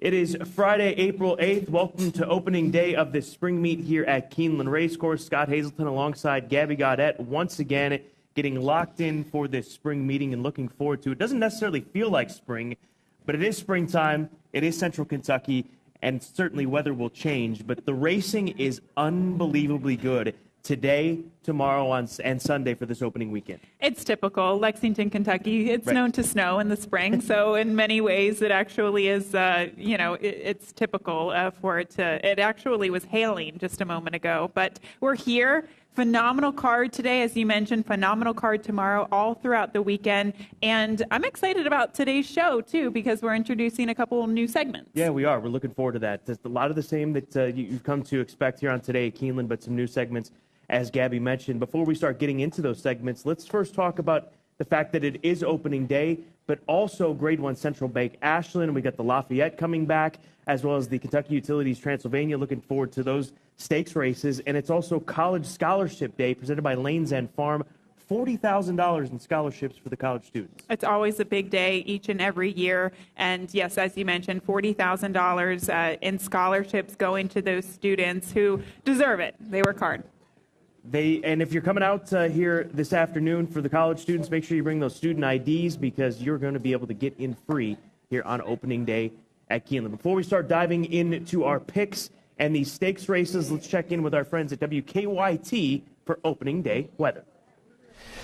It is Friday, April 8th. Welcome to opening day of this spring meet here at Keeneland Racecourse. Scott Hazelton alongside Gabby Gaudette once again getting locked in for this spring meeting and looking forward to it. It doesn't necessarily feel like spring, but it is springtime. It is Central Kentucky, and certainly weather will change. But the racing is unbelievably good today, tomorrow, and Sunday for this opening weekend. It's typical. Lexington, Kentucky, it's known to snow in the spring. So in many ways, it actually is, it's typical for it to, it actually was hailing just a moment ago. But we're here. Phenomenal card today, as you mentioned, phenomenal card tomorrow, all throughout the weekend. And I'm excited about today's show, too, because we're introducing a couple new segments. Yeah, we are. We're looking forward to that. There's a lot of the same that you've come to expect here on Today at Keeneland, but some new segments, as Gabby mentioned. Before we start getting into those segments, let's first talk about the fact that it is opening day, but also Grade 1 Central Bank Ashland. We got the Lafayette coming back, as well as the Kentucky Utilities Transylvania. Looking forward to those stakes races. And it's also College Scholarship Day presented by Lanes End Farm. $40,000 in scholarships for the college students. It's always a big day each and every year. And yes, as you mentioned, $40,000 in scholarships going to those students who deserve it. They work hard. And if you're coming out here this afternoon for the college students, make sure you bring those student IDs because you're going to be able to get in free here on opening day at Keeneland. Before we start diving into our picks and these stakes races, let's check in with our friends at WKYT for opening day weather.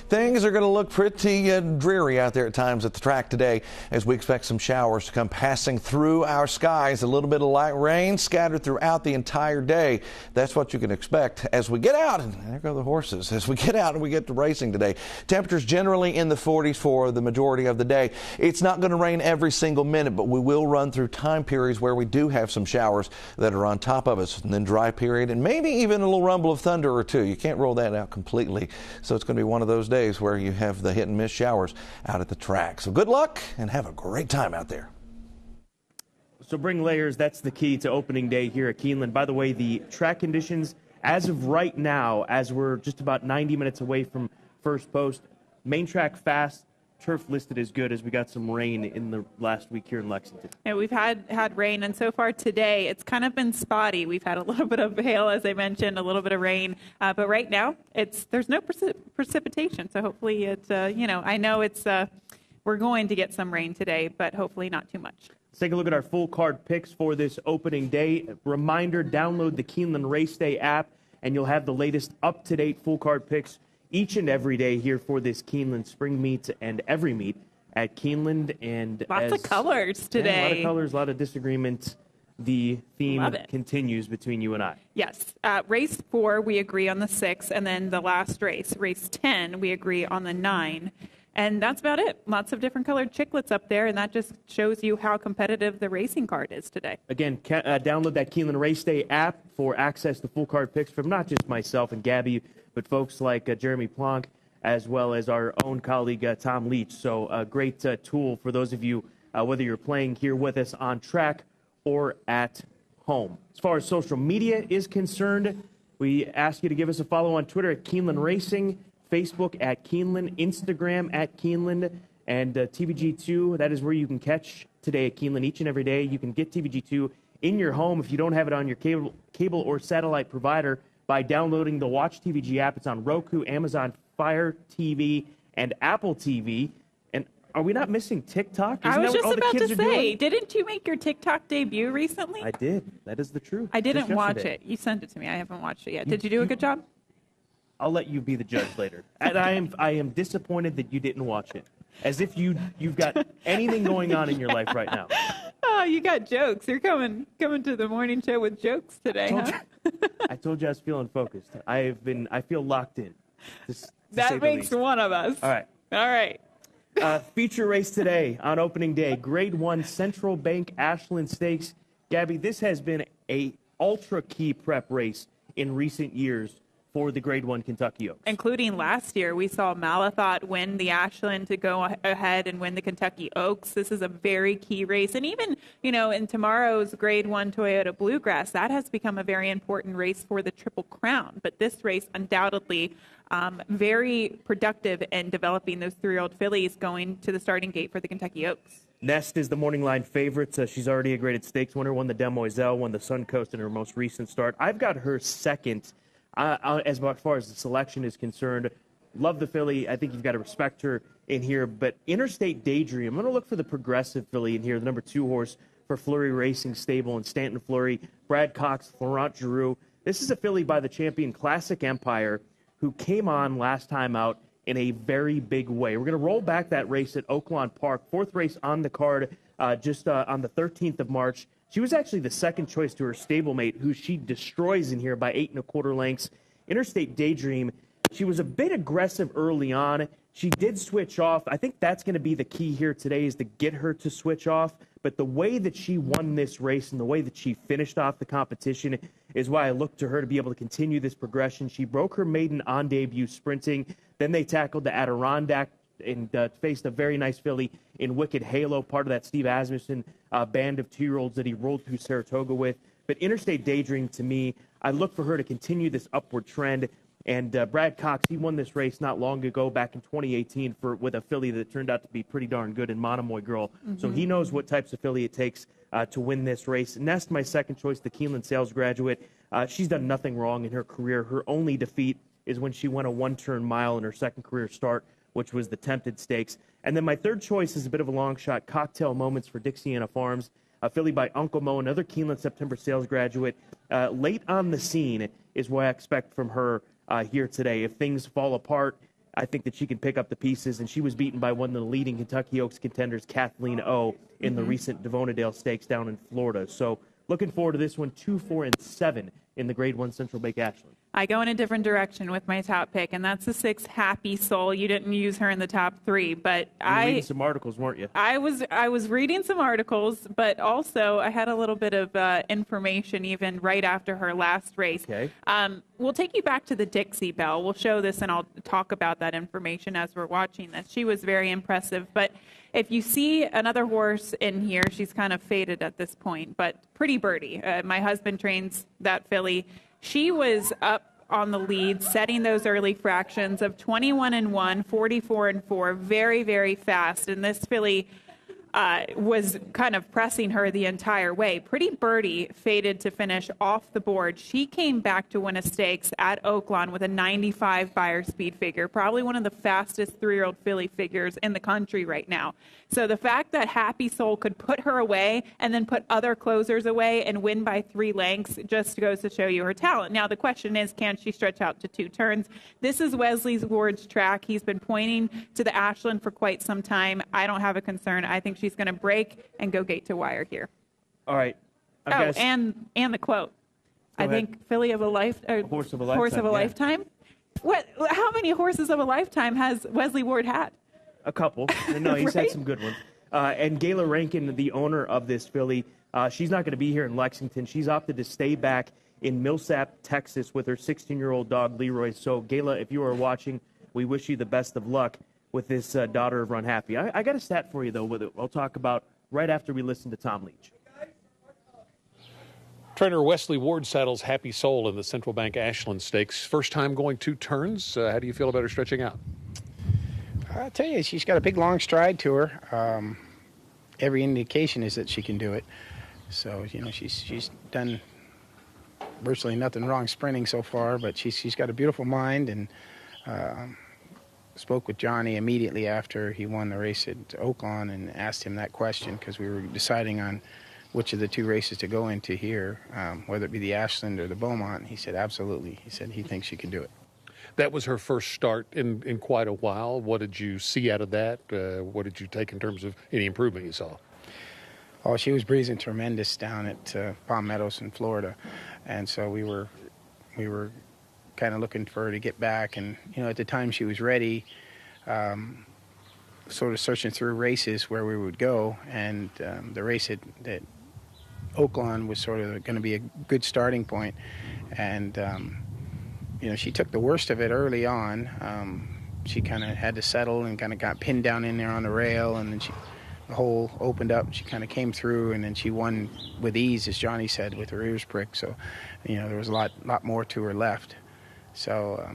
Things are going to look pretty dreary out there at times at the track today as we expect some showers to come passing through our skies. A little bit of light rain scattered throughout the entire day. That's what you can expect as we get out. And there go the horses. As we get out and we get to racing today. Temperatures generally in the 40s for the majority of the day. It's not going to rain every single minute, but we will run through time periods where we do have some showers that are on top of us, and then dry period and maybe even a little rumble of thunder or two. You can't roll that out completely. So it's going to be one of those days where you have the hit and miss showers out at the track. So good luck and have a great time out there. So bring layers. That's the key to opening day here at Keeneland. By the way, the track conditions as of right now, as we're just about 90 minutes away from first post, main track fast, turf listed as good as we got some rain in the last week here in Lexington. Yeah, we've had rain, and so far today it's kind of been spotty. We've had a little bit of hail, as I mentioned, a little bit of rain, but right now there's no precipitation. So hopefully I know we're going to get some rain today, but hopefully not too much. Let's take a look at our full card picks for this opening day. Reminder: download the Keeneland Race Day app, and you'll have the latest up-to-date full card picks each and every day here for this Keeneland spring meet and every meet at Keeneland. And lots of colors today. Yeah, a lot of colors, a lot of disagreement. The theme continues between you and I. Yes. Race 4, we agree on the 6, and then the last race, race 10, we agree on the 9. And that's about it. Lots of different colored chiclets up there, and that just shows you how competitive the racing card is today. Again, download that Keeneland Race Day app for access to full card picks from not just myself and Gabby, but folks like Jeremy Plonk, as well as our own colleague Tom Leach. So a great tool for those of you, whether you're playing here with us on track or at home. As far as social media is concerned, we ask you to give us a follow on Twitter at Keeneland Racing, Facebook at Keeneland, Instagram at Keeneland, and TVG2. That is where you can catch Today at Keeneland each and every day. You can get TVG2 in your home if you don't have it on your cable or satellite provider by downloading the Watch TVG app. It's on Roku, Amazon Fire TV, and Apple TV. And are we not missing TikTok? I was just about to say, didn't you make your TikTok debut recently? I did. That is the truth. I didn't watch it. You sent it to me. I haven't watched it yet. Did you do a good job? I'll let you be the judge later. And I am disappointed that you didn't watch it. As if you've got anything going on in your life right now. Oh, you got jokes. You're coming to the morning show with jokes today, I told you I was feeling focused. I feel locked in. That makes one of us. All right. Feature race today on opening day. Grade 1 Central Bank Ashland Stakes. Gabby, this has been a ultra key prep race in recent years for the Grade 1 Kentucky Oaks. Including last year, we saw Malathot win the Ashland to go ahead and win the Kentucky Oaks. This is a very key race. And even, in tomorrow's Grade 1 Toyota Bluegrass, that has become a very important race for the Triple Crown. But this race, undoubtedly, very productive in developing those 3-year-old fillies going to the starting gate for the Kentucky Oaks. Nest is the morning line favorite. She's already a graded stakes winner, won the Demoiselle, won the Suncoast in her most recent start. I've got her second as far as the selection is concerned. Love the filly. I think you've got to respect her in here. But Interstate Daydream, I'm going to look for the progressive filly in here, the number 2 horse for Fleury Racing Stable and Stanton Fleury, Brad Cox, Florent Giroux. This is a filly by the champion Classic Empire who came on last time out in a very big way. We're going to roll back that race at Oaklawn Park, 4th race on the card just on the 13th of March. She was actually the second choice to her stablemate, who she destroys in here by 8 1/4 lengths. Interstate Daydream, she was a bit aggressive early on. She did switch off. I think that's going to be the key here today, is to get her to switch off. But the way that she won this race and the way that she finished off the competition is why I look to her to be able to continue this progression. She broke her maiden on debut sprinting. Then they tackled the Adirondack and faced a very nice filly in Wicked Halo, part of that Steve Asmussen band of 2-year-olds that he rolled through Saratoga with. But Interstate Daydream, to me, I look for her to continue this upward trend. And Brad Cox, he won this race not long ago, back in 2018, with a filly that turned out to be pretty darn good in Monomoy Girl. Mm-hmm. So he knows what types of filly it takes to win this race. Nest, my second choice, the Keeneland sales graduate. She's done nothing wrong in her career. Her only defeat is when she won a 1-turn mile in her second career start, which was the Tempted Stakes. And then my third choice is a bit of a long shot, Cocktail Moments for Dixiana Farms, a filly by Uncle Mo, another Keeneland September sales graduate. Late on the scene is what I expect from her here today. If things fall apart, I think that she can pick up the pieces, and she was beaten by one of the leading Kentucky Oaks contenders, Kathleen O, in the recent Devonadale Stakes down in Florida. So looking forward to this one, 2, 4, and 7 in the Grade 1 Central Bank Ashland. I go in a different direction with my top pick, and that's the 6 Happy Soul. You didn't use her in the top 3, but you were reading some articles, weren't you? I was reading some articles, but also I had a little bit of information even right after her last race. Okay. We'll take you back to the Dixie Belle. We'll show this, and I'll talk about that information as we're watching this. She was very impressive, but if you see another horse in here, she's kind of faded at this point, but Pretty Birdie. My husband trains that filly. She was up on the lead, setting those early fractions of 21-1, 44-4, very, very fast. And this filly was kind of pressing her the entire way. Pretty Birdie faded to finish off the board. She came back to win a stakes at Oaklawn with a 95 buyer speed figure, probably one of the fastest 3-year-old filly figures in the country right now. So the fact that Happy Soul could put her away and then put other closers away and win by 3 lengths just goes to show you her talent. Now the question is, can she stretch out to 2 turns? This is Wesley Ward's track. He's been pointing to the Ashland for quite some time. I don't have a concern. I think she's going to break and go gate to wire here. All right. And the quote. I think filly of a life, horse of a lifetime. Horse of a lifetime. What? How many horses of a lifetime has Wesley Ward had? A couple. No, he's Right? had some good ones. And Gayla Rankin, the owner of this filly, she's not going to be here in Lexington. She's opted to stay back in Millsap, Texas, with her 16-year-old dog, Leroy. So, Gayla, if you are watching, we wish you the best of luck with this daughter of Run Happy. I got a stat for you, though, I'll talk about right after we listen to Tom Leach. Trainer Wesley Ward saddles Happy Soul in the Central Bank Ashland Stakes. First time going 2 turns. How do you feel about her stretching out? I tell you, she's got a big, long stride to her. Every indication is that she can do it. So, she's done virtually nothing wrong sprinting so far, but she's got a beautiful mind, and spoke with Johnny immediately after he won the race at Oaklawn and asked him that question, because we were deciding on which of the 2 races to go into here, whether it be the Ashland or the Beaumont. He said, absolutely. He said he thinks she can do it. That was her first start in quite a while. What did you see out of that? What did you take in terms of any improvement you saw? Oh, she was breezing tremendous down at Palm Meadows in Florida. And so we were kind of looking for her to get back. And, at the time she was ready, sort of searching through races where we would go. And the race at Oaklawn was sort of going to be a good starting point. And, she took the worst of it early on. She kind of had to settle and kind of got pinned down in there on the rail, and then the hole opened up. She kind of came through, and then she won with ease, as Johnny said, with her ears pricked. So, there was a lot more to her left. So,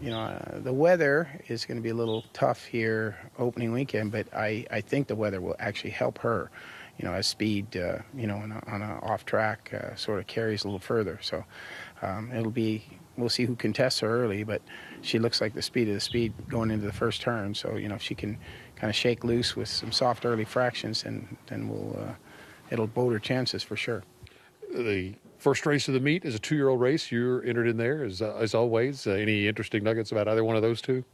The weather is going to be a little tough here opening weekend, but I think the weather will actually help her. As speed, on a off track sort of carries a little further. So we'll see who contests her early, but she looks like the speed going into the first turn. So, if she can kind of shake loose with some soft early fractions, then it'll bode her chances for sure. The first race of the meet is a 2-year-old race. You're entered in there, as always. Any interesting nuggets about either one of those two?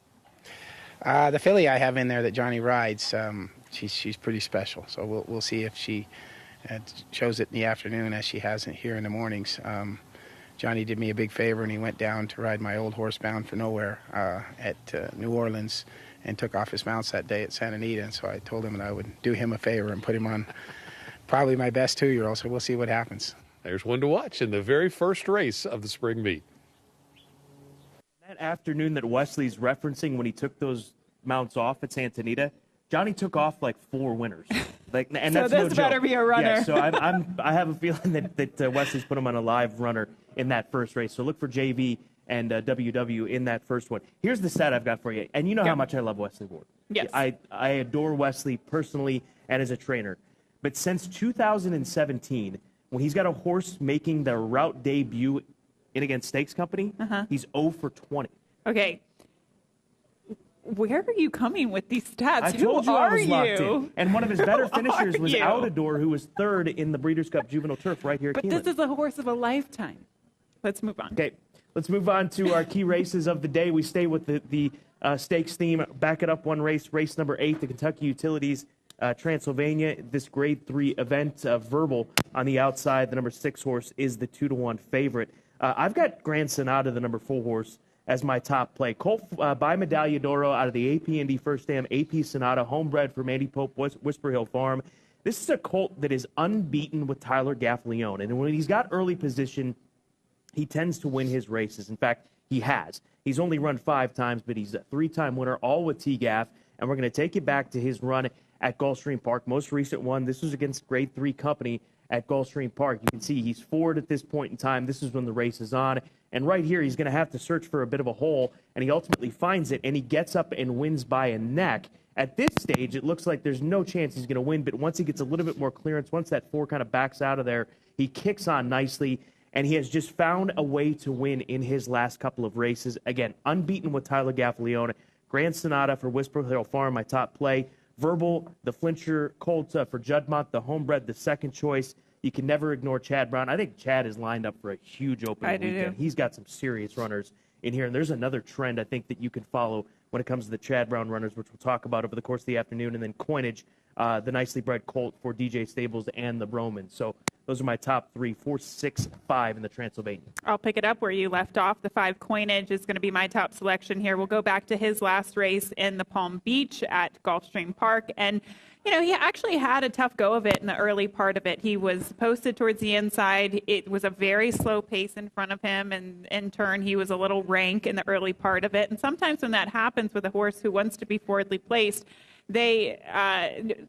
The filly I have in there that Johnny rides, she's pretty special. So we'll see if she shows it in the afternoon as she hasn't here in the mornings. Johnny did me a big favor, and he went down to ride my old horse Bound for Nowhere at New Orleans and took off his mounts that day at Santa Anita. And so I told him that I would do him a favor and put him on probably my best 2-year-old. So we'll see what happens. There's one to watch in the very first race of the spring meet. That afternoon that Wesley's referencing when he took those mounts off at Santa Anita, Johnny took off like 4 winners. And so that's this no better joke. be a runner. Yeah, so I have a feeling that Wesley's put him on a live runner in that first race. So look for JV and WW in that first one. Here's the stat I've got for you. And you know how much I love Wesley Ward. Yes. I adore Wesley personally and as a trainer. But since 2017, when he's got a horse making the route debut in against Stakes Company, he's 0 for 20. Okay. Where are you coming with these stats? I told you I was locked in. And one of his better finishers was you? Outador, who was 3rd in the Breeders' Cup Juvenile Turf right here at But Keeneland. this is a horse of a lifetime. Let's move on. Okay, let's move on to our key races of the day. We stay with the stakes theme. Back it up one race, race number 8, the Kentucky Utilities Transylvania. This Grade 3 event, Verbal on the outside. The number 6 horse is the 2-1 favorite. I've got Grand Sonata, the number 4 horse, as my top play. Colt by Medaglia d'Oro out of the AP Indy First Dam, AP Sonata, homebred for Mandy Pope, Whisper Hill Farm. This is a colt that is unbeaten with Tyler Gaffalione. And when he's got early position, he tends to win his races. In fact, he has. He's only run 5 times, but he's a 3-time winner, all with T-Gaff. And we're going to take you back to his run at Gulfstream Park. Most recent one, this was against Grade 3 Company at Gulfstream Park. You can see he's forward at this point in time. This is when the race is on. And right here, he's going to have to search for a bit of a hole, and he ultimately finds it, and he gets up and wins by a neck. At this stage, it looks like there's no chance he's going to win, but once he gets a little bit more clearance, once that 4 kind of backs out of there, he kicks on nicely, and he has just found a way to win in his last couple of races. Again, unbeaten with Tyler Gaffalione. Grand Sonata for Whisper Hill Farm, my top play. Verbal, the flincher. Colt for Juddmonte, the homebred, the second choice. You can never ignore Chad Brown. I think Chad is lined up for a huge opening weekend. He's got some serious runners in here. And there's another trend I think that you can follow when it comes to the Chad Brown runners, which we'll talk about over the course of the afternoon. And then Coinage, the nicely bred colt for DJ Stables and the Broman. So those are my top 3, 4, 6, 5 in the Transylvania. I'll pick it up where you left off. The 5 Coinage is going to be my top selection here. We'll go back to his last race in the Palm Beach at Gulfstream Park. And he actually had a tough go of it in the early part of it. He was posted towards the inside. It was a very slow pace in front of him, and in turn, he was a little rank in the early part of it. And sometimes when that happens with a horse who wants to be forwardly placed, they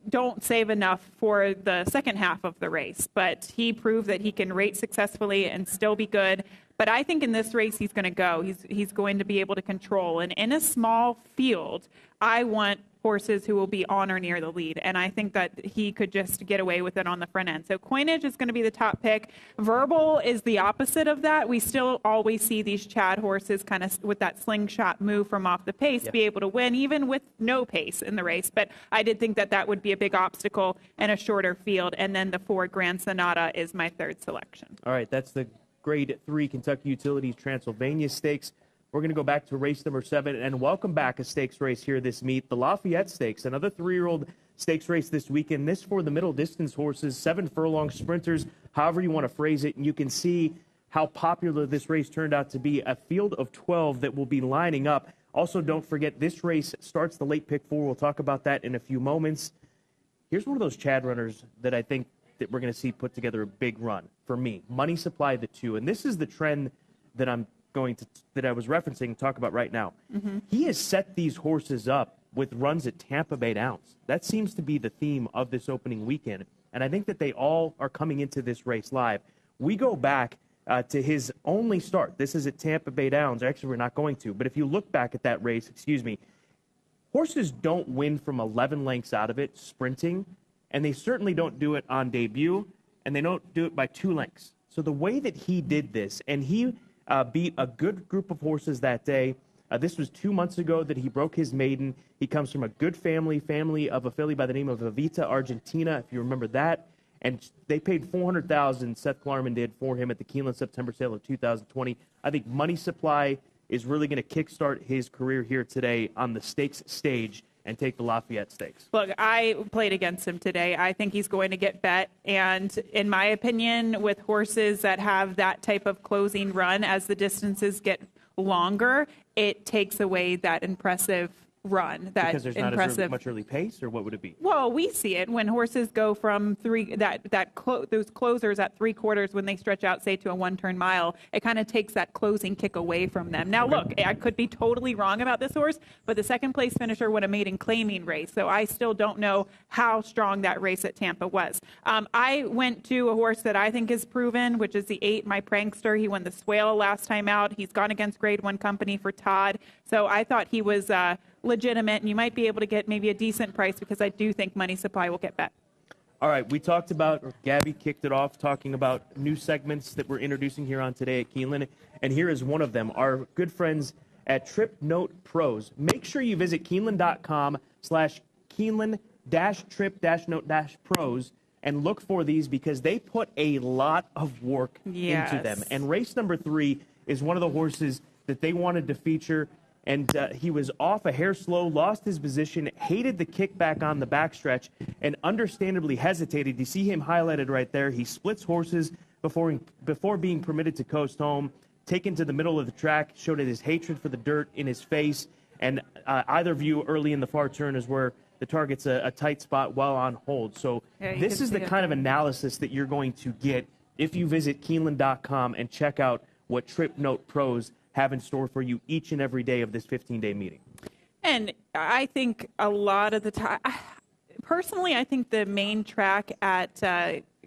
don't save enough for the second half of the race. But he proved that he can rate successfully and still be good. But I think in this race, he's going to go. He's going to be able to control. And in a small field, I want horses who will be on or near the lead. And I think that he could just get away with it on the front end. So Coinage is going to be the top pick. Verbal is the opposite of that. We still always see these Chad horses kind of with that slingshot move from off the pace be able to win, even with no pace in the race. But I did think that would be a big obstacle and a shorter field. And then the 4 Grand Sonata is my 3rd selection. All right, that's the Grade 3 Kentucky Utilities Transylvania Stakes. We're going to go back to race number 7 and welcome back a stakes race here this meet, the Lafayette Stakes, another 3-year-old stakes race this weekend. This for the middle distance horses, 7 furlong sprinters, however you want to phrase it. And you can see how popular this race turned out to be, a field of 12 that will be lining up. Also, don't forget, this race starts the late pick 4. We'll talk about that in a few moments. Here's one of those Chad runners that I think that we're going to see put together a big run for me. Money Supply, the 2. And this is the trend that I was referencing and talk about right now. He has set these horses up with runs at Tampa Bay Downs. That seems to be the theme of this opening weekend. And I think that they all are coming into this race live. We go back to his only start. This is at Tampa Bay Downs. Actually, we're not going to. But if you look back at that race, horses don't win from 11 lengths out of it sprinting, and they certainly don't do it on debut, and they don't do it by 2 lengths. So the way that he did this, and he beat a good group of horses that day. This was 2 months ago that he broke his maiden. He comes from a good family of a filly by the name of Evita Argentina, if you remember that. And they paid $400,000, Seth Klarman did, for him at the Keeneland September sale of 2020. I think Money Supply is really going to kickstart his career here today on the stakes stage and take the Lafayette Stakes. Look, I played against him today. I think he's going to get bet. And in my opinion, with horses that have that type of closing run, as the distances get longer, it takes away that impressive run. Because there's not as much early pace, or what would it be? Well, we see it when horses go from those closers at 3/4 when they stretch out, say, to a 1-turn mile. It kind of takes that closing kick away from them. Now, look, I could be totally wrong about this horse, but the second place finisher would have made in claiming race. So I still don't know how strong that race at Tampa was. I went to a horse that I think is proven, which is the 8, My Prankster. He won the Swale last time out. He's gone against Grade 1 company for Todd. So I thought he was legitimate, and you might be able to get maybe a decent price, because I do think Money Supply will get bet. All right, we talked about, or Gabby kicked it off, talking about new segments that we're introducing here on Today at Keeneland, and here is one of them, our good friends at Trip Note Pros. Make sure you visit Keeneland.com/Keeneland-Trip-Note-Pros and look for these, because they put a lot of work into them. And race number 3 is one of the horses that they wanted to feature. And he was off a hair slow, lost his position, hated the kickback on the backstretch, and understandably hesitated. You see him highlighted right there. He splits horses before being permitted to coast home, taken to the middle of the track, showed his hatred for the dirt in his face. And either view early in the far turn is where the target's a tight spot while on hold. So this is the kind of analysis that you're going to get if you visit Keeneland.com and check out what Trip Note Pros have in store for you each and every day of this 15-day meeting. And I think a lot of the time, personally, I think the main track at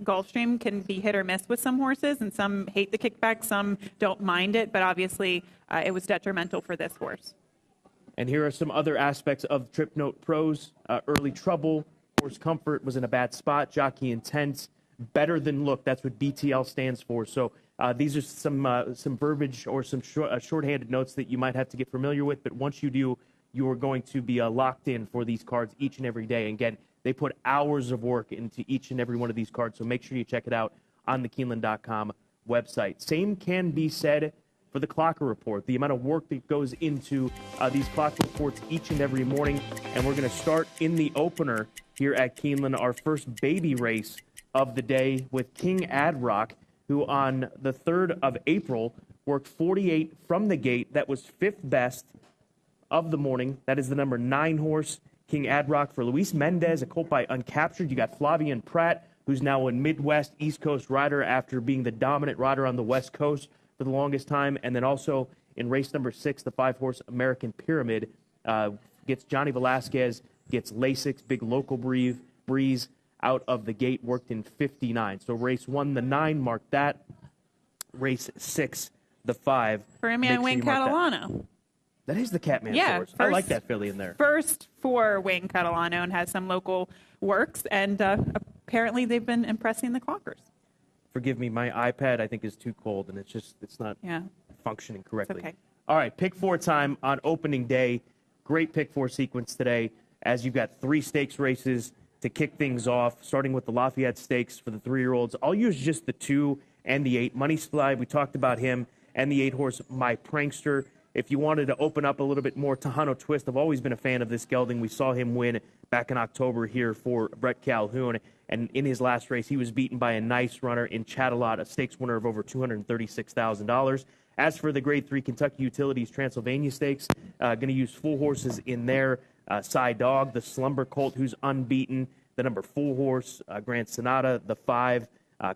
Gulfstream can be hit or miss with some horses, and some hate the kickback, some don't mind it, but obviously it was detrimental for this horse. And here are some other aspects of Trip Note Pros. Early trouble, horse comfort was in a bad spot, jockey intent, better than look. That's what BTL stands for. So these are some verbiage or some shorthanded notes that you might have to get familiar with. But once you do, you are going to be locked in for these cards each and every day. And again, they put hours of work into each and every one of these cards. So make sure you check it out on the Keeneland.com website. Same can be said for the Clocker Report, the amount of work that goes into these Clocker Reports each and every morning. And we're going to start in the opener here at Keeneland, our first baby race of the day with King Adrock, who on the 3rd of April worked 48 from the gate. That was 5th best of the morning. That is the number 9 horse, King Adrock, for Luis Mendez, a colt by Uncaptured. You got Flavian Pratt, who's now a Midwest East Coast rider after being the dominant rider on the West Coast for the longest time. And then also in race number 6, the 5-horse American Pyramid gets Johnny Velasquez, gets Lasix, big local breeze out of the gate, worked in 59. So race 1, the 9, mark that. Race 6, the 5. For a man, Wayne Catalano. That is the Catman horse. I like that filly in there. First for Wayne Catalano, and has some local works, and apparently they've been impressing the clockers. Forgive me, my iPad I think is too cold, and it's not functioning correctly. It's okay. All right, pick 4 time on opening day. Great pick 4 sequence today, as you've got 3 stakes races to kick things off, starting with the Lafayette Stakes for the 3-year-olds. I'll use just the 2 and the 8. Money Supply, we talked about him, and the 8-horse My Prankster. If you wanted to open up a little bit more, Tejano Twist, I've always been a fan of this gelding. We saw him win back in October here for Brett Calhoun, and in his last race, he was beaten by a nice runner in Chattelot, a stakes winner of over $236,000. As for the Grade 3 Kentucky Utilities Transylvania Stakes, going to use 4 horses in there. Cy Dog, the Slumber Colt, who's unbeaten, the number 4 horse, Grand Sonata, the 5,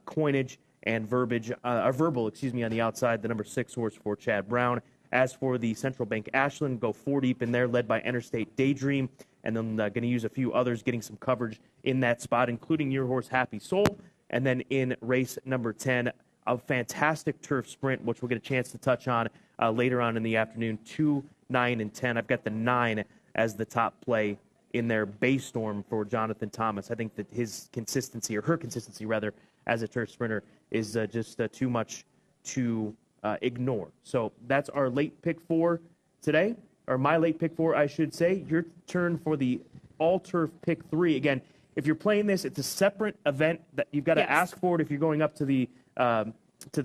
Coinage, and Verbal, on the outside, the number 6 horse for Chad Brown. As for the Central Bank Ashland, go 4 deep in there, led by Interstate Daydream, and then going to use a few others getting some coverage in that spot, including your horse Happy Soul. And then in race number 10, a fantastic turf sprint, which we'll get a chance to touch on later on in the afternoon, 2, 9, and 10. I've got the 9 as the top play in their Baystorm for Jonathan Thomas. I think that his consistency, or her consistency rather, as a turf sprinter is just too much to ignore. So that's our late pick 4 today, or my late pick 4, I should say. Your turn for the all-turf pick 3. Again, if you're playing this, it's a separate event that you've got to ask for it if you're going up to the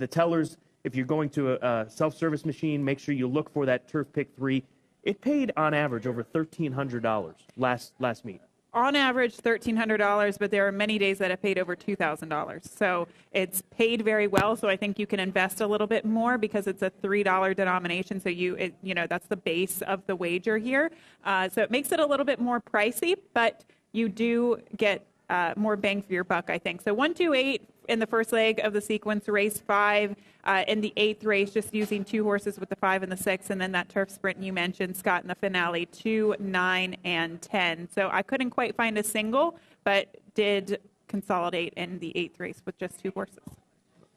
tellers. If you're going to a self-service machine, make sure you look for that turf pick 3. It paid on average over $1,300 last meet. On average, $1,300, but there are many days that have paid over $2,000. So it's paid very well. So I think you can invest a little bit more because it's a $3 denomination. So that's the base of the wager here. So it makes it a little bit more pricey, but you do get more bang for your buck, I think. So 1, 2, 8 in the first leg of the sequence, race 5 in the 8th race, just using 2 horses with the 5 and the 6, and then that turf sprint you mentioned, Scott, in the finale, 2, 9, and 10. So I couldn't quite find a single, but did consolidate in the 8th race with just 2 horses.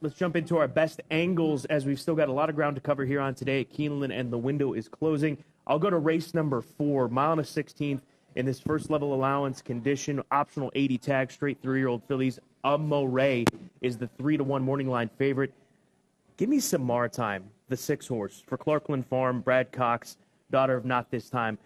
Let's jump into our best angles, as we've still got a lot of ground to cover here on today at Keeneland, and the window is closing. I'll go to race number 4, mile and a 16th. In this first level allowance condition, optional 80 tag, straight 3-year-old fillies. Amore is the 3-1 morning line favorite. Give me some Maritime, the 6 horse for Clarkland Farm, Brad Cox, daughter of Not This Time.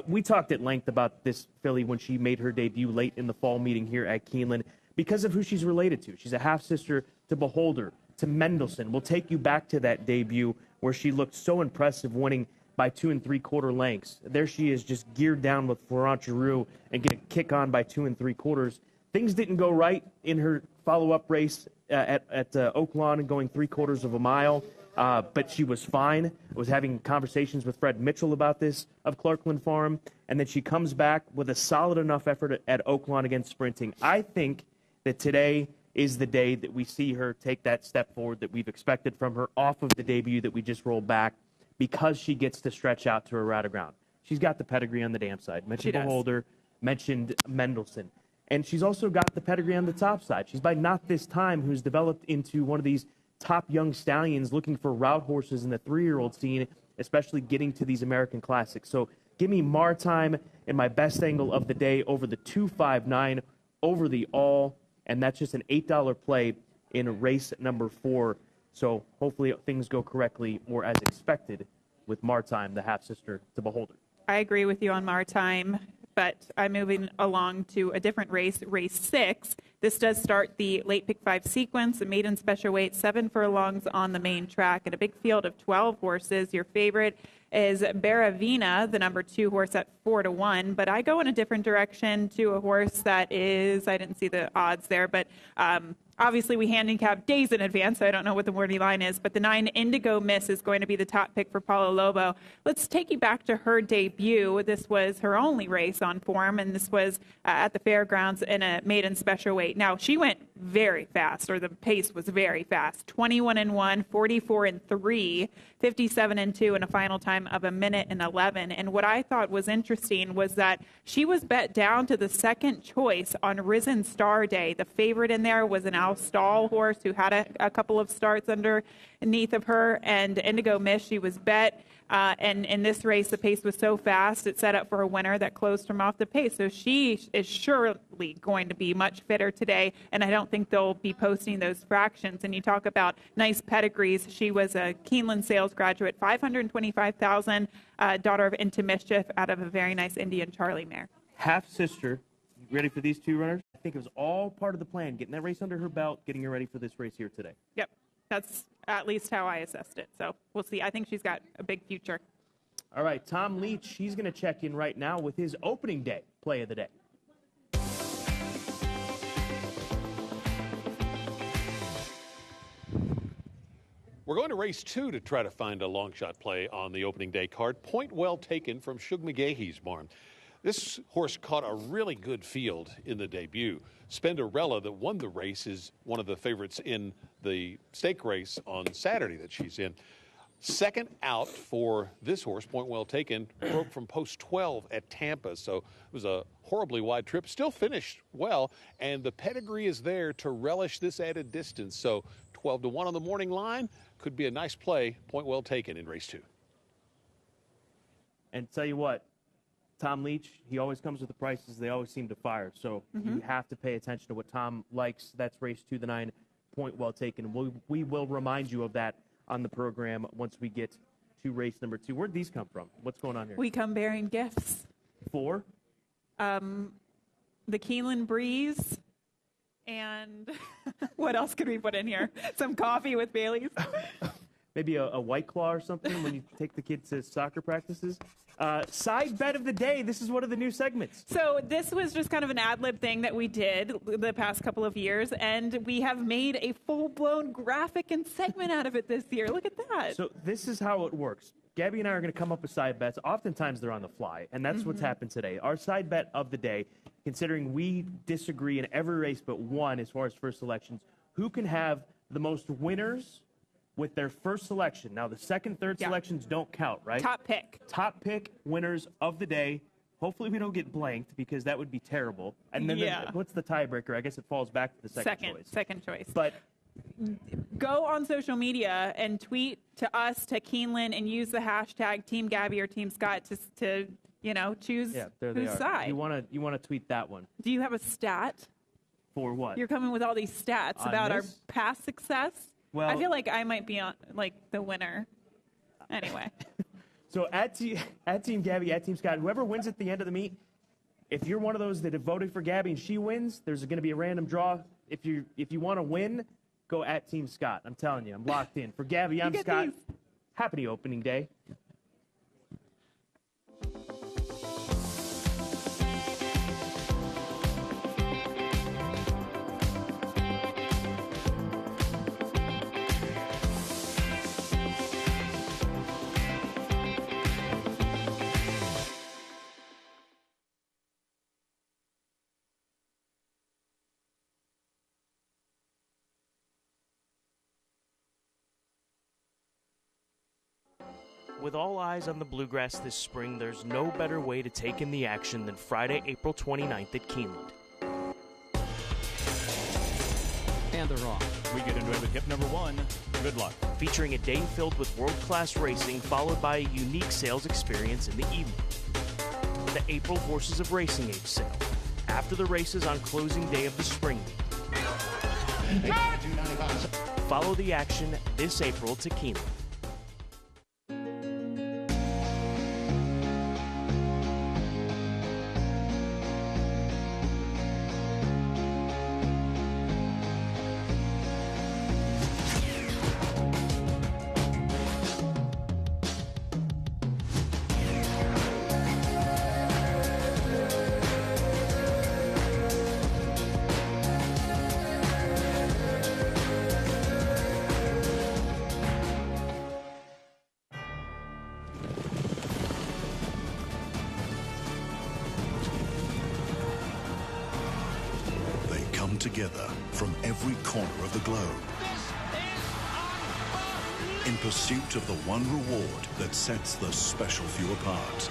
We talked at length about this filly when she made her debut late in the fall meeting here at Keeneland because of who she's related to. She's a half-sister to Beholder, to Mendelssohn. We'll take you back to that debut where she looked so impressive, winning by 2 3/4 lengths. There she is, just geared down with Florent Giroux and getting a kick on by 2 3/4. Things didn't go right in her follow-up race at Oaklawn and going 3/4 of a mile, but she was fine. I was having conversations with Fred Mitchell about this of Clarkland Farm, and then she comes back with a solid enough effort at Oaklawn against sprinting. I think that today is the day that we see her take that step forward that we've expected from her off of the debut that we just rolled back, because she gets to stretch out to her route of ground. She's got the pedigree on the dam side. Mentioned Beholder, mentioned Mendelssohn. And she's also got the pedigree on the top side. She's by Not This Time, who's developed into one of these top young stallions looking for route horses in the 3-year-old scene, especially getting to these American Classics. So give me Maritime in my best angle of the day over the 259, over the all, and that's just an $8 play in race number 4. So hopefully things go correctly or as expected with Maritime, the half-sister to Beholder. I agree with you on Maritime, but I'm moving along to a different race, race 6. This does start the late pick 5 sequence, a maiden special weight, 7 furlongs on the main track, and a big field of 12 horses. Your favorite is Baravina, the number 2 horse at 4-1, but I go in a different direction to a horse that is, I didn't see the odds there, but obviously we handicap days in advance, so I don't know what the morning line is, but the 9 Indigo Miss is going to be the top pick for Paulo Lobo. Let's take you back to her debut. This was her only race on form, and this was at the fairgrounds in a maiden special weight. Now, she went very fast, or the pace was very fast. 21-1, 44-3, 57-2, and a final time of 1:11. And what I thought was interesting was that she was bet down to the second choice on Risen Star Day. The favorite in there was an Al Stahl horse who had a couple of starts underneath of her, and Indigo Miss, she was bet. And in this race, the pace was so fast, it set up for a winner that closed from off the pace. So she is surely going to be much fitter today, and I don't think they'll be posting those fractions. And you talk about nice pedigrees. She was a Keeneland sales graduate, $525,000, daughter of Into Mischief out of a very nice Indian Charlie mare. Half-sister, ready for these 2 runners? I think it was all part of the plan, getting that race under her belt, getting her ready for this race here today. Yep. That's at least how I assessed it. So we'll see. I think she's got a big future. All right, Tom Leach, he's going to check in right now with his opening day play of the day. We're going to race 2 to try to find a long shot play on the opening day card. Point Well Taken from Shug McGahee's barn. This horse caught a really good field in the debut. Spenderella, that won the race, is one of the favorites in the stake race on Saturday that she's in. Second out for this horse, Point Well Taken, broke from post 12 at Tampa, so it was a horribly wide trip. Still finished well, and the pedigree is there to relish this added distance. So 12 to 1 on the morning line. Could be a nice play. Point well taken in race 2. And tell you what, Tom Leach, he always comes with the prices. They always seem to fire. So you have to pay attention to what Tom likes. That's race 2, the 9, point well taken. We will remind you of that on the program once we get to race number 2. Where'd these come from? What's going on here? We come bearing gifts. For? The Keeneland Breeze. And what else could we put in here? Some coffee with Bailey's. Maybe a White Claw or something when you take the kids to soccer practices. Side bet of the day. This is one of the new segments. So this was just kind of an ad-lib thing that we did the past couple of years, and we have made a full-blown graphic and segment out of it this year. Look at that. So this is how it works. Gabby and I are going to come up with side bets. Oftentimes they're on the fly, and that's what's happened today. Our side bet of the day, considering we disagree in every race but one as far as first selections, who can have the most winners with their first selection. Now, the second, third selections don't count, right? Top pick. Top pick winners of the day. Hopefully we don't get blanked because that would be terrible. And then what's the tiebreaker? I guess it falls back to the second choice. Second choice. But go on social media and tweet to us, to Keeneland, and use the hashtag Team Gabby or Team Scott to choose whose side. You want to tweet that one. Do you have a stat? For what? You're coming with all these stats On about our this? past success. Well, I feel like I might be on the winner. Anyway. So at Team Gabby, at Team Scott, whoever wins at the end of the meet, if you're one of those that have voted for Gabby and she wins, there's going to be a random draw. If you want to win, go at Team Scott. I'm telling you, I'm locked in. For Gabby, I'm Scott. These. Happy opening day. With all eyes on the Bluegrass this spring, there's no better way to take in the action than Friday, April 29th at Keeneland. And they're off. We get into it with hip number 1. Good luck. Featuring a day filled with world-class racing, followed by a unique sales experience in the evening. The April Horses of Racing Age sale. After the races on closing day of the spring meet. Follow the action this April to Keeneland. Together from every corner of the globe in pursuit of the one reward that sets the special few apart,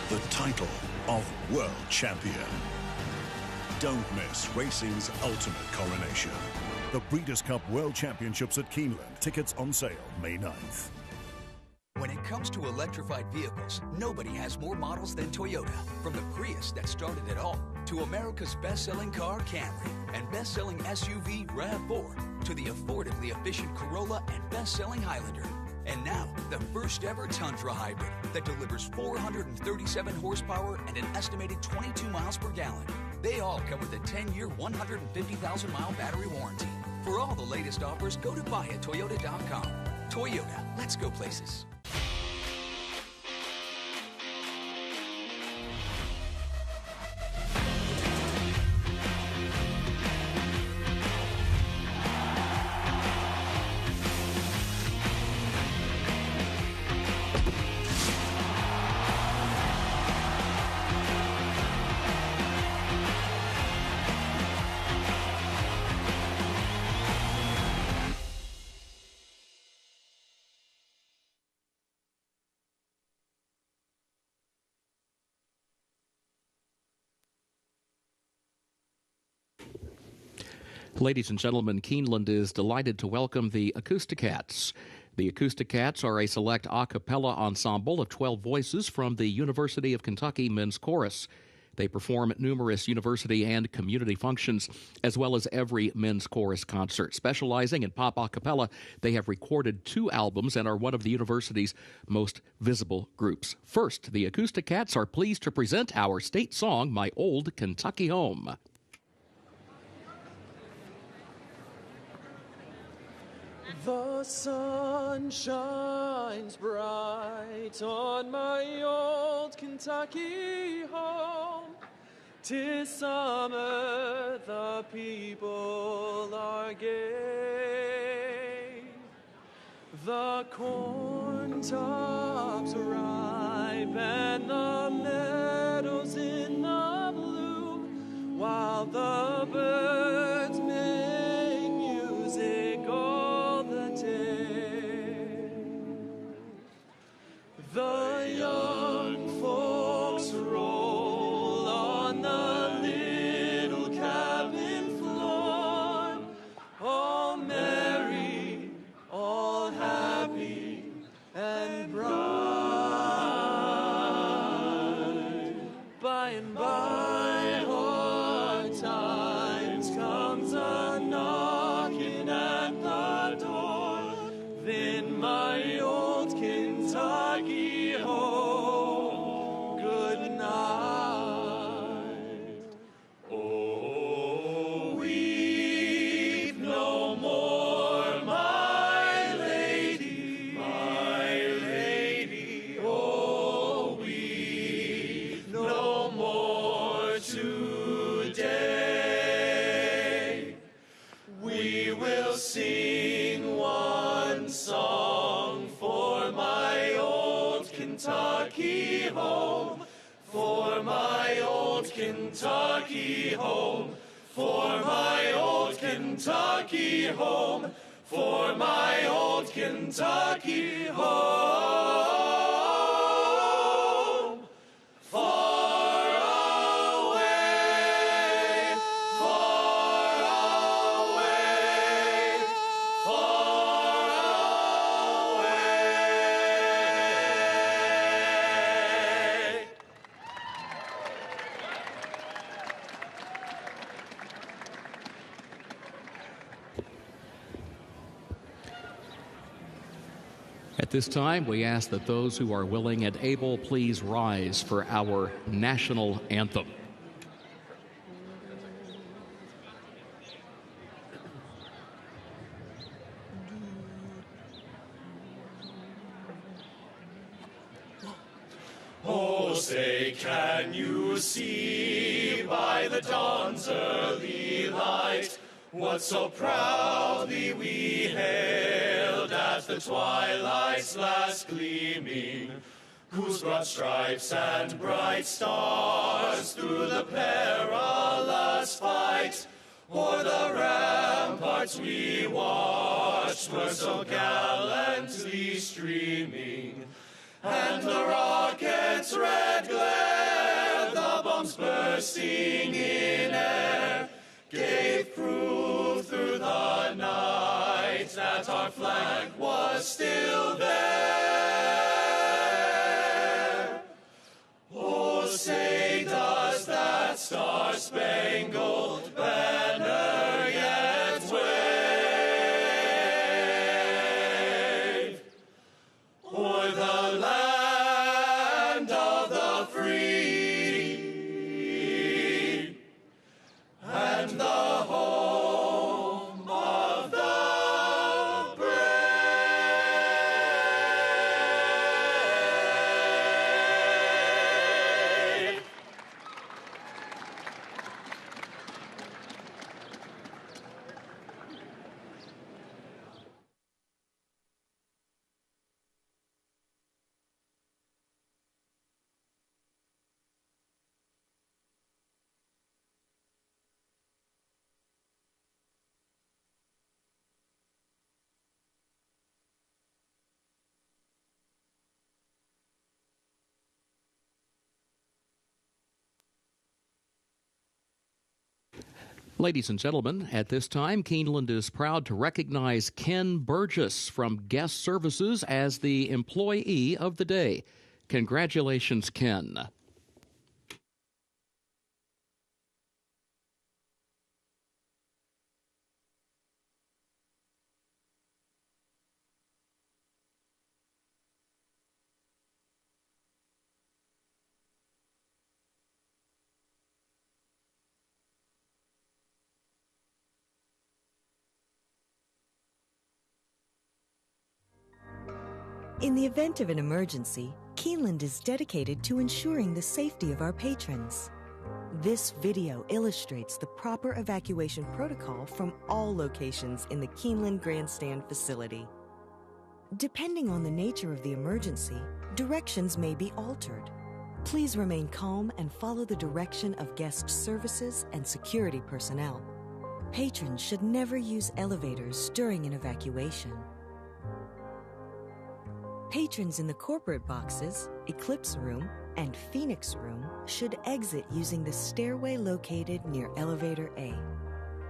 the title of World Champion. Don't miss racing's ultimate coronation. The Breeders' Cup World Championships at Keeneland. Tickets on sale May 9th. When it comes to electrified vehicles, nobody has more models than Toyota. From the Prius that started it all, to America's best-selling car, Camry, and best-selling SUV, RAV4, to the affordably efficient Corolla and best-selling Highlander. And now, the first-ever Tundra Hybrid that delivers 437 horsepower and an estimated 22 miles per gallon. They all come with a 10-year, 150,000-mile battery warranty. For all the latest offers, go to buyatoyota.com. Toyota, let's go places. Ladies and gentlemen, Keeneland is delighted to welcome the Acousticats. The Acousticats are a select a cappella ensemble of 12 voices from the University of Kentucky Men's Chorus. They perform numerous university and community functions, as well as every men's chorus concert. Specializing in pop a cappella, they have recorded 2 albums and are one of the university's most visible groups. First, the Acousticats are pleased to present our state song, My Old Kentucky Home. The sun shines bright on my old Kentucky home. 'Tis summer, the people are gay. The corn tops ripe and the meadows in the bloom, while the birds make music all the day. The young folks roll on the little cabin floor, all merry, all happy and bright. By and by, hard times comes a knocking at the door. Then my old Kentucky home, good night. Oh, weep no more, my lady, my lady. Oh, weep no more today. We will sing one song for my old Kentucky home, for my old Kentucky home, for my old Kentucky home, for my old Kentucky home. Far away, far away, far away. At this time, we ask that those who are willing and able please rise for our national anthem. Oh, say, can you see by the dawn's early light what so proudly we hailed at the twilight's last gleaming, whose broad stripes and bright stars through the perilous fight o'er the ramparts we watched were so gallantly streaming, and the rocket's red glare, the bombs bursting in air, gave proof through the night that our flag was still there. Oh, say, does that star-spangled banner yet wave o'er the land of the free and the home of the brave? Ladies and gentlemen, at this time, Keeneland is proud to recognize Ken Burgess from Guest Services as the Employee of the Day. Congratulations, Ken. In the event of an emergency, Keeneland is dedicated to ensuring the safety of our patrons. This video illustrates the proper evacuation protocol from all locations in the Keeneland Grandstand facility. Depending on the nature of the emergency, directions may be altered. Please remain calm and follow the direction of guest services and security personnel. Patrons should never use elevators during an evacuation. Patrons in the corporate boxes, Eclipse Room, and Phoenix Room should exit using the stairway located near Elevator A.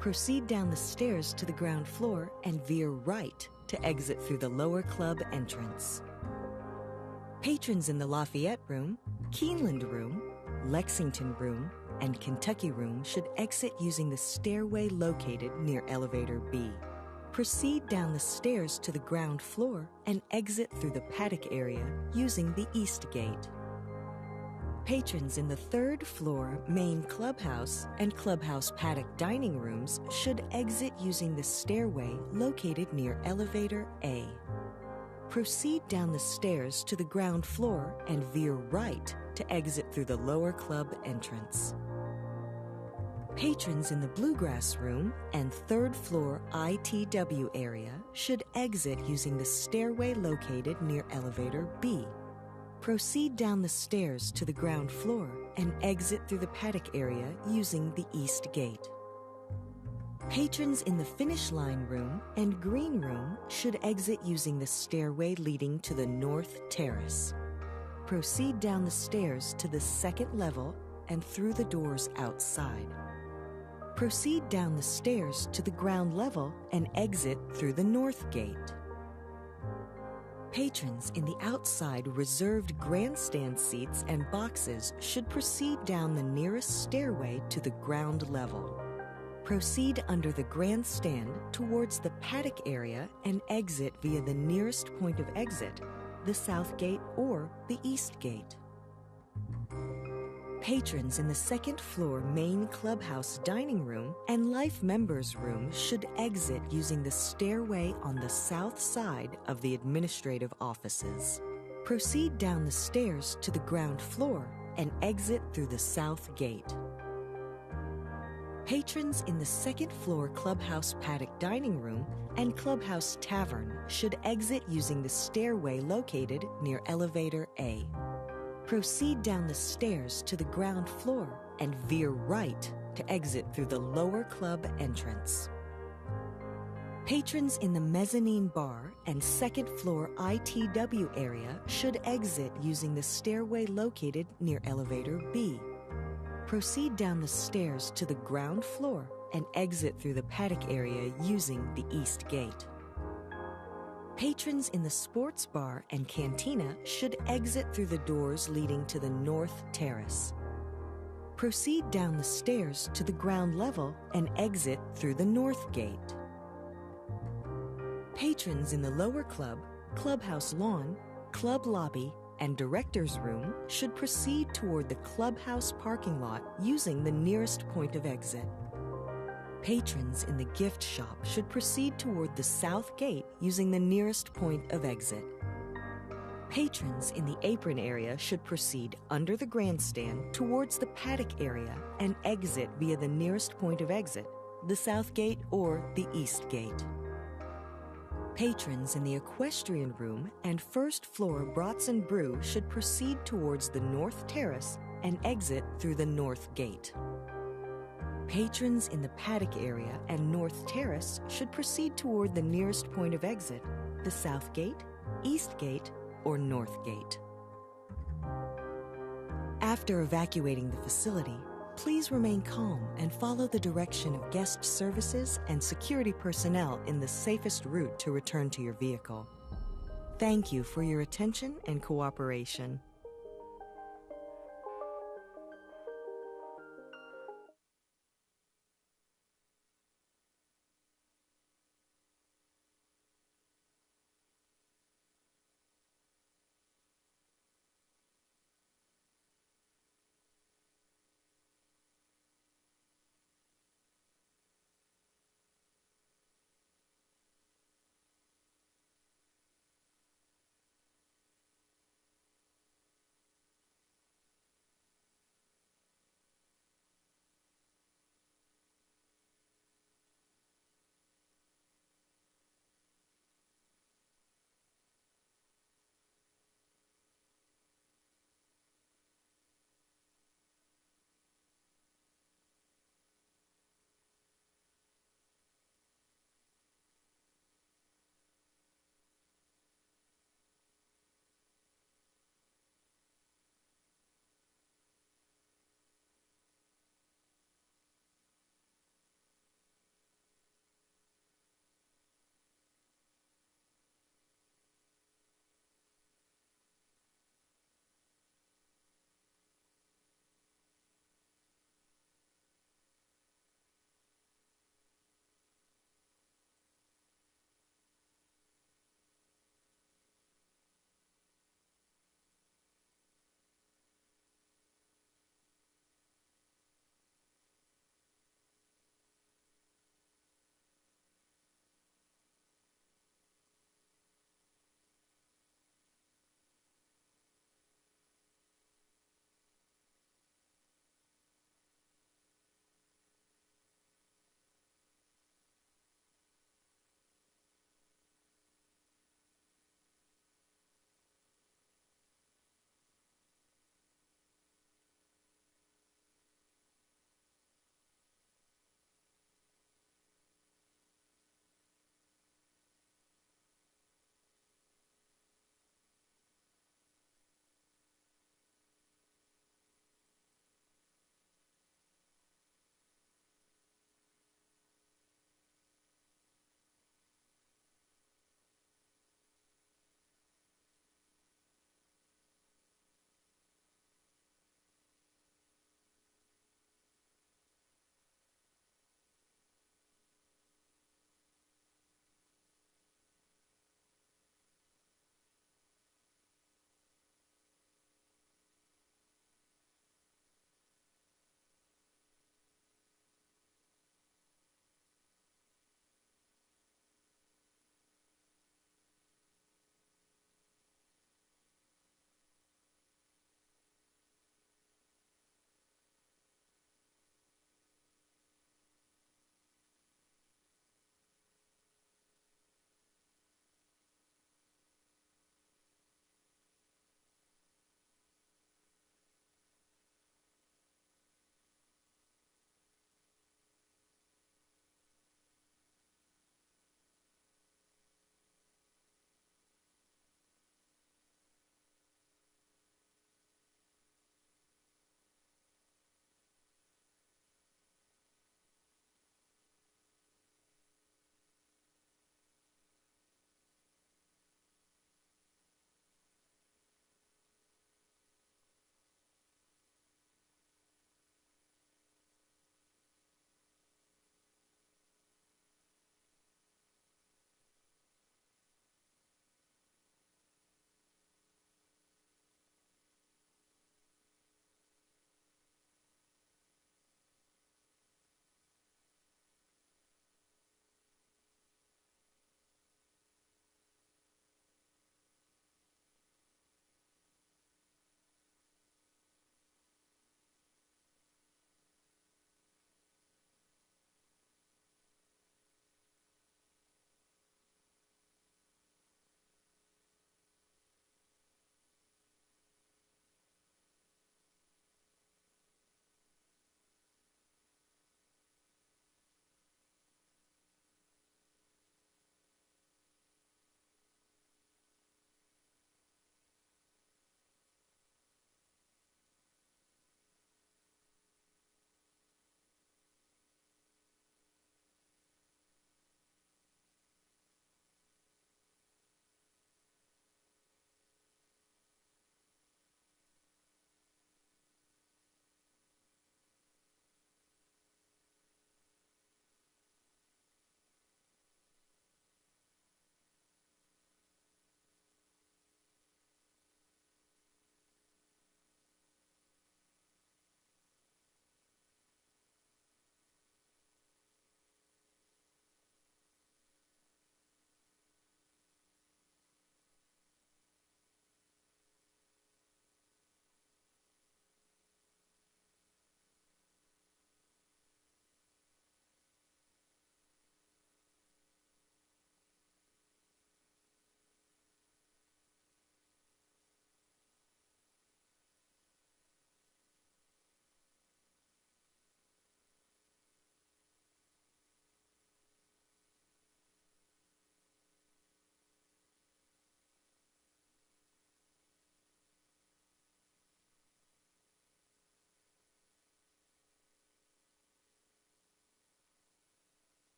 Proceed down the stairs to the ground floor and veer right to exit through the lower club entrance. Patrons in the Lafayette Room, Keeneland Room, Lexington Room, and Kentucky Room should exit using the stairway located near Elevator B. Proceed down the stairs to the ground floor and exit through the paddock area using the East Gate. Patrons in the third floor main clubhouse and clubhouse paddock dining rooms should exit using the stairway located near Elevator A. Proceed down the stairs to the ground floor and veer right to exit through the lower club entrance. Patrons in the Bluegrass Room and third floor ITW area should exit using the stairway located near Elevator B. Proceed down the stairs to the ground floor and exit through the paddock area using the East Gate. Patrons in the Finish Line Room and Green Room should exit using the stairway leading to the North Terrace. Proceed down the stairs to the second level and through the doors outside. Proceed down the stairs to the ground level and exit through the North Gate. Patrons in the outside reserved grandstand seats and boxes should proceed down the nearest stairway to the ground level. Proceed under the grandstand towards the paddock area and exit via the nearest point of exit, the South Gate or the East Gate. Patrons in the second floor main clubhouse dining room and Life Members Room should exit using the stairway on the south side of the administrative offices. Proceed down the stairs to the ground floor and exit through the South Gate. Patrons in the second floor clubhouse paddock dining room and clubhouse tavern should exit using the stairway located near Elevator A. Proceed down the stairs to the ground floor and veer right to exit through the lower club entrance. Patrons in the mezzanine bar and second floor ITW area should exit using the stairway located near Elevator B. Proceed down the stairs to the ground floor and exit through the paddock area using the East Gate. Patrons in the sports bar and cantina should exit through the doors leading to the North Terrace. Proceed down the stairs to the ground level and exit through the North Gate. Patrons in the lower club, clubhouse lawn, club lobby, and director's room should proceed toward the clubhouse parking lot using the nearest point of exit. Patrons in the gift shop should proceed toward the South Gate using the nearest point of exit. Patrons in the apron area should proceed under the grandstand towards the paddock area and exit via the nearest point of exit, the South Gate or the East Gate. Patrons in the equestrian room and first floor Brats and Brew should proceed towards the North Terrace and exit through the North Gate. Patrons in the paddock area and North Terrace should proceed toward the nearest point of exit, the South Gate, East Gate, or North Gate. After evacuating the facility, Please remain calm and follow the direction of guest services and security personnel in the safest route to return to your vehicle. Thank you for your attention and cooperation.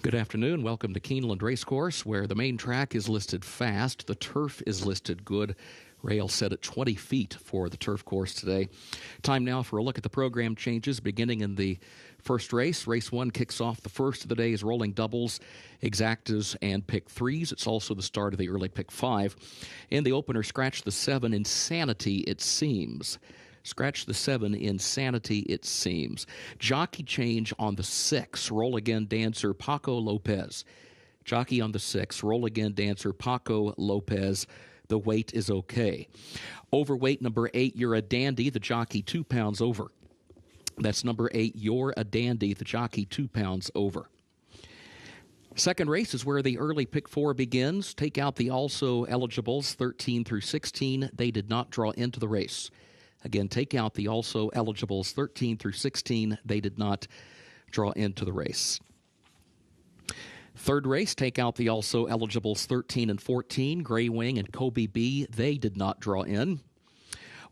Good afternoon. Welcome to Keeneland Racecourse, where the main track is listed fast. The turf is listed good. Rail set at 20 feet for the turf course today. Time now for a look at the program changes beginning in the first race. Race 1 kicks off the first of the day's rolling doubles, exactas, and pick 3s. It's also the start of the early pick 5. In the opener, scratch the 7, Insanity It Seems. Scratch the 7, Insanity It Seems. Jockey change on the 6, Roll Again dancer Paco Lopez. Jockey on the 6, Roll Again dancer Paco Lopez. The weight is okay. Overweight number 8, You're a Dandy, the jockey 2 pounds over. That's number 8, You're a Dandy, the jockey 2 pounds over. Second race is where the early pick 4 begins. Take out the also eligibles 13 through 16. They did not draw into the race. Again, take out the also eligibles 13 through 16. They did not draw into the race. Third race, take out the also eligibles 13 and 14. Gray Wing and Kobe B. They did not draw in.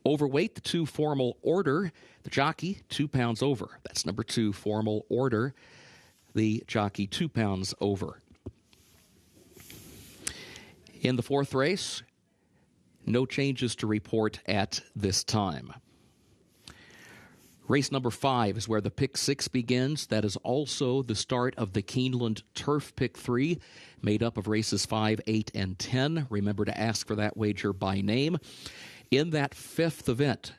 Overweight, the 2 Formal Order. The jockey, 2 pounds over. That's number 2 Formal Order. The jockey 2 pounds over. In the fourth race, no changes to report at this time. Race number 5 is where the pick 6 begins. That is also the start of the Keeneland Turf pick 3, made up of races 5, 8, and 10. Remember to ask for that wager by name. In that fifth event,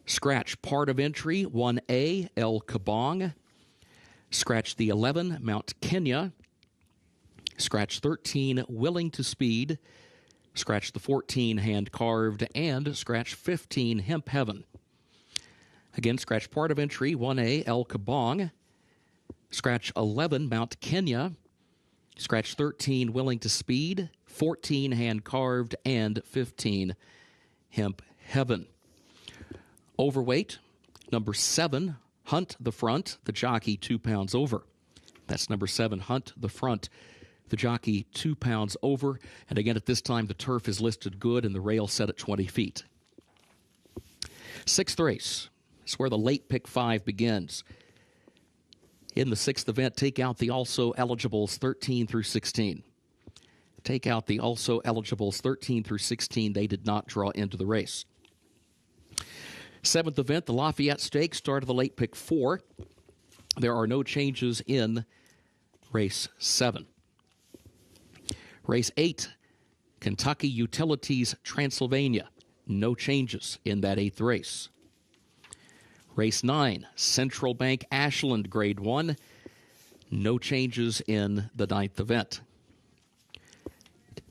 scratch part of entry 1A, El Kabong. Scratch the 11, Mount Kenya. Scratch 13, Willing to Speed. Scratch the 14, Hand Carved, and scratch 15, Hemp Heaven. Again, scratch part of entry 1A, El Kabong. Scratch 11, Mount Kenya. Scratch 13, Willing to Speed, 14, Hand Carved, and 15, Hemp Heaven. Overweight, number 7, Hunt the Front, the jockey 2 pounds over. That's number 7, Hunt the Front, the jockey 2 pounds over. And again, at this time, the turf is listed good and the rail set at 20 feet. 6th race is where the late pick 5 begins. In the 6th event, take out the also eligibles 13 through 16. Take out the also eligibles 13 through 16. They did not draw into the race. 7th event, the Lafayette Stakes, start of the late pick 4. There are no changes in race 7. Race 8, Kentucky Utilities Transylvania. No changes in that 8th race. Race 9, Central Bank Ashland Grade 1. No changes in the 9th event.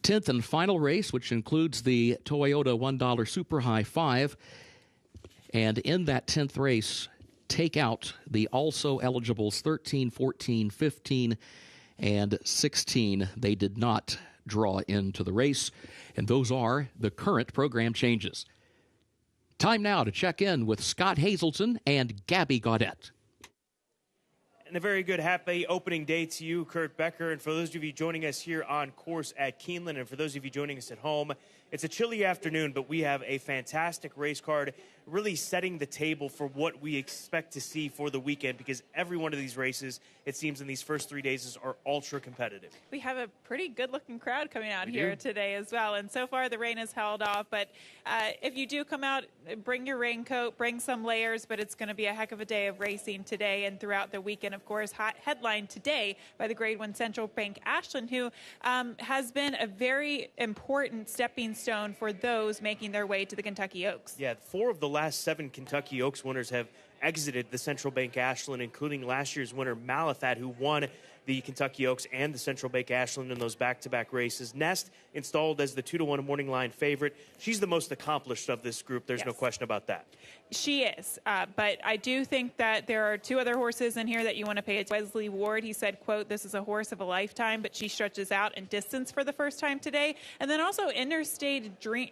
10th and final race, which includes the Toyota $1 Super High 5. And in that 10th race, take out the also eligibles 13, 14, 15, and 16. They did not draw into the race. And those are the current program changes. Time now to check in with Scott Hazelton and Gabby Gaudette. And a very good happy opening day to you, Kurt Becker. And for those of you joining us here on course at Keeneland, and for those of you joining us at home, it's a chilly afternoon, but we have a fantastic race card, really setting the table for what we expect to see for the weekend, because every one of these races, it seems in these first 3 days, are ultra competitive. We have a pretty good-looking crowd coming out here today as well, and so far the rain has held off, but if you do come out, bring your raincoat, bring some layers, but it's going to be a heck of a day of racing today and throughout the weekend. Of course, headlined today by the Grade 1 Central Bank Ashland, who has been a very important stepping stone for those making their way to the Kentucky Oaks. Yeah, 4 of the last 7 Kentucky Oaks winners have exited the Central Bank Ashland, including last year's winner Lafayette, who won the Kentucky Oaks and the Central Bank Ashland in those back-to-back races. Nest installed as the 2-1 morning line favorite. She's the most accomplished of this group. There's no question about that. She is, but I do think that there are 2 other horses in here that you want to pay attention to. Wesley Ward, he said, quote, "This is a horse of a lifetime," but she stretches out in distance for the first time today. And then also Daydream,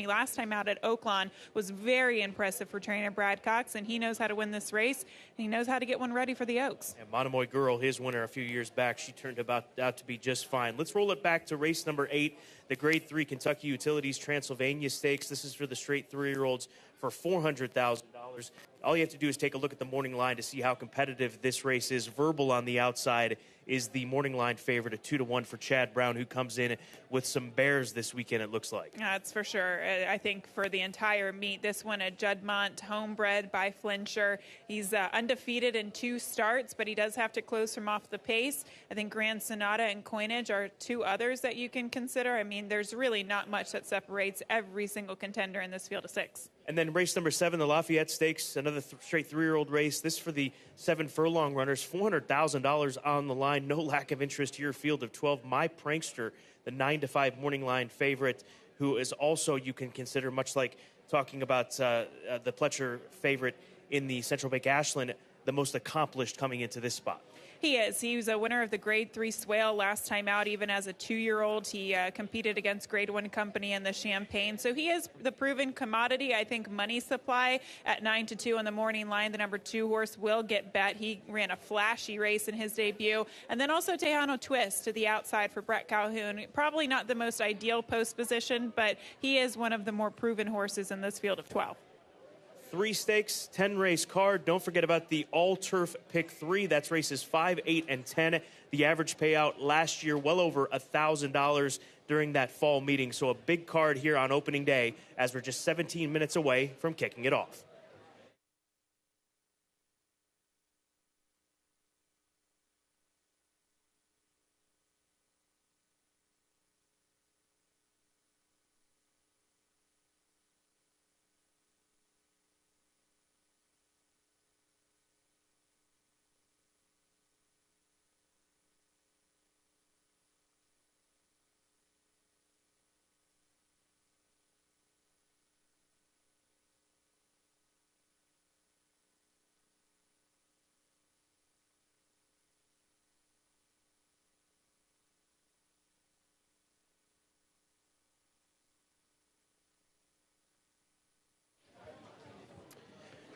last time out at Oaklawn was very impressive for trainer Brad Cox, and he knows how to win this race. He knows how to get one ready for the Oaks. And Monomoy Girl, his winner a few years back, she turned out to be just fine. Let's roll it back to race number 8, the Grade 3 Kentucky Utilities Transylvania Stakes. This is for the straight 3-year-olds for $400,000. All you have to do is take a look at the morning line to see how competitive this race is. Verbal on the outside is the morning line favorite at 2-1 for Chad Brown, who comes in with some bears this weekend, it looks like. That's for sure. I think for the entire meet, this one at Juddmonte, homebred by Flincher. He's undefeated in 2 starts, but he does have to close from off the pace. I think Grand Sonata and Coinage are 2 others that you can consider. I mean, there's really not much that separates every single contender in this field of 6. And then race number 7, the Lafayette Stakes, another straight 3-year-old race. This for the 7 furlong runners, $400,000 on the line. No lack of interest here. Field of 12. My Prankster, the 9-5 morning line favorite, who is also, you can consider, much like talking about the Pletcher favorite in the Central Bank Ashland, the most accomplished coming into this spot. He is. He was a winner of the Grade 3 Swale last time out, even as a 2-year-old. He competed against Grade 1 Company in the Champagne. So he is the proven commodity. I think Money Supply at 9-2 on the morning line. The number 2 horse will get bet. He ran a flashy race in his debut. And then also Tejano Twist to the outside for Brett Calhoun. Probably not the most ideal post position, but he is one of the more proven horses in this field of 12. 3 stakes, 10-race card. Don't forget about the all-turf pick 3. That's races 5, 8, and 10. The average payout last year, well over $1,000 during that fall meeting. So a big card here on opening day as we're just 17 minutes away from kicking it off.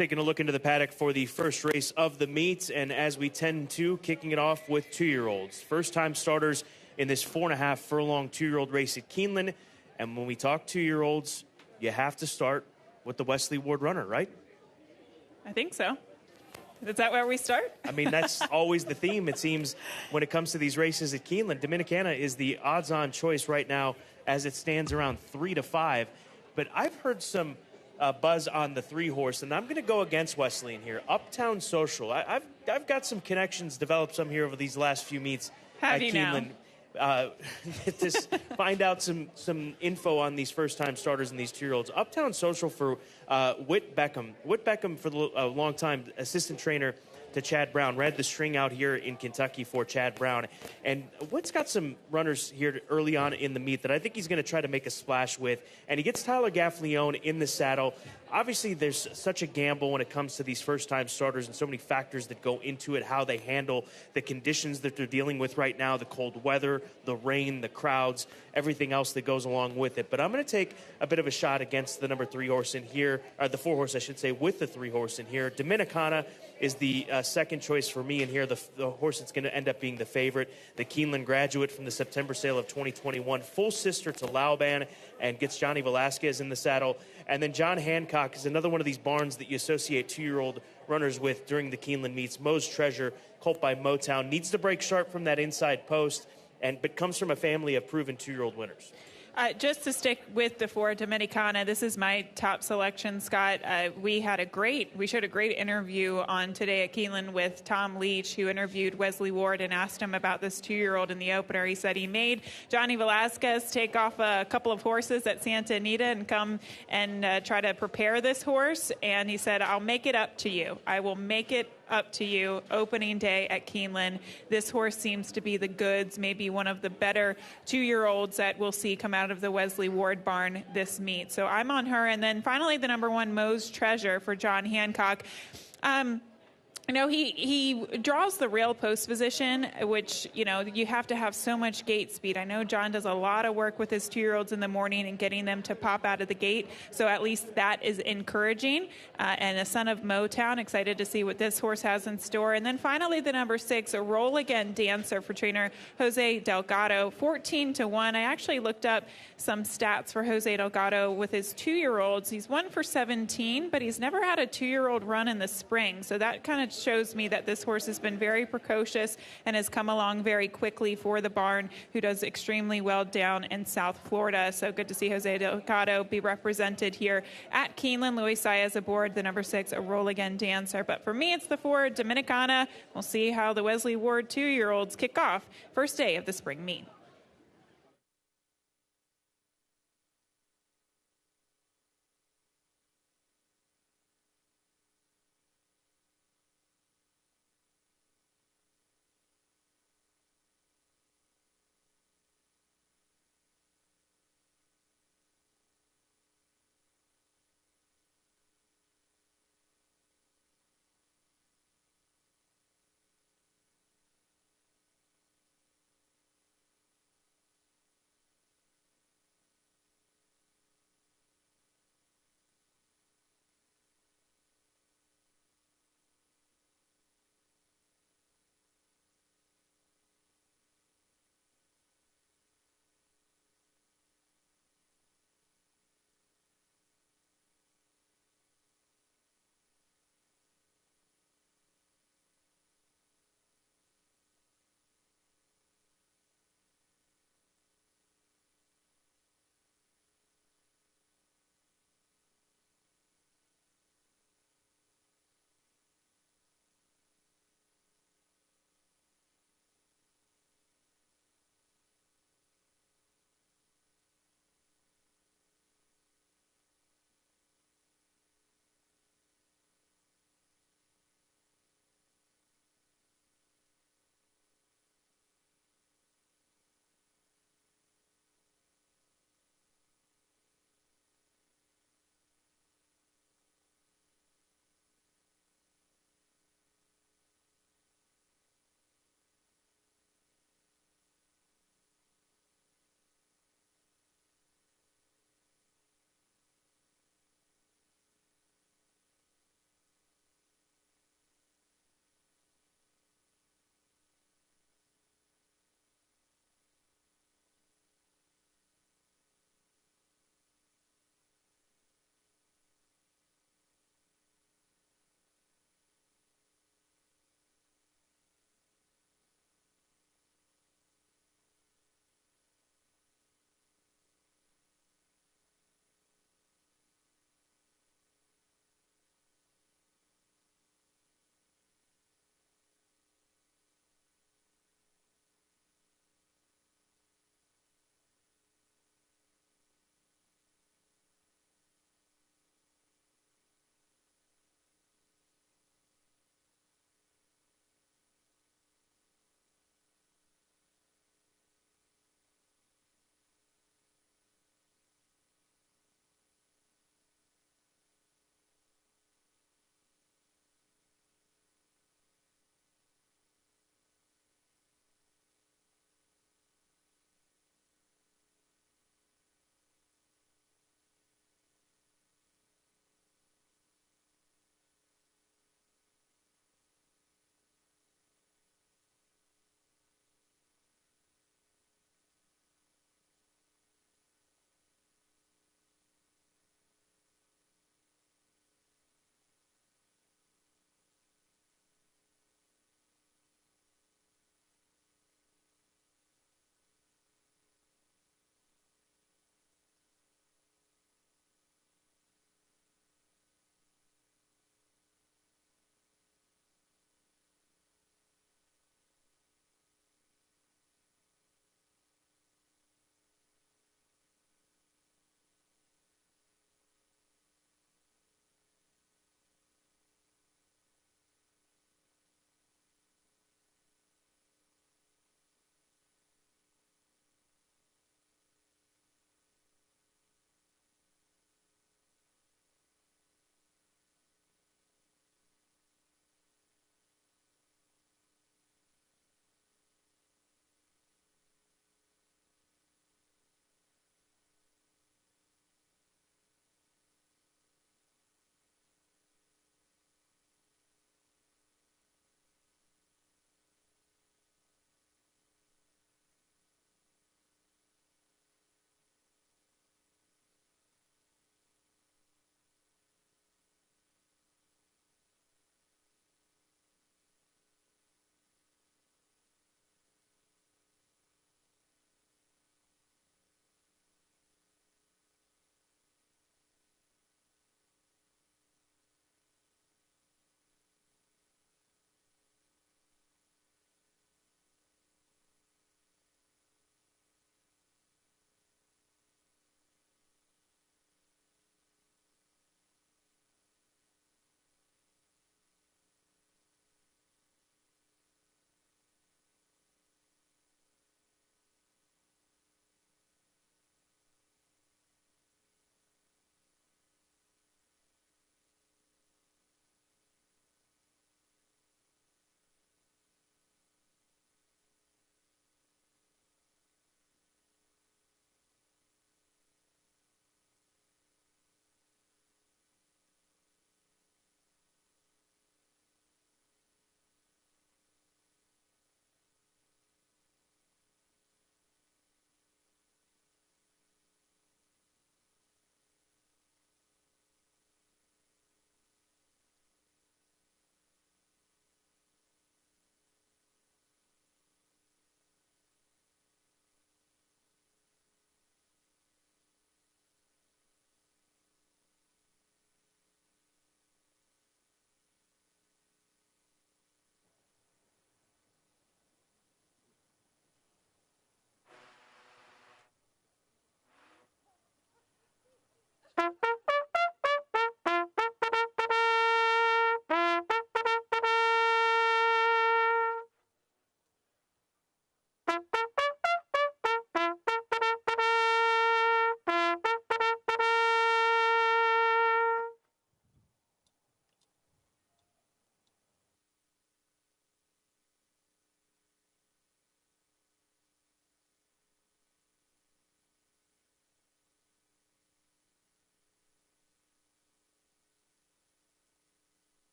Taking a look into the paddock for the first race of the meet, and as we tend to, kicking it off with 2-year-olds. First-time starters in this 4.5 furlong 2-year-old race at Keeneland. And when we talk 2-year-olds, you have to start with the Wesley Ward runner, right? I think so. Is that where we start? I mean, that's always the theme, it seems, when it comes to these races at Keeneland. Dominicana is the odds-on choice right now as it stands around 3-5. But I've heard some buzz on the 3-horse, and I'm going to go against Wesley in here. Uptown Social. I've got some connections, developed some here over these last few meets at Keeneland. To find out some info on these first-time starters and these 2-year-olds. Uptown Social for Whit Beckham. Whit Beckham, for a long time, assistant trainer to Chad Brown, read the string out here in Kentucky for Chad Brown. And Whit's got some runners here early on in the meet that I think he's going to try to make a splash with. And he gets Tyler Gaffleone in the saddle. Obviously, there's such a gamble when it comes to these first-time starters and so many factors that go into it, how they handle the conditions that they're dealing with right now, the cold weather, the rain, the crowds, everything else that goes along with it. But I'm going to take a bit of a shot against the number 3 horse in here, or the 4 horse, I should say, with the 3 horse in here. Dominicana is the second choice for me in here, the horse that's going to end up being the favorite, the Keeneland graduate from the September sale of 2021, full sister to Lauban, and gets Johnny Velasquez in the saddle. And then John Hancock is another one of these barns that you associate 2-year-old runners with during the Keeneland meets. Moe's Treasure, colt by Motown, needs to break sharp from that inside post, but comes from a family of proven 2-year-old winners. Just to stick with the 4 Dominicana, this is my top selection, Scott. We showed a great interview on Today at Keeneland with Tom Leach, who interviewed Wesley Ward and asked him about this 2-year-old in the opener. He said he made Johnny Velasquez take off a couple of horses at Santa Anita and come and try to prepare this horse. And he said, I'll make it up to you. I will make it up to you opening day at Keeneland. This horse seems to be the goods, maybe one of the better 2-year-olds that we'll see come out of the Wesley Ward barn this meet. So I'm on her. And then finally, the number 1, Moe's Treasure for John Hancock. He draws the rail post position, which, you have to have so much gate speed. I know John does a lot of work with his 2-year-olds in the morning and getting them to pop out of the gate. So at least that is encouraging. And a son of Motown, excited to see what this horse has in store. And then finally, the number 6, a Roll Again Dancer for trainer Jose Delgado, 14-1. I actually looked up some stats for Jose Delgado with his 2-year-olds. He's 1 for 17, but he's never had a 2-year-old run in the spring. So that kind of shows me that this horse has been very precocious and has come along very quickly for the barn, who does extremely well down in South Florida. So good to see Jose Delgado be represented here at Keeneland. Luis Saez aboard the number 6, a Roll Again Dancer. But for me, it's the 4, Dominicana. We'll see how the Wesley Ward 2-year-olds kick off first day of the spring meet.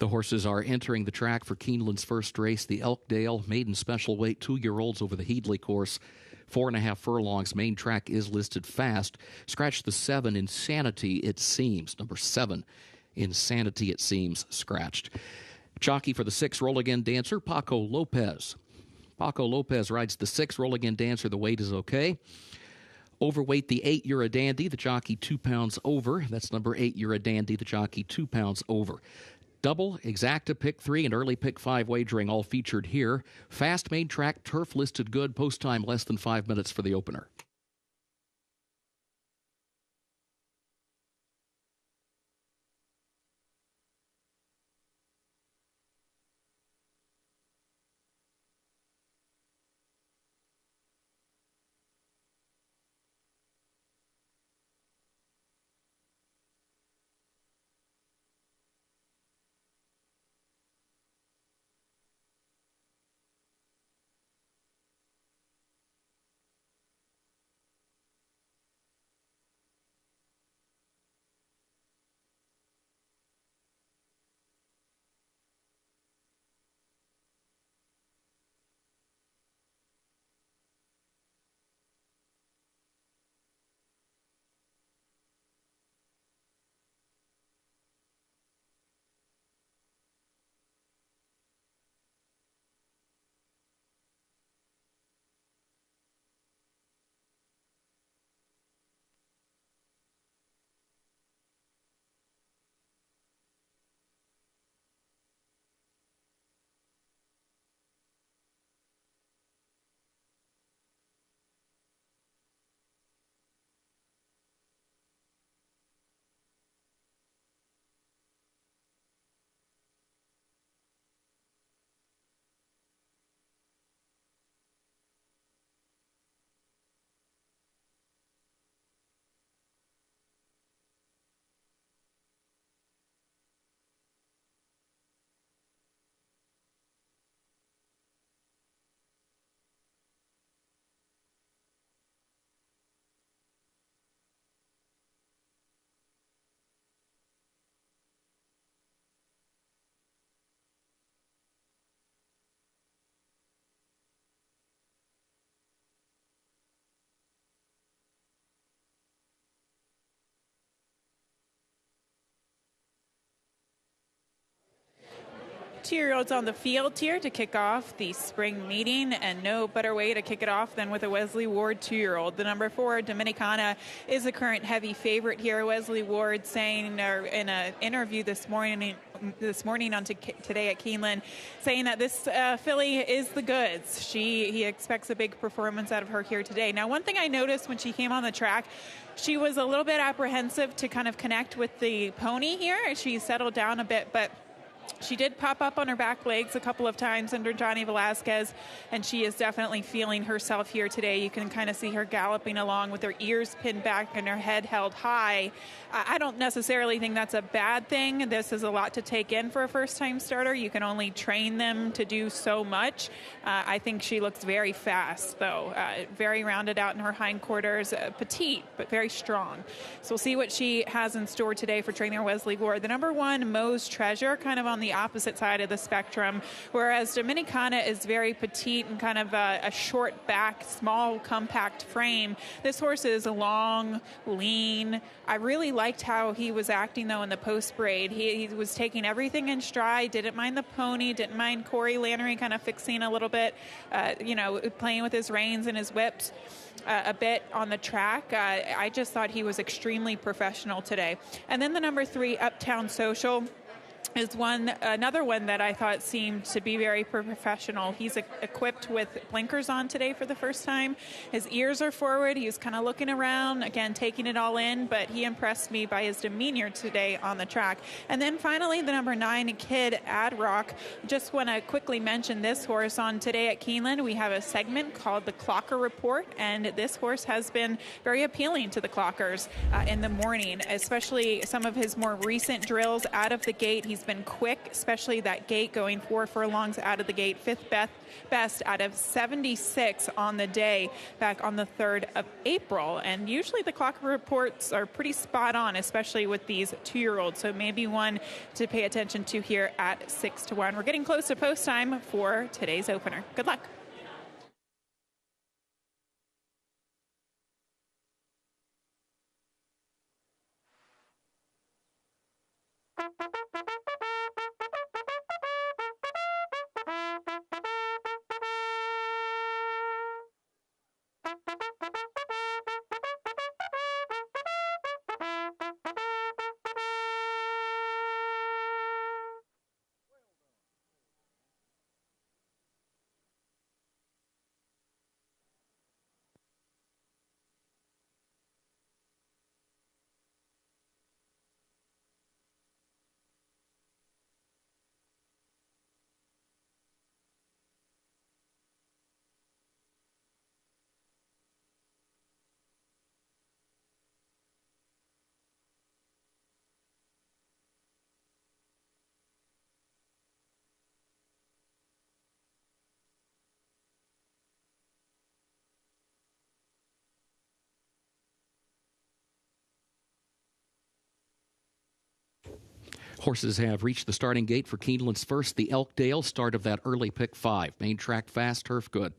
The horses are entering the track for Keeneland's first race, the Elkdale Maiden Special Weight 2-year-olds over the Headley course. 4.5 furlongs. Main track is listed fast. Scratch the 7, Insanity It Seems. Number 7, Insanity It Seems, scratched. Jockey for the 6, Roll Again Dancer, Paco Lopez. Paco Lopez rides the 6, Roll Again Dancer. The weight is okay. Overweight, the 8, You're a Dandy. The jockey 2 pounds over. That's number 8, You're a Dandy. The jockey 2 pounds over. Double, Exacta, Pick 3, and Early Pick 5 wagering all featured here. Fast main track, turf listed good. Post time less than 5 minutes for the opener. Two-year-olds on the field here to kick off the spring meeting, and no better way to kick it off than with a Wesley Ward 2-year-old. The number 4, Dominicana, is the current heavy favorite here. Wesley Ward saying in an interview this morning on Today at Keeneland, saying that this filly is the goods. He expects a big performance out of her here today. Now, one thing I noticed when she came on the track, she was a little bit apprehensive to kind of connect with the pony here. She settled down a bit, but she did pop up on her back legs a couple of times under Johnny Velasquez, and she is definitely feeling herself here today. You can kind of see her galloping along with her ears pinned back and her head held high. I don't necessarily think that's a bad thing. This is a lot to take in for a first-time starter. You can only train them to do so much. I think she looks very fast, though. Very rounded out in her hindquarters. Petite, but very strong. So we'll see what she has in store today for trainer Wesley Ward. The number 1, Moe's Treasure, kind of on the opposite side of the spectrum, whereas Dominicana is very petite and kind of a short back, small, compact frame. This horse is long, lean. I really liked how he was acting, though, in the post braid. He was taking everything in stride, didn't mind the pony, didn't mind Corey Lannery kind of fixing a little bit, playing with his reins and his whips a bit on the track. I just thought he was extremely professional today. And then the number 3, Uptown Social, is another one that I thought seemed to be very professional. He's equipped with blinkers on today for the first time. His ears are forward. He was kind of looking around, again, taking it all in, but he impressed me by his demeanor today on the track. And then finally, the number 9, Kid Adrock. Just want to quickly mention this horse. On Today at Keeneland, we have a segment called the Clocker Report, and this horse has been very appealing to the clockers in the morning, especially some of his more recent drills out of the gate. He's has been quick, especially that gate going 4 furlongs out of the gate, fifth best out of 76 on the day back on the 3rd of April. And usually the clock reports are pretty spot on, especially with these 2-year-olds. So maybe one to pay attention to here at 6-1. We're getting close to post time for today's opener. Good luck. Horses have reached the starting gate for Keeneland's first, the Elkdale, start of that early pick 5. Main track fast, turf good.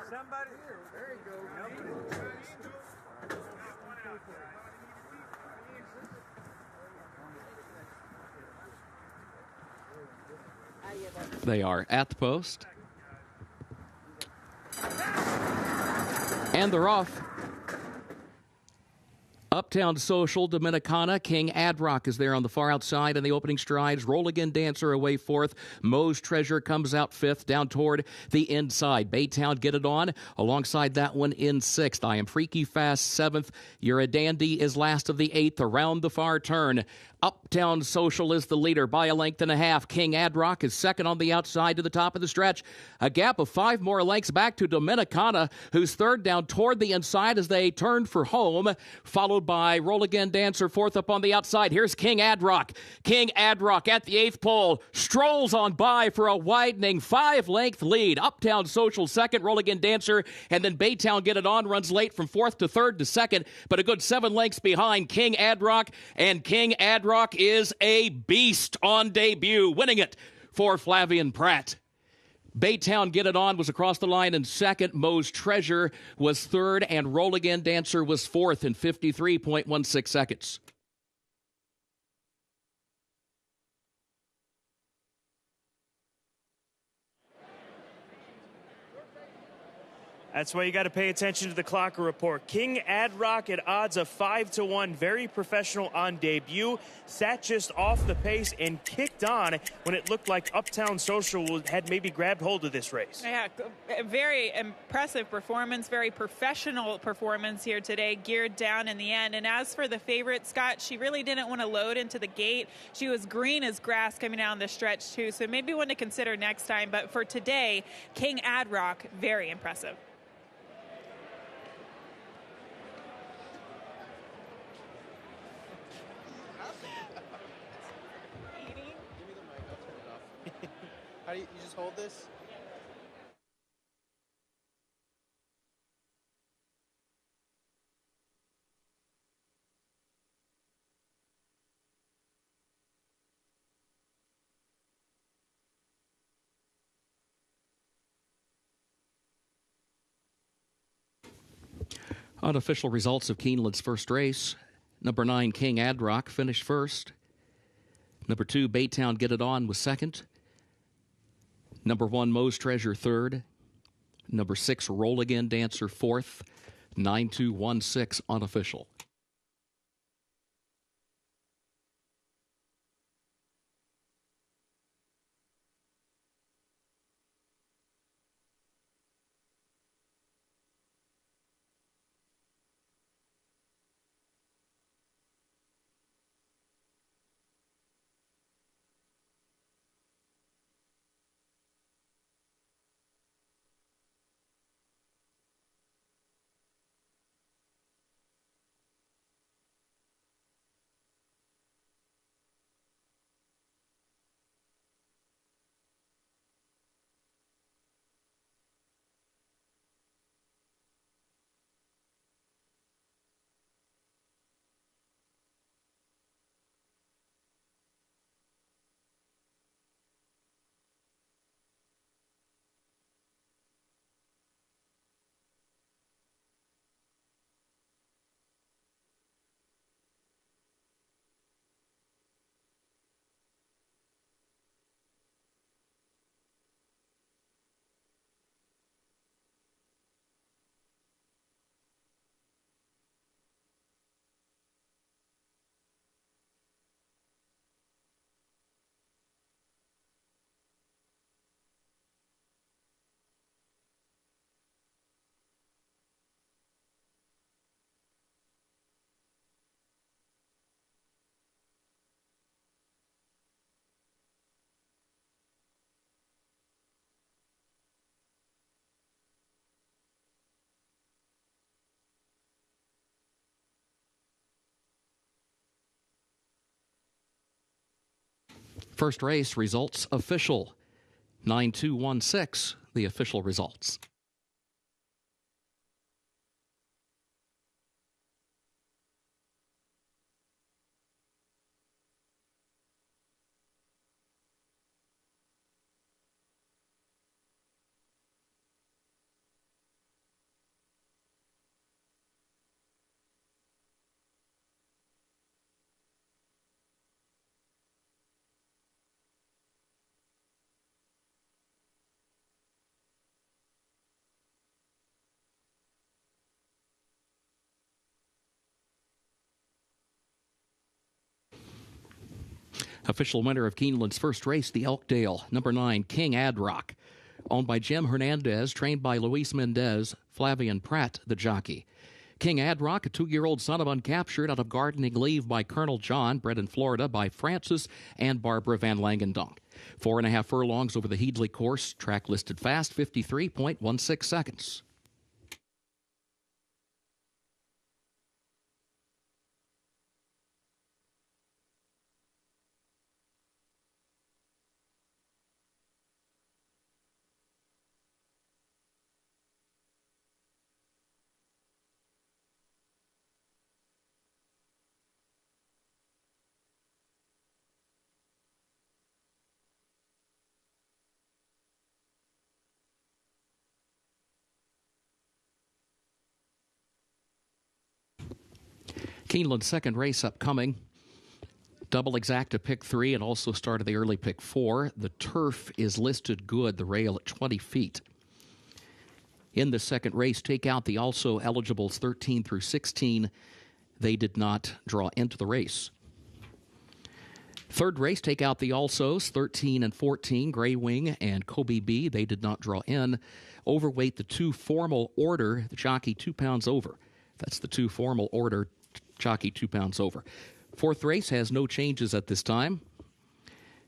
Somebody here. There you go. They are at the post. And they're off. Uptown Social, Dominicana, King Adrock is there on the far outside in the opening strides. Roll Again Dancer away 4th. Moe's Treasure comes out 5th, down toward the inside. Baytown Get It On alongside that one in 6th. I Am Freaky Fast 7th. You're a Dandy is last of the 8th around the far turn. Uptown Social is the leader by a length and a half. King Adrock is second on the outside to the top of the stretch. A gap of 5 more lengths back to Dominicana, who's third down toward the inside as they turn for home, followed by Roll Again Dancer fourth up on the outside. Here's King Adrock. King Adrock at the 8th pole strolls on by for a widening 5-length lead. Uptown Social second, Roll Again Dancer, and then Baytown Get It On runs late from 4th to 3rd to 2nd, but a good 7 lengths behind King Adrock, and King Adrock is a beast on debut, winning it for Flavian Pratt. Baytown Get It On was across the line in second. Moe's Treasure was third, and Roll Again Dancer was fourth in 53.16 seconds. That's why you got to pay attention to the Clocker report. King Adrock at odds of 5-1, very professional on debut, sat just off the pace and kicked on when it looked like Uptown Social had maybe grabbed hold of this race. Yeah, a very impressive performance, very professional performance here today, geared down in the end. And as for the favorite, Scott, she really didn't want to load into the gate. She was green as grass coming down the stretch too, so maybe one to consider next time. But for today, King Adrock, very impressive. How do you just hold this? Unofficial results of Keeneland's first race. Number 9, King Adrock, finished first. Number 2, Baytown Get It On was second. Number 1, Moe's Treasure, third. Number 6, Roll Again Dancer, fourth. 9-2-1-6 unofficial. First race results official. 9-2-1-6, the official results. Official winner of Keeneland's first race, the Elkdale, number 9, King Adrock. Owned by Jim Hernandez, trained by Luis Mendez, Flavian Pratt, the jockey. King Adrock, a 2-year-old son of Uncaptured out of gardening leave by Colonel John, bred in Florida by Francis and Barbara Van Langendonk. 4.5 furlongs over the Heedley course, track listed fast, 53.16 seconds. Keeneland's second race upcoming. Double exacta pick 3 and also started the early pick 4. The turf is listed good, the rail at 20 feet. In the second race, take out the also eligibles 13 through 16. They did not draw into the race. Third race, take out the alsos 13 and 14, Gray Wing and Kobe B. They did not draw in. Overweight, the 2 formal order, the jockey 2 pounds over. That's the 2 formal order, jockey 2 pounds over. Fourth race has no changes at this time.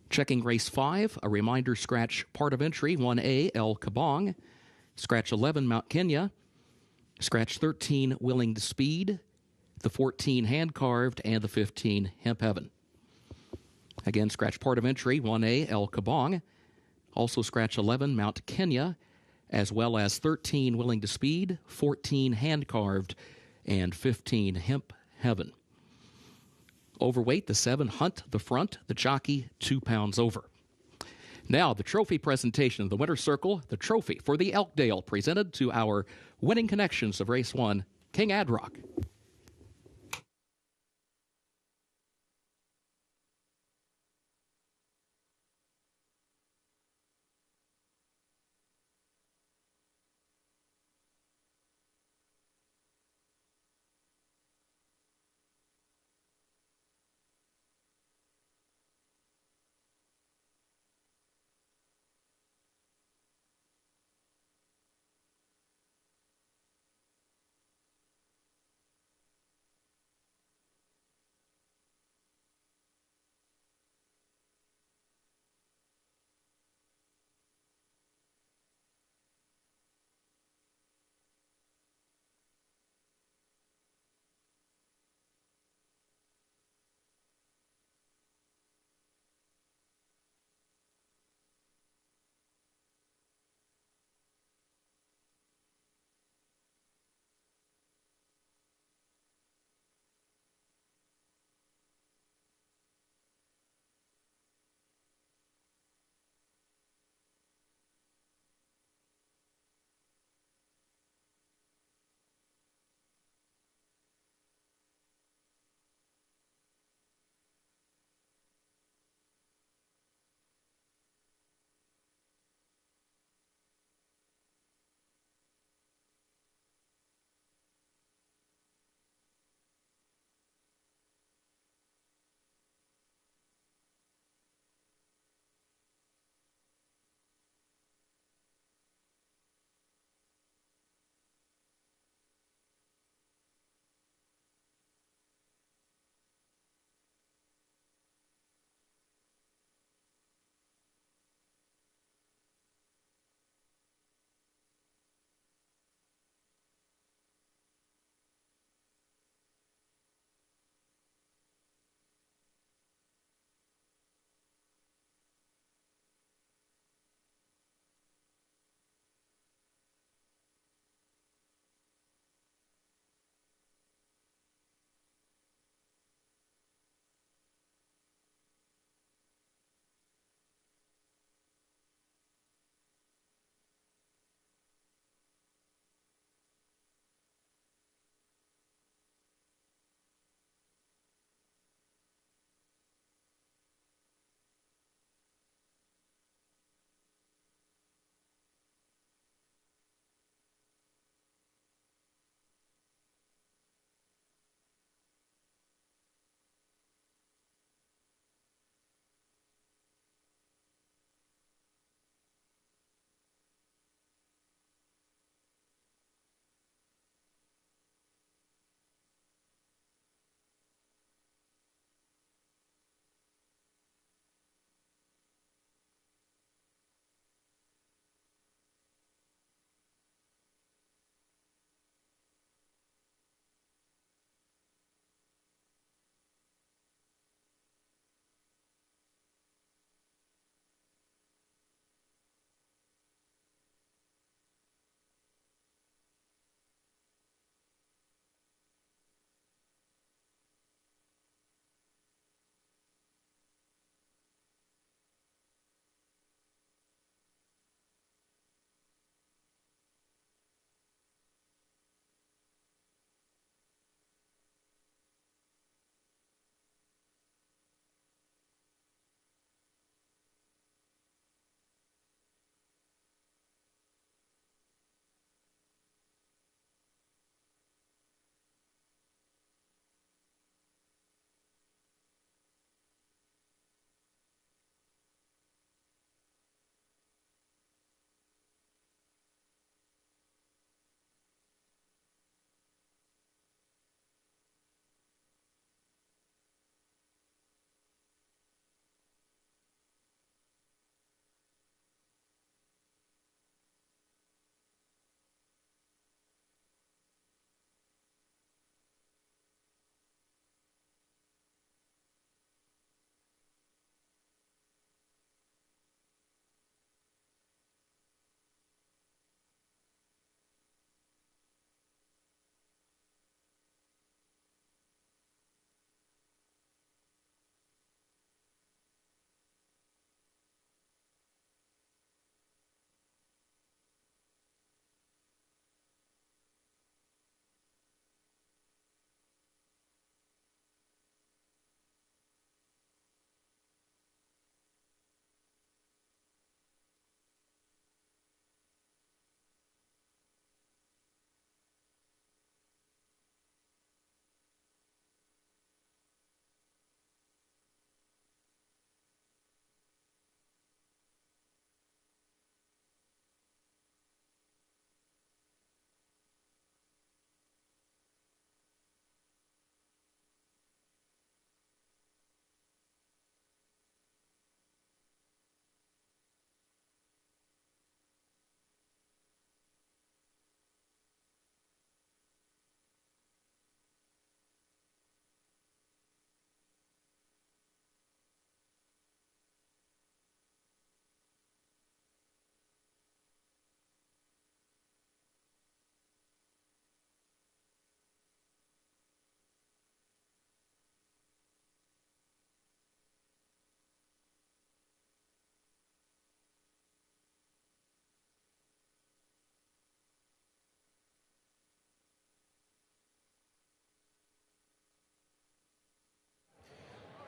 Checking race 5, a reminder scratch part of entry, 1A, El Kabong. Scratch 11, Mount Kenya. Scratch 13, Willing to Speed. The 14, Hand Carved, and the 15, Hemp Heaven. Again, scratch part of entry, 1A, El Kabong. Also scratch 11, Mount Kenya, as well as 13, Willing to Speed, 14, Hand Carved, and 15, Hemp Heaven. Overweight, the 7, Hunt the Front, the jockey 2 pounds over. Now, the trophy presentation of the Winter Circle, the trophy for the Elkdale, presented to our winning connections of Race 1, King Adrock.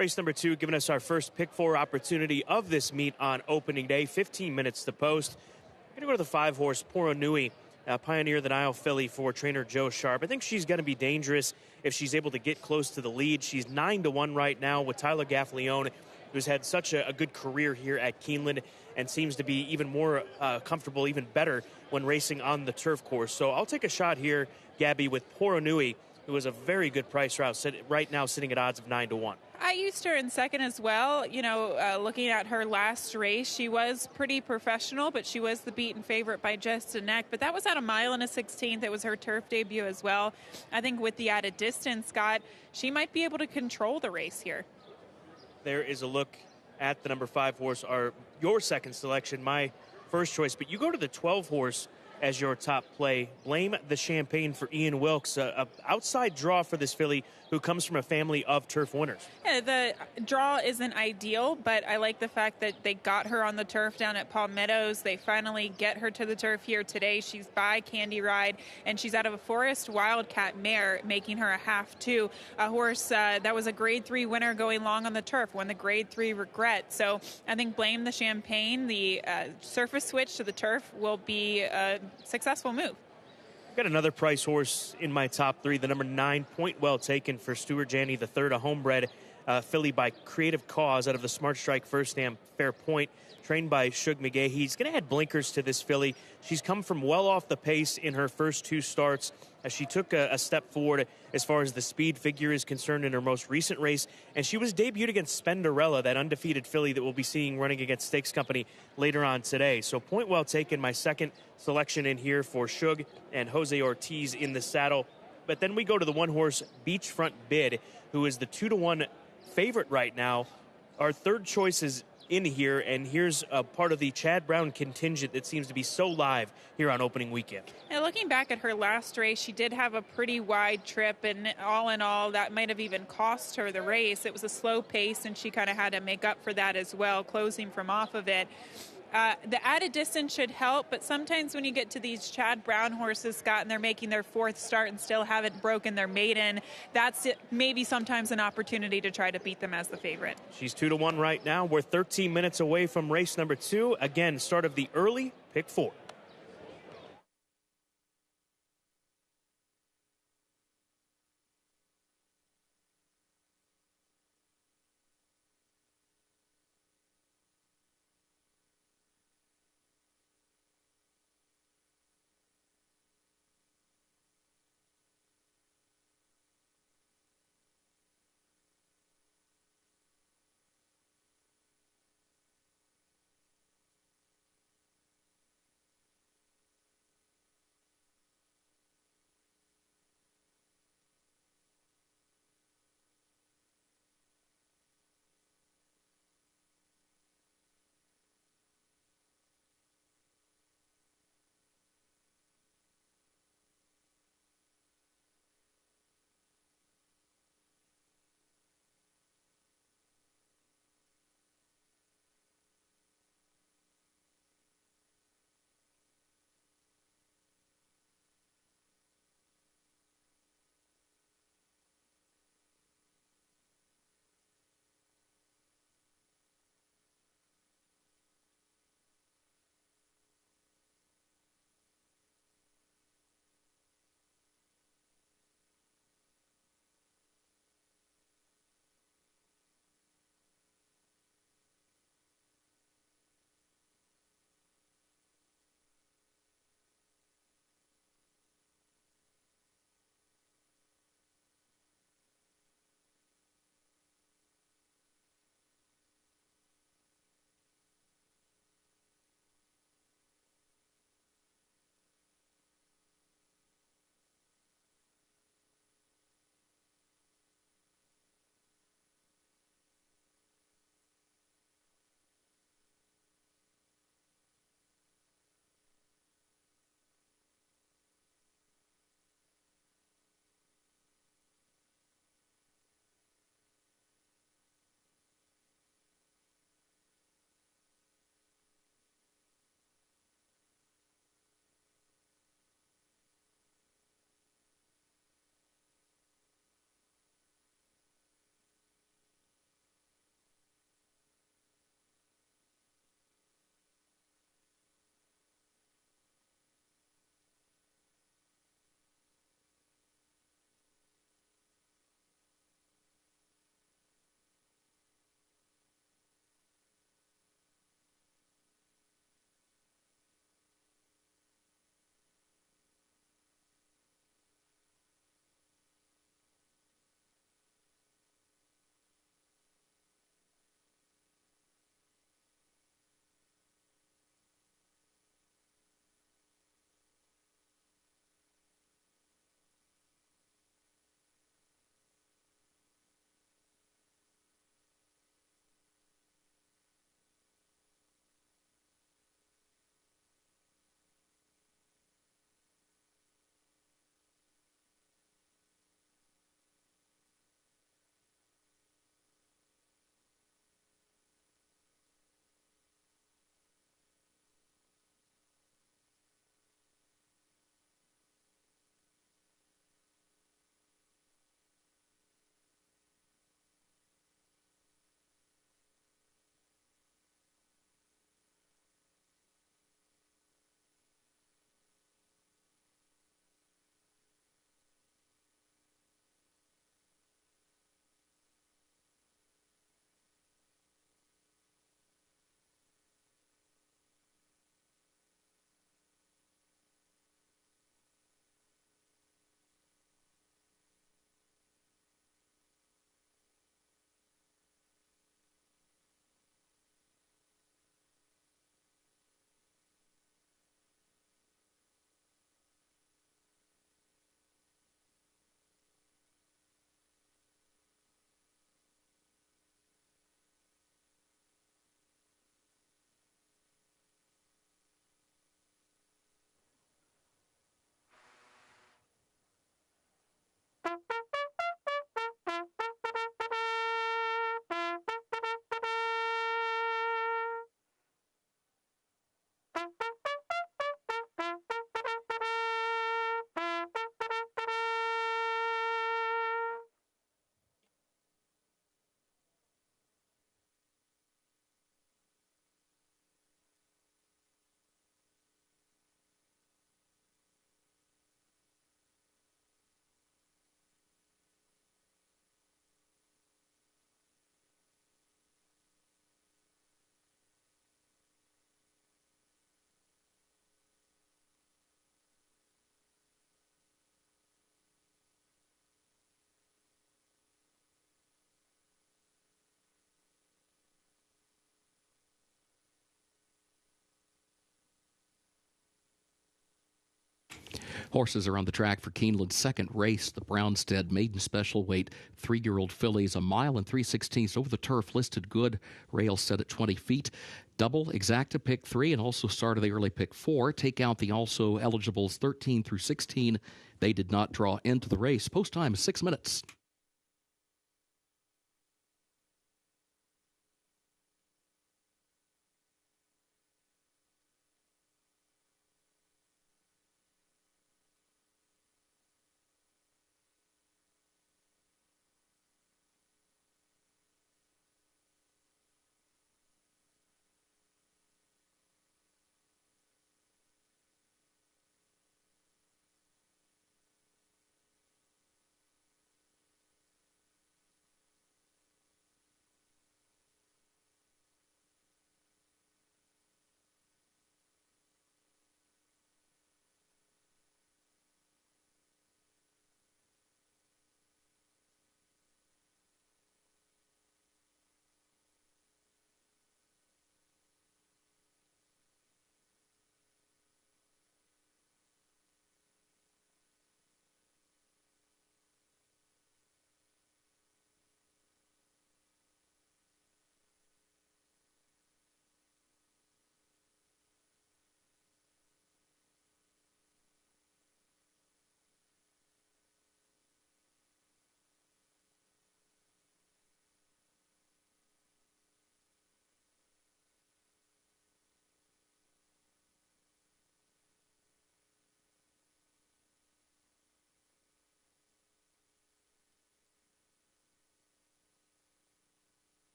Race number 2, giving us our first pick 4 opportunity of this meet on opening day. 15 minutes to post. Going to go to the 5-horse Poro Nui, Pioneer the Nile filly for trainer Joe Sharp. I think she's going to be dangerous if she's able to get close to the lead. She's 9-1 right now with Tyler Gaffleone, who's had such a good career here at Keeneland and seems to be even more comfortable, even better when racing on the turf course. So I'll take a shot here, Gabby, with Poro Nui, who is a very good price right now sitting at odds of 9-1. I used her in second as well. You know, looking at her last race, she was pretty professional, but she was the beaten favorite by just a neck. But that was at a 1 1/16. It was her turf debut as well. I think with the added distance, Scott, she might be able to control the race here. There is a look at the number 5 horse, your second selection, my first choice. But you go to the 12 horse as your top play. Blame the Champagne for Ian Wilkes, a outside draw for this filly who comes from a family of turf winners. Yeah, the draw isn't ideal, but I like the fact that they got her on the turf down at Palm Meadows. They finally get her to the turf here today. She's by Candy Ride, and she's out of a Forest Wildcat mare, making her a half 2. A horse that was a Grade 3 winner going long on the turf, won the Grade 3 Regret. So I think Blame the Champagne, the surface switch to the turf, will be a successful move. I've got another price horse in my top 3, the number 9, Point Well Taken for Stuart Janney III, a homebred filly by Creative Cause out of the Smart Strike First Stamp Fair Point, trained by Shug McGahee. He's going to add blinkers to this filly. She's come from well off the pace in her first 2 starts. She took a step forward as far as the speed figure is concerned in her most recent race, and she was debuted against Spenderella, that undefeated filly that we'll be seeing running against Stakes Company later on today. So Point Well Taken, my second selection in here for Shug and Jose Ortiz in the saddle. But then we go to the 1-horse Beachfront Bid, who is the 2-1 favorite right now. Our third choice is in here, and here's a part of the Chad Brown contingent that seems to be so live here on opening weekend. And looking back at her last race, she did have a pretty wide trip, and all in all, that might have even cost her the race. It was a slow pace, and she kind of had to make up for that as well, closing from off of it. The added distance should help, but sometimes when you get to these Chad Brown horses, Scott, and they're making their 4th start and still haven't broken their maiden, that's maybe sometimes an opportunity to try to beat them as the favorite. She's 2-1 right now. We're 13 minutes away from race number 2. Again, start of the early pick 4. Horses are on the track for Keeneland's second race, the Brownstead Maiden Special Weight 3-year-old fillies, a mile and 3/16 over the turf, listed good, rails set at 20 feet. Double, exacta pick 3, and also started the early pick 4. Take out the also eligibles 13 through 16. They did not draw into the race. Post time is 6 minutes.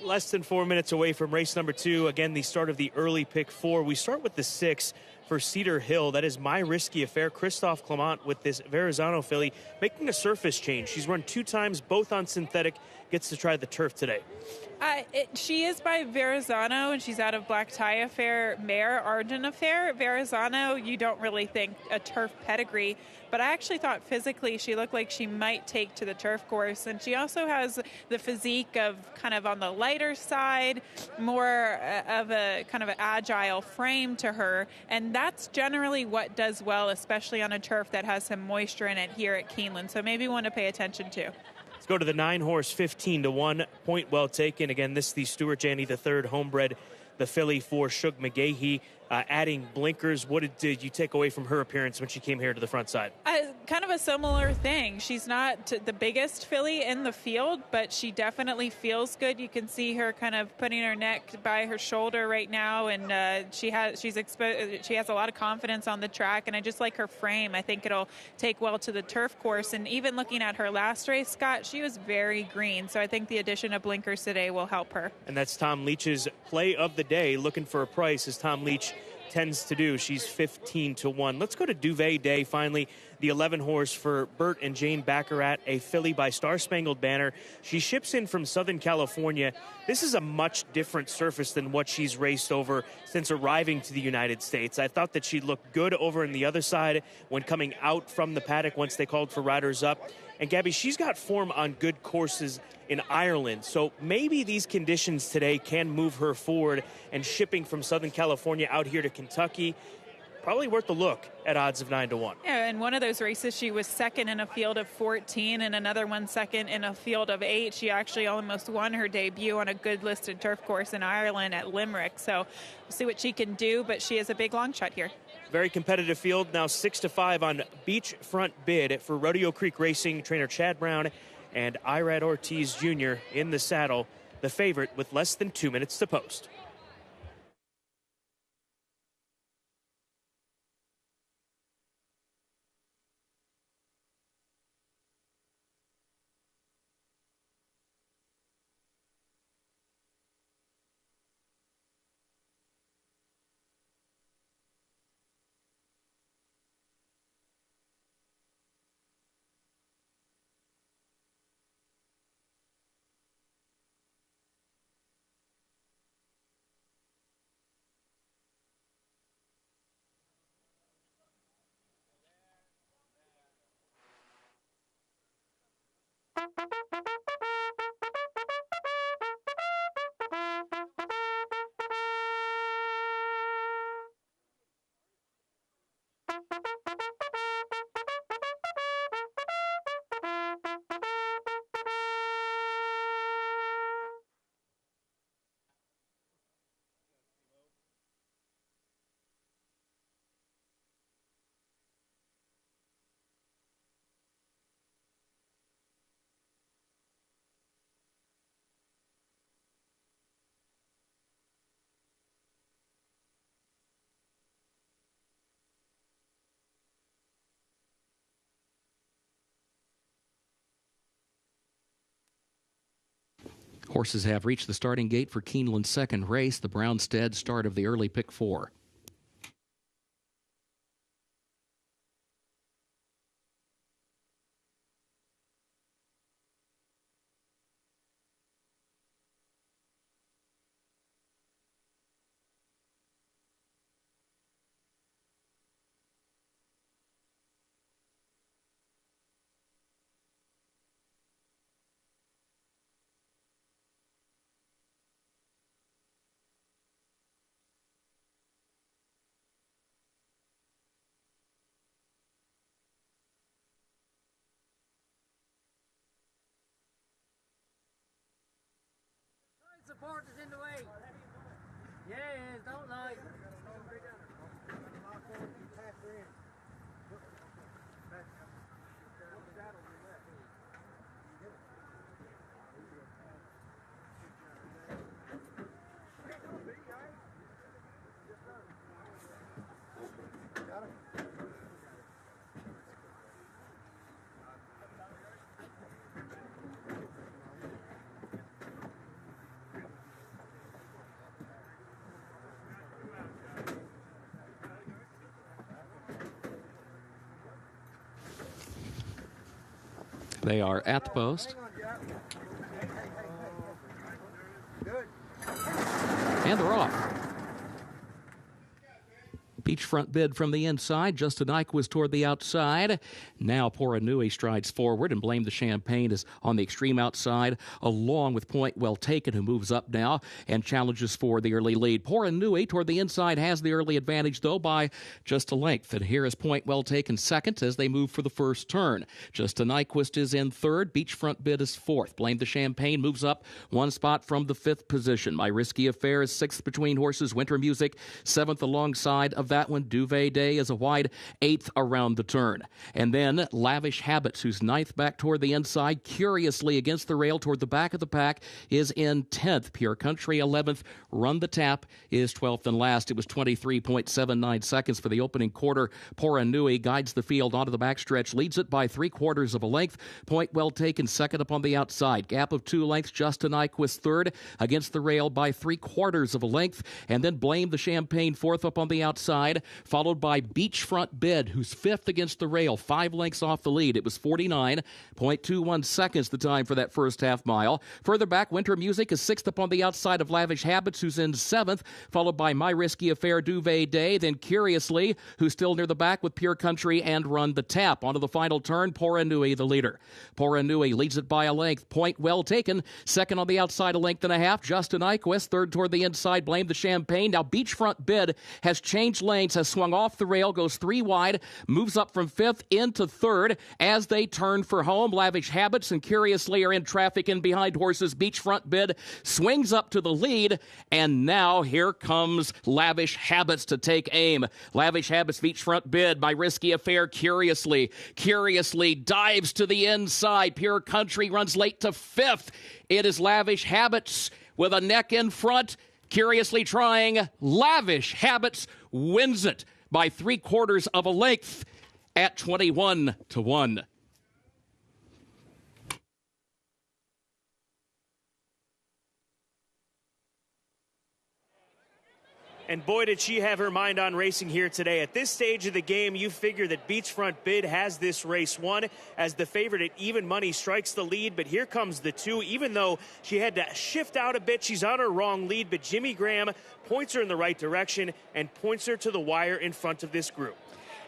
Less than 4 minutes away from race number 2. Again, the start of the early pick 4. We start with the 6 for Cedar Hill. That is My Risky Affair. Christophe Clement with this Verrazano filly making a surface change. She's run 2 times, both on synthetic. Gets to try the turf today. She is by Verrazano, and she's out of Black Tie Affair mare, Argent Affair. Verrazano, you don't really think a turf pedigree, but I actually thought physically she looked like she might take to the turf course, and she also has the physique of kind of on the lighter side, more of a kind of an agile frame to her, and that's generally what does well, especially on a turf that has some moisture in it here at Keeneland, so maybe one to pay attention to. Let's go to the 9-horse, 15-1. Point well taken. Again, this is the Stuart Janney III homebred, the filly for Shug McGahee. Adding blinkers. What did you take away from her appearance when she came here to the front side? Kind of a similar thing. She's not the biggest filly in the field, but she definitely feels good. You can see her kind of putting her neck by her shoulder right now, and she has a lot of confidence on the track, and I just like her frame. I think it'll take well to the turf course, and even looking at her last race, Scott, she was very green, so I think the addition of blinkers today will help her. And that's Tom Leach's play of the day, looking for a price, as Tom Leach tends to do. She's 15-1. Let's go to Duvet Day, finally. The 11-horse for Bert and Jane Baccarat, a filly by Star Spangled Banner. She ships in from Southern California. This is a much different surface than what she's raced over since arriving to the United States. I thought that she looked good over on the other side when coming out from the paddock once they called for riders up. And Gabby, she's got form on good courses in Ireland, so maybe these conditions today can move her forward, and shipping from Southern California out here to Kentucky, probably worth a look at odds of 9-1. Yeah, in one of those races, she was second in a field of 14, and another one second in a field of 8. She actually almost won her debut on a good listed turf course in Ireland at Limerick. So we'll see what she can do, but she is a big long shot here. Very competitive field, now 6-5 on Beachfront Bid for Rodeo Creek Racing. Trainer Chad Brown and Irad Ortiz Jr. in the saddle, the favorite with less than 2 minutes to post. Horses have reached the starting gate for Keeneland's second race, the Brownstead start of the early pick 4. Support is in the way. Yes, don't lie. They are at the post. And they're off. Beachfront bid from the inside. Justin Nyquist toward the outside. Now Poranui strides forward, and Blame the Champagne is on the extreme outside, along with Point Well Taken, who moves up now and challenges for the early lead. Poranui toward the inside has the early advantage, though, by just a length. And here is Point Well Taken second as they move for the first turn. Justin Nyquist is in third. Beachfront bid is fourth. Blame the Champagne moves up one spot from the fifth position. My Risky Affair is sixth between horses. Winter Music seventh alongside of that one. Duvet Day is a wide eighth around the turn. And then Lavish Habits, who's ninth back toward the inside, curiously against the rail toward the back of the pack, is in 10th. Pure Country 11th. Run the Tap is 12th and last. It was 23.79 seconds for the opening quarter. Poranui guides the field onto the backstretch, leads it by 3/4 of a length. Point Well Taken second up on the outside. Gap of 2 lengths. Justin Nyquist third against the rail by 3/4 of a length. And then Blame the Champagne fourth up on the outside, followed by Beachfront Bid, who's fifth against the rail, 5 lengths off the lead. It was 49.21 seconds the time for that first half mile. Further back, Winter Music is sixth up on the outside of Lavish Habits, who's in seventh, followed by My Risky Affair, Duvet Day, then Curiously, who's still near the back with Pure Country and Run the Tap. Onto the final turn, Poranui the leader. Poranui leads it by a length. Point Well Taken, second on the outside, a length and a half. Justin Nyquist, third toward the inside, Blame the Champagne. Now Beachfront Bid has changed lanes, has swung off the rail, goes 3 wide, moves up from fifth into third as they turn for home. Lavish Habits and Curiously are in traffic in behind horses. Beachfront Bid swings up to the lead, and now here comes Lavish Habits to take aim. Lavish Habits, Beachfront Bid, My Risky Affair, Curiously dives to the inside. Pure Country runs late to fifth. It is Lavish Habits with a neck in front. Curiously trying. Lavish Habits wins it by 3/4 of a length at 21-1. And boy, did she have her mind on racing here today. At this stage of the game, you figure that Beachfront Bid has this race won as the favorite at even money strikes the lead. But here comes the 2. Even though she had to shift out a bit, she's on her wrong lead. But Jimmy Graham points her in the right direction and points her to the wire in front of this group.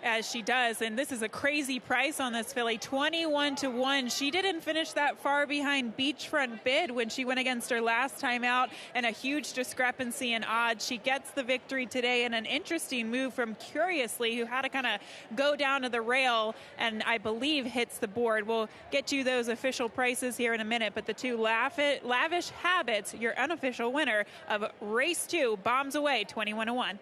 as she does. And this is a crazy price on this filly, 21-1. She didn't finish that far behind Beachfront Bid when she went against her last time out, and a huge discrepancy in odds. She gets the victory today in an interesting move from Curiously, who had to kind of go down to the rail and I believe hits the board. We'll get you those official prices here in a minute, but the two Lavish Habits, your unofficial winner of race 2, bombs away 21-1.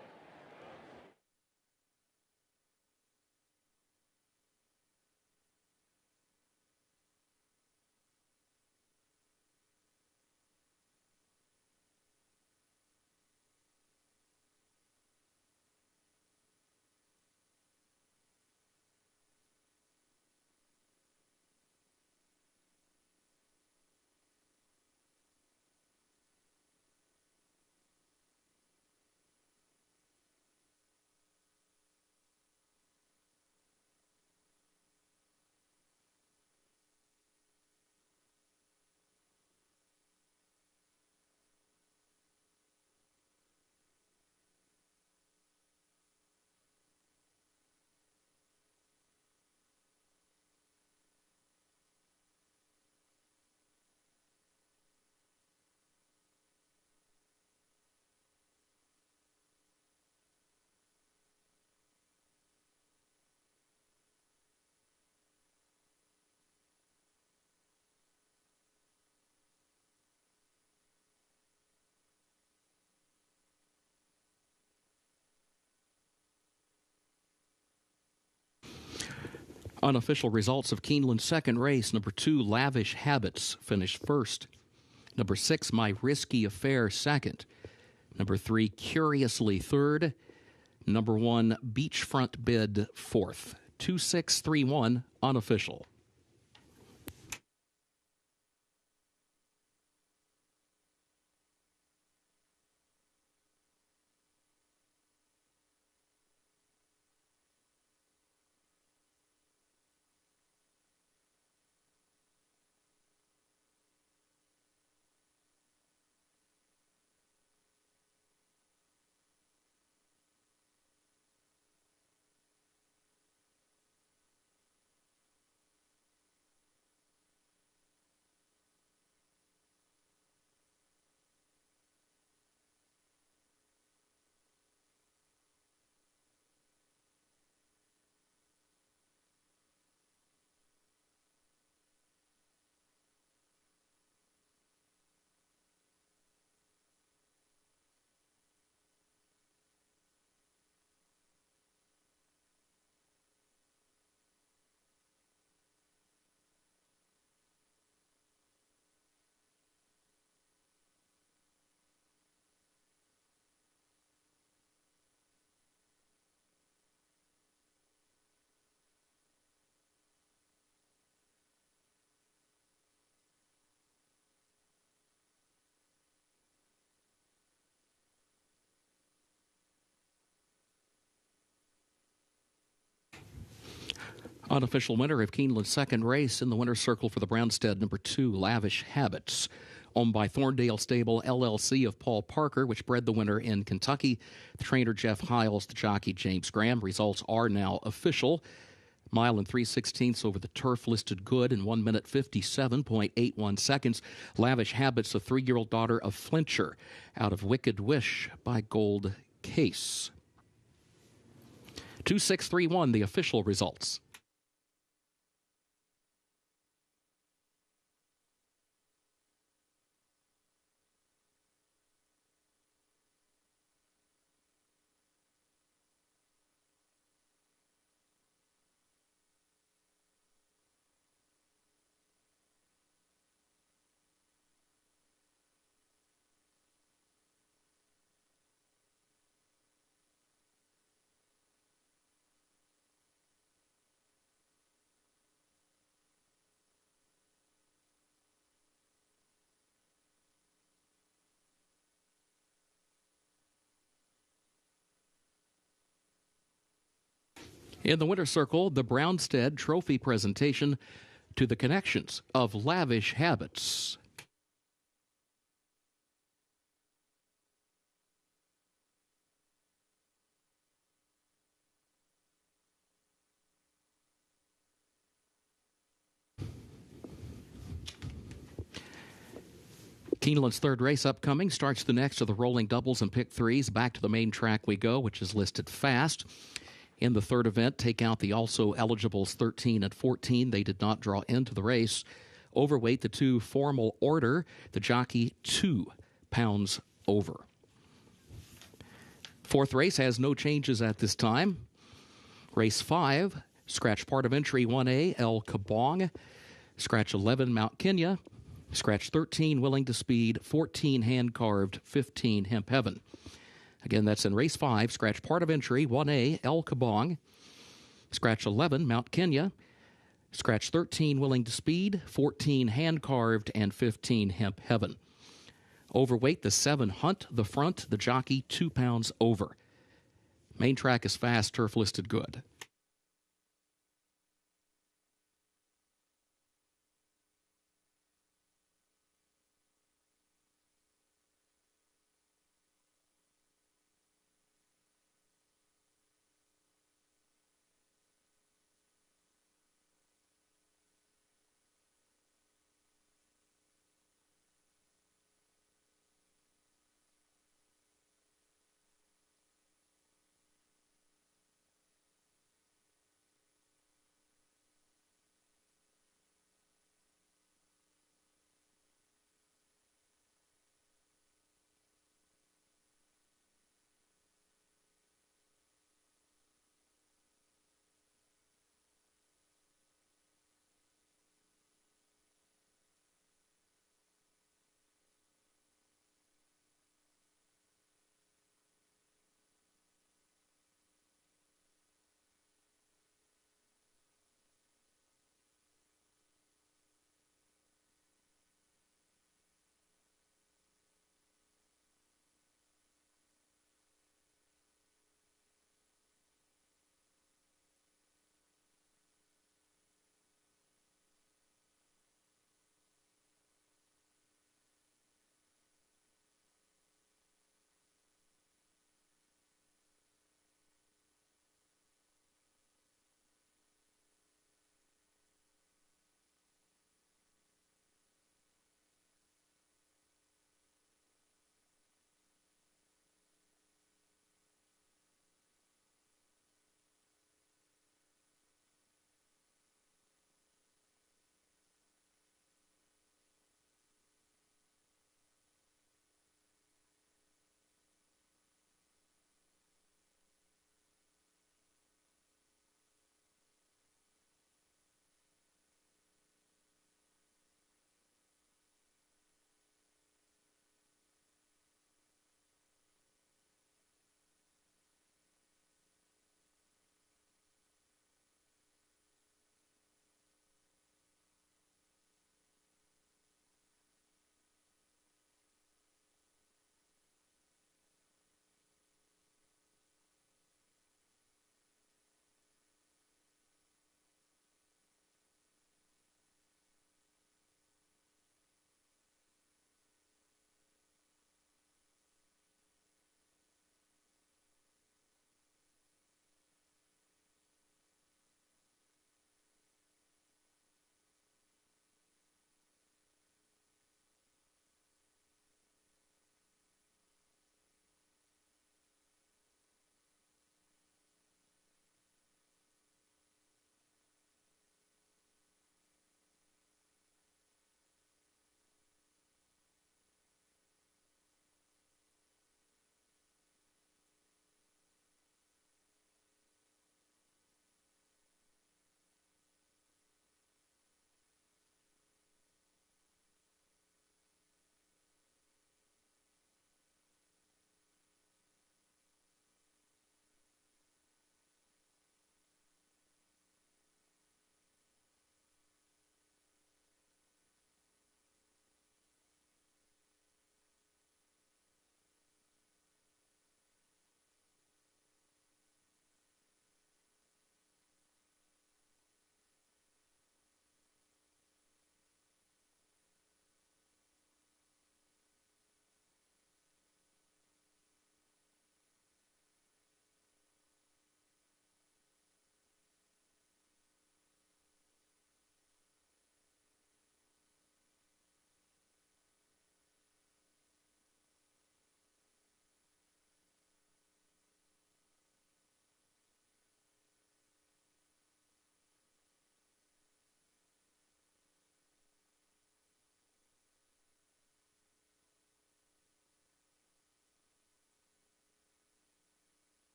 Unofficial results of Keeneland's second race. Number 2, Lavish Habits, finished first. Number 6, My Risky Affair, second. Number 3, Curiously, third. Number 1, Beachfront Bid, fourth. 2-6-3-1, unofficial. Unofficial winner of Keeneland's second race in the winner's circle for the Brownstead, number 2, Lavish Habits. Owned by Thorndale Stable, LLC of Paul Parker, which bred the winner in Kentucky. The trainer, Jeff Hiles, the jockey, James Graham. Results are now official. Mile and 3/16 over the turf, listed good in 1 minute 57.81 seconds. Lavish Habits, a 3-year-old daughter of Flincher, out of Wicked Wish by Gold Case. 2-6-3-1, the official results. In the winner's circle, the Brownstead Trophy presentation to the connections of Lavish Habits. Keeneland's third race upcoming starts the next of the rolling doubles and pick threes. Back to the main track we go, which is listed fast. In the third event, take out the also eligibles 13 and 14. They did not draw into the race. Overweight, the two formal order, the jockey 2 pounds over. Fourth race has no changes at this time. Race 5, scratch part of entry 1A, El Kabong. Scratch 11, Mount Kenya. Scratch 13, Willing to Speed. 14, Hand Carved. 15, Hemp Heaven. Again, that's in race 5, scratch part of entry 1A, El Kabong. Scratch 11, Mount Kenya. Scratch 13, Willing to Speed. 14, Hand Carved. And 15, Hemp Heaven. Overweight, the 7, Hunt the Front. The jockey 2 pounds over. Main track is fast, turf listed good.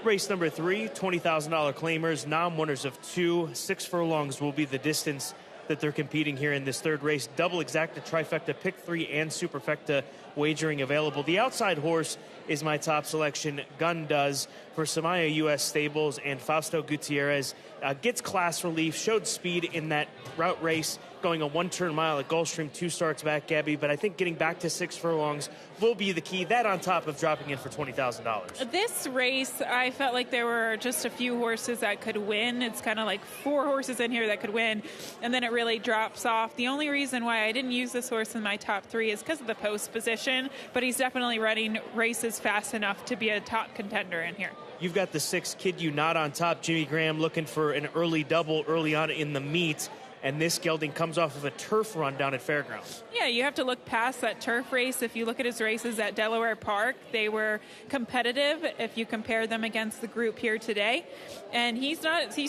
Race number 3, $20,000 claimers, non-winners of 2. 6 furlongs will be the distance that they're competing here in this third race. Double exacta, trifecta, pick 3, and superfecta wagering available. The outside horse is my top selection. Gun Does for Samaya U.S. Stables, and Fausto Gutierrez gets class relief, showed speed in that route race, going a one-turn mile at Gulfstream 2 starts back, Gabby, but I think getting back to 6 furlongs will be the key. That on top of dropping in for $20,000. This race, I felt like there were just a few horses that could win. It's kind of like 4 horses in here that could win, and then it really drops off. The only reason why I didn't use this horse in my top 3 is because of the post position, but he's definitely running races fast enough to be a top contender in here. You've got the 6, Kid You Not on top. Jimmy Graham looking for an early double early on in the meet. And this gelding comes off of a turf run down at Fairgrounds. Yeah, you have to look past that turf race. If you look at his races at Delaware Park, they were competitive if you compare them against the group here today. And he's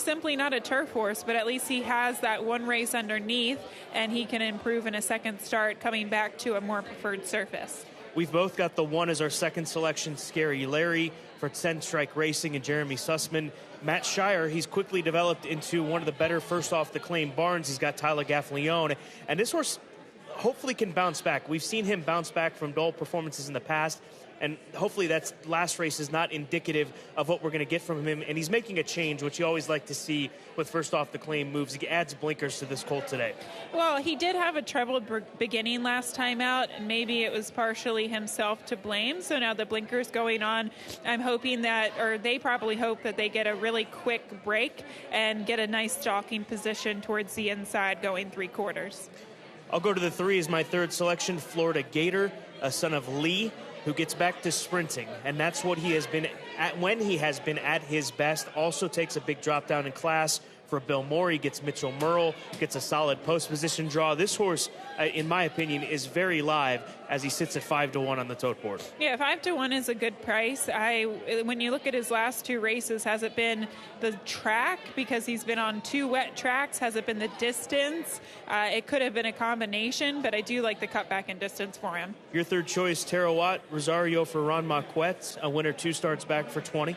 simply not a turf horse, but at least he has that one race underneath, and he can improve in a second start coming back to a more preferred surface. We've both got the 1 as our second selection, Scary Larry for 10 Strike Racing and Jeremy Sussman. Matt Shire, he's quickly developed into one of the better first off the claim barns. He's got Tyler Gaffleone, and this horse hopefully can bounce back. We've seen him bounce back from dull performances in the past, and hopefully that last race is not indicative of what we're going to get from him. And he's making a change, which you always like to see with first off the claim moves. He adds blinkers to this colt today. Well, he did have a troubled beginning last time out, and maybe it was partially himself to blame. So now the blinkers going on, I'm hoping that, or they probably hope that they get a really quick break and get a nice stalking position towards the inside going 3/4. I'll go to the 3 as my third selection, Florida Gator, a son of Lee, who gets back to sprinting, and that's what he has been at when he has been at his best. Also takes a big drop down in class for Bill Moore. He gets Mitchell Merle, gets a solid post position draw. This horse, in my opinion, is very live as he sits at 5-1 on the tote board. Yeah, 5-1 is a good price. When you look at his last 2 races, has it been the track because he's been on 2 wet tracks? Has it been the distance? It could have been a combination, but I do like the cutback in distance for him. Your third choice, Tara Watt, Rosario for Ron Marquette, a winner 2 starts back for 20.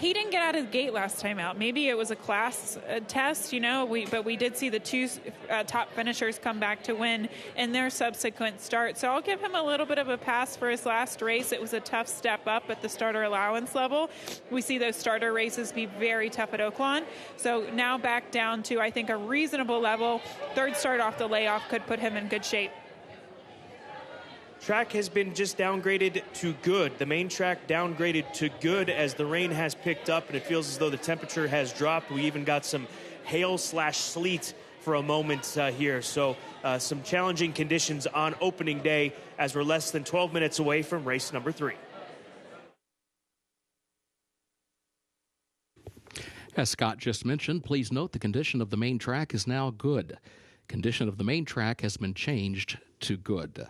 He didn't get out of the gate last time out. Maybe it was a class test, but we did see the 2 top finishers come back to win in their subsequent start. So I'll give him a little bit of a pass for his last race. It was a tough step up at the starter allowance level. We see those starter races be very tough at Oaklawn. So now back down to, I think, a reasonable level. Third start off the layoff could put him in good shape. Track has been just downgraded to good. The main track downgraded to good as the rain has picked up and it feels as though the temperature has dropped. We even got some hail/sleet for a moment here. So some challenging conditions on opening day as we're less than 12 minutes away from race number 3. As Scott just mentioned, please note the condition of the main track is now good. Condition of the main track has been changed to good.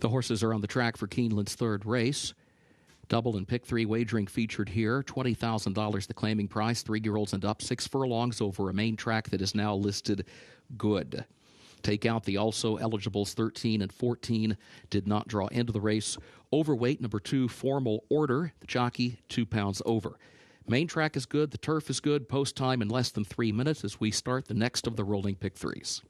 The horses are on the track for Keeneland's third race. Double and pick 3 wagering featured here. $20,000 the claiming price, 3-year-olds and up, 6 furlongs over a main track that is now listed good. Take out the also eligibles 13 and 14 did not draw into the race. Overweight, number 2, Formal Order. The jockey, 2 pounds over. Main track is good. The turf is good. Post time in less than 3 minutes as we start the next of the rolling pick 3s.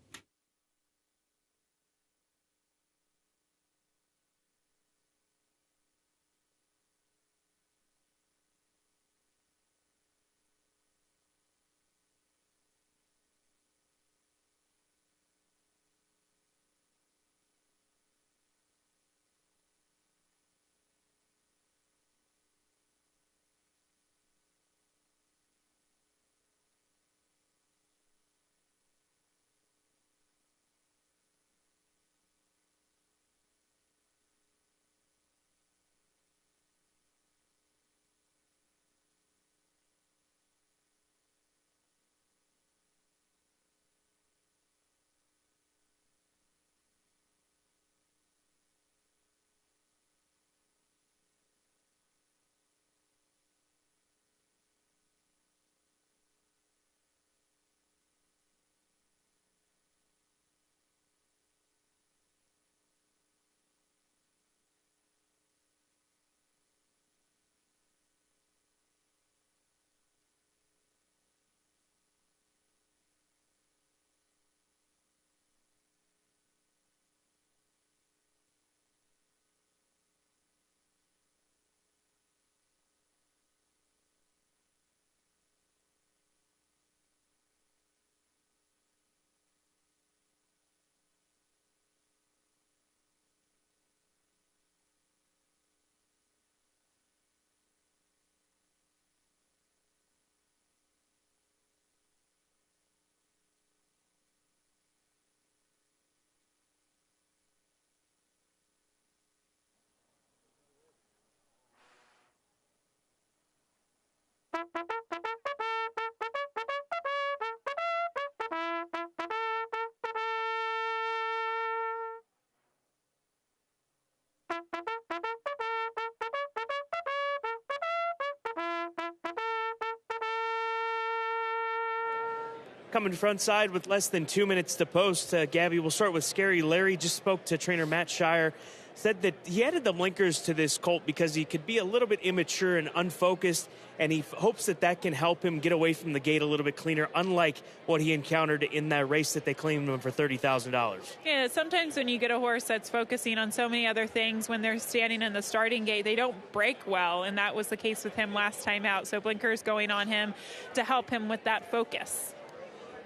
Coming front side with less than 2 minutes to post, Gabby, we'll start with Scary Larry. Just spoke to trainer Matt Shire. Said that he added the blinkers to this colt because he could be a little bit immature and unfocused, and he hopes that that can help him get away from the gate a little bit cleaner, unlike what he encountered in that race that they claimed him for $30,000. Yeah, sometimes when you get a horse that's focusing on so many other things, when they're standing in the starting gate, they don't break well, and that was the case with him last time out. So blinkers going on him to help him with that focus.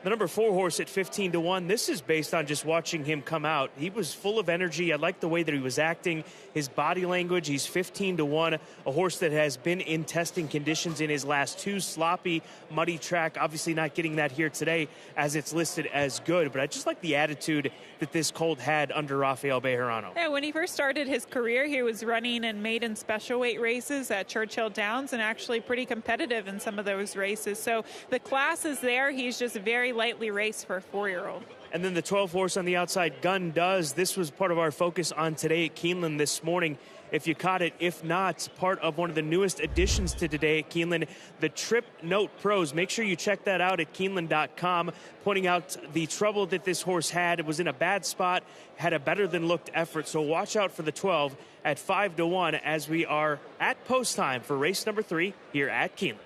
The number 4 horse at 15-1. This is based on just watching him come out. He was full of energy. I like the way that he was acting, his body language. He's 15-1, a horse that has been in testing conditions in his last 2, sloppy, muddy track. Obviously not getting that here today as it's listed as good, but I just like the attitude that this colt had under Rafael Bejarano. Yeah, when he first started his career, he was running in maiden special weight races at Churchill Downs and actually pretty competitive in some of those races. So the class is there. He's just very lightly raced for a 4-year-old. And then the 12 horse on the outside, Gun Does. This was part of our focus on today at Keeneland this morning. If you caught it, if not, part of one of the newest additions to today at Keeneland, the Trip Note Pros. Make sure you check that out at Keeneland.com, pointing out the trouble that this horse had. It was in a bad spot, had a better than looked effort. So watch out for the 12 at 5-1 as we are at post time for race number 3 here at Keeneland.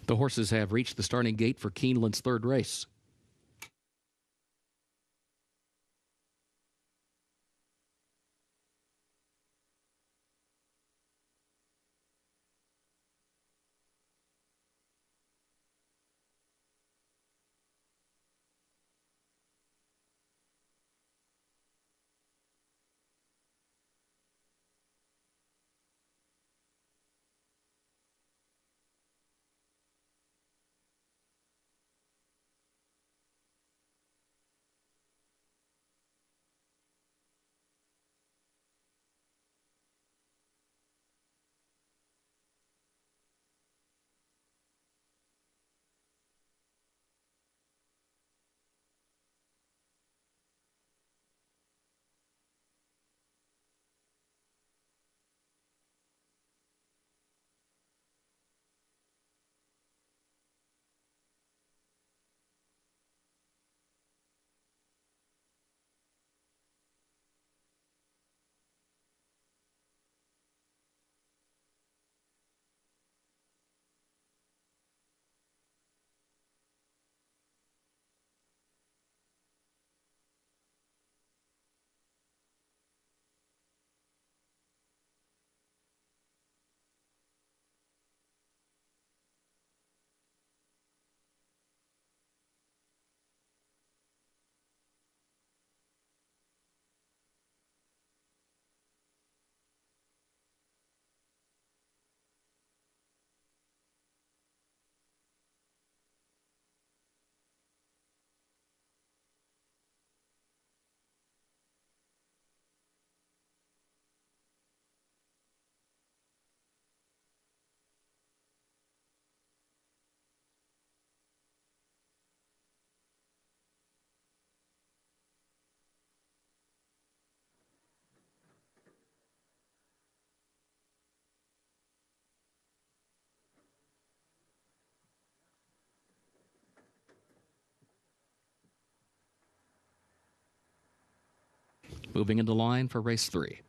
The horses have reached the starting gate for Keeneland's third race. Moving into line for race 3.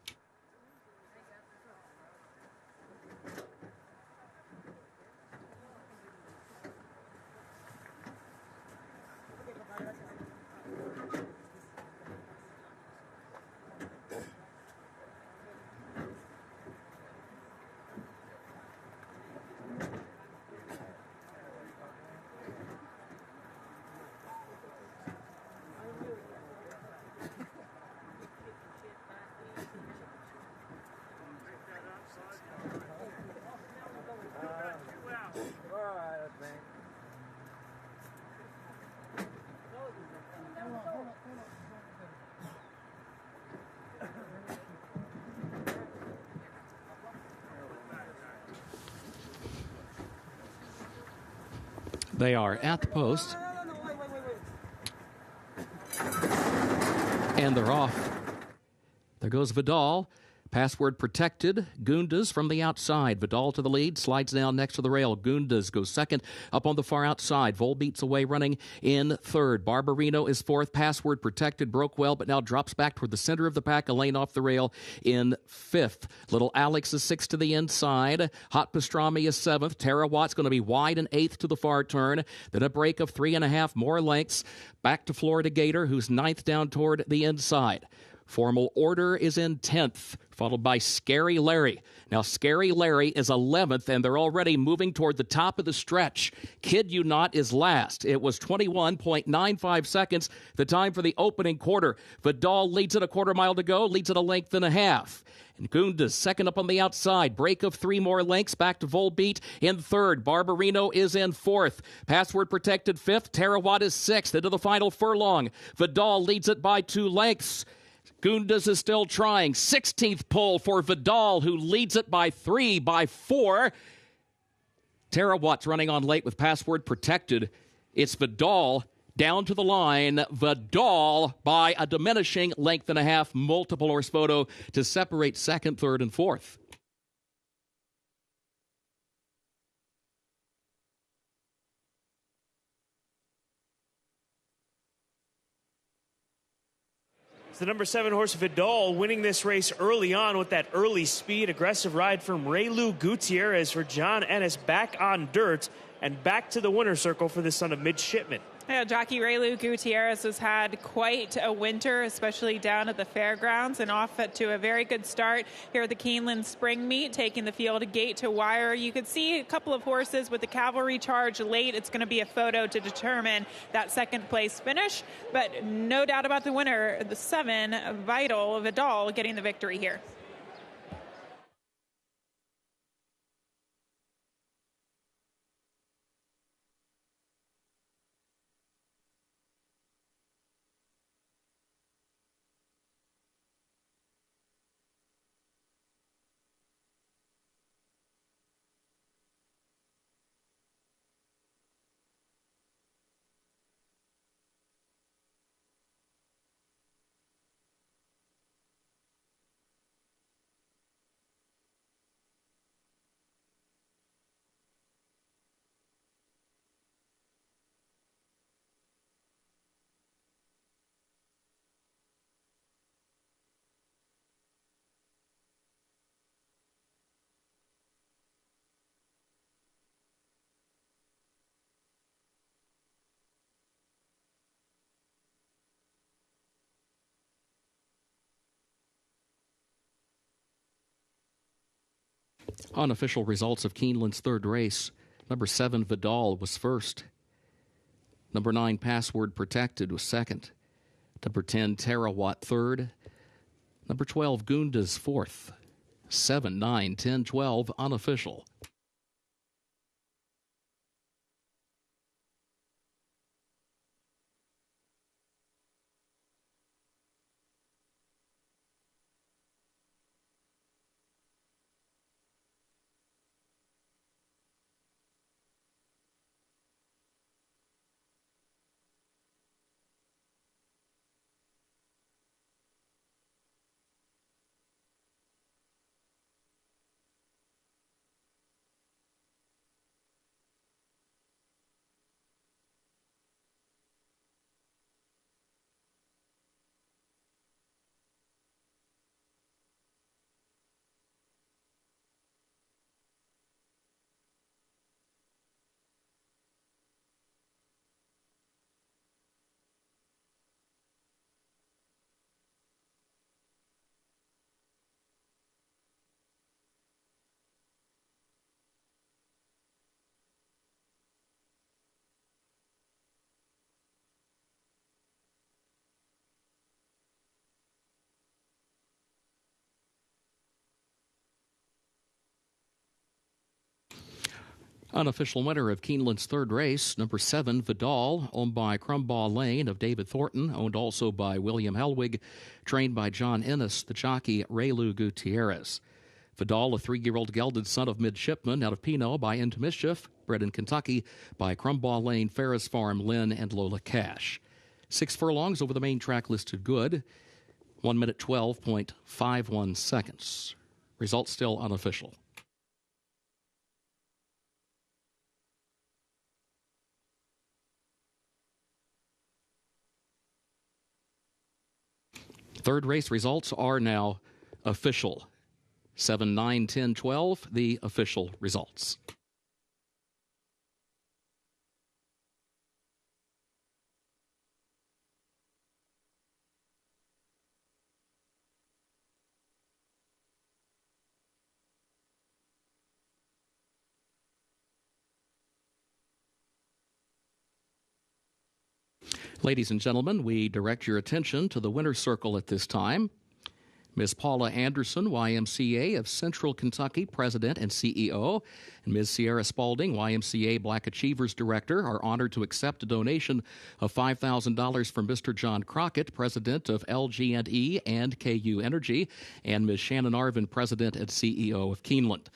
They are at the post. And they're off. There goes Vidal. Password protected. Gundas from the outside. Vidal to the lead. Slides down next to the rail. Gundas goes second. Up on the far outside. Volbeat's away running in third. Barbarino is fourth. Password protected. Broke well, but now drops back toward the center of the pack. A lane off the rail in fifth. Little Alex is sixth to the inside. Hot Pastrami is seventh. Tara Watt's going to be wide in eighth to the far turn. Then a break of 3.5 more lengths. Back to Florida Gator, who's ninth down toward the inside. Formal Order is in 10th, followed by Scary Larry. Now, Scary Larry is 11th, and they're already moving toward the top of the stretch. Kid You Not is last. It was 21.95 seconds, the time for the opening quarter. Vidal leads at a quarter mile to go, leads at a length and a half. And Gundas second up on the outside. Break of 3 more lengths. Back to Volbeat in third. Barbarino is in fourth. Password protected fifth. Tarawat is sixth. Into the final furlong. Vidal leads it by 2 lengths. Gundas is still trying. 16th pole for Vidal, who leads it by 3, by 4. Tarawat's running on late with Password protected. It's Vidal down to the line. Vidal by a diminishing length and a half. Multiple horse photo to separate second, third, and fourth. It's the number 7 horse Vidal winning this race early on with that early speed. Aggressive ride from Raylu Gutierrez for John Ennis back on dirt and back to the winner's circle for the son of midshipman. Yeah, jockey Raylu Gutierrez has had quite a winter, especially down at the fairgrounds, and off to a very good start here at the Keeneland Spring Meet, taking the field gate to wire. You could see a couple of horses with the cavalry charge late. It's going to be a photo to determine that second place finish, but no doubt about the winner, the 7 Vidal getting the victory here. Unofficial results of Keeneland's third race. Number 7, Vidal, was first. Number 9, Password Protected, was second. Number 10, Terawatt, third. Number 12, Gundas, fourth. 7, 9, 10, 12, unofficial. Unofficial winner of Keeneland's third race, number 7, Vidal, owned by Crumbaugh Lane of David Thornton, owned also by William Helwig, trained by John Ennis, the jockey Raylu Gutierrez. Vidal, a 3-year-old gelded son of midshipman out of Pinot by Into Mischief, bred in Kentucky by Crumbaugh Lane, Ferris Farm, Lynn, and Lola Cash. 6 furlongs over the main track listed good, 1 minute 12.51 seconds. Results still unofficial. Third race results are now official. 7, 9, 10, 12, the official results. Ladies and gentlemen, we direct your attention to the winner's circle at this time. Ms. Paula Anderson, YMCA of Central Kentucky, President and CEO, and Ms. Sierra Spalding, YMCA Black Achievers Director, are honored to accept a donation of $5,000 from Mr. John Crockett, President of LG&E and KU Energy, and Ms. Shannon Arvin, President and CEO of Keeneland.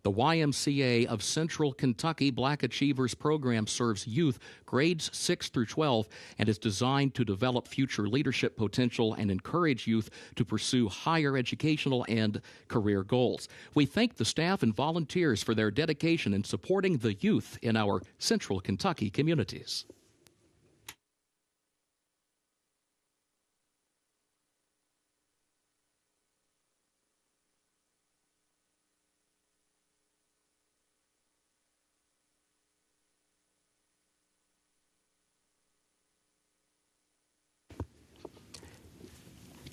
The YMCA of Central Kentucky Black Achievers program serves youth grades 6 through 12 and is designed to develop future leadership potential and encourage youth to pursue higher educational and career goals. We thank the staff and volunteers for their dedication in supporting the youth in our Central Kentucky communities.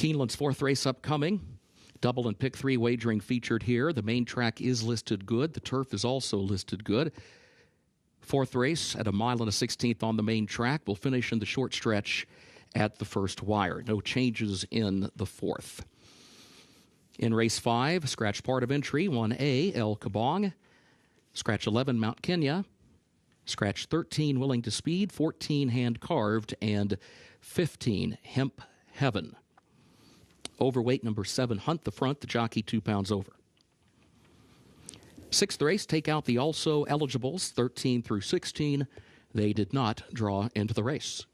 Keeneland's fourth race upcoming. Double and pick three wagering featured here. The main track is listed good. The turf is also listed good. Fourth race at 1 1/16 on the main track. Will finish in the short stretch at the first wire. No changes in the fourth. In race 5, scratch part of entry, 1A, El Kabong. Scratch 11, Mount Kenya. Scratch 13, Willing to Speed. 14, Hand Carved. And 15, Hemp Heaven. Overweight number 7, Hunt the Front, the jockey 2 pounds over. Sixth race, take out the also eligibles, 13 through 16. They did not draw into the race.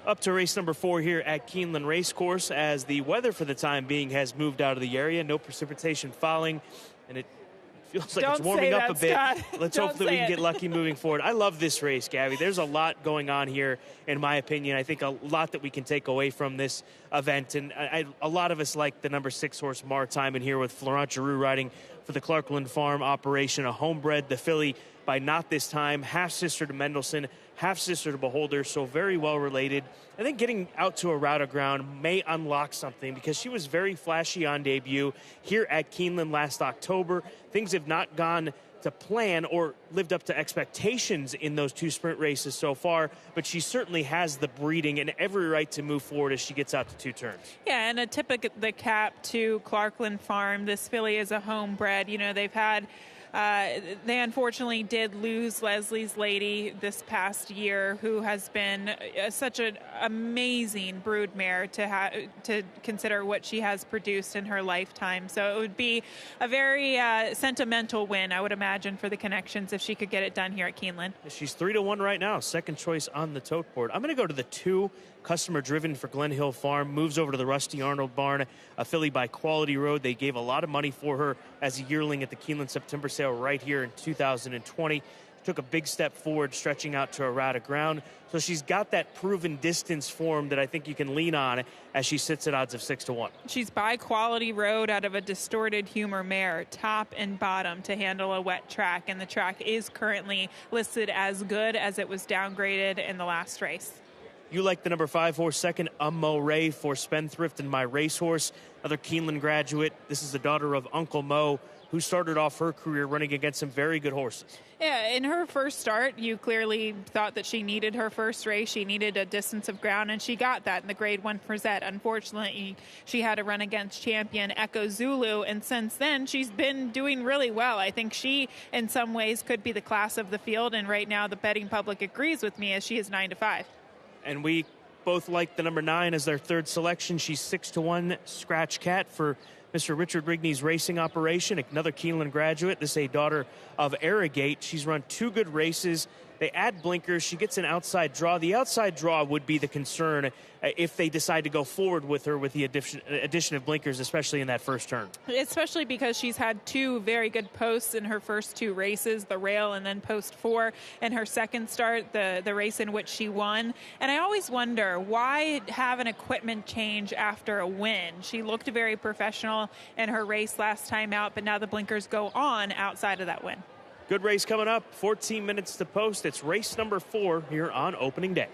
Up to race number 4 here at Keeneland Racecourse, as the weather for the time being has moved out of the area. No precipitation falling, and it feels like it's warming up a bit. Scott. Let's hope that we can get lucky moving forward. I love this race, Gabby. There's a lot going on here, in my opinion. I think a lot that we can take away from this event, and a lot of us like the number 6 horse Maritime in here with Florent Giroux riding for the Clarkland Farm operation, a homebred, the filly by Not This Time, half-sister to Mendelssohn, half-sister to Beholder, so very well related. I think getting out to a route of ground may unlock something because she was very flashy on debut here at Keeneland last October. Things have not gone to plan or lived up to expectations in those 2 sprint races so far, but she certainly has the breeding and every right to move forward as she gets out to 2 turns. Yeah, and a tip of the cap to Clarkland Farm. This filly is a homebred. You know, they've had they unfortunately did lose Leslie's Lady this past year, who has been such an amazing broodmare to consider what she has produced in her lifetime. So it would be a very sentimental win, I would imagine, for the Connections if she could get it done here at Keeneland. She's 3-1 right now, second choice on the tote board. I'm going to go to the 2, Customer Driven for Glen Hill Farm, moves over to the Rusty Arnold barn, a filly by Quality Road. They gave a lot of money for her as a yearling at the Keeneland September sale right here in 2020. Took a big step forward, stretching out to a route of ground. So she's got that proven distance form that I think you can lean on as she sits at odds of 6-1. She's by Quality Road out of a distorted humor mare, top and bottom, to handle a wet track. And the track is currently listed as good as it was downgraded in the last race. You like the number 5 horse, second, Mo Ray for Spendthrift and My Racehorse, another Keeneland graduate. This is the daughter of Uncle Mo, who started off her career running against some very good horses. Yeah, in her first start, you clearly thought that she needed her first race. She needed a distance of ground, and she got that in the Grade 1 Frisette. Unfortunately, she had to run against champion Echo Zulu, and since then, she's been doing really well. I think she, in some ways, could be the class of the field, and right now the betting public agrees with me as she is 9-5. And we both like the number 9 as their third selection. She's 6-1 Scratch Cat for Mr. Richard Rigney's racing operation, another Keeneland graduate. This is a daughter of Arrogate. She's run 2 good races. They add blinkers. She gets an outside draw. The outside draw would be the concern if they decide to go forward with her with the addition of blinkers, especially in that first turn. Especially because she's had 2 very good posts in her first 2 races, the rail and then post 4 in her second start, the race in which she won. And I always wonder, why have an equipment change after a win? She looked very professional in her race last time out, but now the blinkers go on outside of that win. Good race coming up, 14 minutes to post. It's race number 4 here on opening day.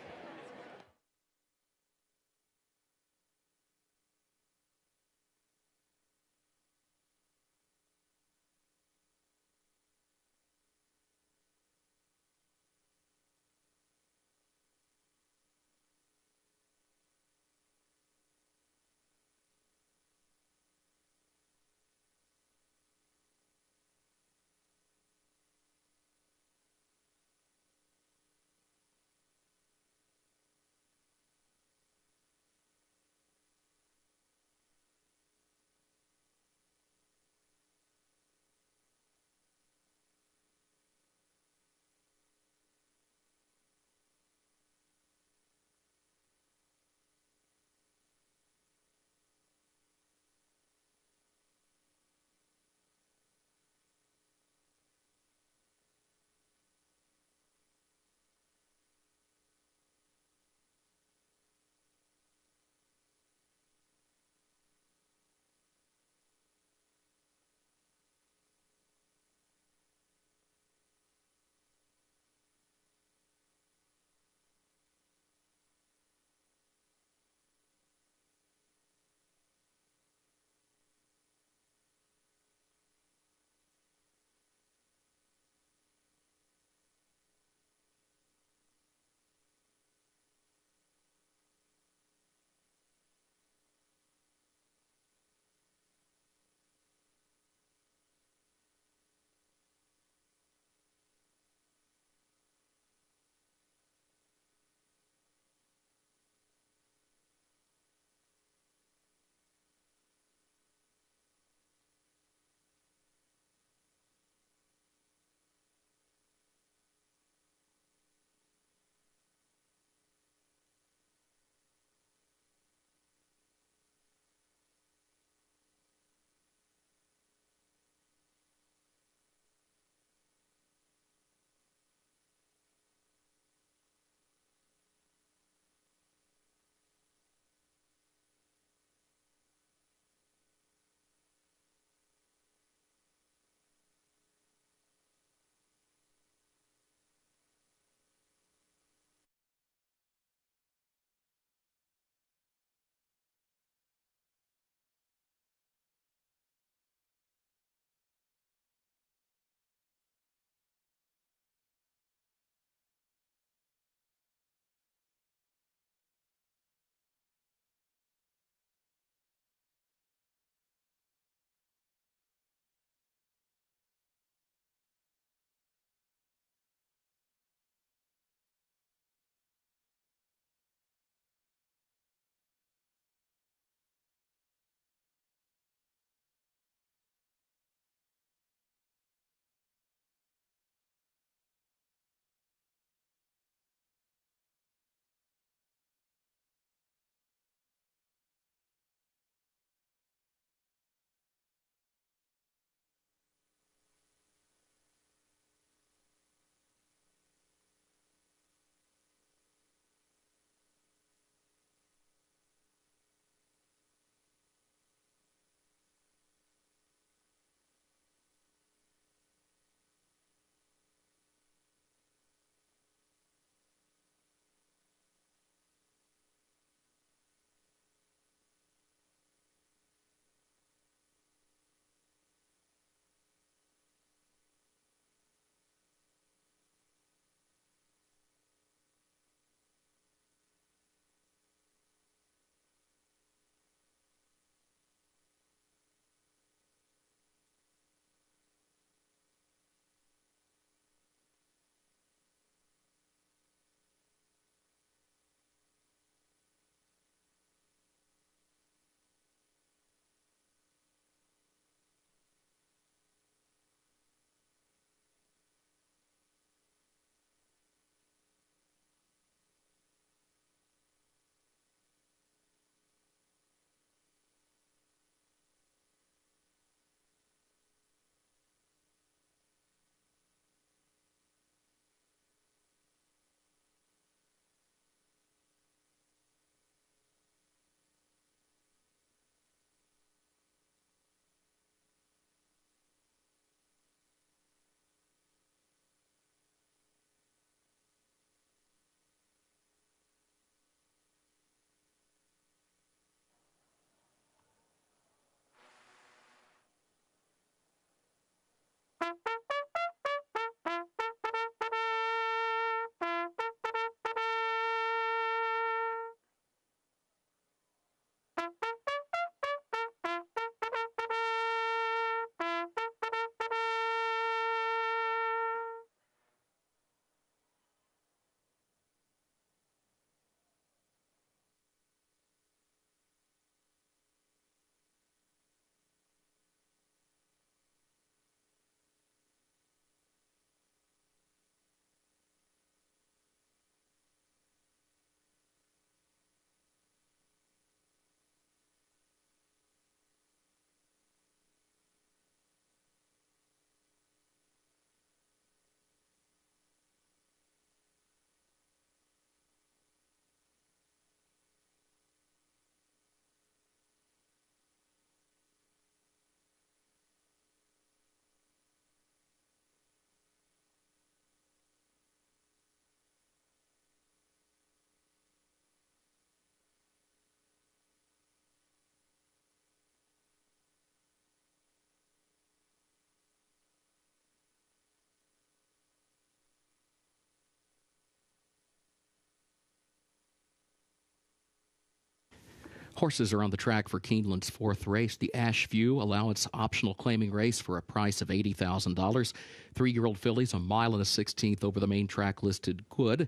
Horses are on the track for Keeneland's fourth race, the Ashview Allowance Optional Claiming Race, for a price of $80,000. 3-year-old fillies, a mile and a 16th over the main track, listed good.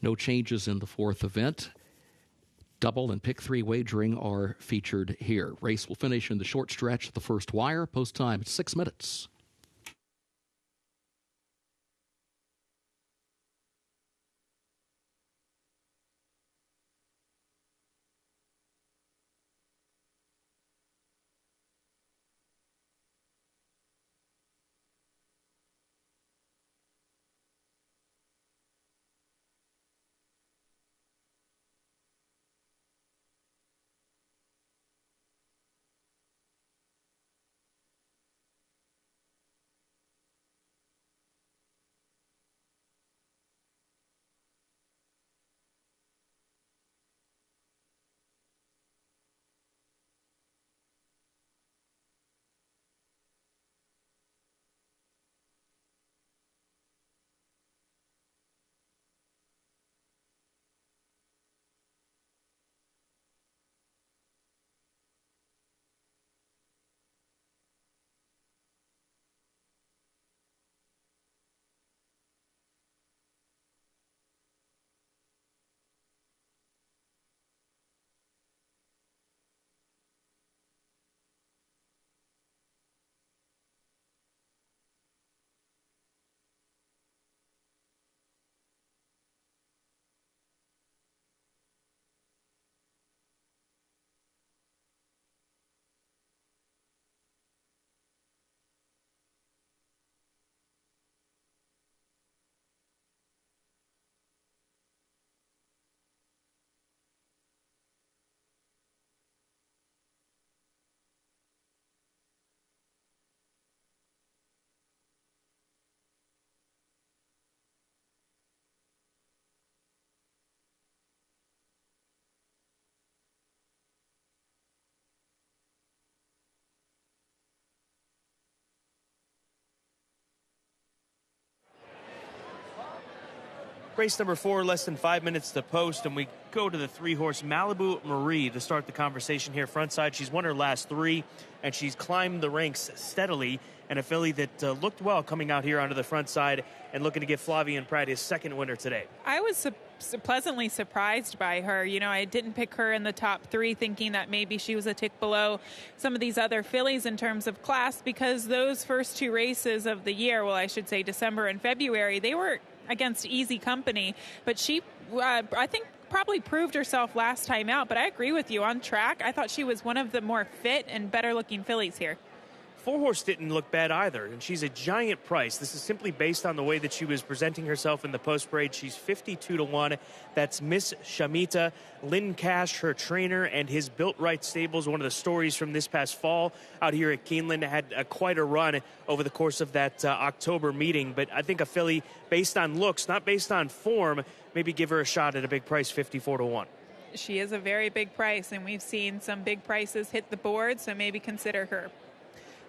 No changes in the fourth event. Double and pick 3 wagering are featured here. Race will finish in the short stretch, the first wire. Post time 6 minutes. Race number 4, less than 5 minutes to post, and we go to the 3-horse Malibu Marie to start the conversation here. Front side, she's won her last 3, and she's climbed the ranks steadily, and a filly that looked well coming out here onto the front side and looking to give Flavian Pratt his second winner today. I was pleasantly surprised by her. You know, I didn't pick her in the top 3 thinking that maybe she was a tick below some of these other fillies in terms of class, because those first 2 races of the year, well, I should say December and February, they were against easy company, but she, I think, probably proved herself last time out. But I agree with you, on track, I thought she was one of the more fit and better looking fillies here. 4-horse didn't look bad either, and she's a giant price. This is simply based on the way that she was presenting herself in the post parade. She's 52-1. That's Miss Shamita. Lynn Cash, her trainer, and his Built Right stables, one of the stories from this past fall out here at Keeneland, had quite a run over the course of that October meeting. But I think a filly based on looks, not based on form, maybe give her a shot at a big price, 54-1. She is a very big price, and we've seen some big prices hit the board, so maybe consider her.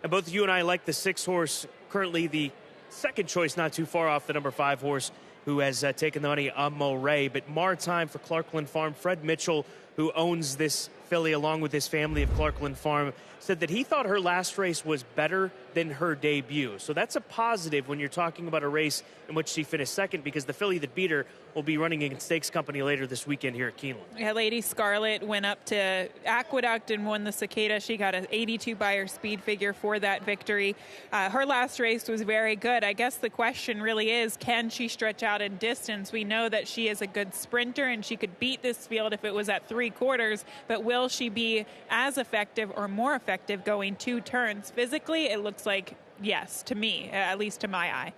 And both you and I like the 6-horse, currently the second choice, not too far off the number 5-horse, who has taken the money on Moray. But Maritime for Clarkland Farm, Fred Mitchell, who owns this filly along with his family of Clarkland Farm, said that he thought her last race was better than her debut. So that's a positive when you're talking about a race in which she finished second, because the filly that beat her will be running against Stakes Company later this weekend here at Keeneland. Yeah, Lady Scarlet went up to Aqueduct and won the Cicada. She got an 82 Beyer speed figure for that victory. Her last race was very good. I guess the question really is, can she stretch out in distance? We know that she is a good sprinter, and she could beat this field if it was at 3/4, but will she be as effective or more effective going 2 turns? Physically, it looks like yes, to me, at least to my eye.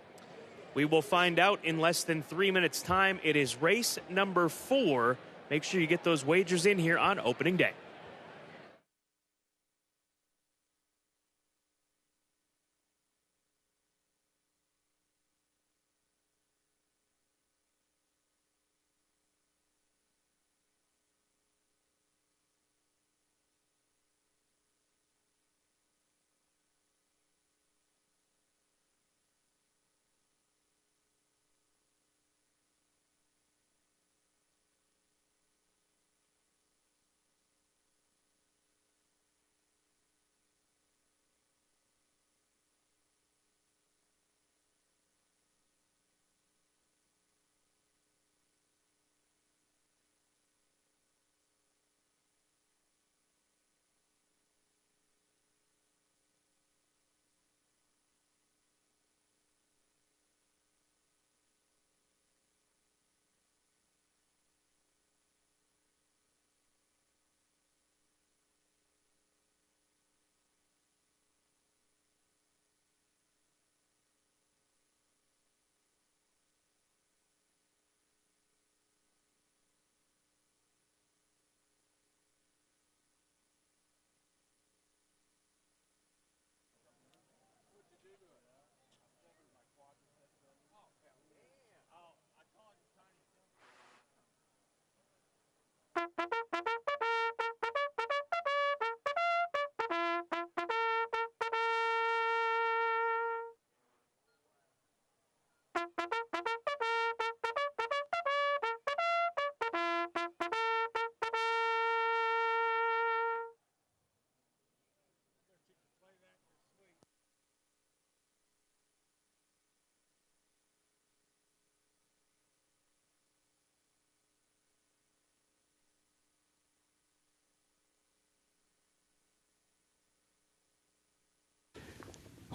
We will find out in less than 3 minutes' time. It is race number 4. Make sure you get those wagers in here on opening day.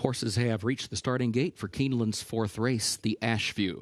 Horses have reached the starting gate for Keeneland's fourth race, the Ashview.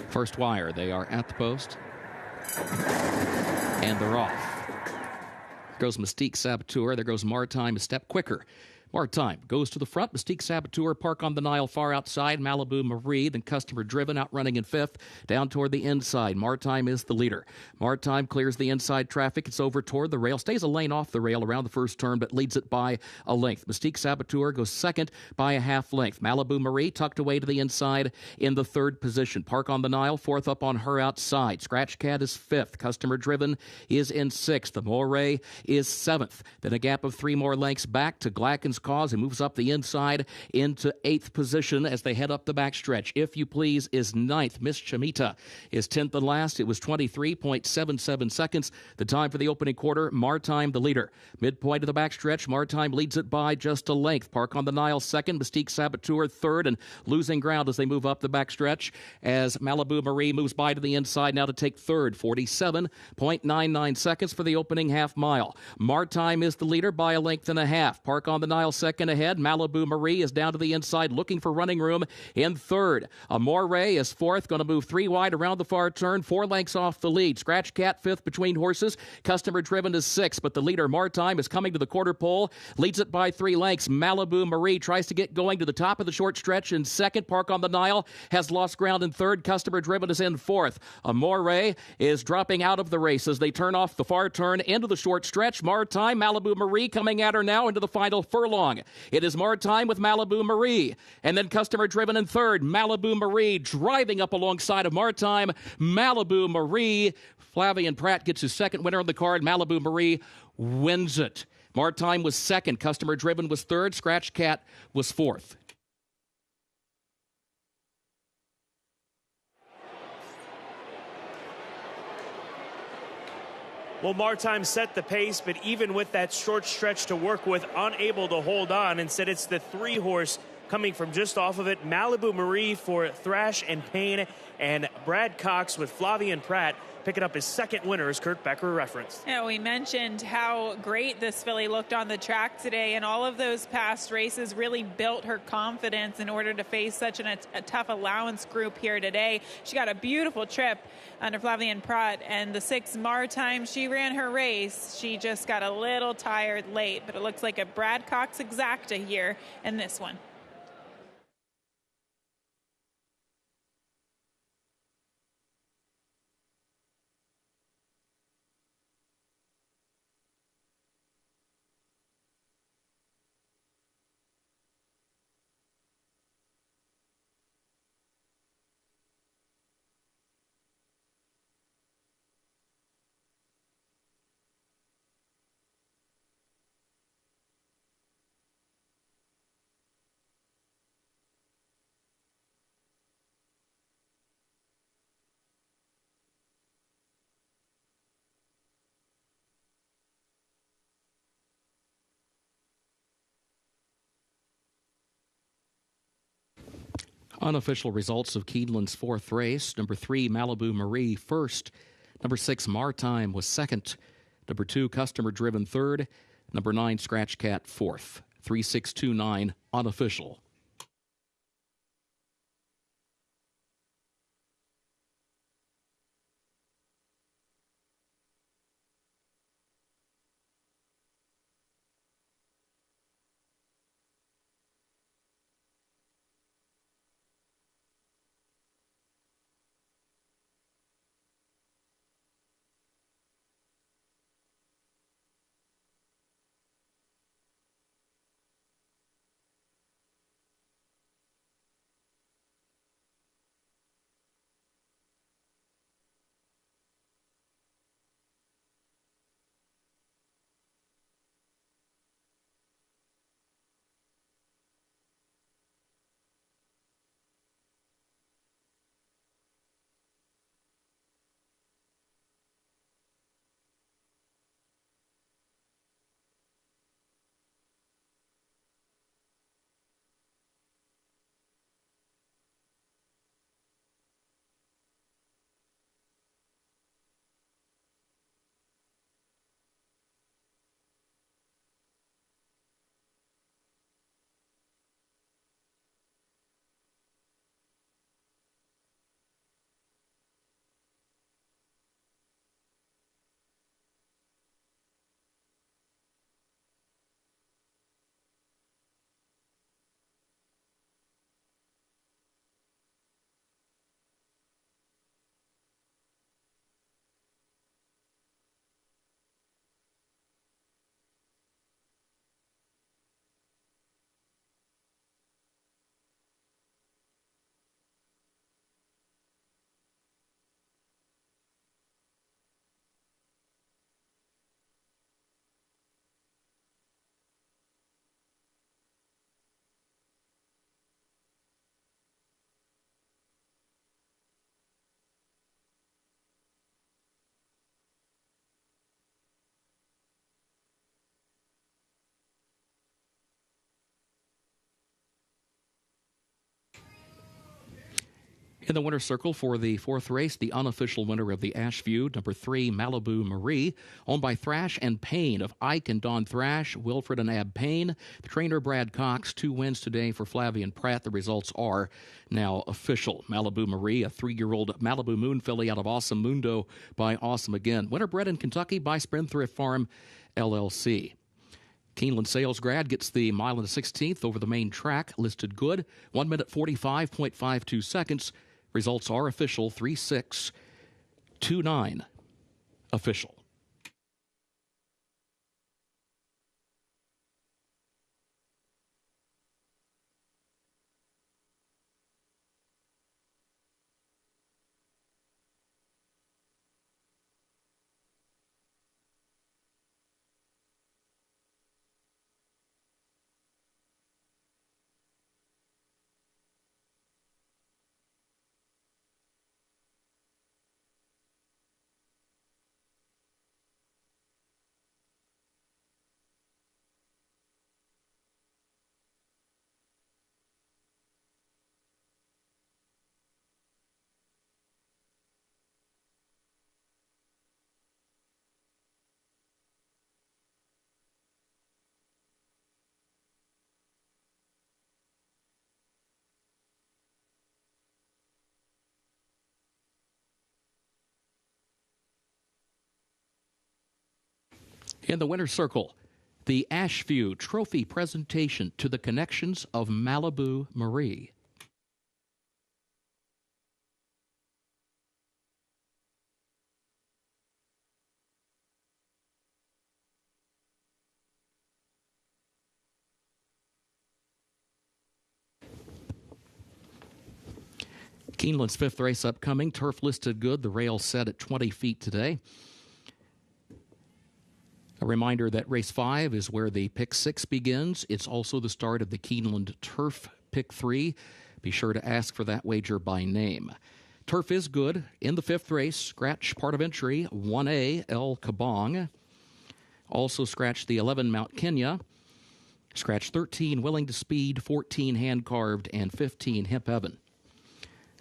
First wire, they are at the post. And they're off. There goes Mystique Saboteur. There goes Maritime a step quicker. Maritime goes to the front. Mystique Saboteur, Park on the Nile far outside. Malibu Marie, then Customer Driven outrunning in fifth. Down toward the inside. Maritime is the leader. Maritime clears the inside traffic. It's over toward the rail. Stays a lane off the rail around the first turn, but leads it by a length. Mystique Saboteur goes second by a half length. Malibu Marie tucked away to the inside in the third position. Park on the Nile, fourth up on her outside. Scratch Cat is fifth. Customer Driven is in sixth. The Moray is seventh. Then a gap of 3 more lengths back to Glacken's Cause. He moves up the inside into 8th position as they head up the backstretch. If You Please is 9th. Miss Chamita is 10th and last. It was 23.77 seconds. The time for the opening quarter. Maritime the leader. Midpoint of the backstretch. Maritime leads it by just a length. Park on the Nile second. Mystique Saboteur third, and losing ground as they move up the backstretch as Malibu Marie moves by to the inside now to take third. 47.99 seconds for the opening half mile. Maritime is the leader by a length and a half. Park on the Nile second ahead. Malibu Marie is down to the inside looking for running room in third. Amore is fourth, going to move 3 wide around the far turn, 4 lengths off the lead. Scratch Cat fifth between horses. Customer Driven is sixth, but the leader Maritime is coming to the quarter pole, leads it by 3 lengths. Malibu Marie tries to get going to the top of the short stretch in second. Park on the Nile has lost ground in third. Customer Driven is in fourth. Amore is dropping out of the race as they turn off the far turn into the short stretch. Maritime, Malibu Marie coming at her now into the final furlong. It is Maritime with Malibu Marie. And then Customer Driven in third. Malibu Marie driving up alongside of Maritime. Malibu Marie. Flavian Pratt gets his second winner on the card. Malibu Marie wins it. Maritime was second. Customer Driven was third. Scratch Cat was fourth. Well, Maritime set the pace, but even with that short stretch to work with, unable to hold on. Instead, it's the 3-horse coming from just off of it. Malibu Marie for Thrash and Pain, and Brad Cox with Flavian Pratt picking up his second winner, as Kurt Becker referenced. Yeah, we mentioned how great this filly looked on the track today, and all of those past races really built her confidence in order to face such a tough allowance group here today. She got a beautiful trip under Flavian Pratt, and the 6 Maritime, she ran her race. She just got a little tired late, but it looks like a Brad Cox exacta here in this one. Unofficial results of Keeneland's fourth race. Number 3, Malibu Marie, first. Number 6, Maritime was second. Number 2, Customer Driven, third. Number 9, Scratch Cat, fourth. 3629, unofficial. In the winner's circle for the fourth race, the unofficial winner of the Ashview, number 3, Malibu Marie, owned by Thrash and Payne of Ike and Don Thrash, Wilfred and Ab Payne. The trainer, Brad Cox, 2 wins today for Flavian Pratt. The results are now official. Malibu Marie, a 3-year-old Malibu Moon filly out of Awesome Mundo by Awesome Again. Winner bred in Kentucky by Spendthrift Farm, LLC. Keeneland sales grad gets the mile and a 16th over the main track, listed good, 1 minute 45.52 seconds. Results are official, 3-6-2-9 official. In the winner's circle, the Ashview Trophy presentation to the connections of Malibu Marie. Keeneland's 5th race upcoming. Turf listed good. The rail set at 20 feet today. A reminder that race 5 is where the pick 6 begins. It's also the start of the Keeneland Turf pick 3. Be sure to ask for that wager by name. Turf is good. In the 5th race, scratch part of entry 1A El Kabong. Also scratch the 11 Mount Kenya. Scratch 13 Willing to Speed, 14 Hand Carved, and 15 Hemp Heaven.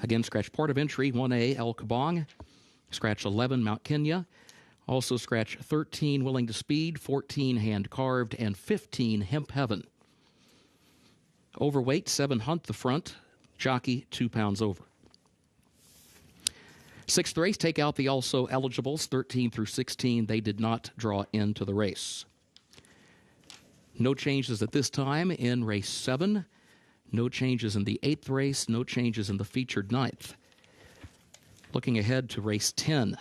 Again, scratch part of entry 1A El Kabong. Scratch 11 Mount Kenya. Also scratch 13 Willing to Speed, 14 Hand Carved, and 15 Hemp Heaven. Overweight, 7 Hunt the front. Jockey, 2 pounds over. 6th race, take out the also eligibles, 13 through 16. They did not draw into the race. No changes at this time in race 7. No changes in the 8th race. No changes in the featured 9th. Looking ahead to race 10.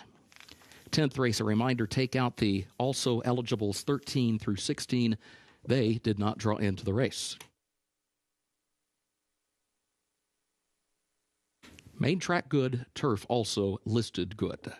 10th race, a reminder, take out the also eligibles 13 through 16. They did not draw into the race. Main track good, turf also listed good.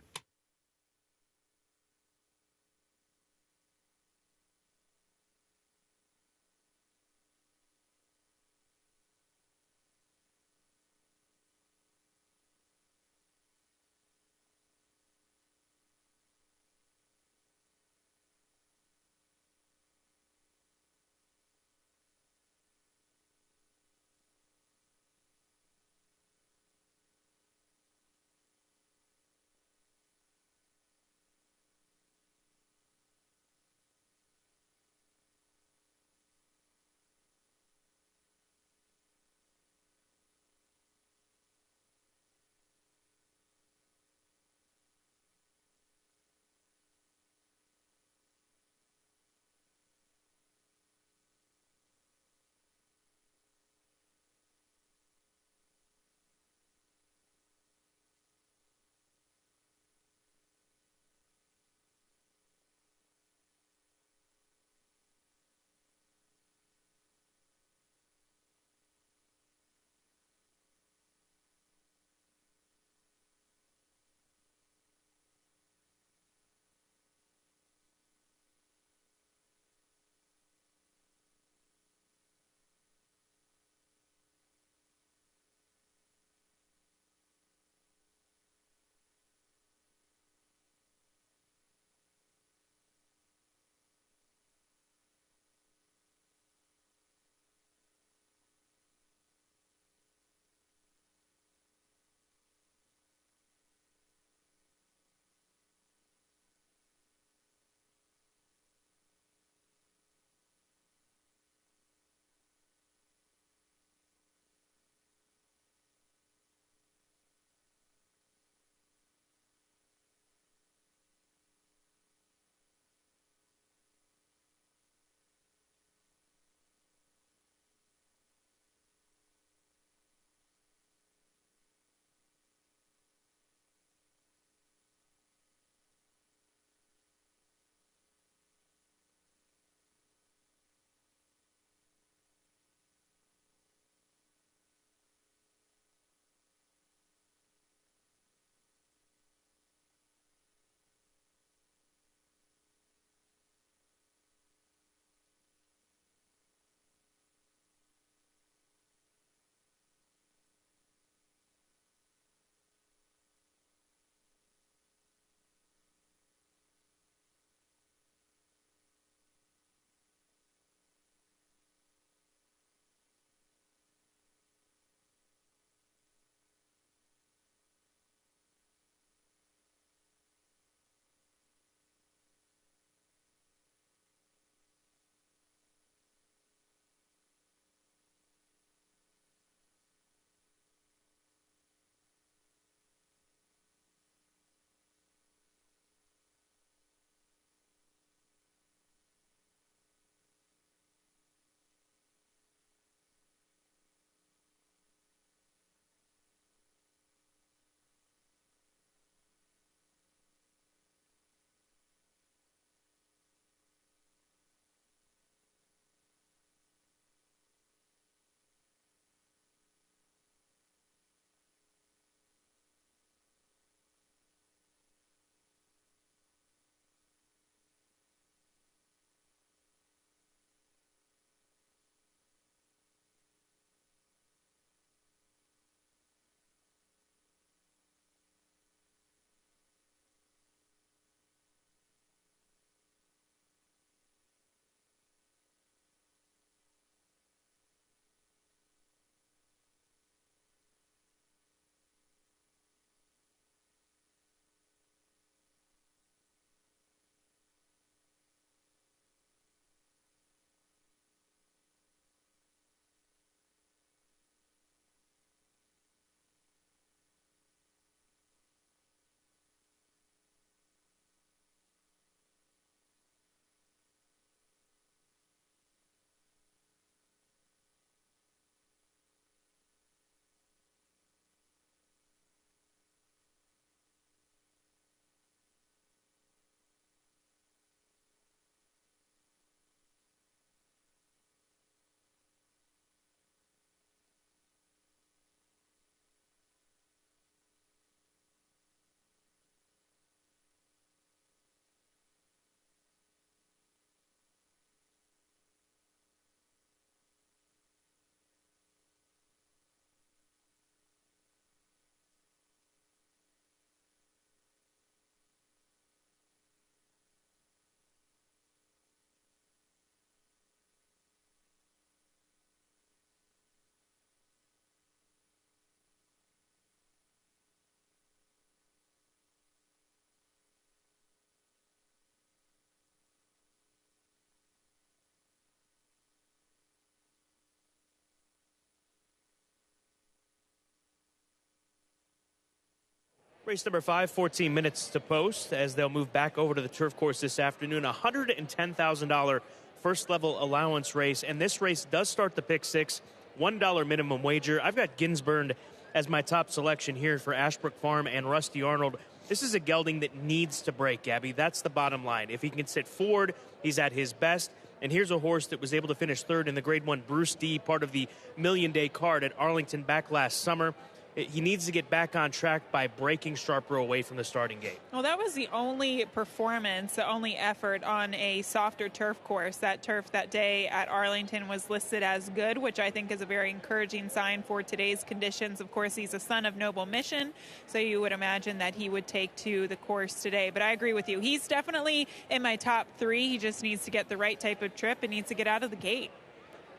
Race number 5, 14 minutes to post as they'll move back over to the turf course this afternoon. A $110,000 first level allowance race. And this race does start the pick six, $1 minimum wager. I've got Ginsburn as my top selection here for Ashbrook Farm and Rusty Arnold. This is a gelding that needs to break, Gabby. That's the bottom line. If he can sit forward, he's at his best. And here's a horse that was able to finish third in the Grade 1 Bruce D, part of the Million Day card at Arlington back last summer. He needs to get back on track by breaking Sharper away from the starting gate. Well, that was the only performance, the only effort on a softer turf course. That turf that day at Arlington was listed as good, which I think is a very encouraging sign for today's conditions. Of course, he's a son of Noble Mission, so you would imagine that he would take to the course today. But I agree with you. He's definitely in my top 3. He just needs to get the right type of trip and needs to get out of the gate.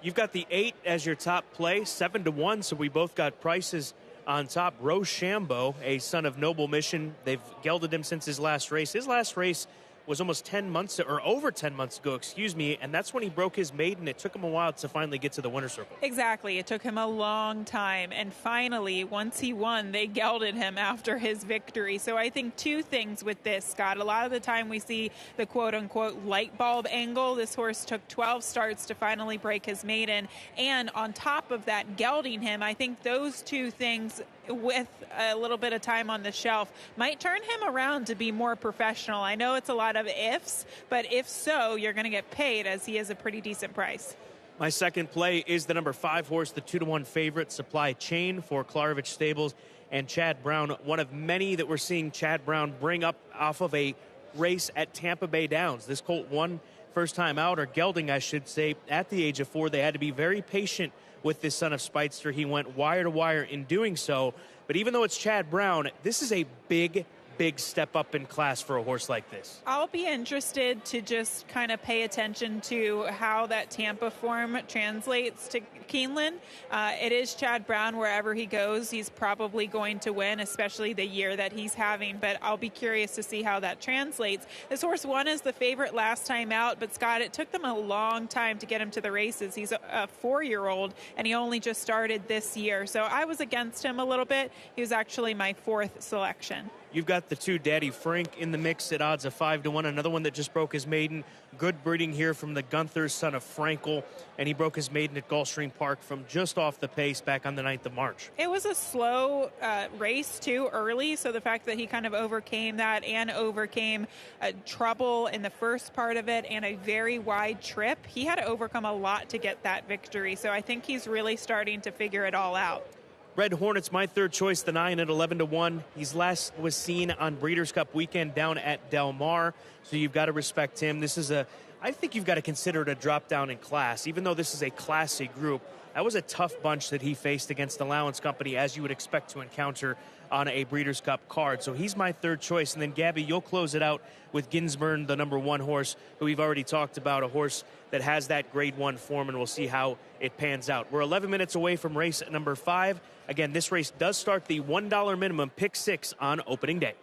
You've got the 8 as your top play, 7-1, so we both got prices on top. Rochambeau, a son of Noble Mission. They've gelded him since his last race. His last race was almost 10 months, or over 10 months ago, and that's when he broke his maiden. It took him a while to finally get to the winner's circle. Exactly. It took him a long time, and finally, once he won, they gelded him after his victory. So I think 2 things with this, Scott. A lot of the time we see the quote-unquote light bulb angle. This horse took 12 starts to finally break his maiden, and on top of that, gelding him. I think those 2 things, with a little bit of time on the shelf, might turn him around to be more professional. I know it's a lot of ifs, but if so, you're going to get paid, as he is a pretty decent price. My second play is the number 5 horse, the 2-1 favorite, Supply Chain for Klarovich Stables and Chad Brown. One of many that we're seeing Chad Brown bring up off of a race at Tampa Bay Downs. This colt won first time out, or gelding, I should say, at the age of 4. They had to be very patient with this son of Speightster. He went wire to wire in doing so. But even though it's Chad Brown, this is a big step up in class for a horse like this. I'll be interested to just kind of pay attention to how that Tampa form translates to Keeneland. It is Chad Brown. Wherever he goes, he's probably going to win, especially the year that he's having. But I'll be curious to see how that translates. This horse won as the favorite last time out, but Scott, it took them a long time to get him to the races. He's a 4-year-old, and he only just started this year. So I was against him a little bit. He was actually my 4th selection. You've got the 2 Daddy Frank in the mix at odds of 5-1. Another one that just broke his maiden. Good breeding here from the Gunther, son of Frankel, and he broke his maiden at Gulfstream Park from just off the pace back on the 9th of March. It was a slow race too early, so the fact that he kind of overcame that and overcame trouble in the first part of it and a very wide trip, he had to overcome a lot to get that victory. So I think he's really starting to figure it all out. Red Hornet's my 3rd choice, the 9 at 11-1. He's last was seen on Breeders' Cup weekend down at Del Mar, so you've got to respect him. I think you've got to consider it a drop down in class. Even though this is a classy group, that was a tough bunch that he faced against Allowance Company, as you would expect to encounter on a Breeders' Cup card. So he's my 3rd choice. And then, Gabby, you'll close it out with Ginsburn, the number 1 horse, who we've already talked about, a horse that has that Grade 1 form, and we'll see how it pans out. We're 11 minutes away from race number 5. Again, this race does start the $1 minimum pick 6 on opening day.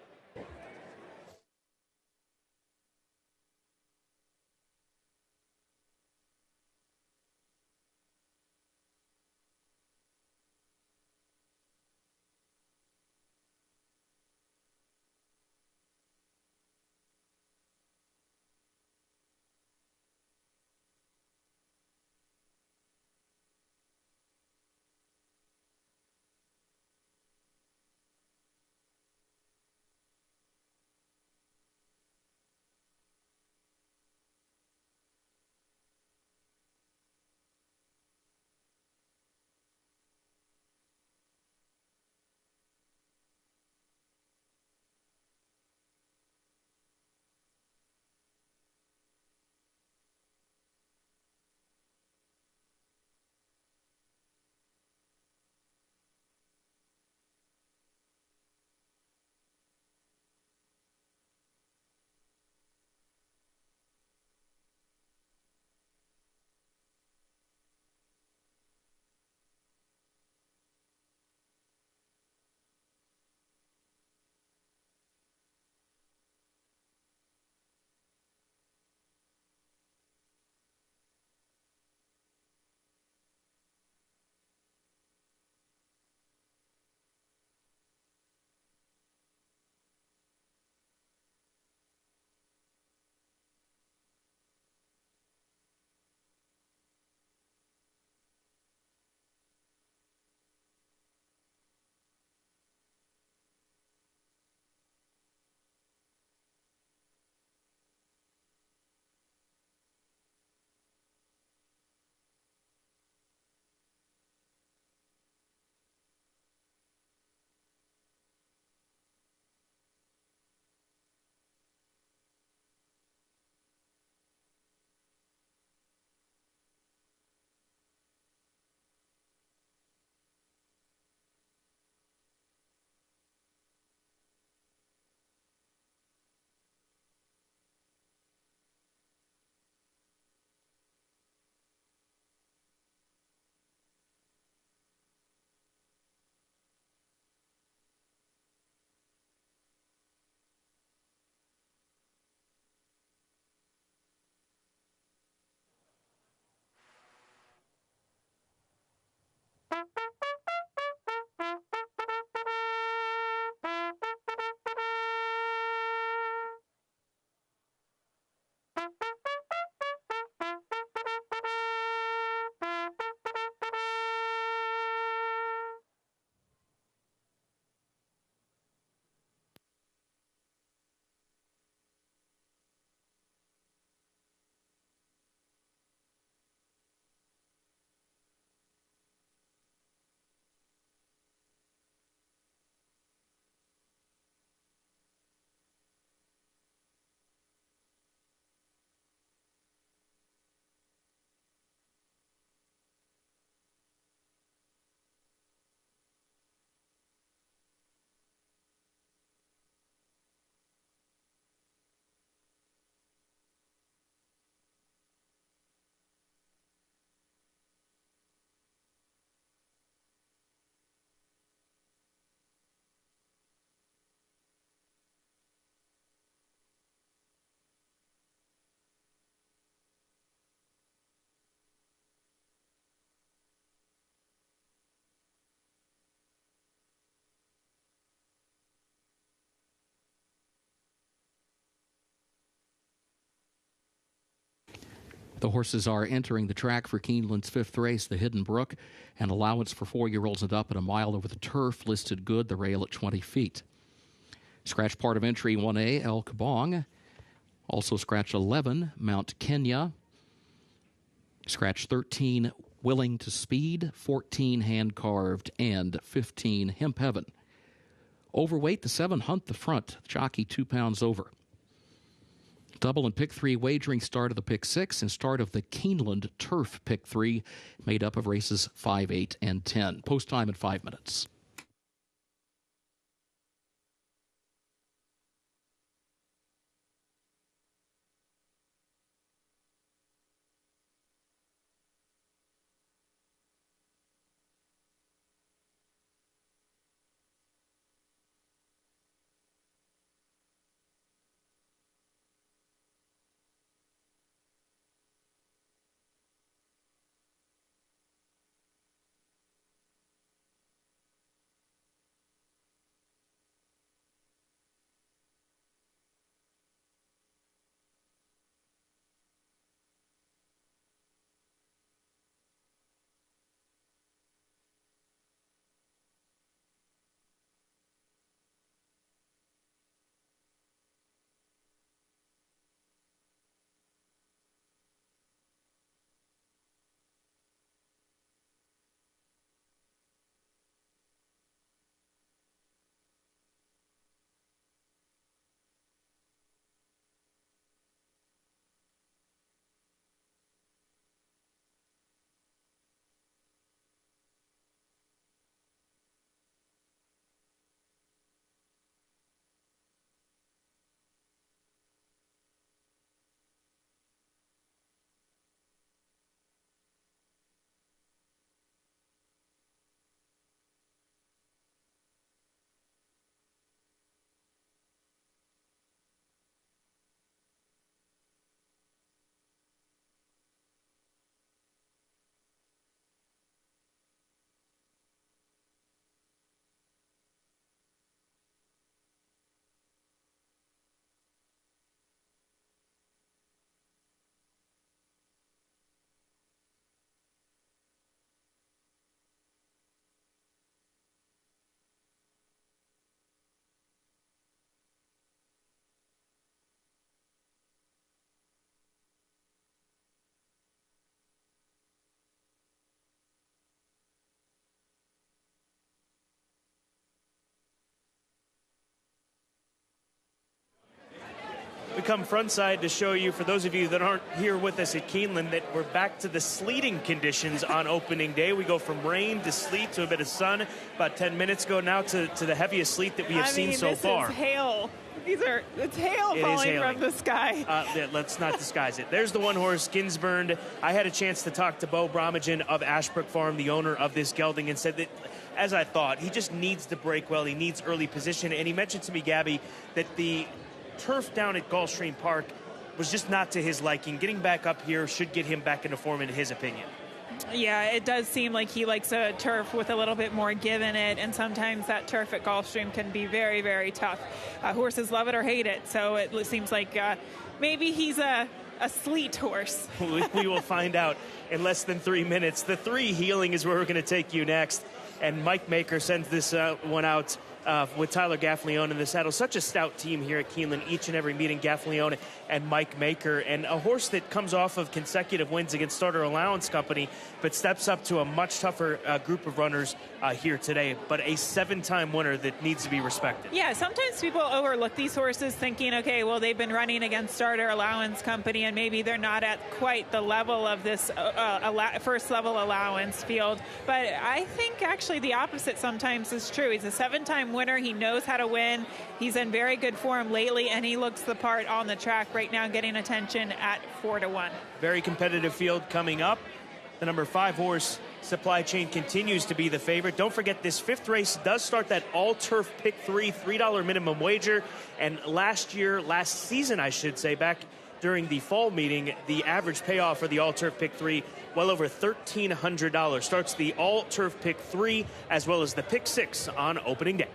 The horses are entering the track for Keeneland's 5th race, the Hidden Brook, and allowance for 4-year-olds and up at a mile over the turf, listed good, the rail at 20 feet. Scratch part of entry 1A, El Kabong. Also scratch 11, Mount Kenya. Scratch 13, Willing to Speed, 14, Hand Carved, and 15, Hemp Heaven. Overweight, the 7, Hunt the Front, jockey 2 pounds over. Double and pick 3 wagering, start of the pick 6 and start of the Keeneland Turf pick 3, made up of races 5, 8, and 10. Post time in 5 minutes. We come frontside to show you, for those of you that aren't here with us at Keeneland, that we're back to the sleeting conditions on opening day. We go from rain to sleet to a bit of sun about 10 minutes ago now to the heaviest sleet that we have seen so far. This is hail. It's hail falling from the sky. Let's not disguise it. There's the one horse, Ginsburned. I had a chance to talk to Bo Bromagen of Ashbrook Farm, the owner of this gelding, and said that, as I thought, he just needs to break well. He needs early position. And he mentioned to me, Gabby, that the turf down at Gulfstream Park was just not to his liking. Getting back up here should get him back into form, in his opinion. Yeah, it does seem like he likes a turf with a little bit more give in it, and sometimes that turf at Gulfstream can be very, very tough. Horses love it or hate it, so it seems like maybe he's a sleet horse. We will find out in less than 3 minutes. The 3 Healing is where we're going to take you next, and Mike Maker sends this one out with Tyler Gaffleone in the saddle. Such a stout team here at Keeneland, each and every meeting, Gaffleone and Mike Maker, and a horse that comes off of consecutive wins against Starter Allowance Company, but steps up to a much tougher group of runners here today, but a 7-time winner that needs to be respected. Yeah, sometimes people overlook these horses thinking, okay, well, they've been running against Starter Allowance Company, and maybe they're not at quite the level of this first-level allowance field, but I think actually the opposite sometimes is true. He's a 7-time winner. He knows how to win. He's in very good form lately, and he looks the part on the track right now, getting attention at 4-1. Very competitive field coming up. The number 5 horse, Supply Chain, continues to be the favorite. Don't forget, this 5th race does start that all-turf pick 3, $3 minimum wager. And last season, I should say, back during the fall meeting, the average payoff for the all-turf pick 3, well over $1,300. Starts the all-turf pick 3 as well as the pick 6 on opening day.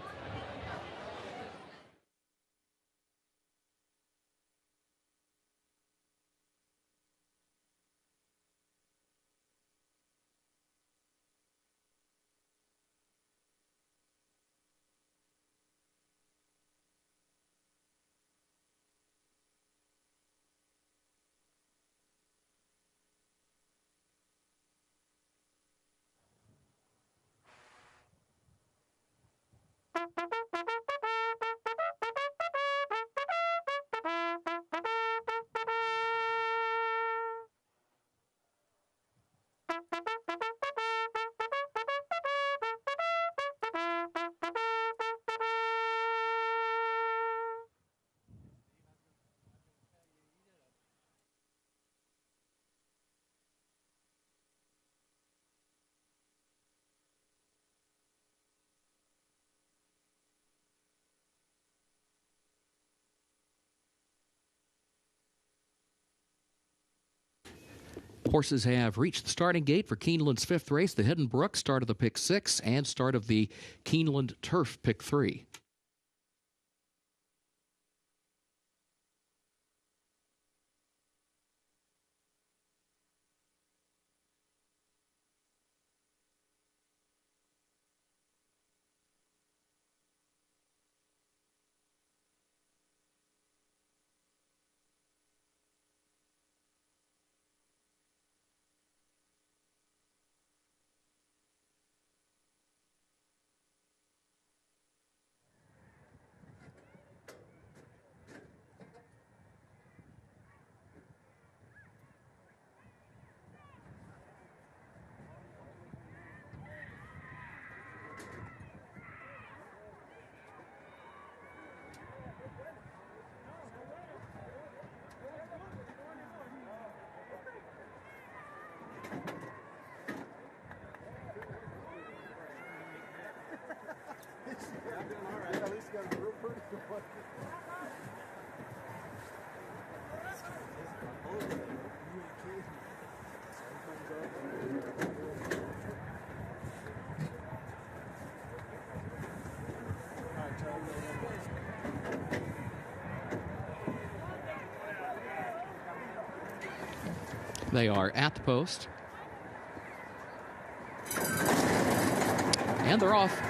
Horses have reached the starting gate for Keeneland's fifth race, the Hidden Brook, start of the Pick 6 and start of the Keeneland Turf Pick 3. They are at the post. And they're off.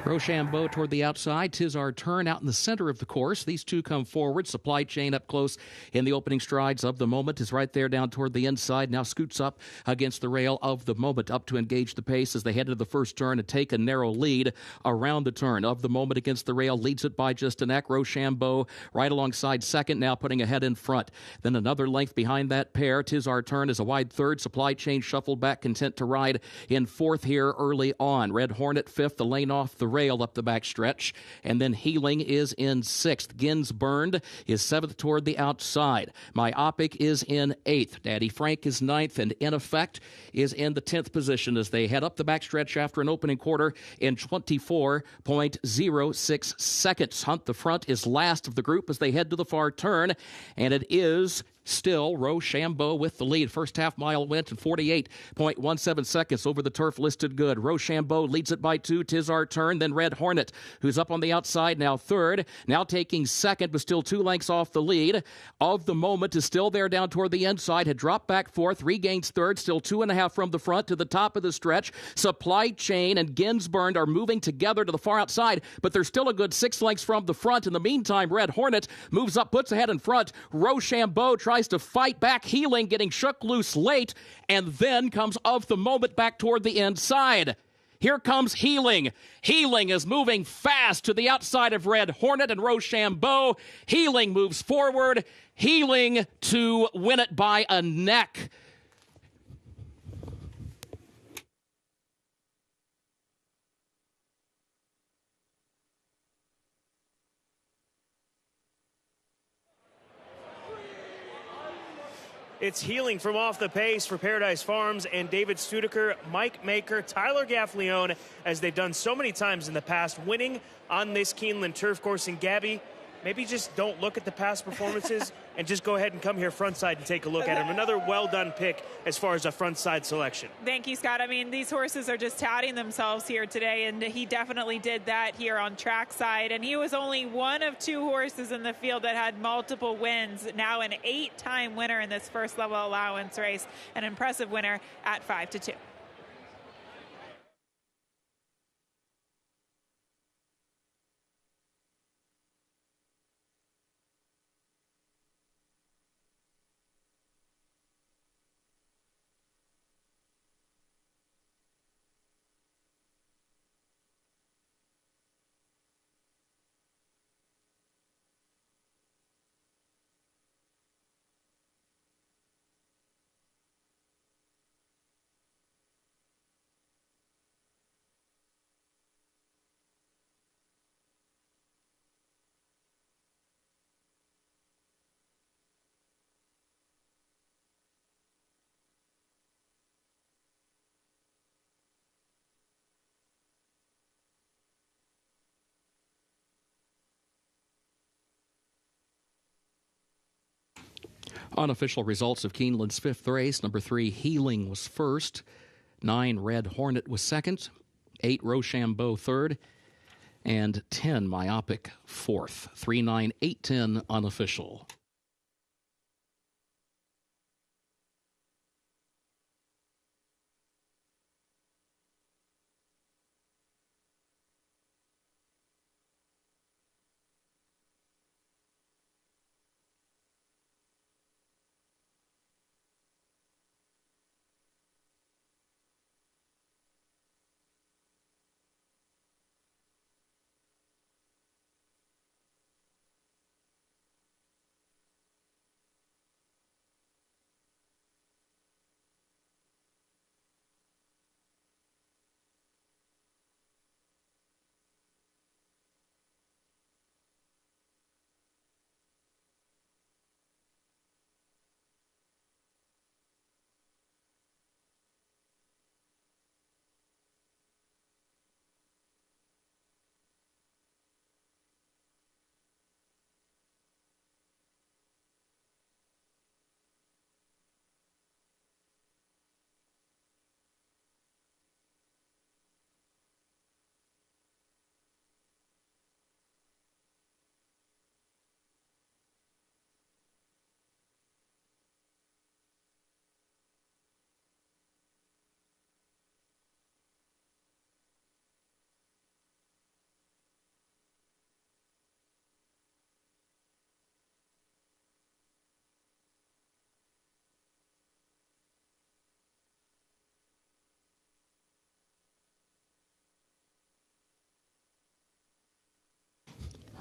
Rochambeau toward the outside. 'Tis Our Turn out in the center of the course. These two come forward. Supply Chain up close in the opening strides of the Moment is right there down toward the inside. Now scoots up against the rail of the Moment up to engage the pace as they head into the first turn and take a narrow lead around the turn. Of the Moment against the rail leads it by just a neck. Rochambeau right alongside second, now putting a head in front. Then another length behind that pair. 'Tis Our Turn is a wide third. Supply Chain shuffled back, content to ride in fourth here early on. Red Hornet fifth, the lane off the rail up the backstretch, and then Healing is in sixth. Gins Burned is seventh toward the outside. Myopic is in eighth. Daddy Frank is ninth, and In Effect is in the 10th position as they head up the backstretch after an opening quarter in 24.06 seconds. Hunt the Front is last of the group as they head to the far turn, and it is still Rochambeau with the lead. First half mile went in 48.17 seconds over the turf listed good. Rochambeau leads it by 2. 'Tis Our Turn. Then Red Hornet, who's up on the outside, now third. Now taking second, but still 2 lengths off the lead. Of the Moment is still there down toward the inside. Had dropped back fourth, regains third, still 2.5 from the front to the top of the stretch. Supply Chain and Ginsburn are moving together to the far outside, but they're still a good 6 lengths from the front. In the meantime, Red Hornet moves up, puts ahead in front. Rochambeau tries to fight back. Healing getting shook loose late, and then comes Of the Moment back toward the inside. Here comes Healing. Healing is moving fast to the outside of Red Hornet and Rochambeau. Healing moves forward. Healing to win it by a neck. It's Healing from off the pace for Paradise Farms and David Studeker, Mike Maker, Tyler Gaffleone, as they've done so many times in the past, winning on this Keeneland turf course. And Gabby, maybe just don't look at the past performances and just go ahead and come here front side and take a look at him. Another well-done pick as far as a front side selection. Thank you, Scott. I mean, these horses are just touting themselves here today, and he definitely did that here on trackside. And he was only one of 2 horses in the field that had multiple wins. Now an 8-time winner in this first level allowance race, an impressive winner at 5-2. Unofficial results of Keeneland's fifth race. Number 3, Healing, was first. 9, Red Hornet, was second. 8, Rochambeau, third. And 10, Myopic, fourth. 3, 9, 8, 10, unofficial.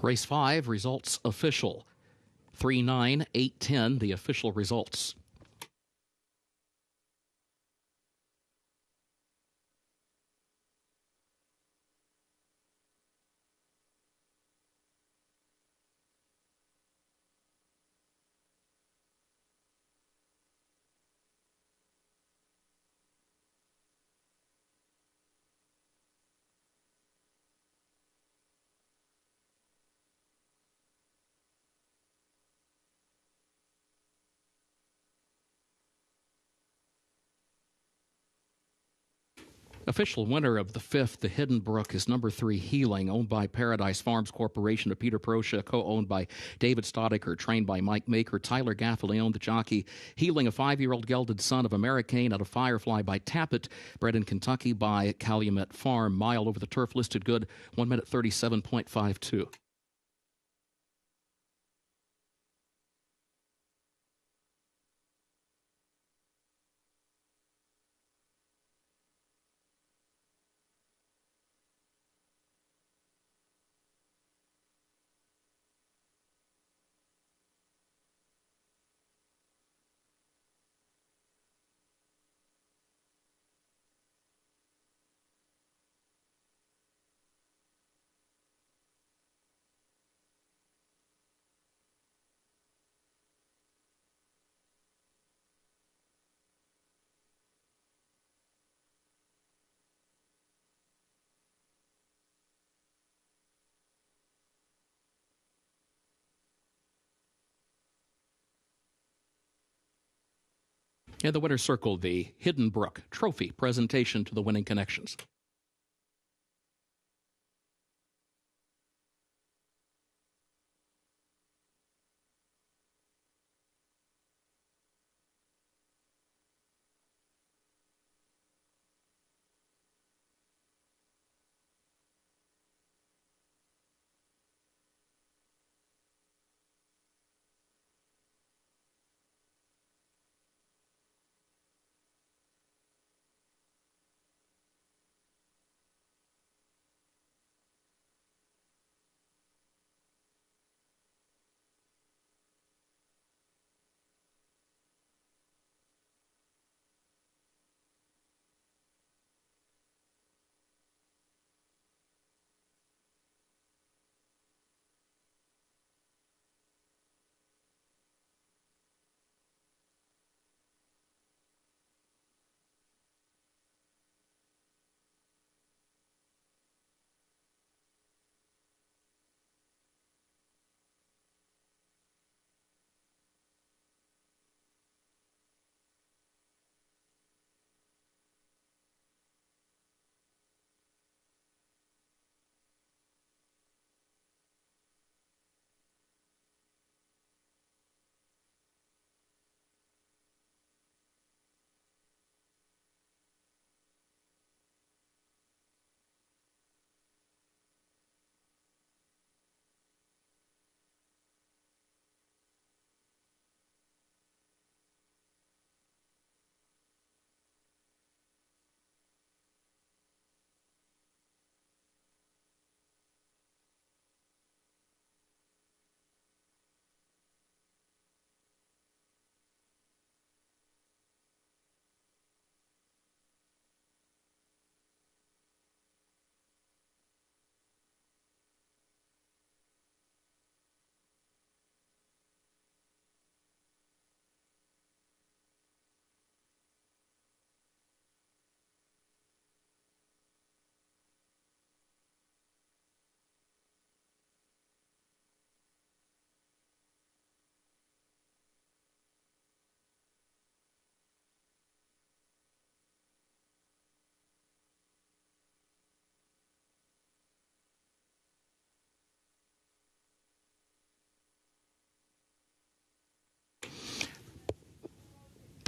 Race 5, results official. 3, 9, 8, 10, the official results. Official winner of the fifth, the Hidden Brook, is number 3, Healing, owned by Paradise Farms Corporation of Peter Proscia, co-owned by David Stodiker, trained by Mike Maker. Tyler Gaffley owned the jockey. Healing, a 5-year-old gelded son of Americane out of Firefly by Tappet, bred in Kentucky by Calumet Farm. Mile over the turf, listed good, 1 minute 37.52. In the winner's circle, the Hidden Brook Trophy presentation to the winning connections.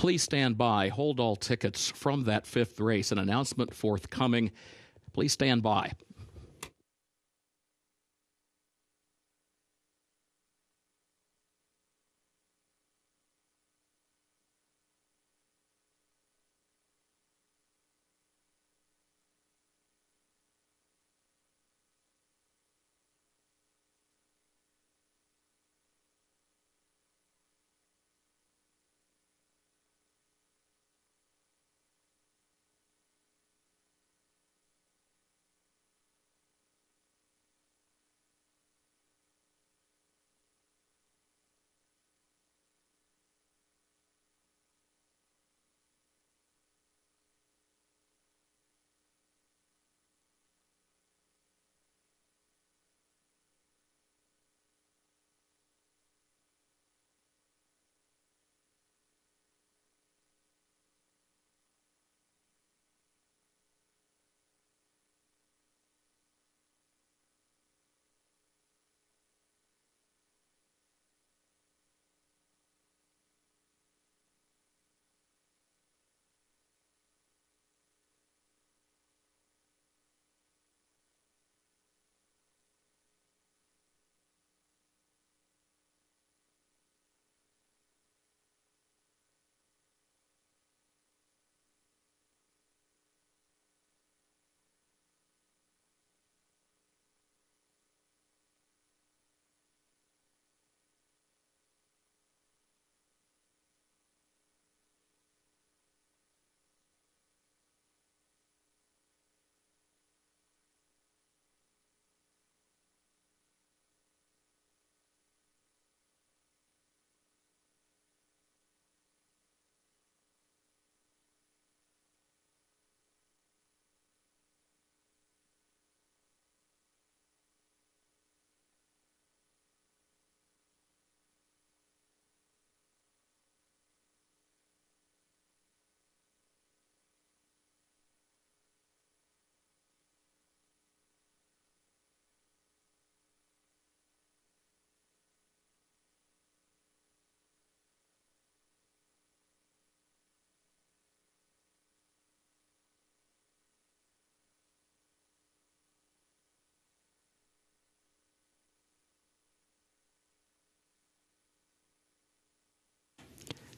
Please stand by. Hold all tickets from that 5th race. An announcement forthcoming. Please stand by.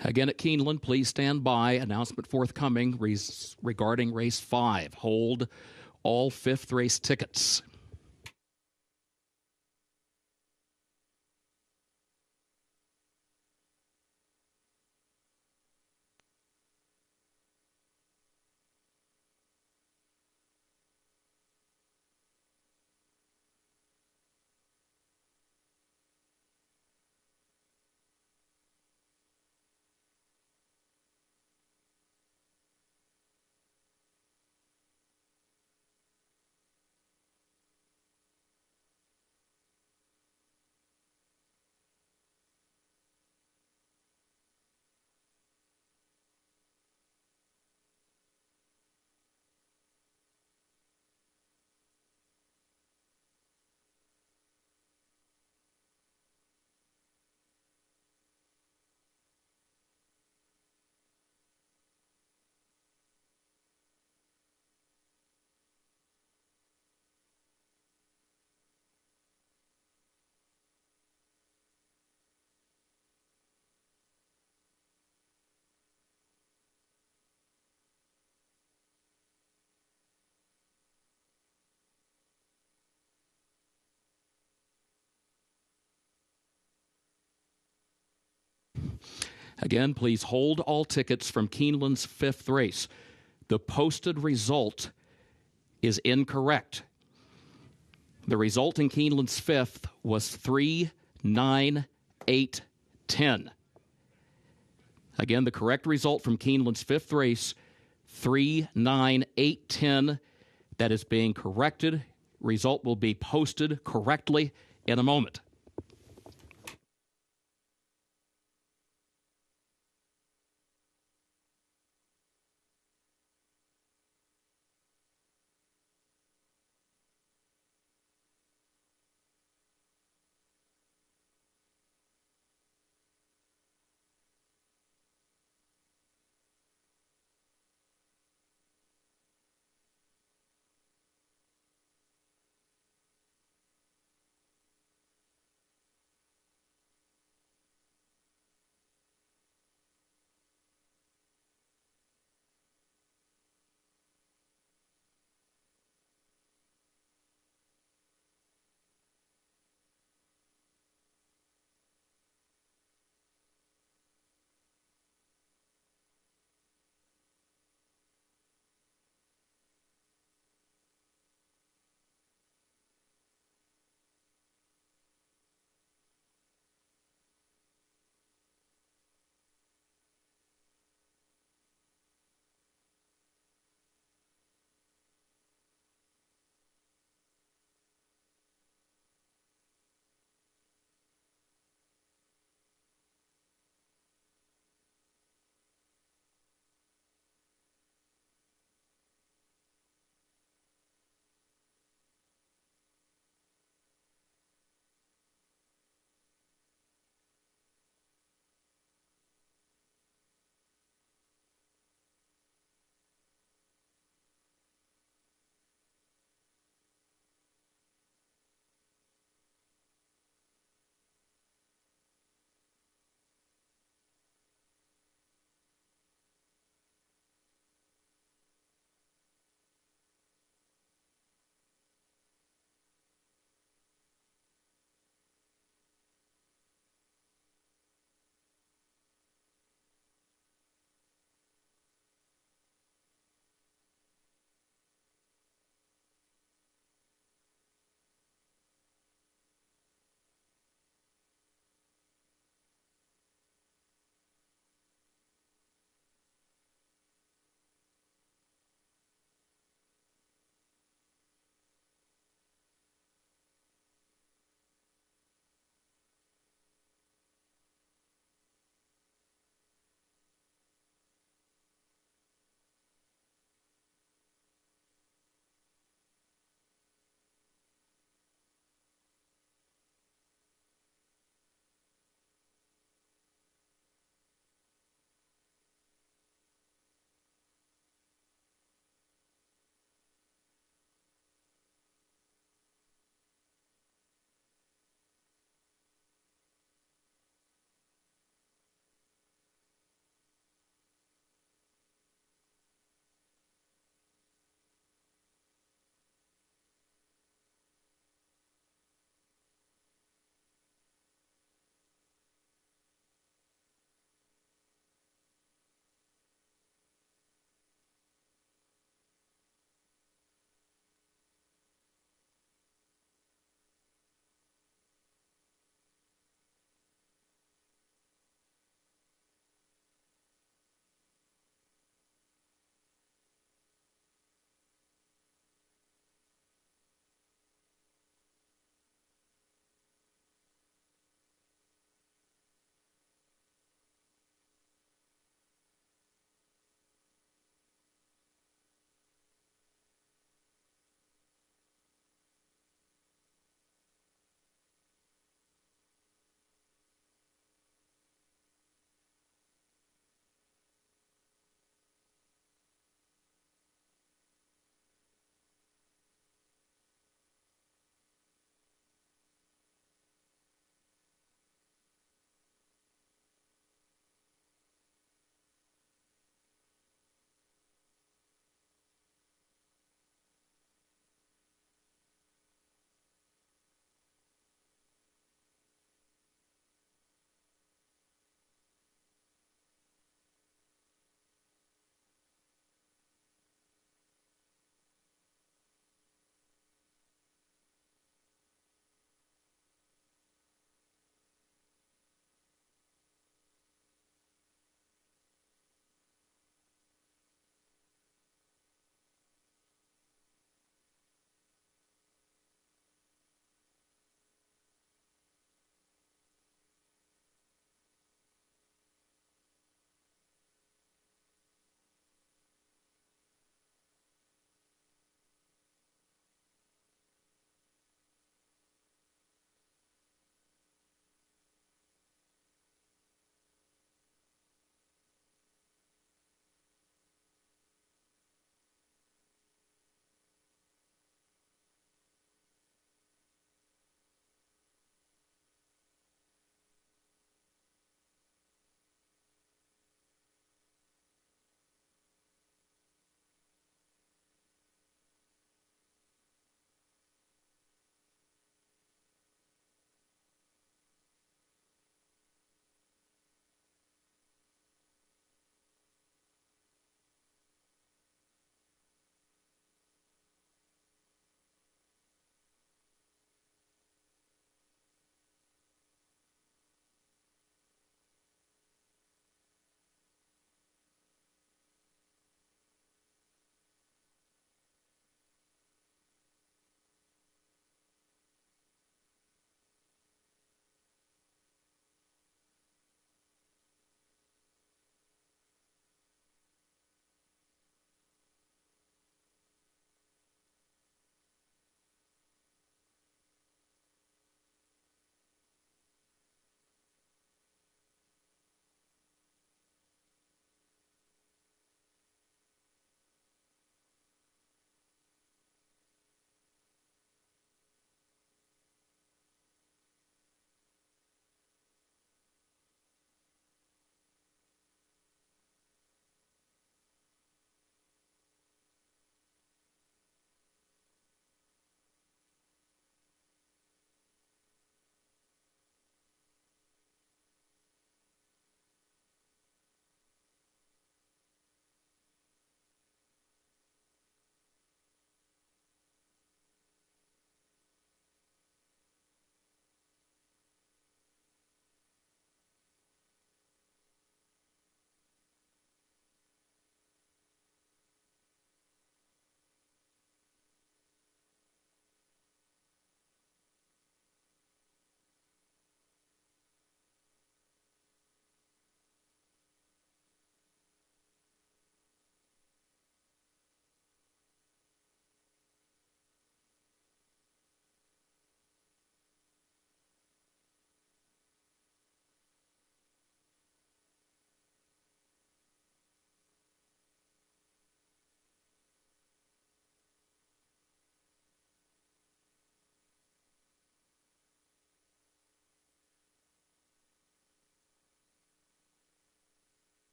Again at Keeneland, please stand by. Announcement forthcoming regarding race 5. Hold all 5th race tickets. Again, please hold all tickets from Keeneland's 5th race. The posted result is incorrect. The result in Keeneland's 5th was 3-9-8-10. Again, the correct result from Keeneland's 5th race, 3-9-8-10. That is being corrected. Result will be posted correctly in a moment.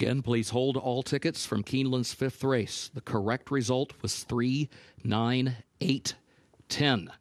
Again, please hold all tickets from Keeneland's fifth race. The correct result was 3, 9, 8, 10.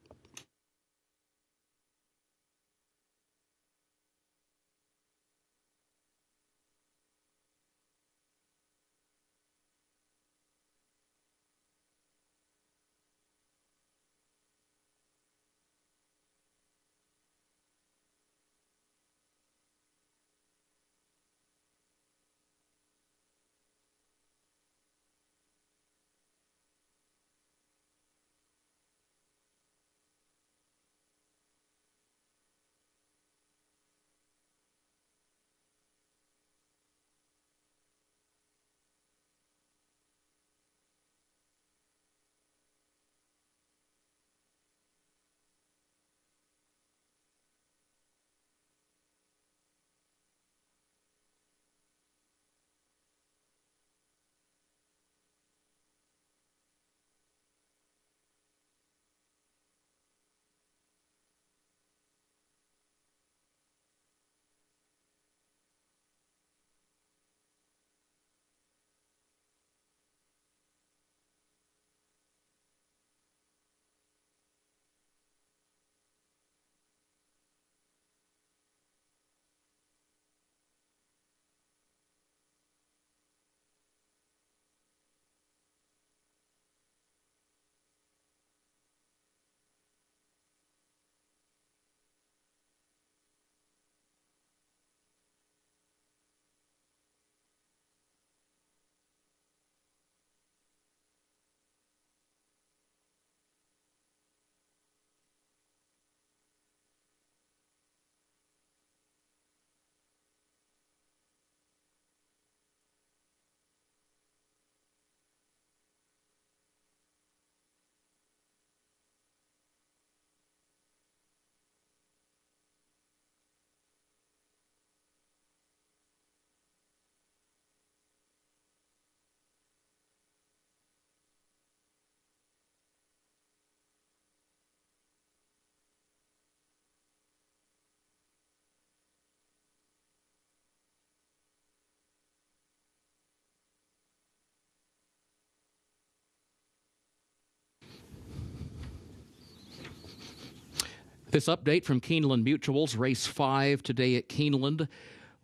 This update from Keeneland Mutual's Race 5 today at Keeneland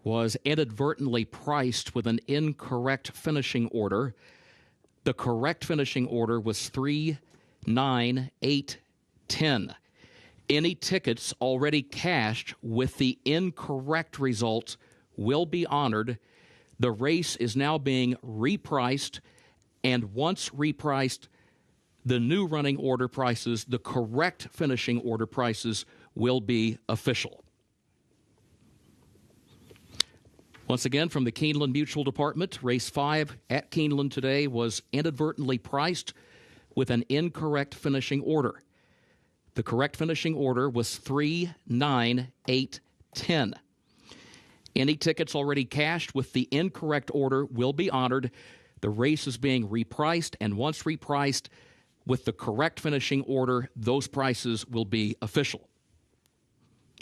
was inadvertently priced with an incorrect finishing order. The correct finishing order was 3, 9, 8, 10. Any tickets already cashed with the incorrect result will be honored. The race is now being repriced, and once repriced, the new running order prices, the correct finishing order prices, will be official. Once again, from the Keeneland Mutual Department, Race 5 at Keeneland today was inadvertently priced with an incorrect finishing order. The correct finishing order was 3, 9, 8, 10. Any tickets already cashed with the incorrect order will be honored. The race is being repriced, and once repriced with the correct finishing order, those prices will be official.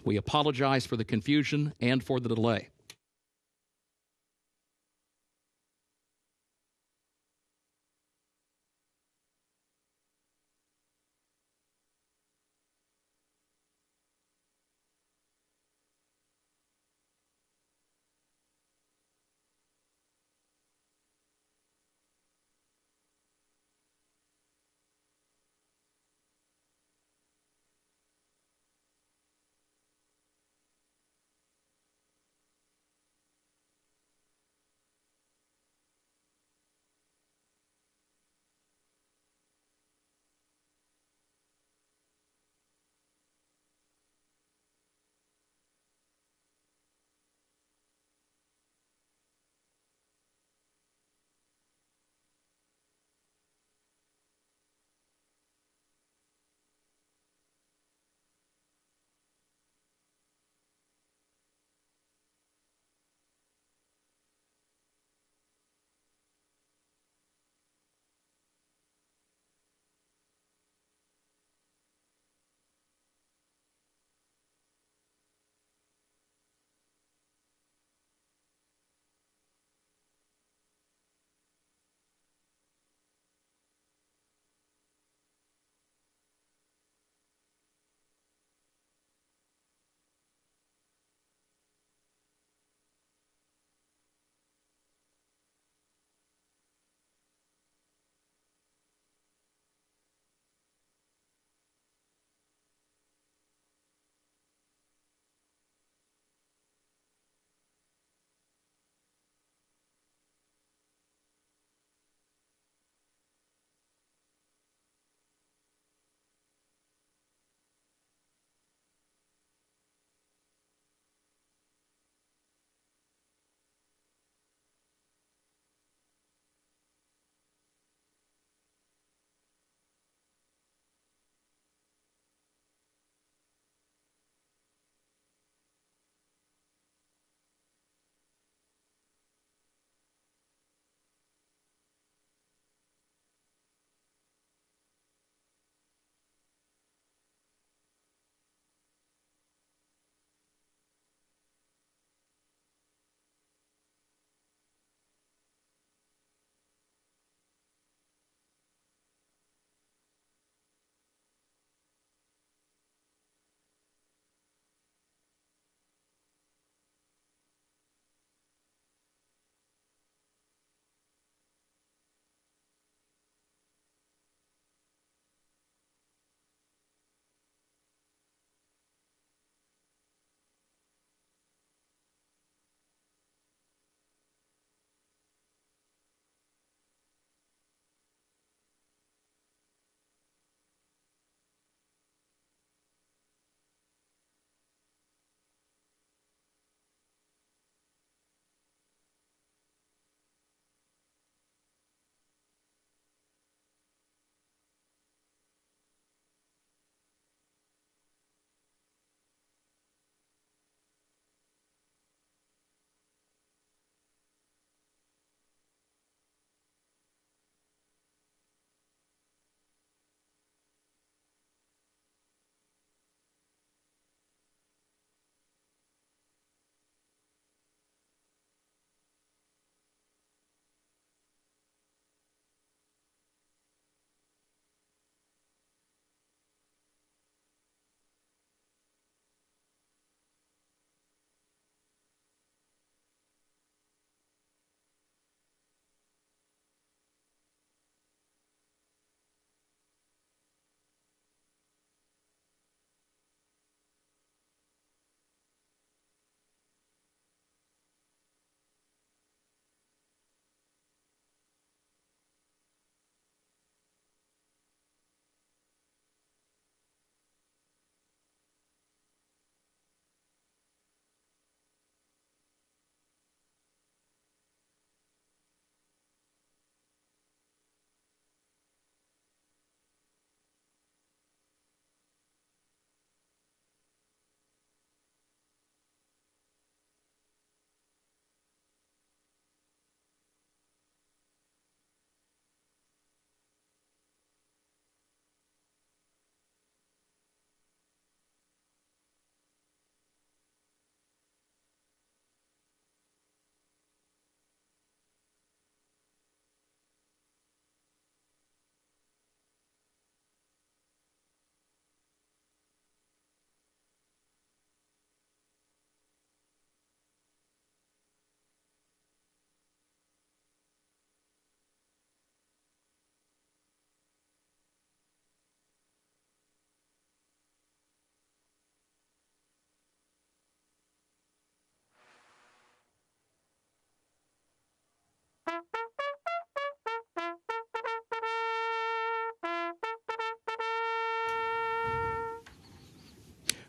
We apologize for the confusion and for the delay.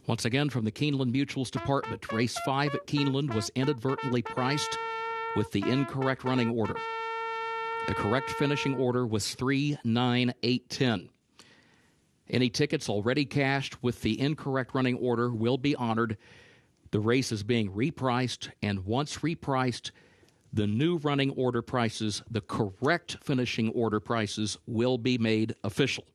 Once again, from the Keeneland Mutuals Department, race 5 at Keeneland was inadvertently priced with the incorrect running order. The correct finishing order was 3, 9, 8, 10. Any tickets already cashed with the incorrect running order will be honored. The race is being repriced, and once repriced, the new running order prices, the correct finishing order prices, will be made official.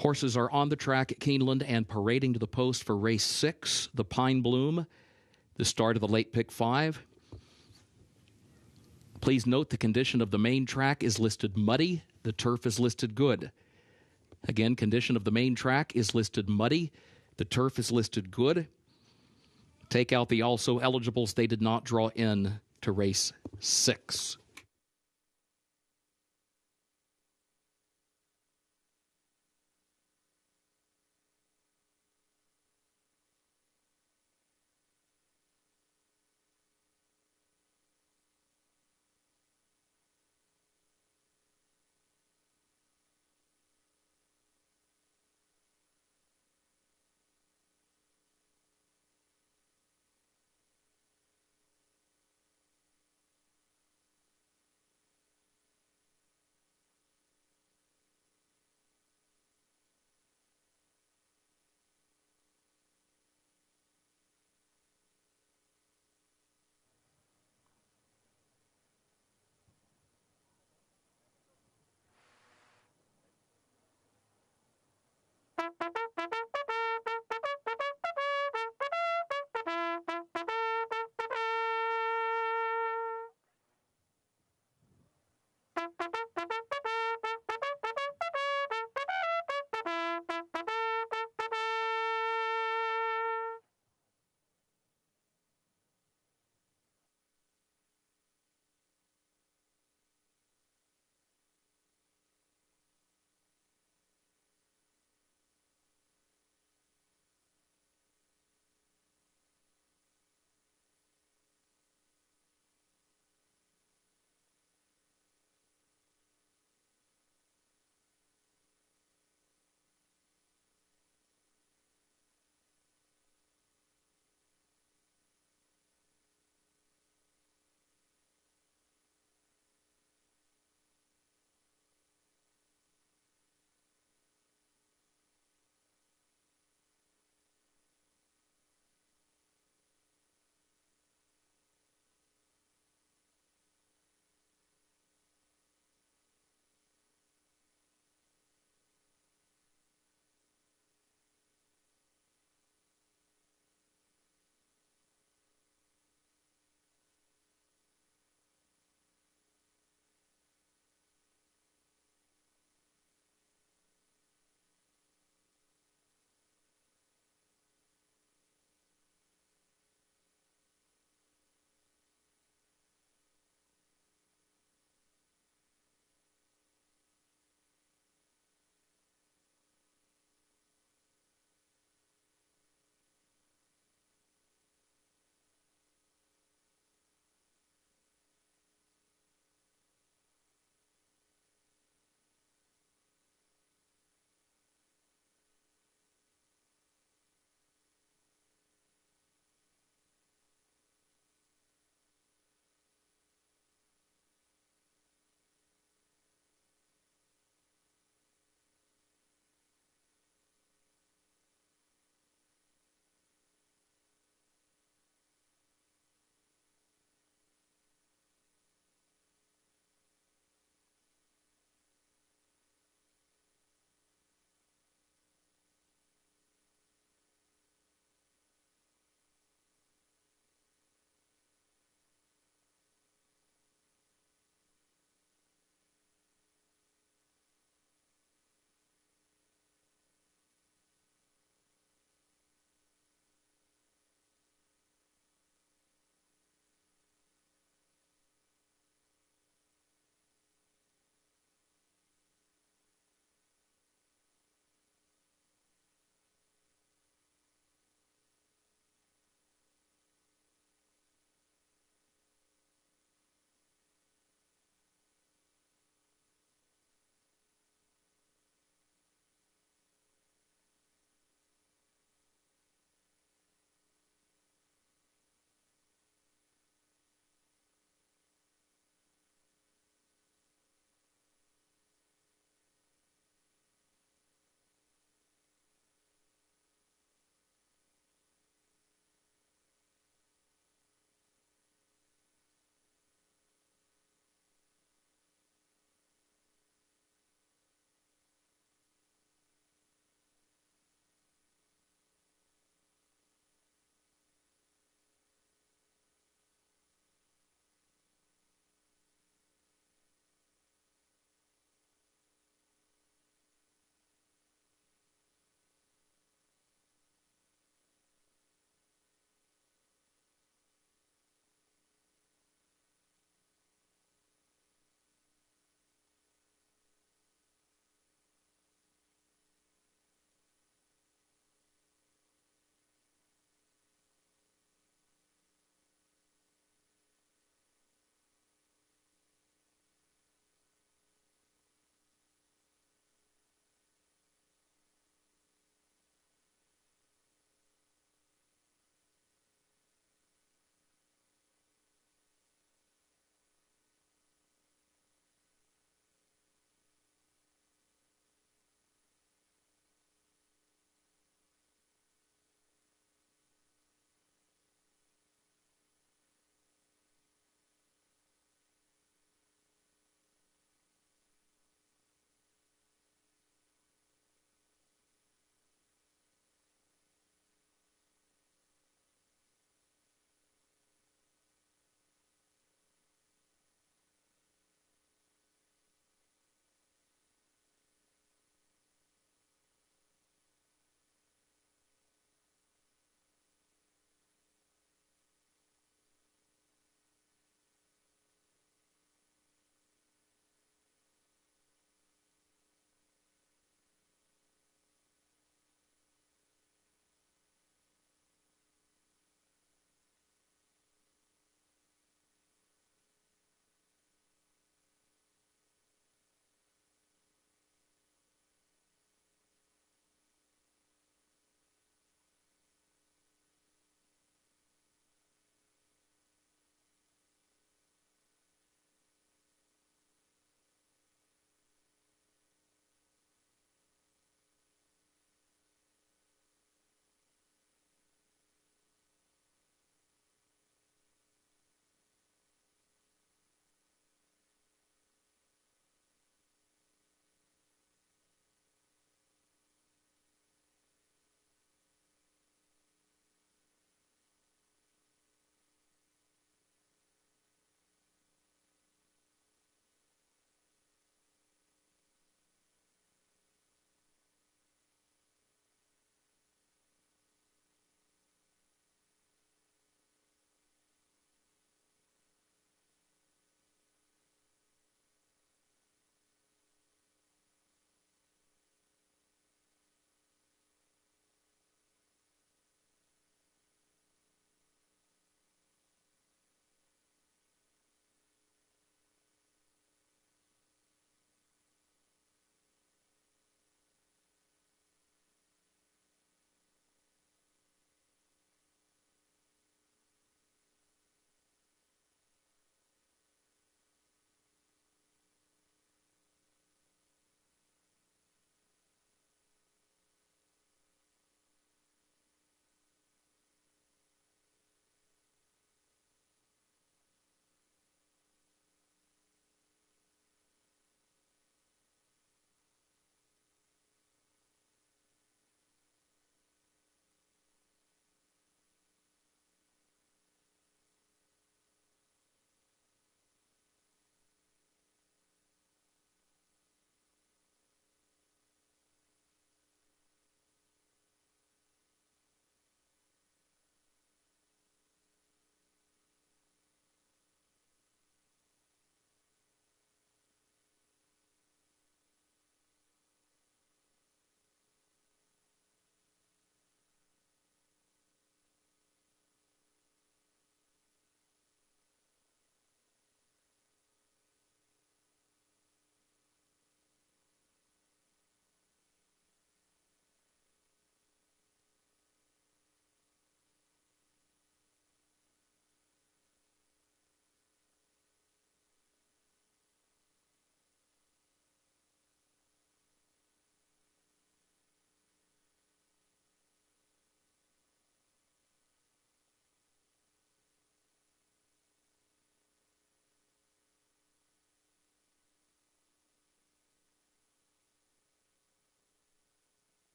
Horses are on the track at Keeneland and parading to the post for race 6, the Pine Bloom, the start of the late pick 5. Please note the condition of the main track is listed muddy. The turf is listed good. Again, condition of the main track is listed muddy. The turf is listed good. Take out the also eligibles they did not draw in to race 6.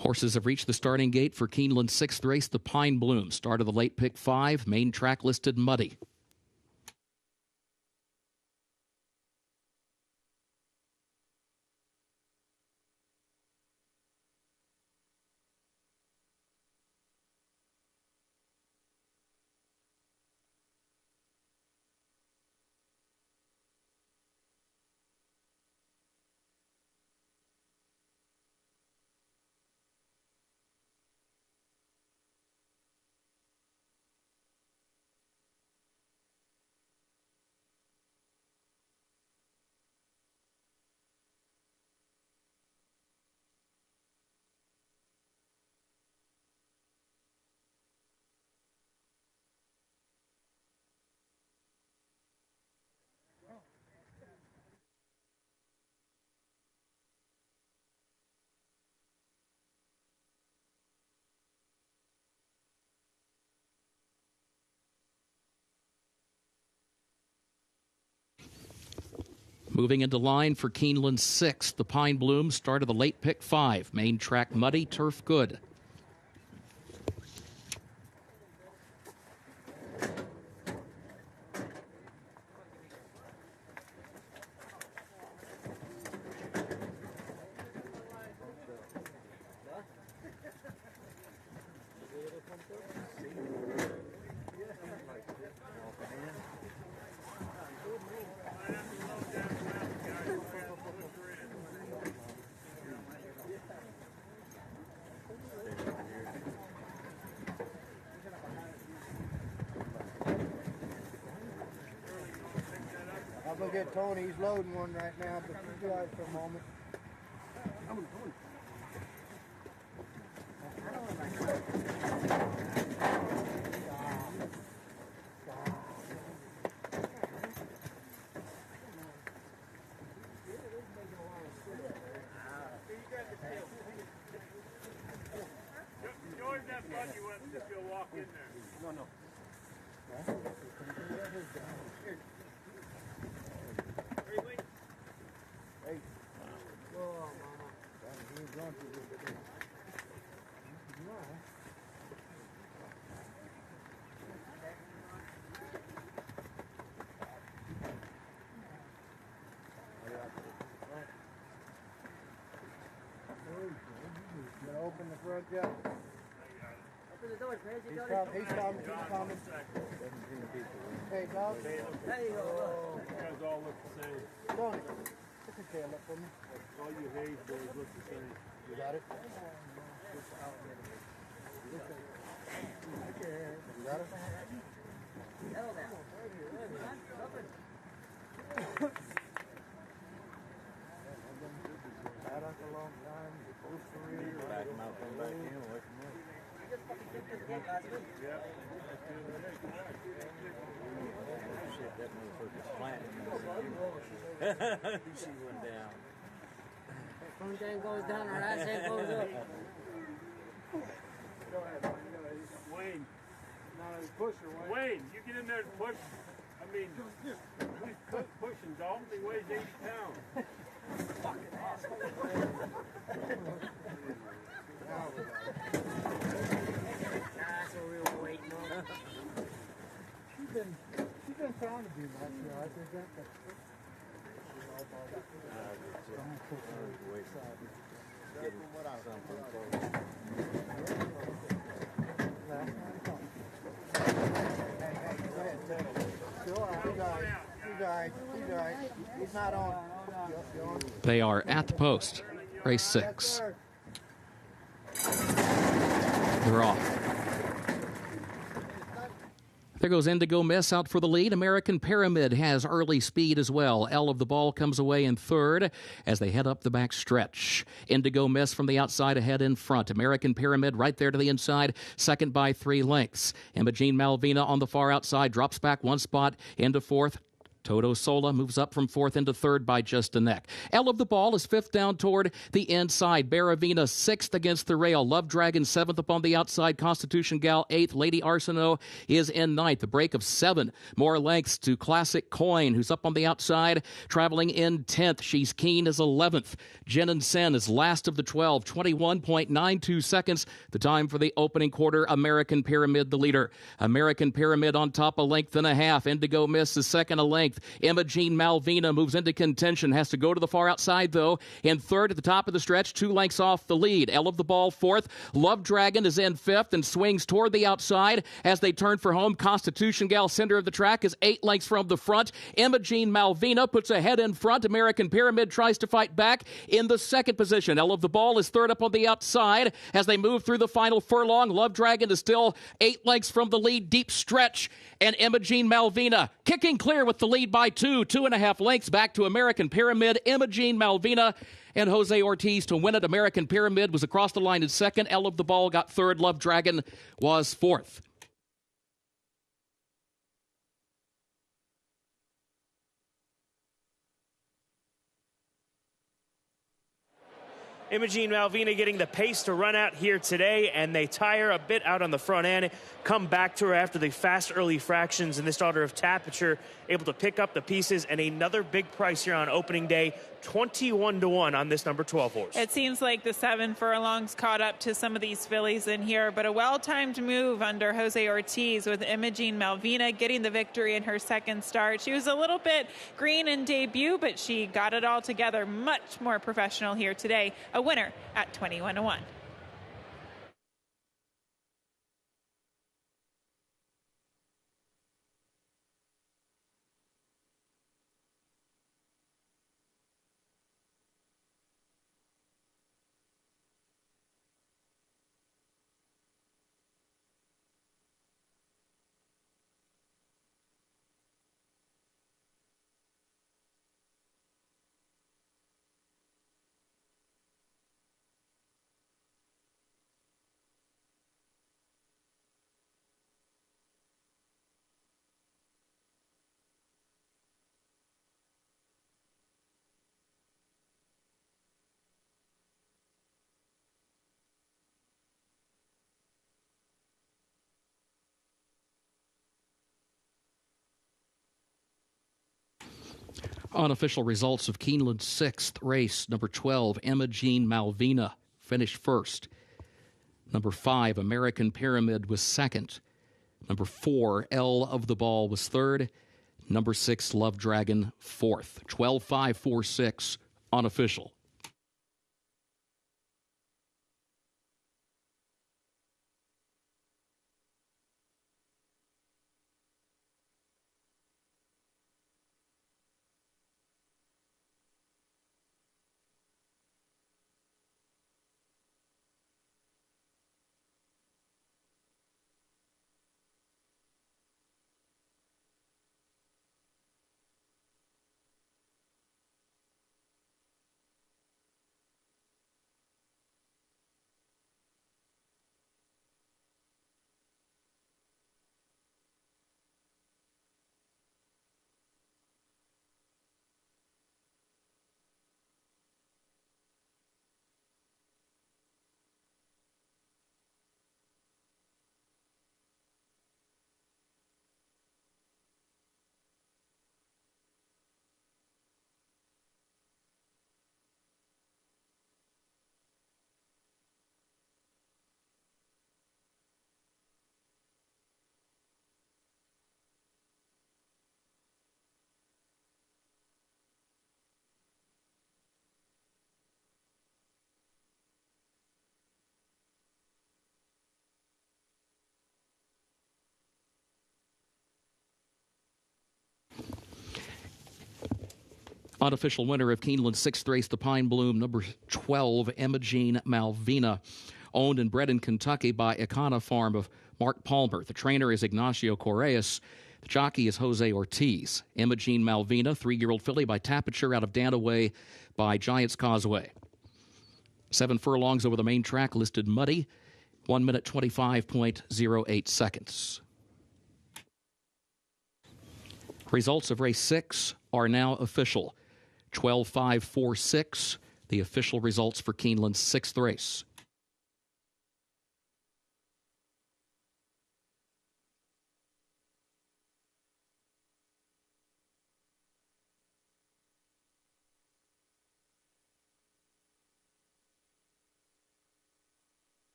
Horses have reached the starting gate for Keeneland's 6th race, the Pine Bloom. Start of the late pick 5, main track listed muddy. Moving into line for Keeneland's 6th, the Pine Bloom. Start of the late pick 5, main track muddy, turf good. I'll go get Tony. He's loading one right now, but you guys for a moment. George, that buggy wants to go walk in there. No. Hey. Whoa, mama. He's going to do it. Open the front gate. Open the door, Crazy. He's coming. Hey, dog. There you go. You guys all look the same. Tony, put your tail up for me. All you Hayes boys look the same. You got it? You got it? Settle down. Had us a long time. Supposed to read. Back him out, come back in. Away from me. Yeah. Shit, that motherfucker's planting. She went down. Front end goes down, our ass end goes up. Wayne. Not a pusher, Wayne, you get in there and push. I mean, he's pushing Dalton. He weighs 80 pounds. Fucking awesome. That's what we were waiting on. She's been trying to do that, you know. I think that's He's not on. They are at the post. Race 6. They're off. There goes Indigo Miss out for the lead. American Pyramid has early speed as well. L of the Ball comes away in third as they head up the back stretch. Indigo Miss from the outside ahead in front. American Pyramid right there to the inside, second by 3 lengths. Imogene Malvina on the far outside drops back 1 spot into fourth. Toto Sola moves up from 4th into 3rd by just a neck. L of the Ball is 5th down toward the inside. Baravina 6th against the rail. Love Dragon 7th up on the outside. Constitution Gal 8th. Lady Arsenault is in 9th. A break of 7 more lengths to Classic Coin, who's up on the outside, traveling in 10th. She's Keen is 11th. Jen and Sen is last of the 12. 21.92 seconds. The time for the opening quarter. American Pyramid the leader. American Pyramid on top a length and a half. Indigo Miss is second a length. Imogene Malvina moves into contention, has to go to the far outside, though. In 3rd at the top of the stretch, 2 lengths off the lead. L of the Ball 4th. Love Dragon is in 5th and swings toward the outside as they turn for home. Constitution Gal, center of the track, is 8 lengths from the front. Imogene Malvina puts a head in front. American Pyramid tries to fight back in the 2nd position. L of the Ball is 3rd up on the outside as they move through the final furlong. Love Dragon is still 8 lengths from the lead. Deep stretch, and Imogene Malvina kicking clear with the lead by 2.5 lengths back to American Pyramid. Imogene Malvina and Jose Ortiz to win it. American Pyramid was across the line in 2nd. L of the Ball got 3rd. Love Dragon was 4th. Imogene Malvina getting the pace to run out here today, and they tire a bit out on the front end, come back to her after the fast early fractions in this order of Tapiture, able to pick up the pieces, and another big price here on opening day, 21-1 on this number 12 horse. It seems like the 7 furlongs caught up to some of these fillies in here, but a well-timed move under Jose Ortiz with Imogene Malvina getting the victory in her 2nd start. She was a little bit green in debut, but she got it all together, much more professional here today. A winner at 21-1. Unofficial results of Keeneland's 6th race. Number 12, Imogene Malvina, finished 1st. Number 5, American Pyramid, was 2nd. Number 4, L of the Ball, was 3rd. Number 6, Love Dragon, 4th. 12-5-4-6, unofficial. Unofficial winner of Keeneland's 6th race, the Pine Bloom, number 12, Imogene Malvina, owned and bred in Kentucky by Icona Farm of Mark Palmer. The trainer is Ignacio Correas. The jockey is Jose Ortiz. Imogene Malvina, 3-year-old filly by Tapiture out of Danaway by Giants Causeway. 7 furlongs over the main track, listed muddy, 1 minute 25.08 seconds. Results of race 6 are now official. 12-5-4-6, the official results for Keeneland's 6th race.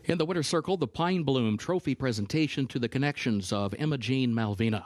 In the winner's circle, the Pine Bloom Trophy presentation to the connections of Emma Jean Malvina.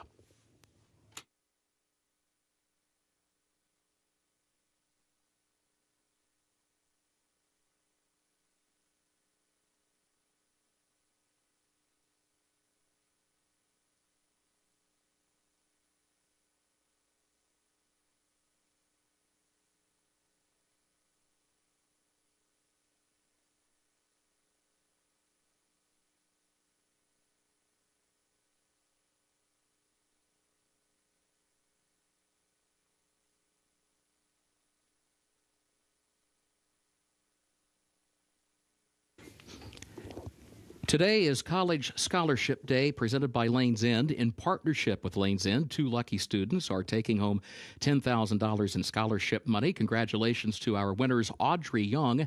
Today is College Scholarship Day presented by Lane's End. In partnership with Lane's End, 2 lucky students are taking home $10,000 in scholarship money. Congratulations to our winners, Audrey Young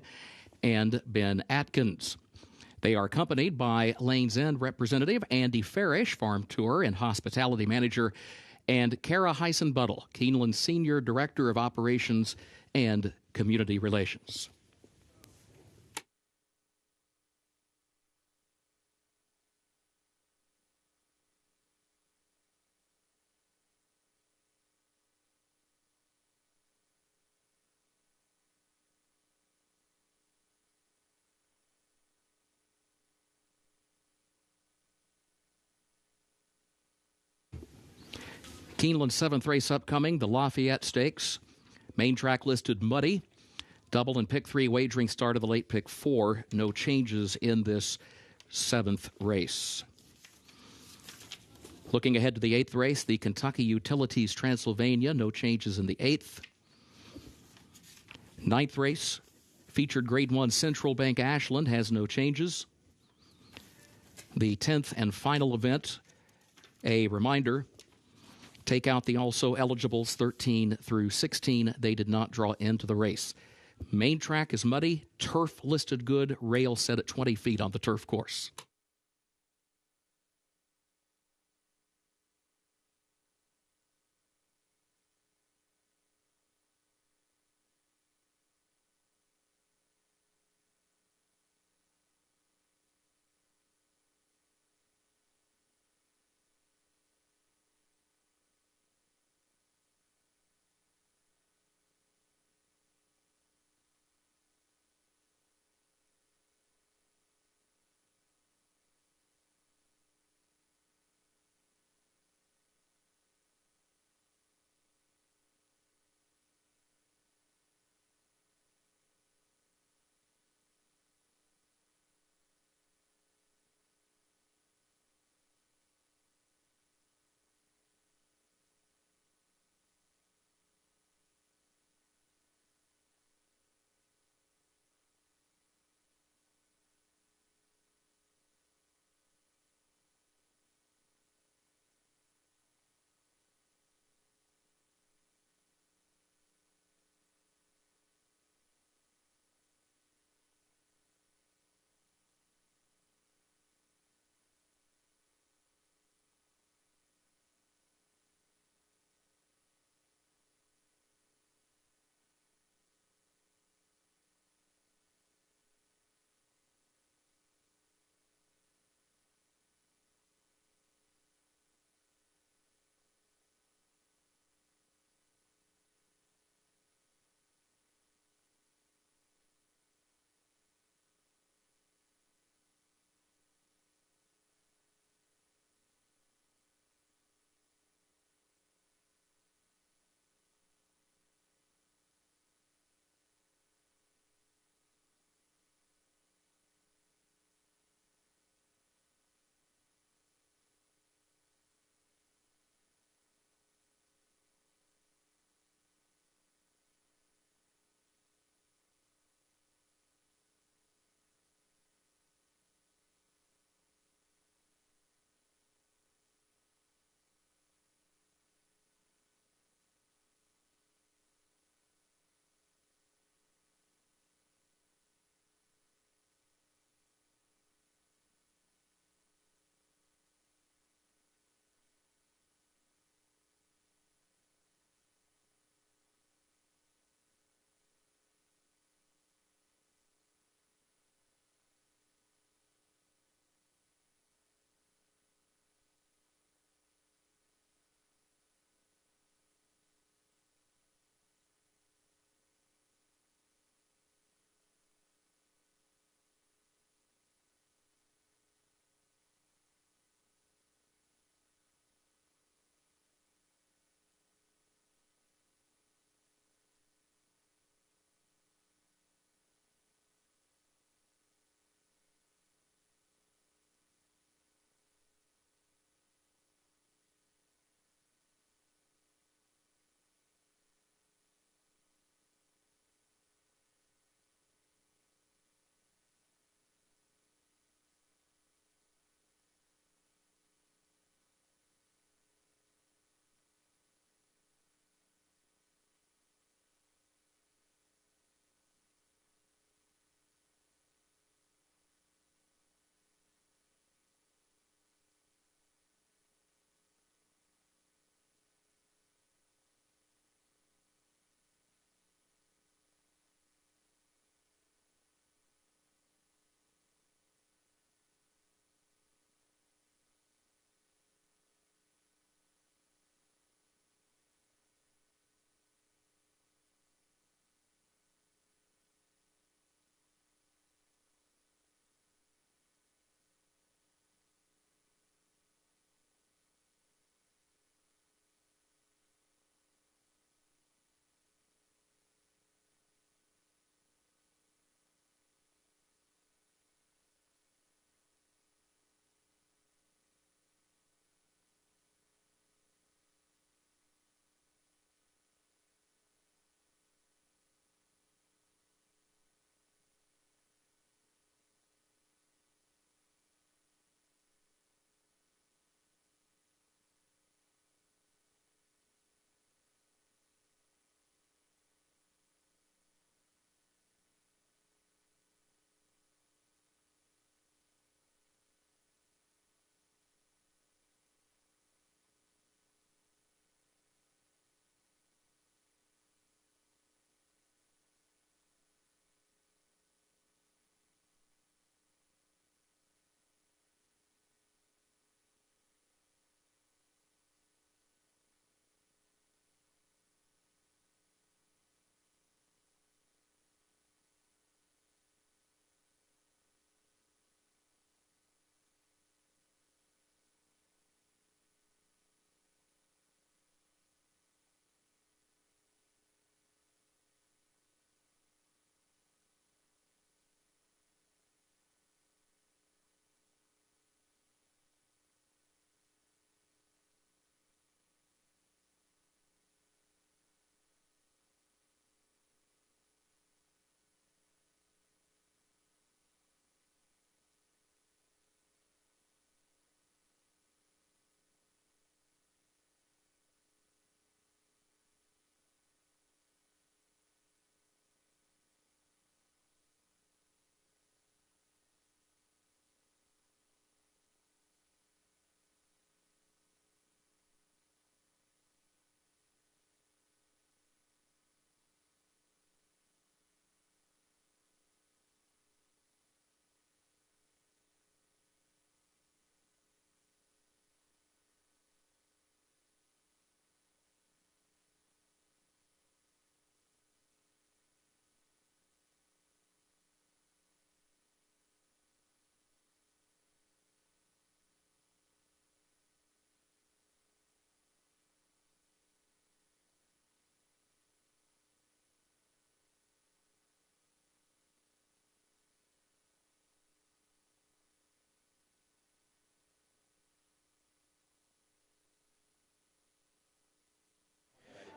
and Ben Atkins. They are accompanied by Lane's End representative Andy Farish, Farm Tour and Hospitality Manager, and Kara Heisen-Buttle, Keeneland Senior Director of Operations and Community Relations. Keeneland's 7th race upcoming, the Lafayette Stakes. Main track listed muddy. Double and pick 3 wagering start of the late pick 4. No changes in this 7th race. Looking ahead to the 8th race, the Kentucky Utilities Transylvania. No changes in the 8th. 9th race, featured Grade 1 Central Bank Ashland has no changes. The 10th and final event, a reminder, take out the also eligibles 13 through 16. They did not draw into the race. Main track is muddy, turf listed good, rail set at 20 feet on the turf course.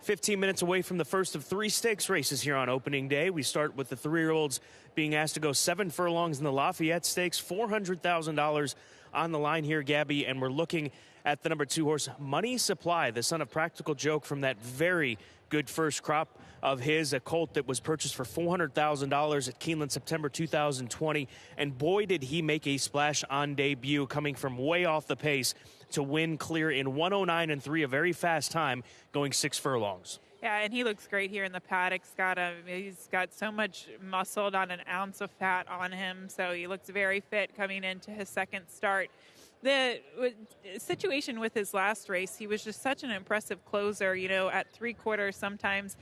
15 minutes away from the first of 3 stakes races here on opening day. We start with the 3-year-olds being asked to go 7 furlongs in the Lafayette Stakes, $400,000 on the line here, Gabby, and we're looking at the number 2 horse, Money Supply, the son of Practical Joke from that very good first crop of his, a colt that was purchased for $400,000 at Keeneland September 2020, and boy did he make a splash on debut, coming from way off the pace to win clear in 109 3, a very fast time, going 6 furlongs. Yeah, and he looks great here in the paddock. He's got so much muscle, not an ounce of fat on him, so he looks very fit coming into his second start. The situation with his last race, he was just such an impressive closer. You know, at 3/4, sometimes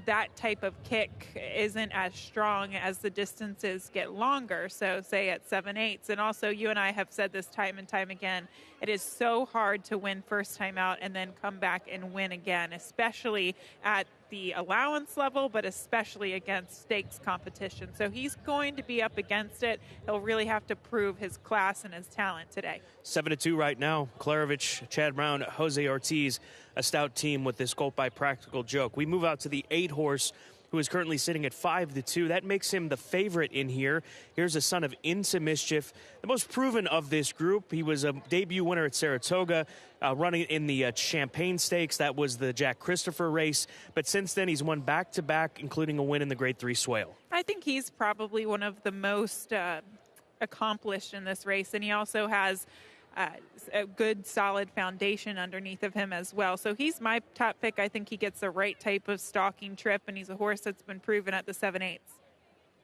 that type of kick isn't as strong as the distances get longer. So say at 7/8. And also, you and I have said this time and time again, it is so hard to win first time out and then come back and win again, especially at the allowance level, but especially against stakes competition. So he's going to be up against it. He'll really have to prove his class and his talent today. 7-2 right now. Klarovich, Chad Brown, Jose Ortiz, a stout team with this colt by Practical Joke. We move out to the 8 horse, who is currently sitting at 5-2. That makes him the favorite in here. Here's a son of Into Mischief, the most proven of this group. He was a debut winner at Saratoga, running in the Champagne Stakes. That was the Jack Christopher race. But since then, he's won back-to-back, including a win in the Grade 3 Swale. I think he's probably one of the most accomplished in this race, and he also has a good, solid foundation underneath of him as well. So he's my top pick. I think he gets the right type of stalking trip, and he's a horse that's been proven at the 7/8.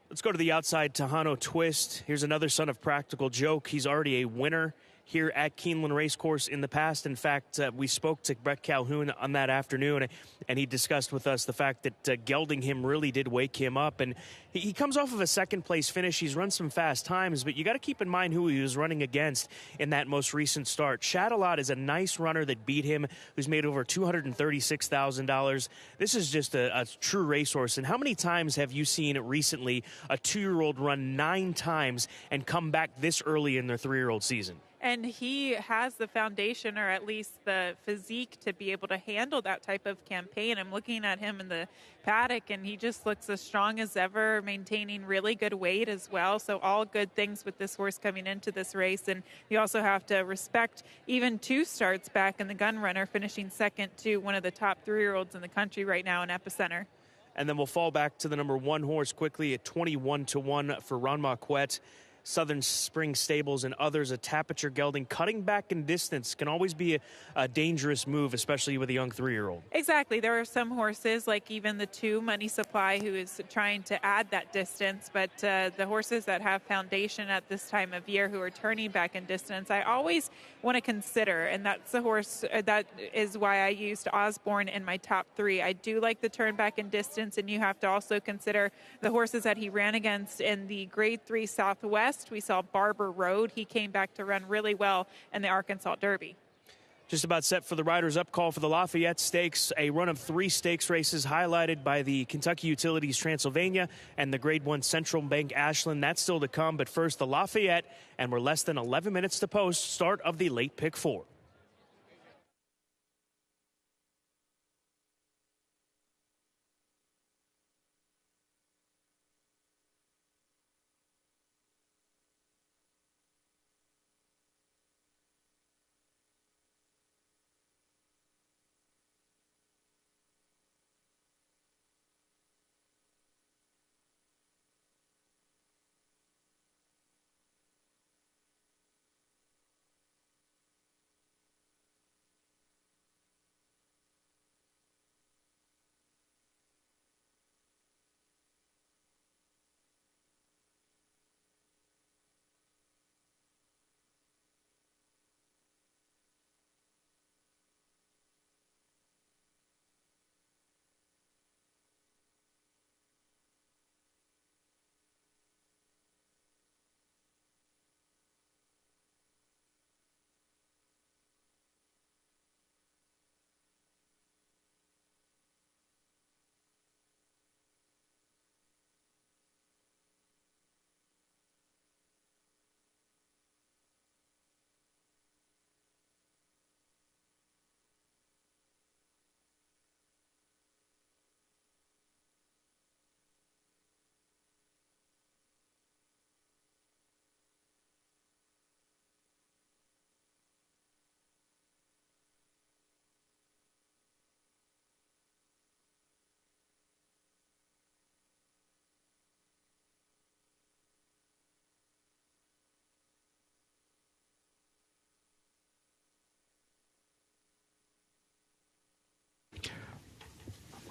Let's go to the outside, Tejano Twist. Here's another son of Practical Joke. He's already a winner here at Keeneland Racecourse in the past. In fact, we spoke to Brett Calhoun on that afternoon, and he discussed with us the fact that gelding him really did wake him up. And he comes off of a second-place finish. He's run some fast times, but you got to keep in mind who he was running against in that most recent start. Shadowlot is a nice runner that beat him, who's made over $236,000. This is just a true racehorse. And how many times have you seen recently a 2-year-old run 9 times and come back this early in their 3-year-old season? And he has the foundation, or at least the physique, to be able to handle that type of campaign. I'm looking at him in the paddock, and he just looks as strong as ever, maintaining really good weight as well. So all good things with this horse coming into this race. And you also have to respect even 2 starts back in the Gun Runner, finishing second to one of the top 3-year-olds in the country right now in Epicenter. And then we'll fall back to the number 1 horse quickly at 21-1 for Ron Marquette. Southern Spring Stables and others, a Tapiture gelding. Cutting back in distance can always be a dangerous move, especially with a young 3-year-old. Exactly. There are some horses, like even the 2 Money Supply, who is trying to add that distance. But the horses that have foundation at this time of year, who are turning back in distance, I always want to consider. And that's the horse, that is why I used Osborne in my top 3. I do like the turn back in distance, and you have to also consider the horses that he ran against in the Grade 3 Southwest. We saw Barber Road. He came back to run really well in the Arkansas Derby. Just about set for the Riders' Up call for the Lafayette Stakes, a run of 3 stakes races highlighted by the Kentucky Utilities Transylvania and the Grade 1 Central Bank Ashland. That's still to come, but first the Lafayette, and we're less than 11 minutes to post start of the late pick 4.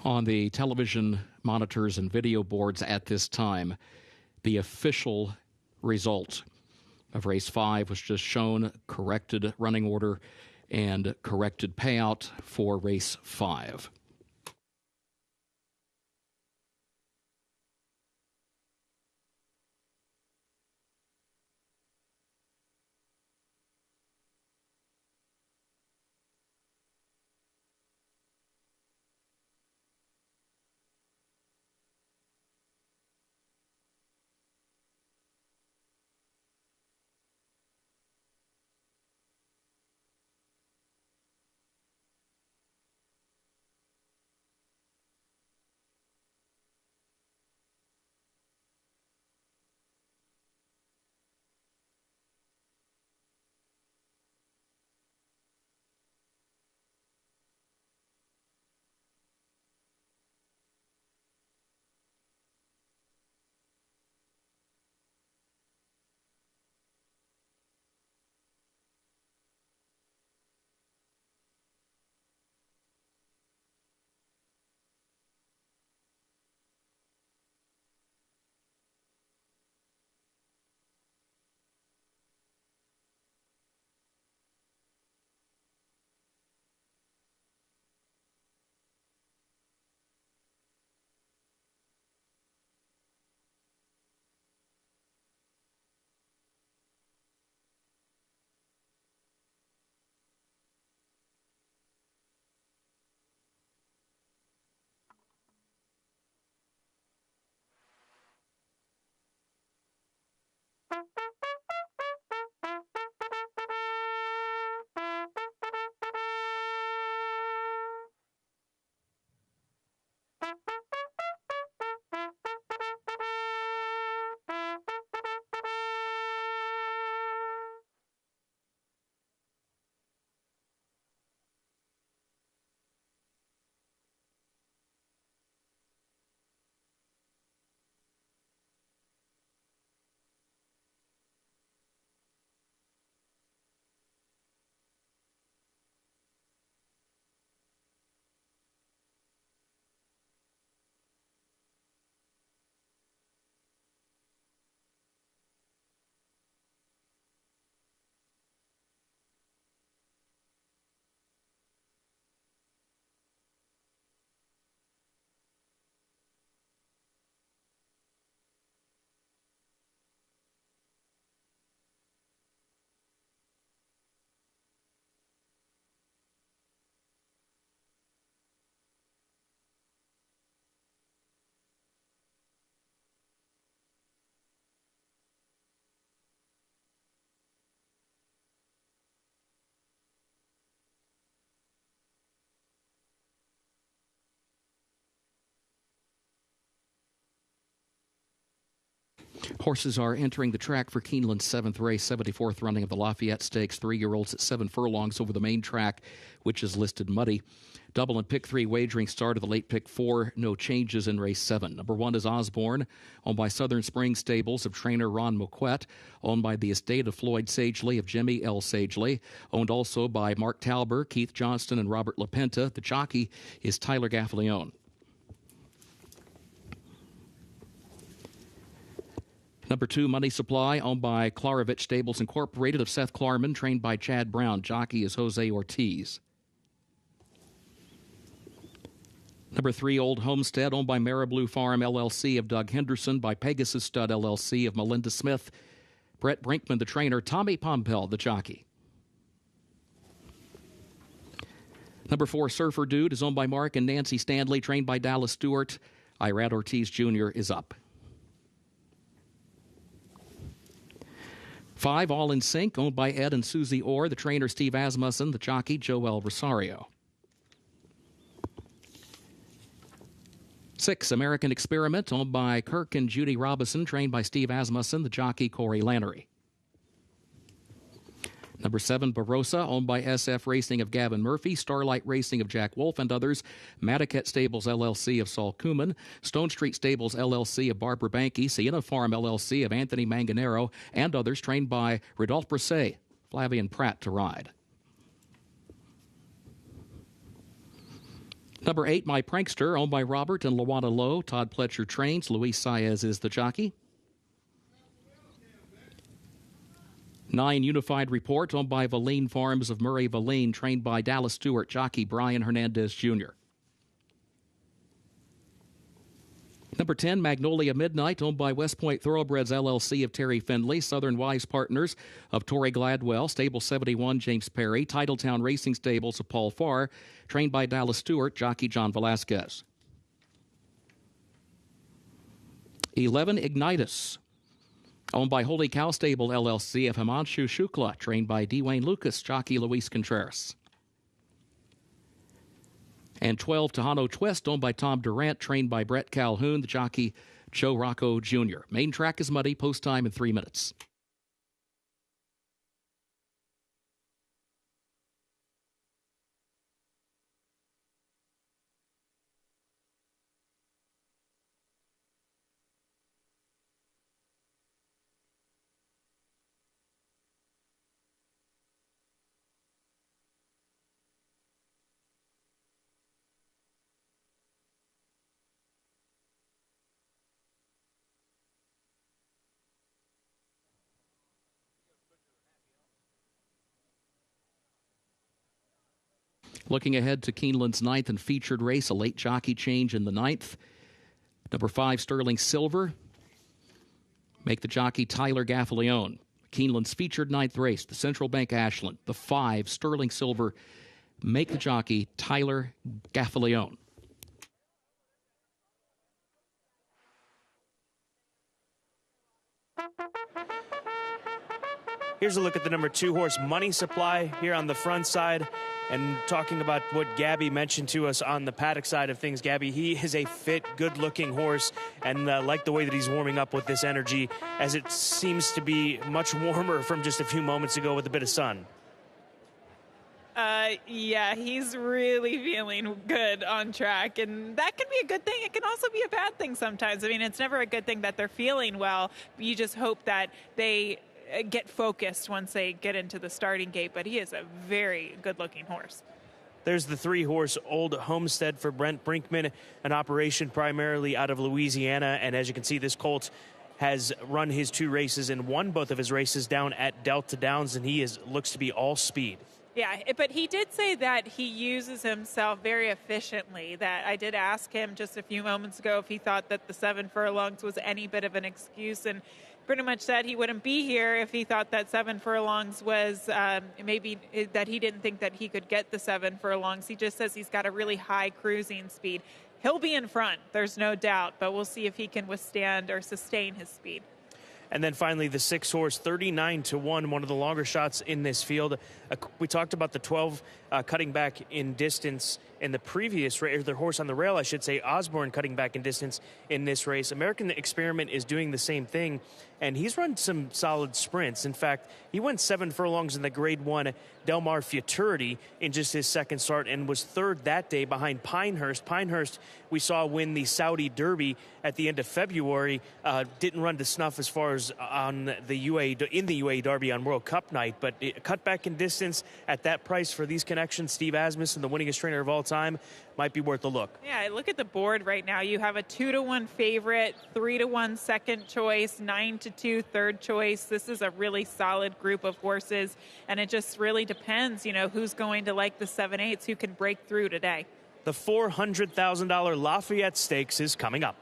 on the television monitors and video boards at this time the official result of race 5, was just shown, corrected running order and corrected payout for race 5. Horses are entering the track for Keeneland's 7th race, 74th running of the Lafayette Stakes. 3-year-olds at 7 furlongs over the main track, which is listed muddy. Double and pick 3 wagering start of the late pick 4. No changes in race 7. Number 1 is Osborne, owned by Southern Springs Stables of trainer Ron Moquette, owned by the estate of Floyd Sagely of Jimmy L. Sagely, owned also by Mark Talber, Keith Johnston, and Robert LaPenta. The jockey is Tyler Gaffalione. Number 2, Money Supply, owned by Klarovich Stables Incorporated of Seth Klarman, trained by Chad Brown. Jockey is Jose Ortiz. Number 3, Old Homestead, owned by Marablu Farm LLC of Doug Henderson, by Pegasus Stud LLC of Melinda Smith. Brett Brinkman, the trainer. Tommy Pompel, the jockey. Number 4, Surfer Dude, is owned by Mark and Nancy Stanley, trained by Dallas Stewart. Irad Ortiz Jr. is up. 5, All in Sync, owned by Ed and Susie Orr, the trainer Steve Asmussen, the jockey Joel Rosario. 6, American Experiment, owned by Kirk and Judy Robinson, trained by Steve Asmussen, the jockey Corey Lannery. Number 7, Barossa, owned by SF Racing of Gavin Murphy, Starlight Racing of Jack Wolf and others, Madaket Stables LLC of Saul Kuman, Stone Street Stables LLC of Barbara Banky, Sienna Farm LLC of Anthony Manganero, and others, trained by Rodolphe Brisset, Flavian Pratt to ride. Number 8, My Prankster, owned by Robert and Lawana Lowe. Todd Pletcher trains. Luis Saez is the jockey. 9, Unified Report, owned by Valine Farms of Murray Valine, trained by Dallas Stewart, jockey Brian Hernandez Jr. Number 10, Magnolia Midnight, owned by West Point Thoroughbreds LLC of Terry Findlay, Southern Wise Partners of Torrey Gladwell, Stable 71, James Perry, Titletown Racing Stables of Paul Farr, trained by Dallas Stewart, jockey John Velasquez. 11, Ignitus, owned by Holy Cow Stable LLC of Himanshu Shukla, trained by Dwayne Lucas, jockey Luis Contreras. And 12, Tejano Twist, owned by Tom Durant, trained by Brett Calhoun, the jockey Joe Rocco Jr. Main track is muddy, post time in 3 minutes. Looking ahead to Keeneland's 9th and featured race, a late jockey change in the 9th. Number 5, Sterling Silver. Make the jockey Tyler Gaffalione. Keeneland's featured 9th race, the Central Bank Ashland. The 5, Sterling Silver. Make the jockey Tyler Gaffalione. Here's a look at the number 2 horse, Money Supply, here on the front side. And talking about what Gabby mentioned to us on the paddock side of things, Gabby, he is a fit, good-looking horse, and like the way that he's warming up with this energy, as it seems to be much warmer from just a few moments ago with a bit of sun. Yeah, he's really feeling good on track, and that can be a good thing. It can also be a bad thing sometimes. I mean, it's never a good thing that they're feeling well. You just hope that they get focused once they get into the starting gate, but he is a very good-looking horse. There's the 3-horse Old Homestead for Brent Brinkman, an operation primarily out of Louisiana, and as you can see, this colt has run his 2 races and won both of his races down at Delta Downs, and he looks to be all speed. Yeah, but he did say that he uses himself very efficiently. That I did ask him just a few moments ago if he thought that the 7 furlongs was any bit of an excuse, and pretty much said he wouldn't be here if he thought that 7 furlongs was maybe that he didn't think that he could get the 7 furlongs. He just says he's got a really high cruising speed. He'll be in front, there's no doubt, but we'll see if he can withstand or sustain his speed. And then finally, the 6-horse, 39-1, one of the longer shots in this field. We talked about the 12 cutting back in distance in the previous race, or the horse on the rail, I should say, Osborne cutting back in distance in this race. American Experiment is doing the same thing, and he's run some solid sprints. In fact, he went 7 furlongs in the Grade 1 Del Mar Futurity in just his second start and was 3rd that day behind Pinehurst. Pinehurst, we saw win the Saudi Derby at the end of February. Didn't run to snuff as far as on the in the UAE Derby on World Cup night, but cut back in distance at that price for these connections. Steve Asmussen, the winningest trainer of all time, might be worth a look. Yeah, look at the board right now. You have a 2-1 favorite, 3-1 second choice, 9-2 third choice. This is a really solid group of horses, and it just really depends, who's going to like the 7/8s, who can break through today. The $400,000 Lafayette Stakes is coming up.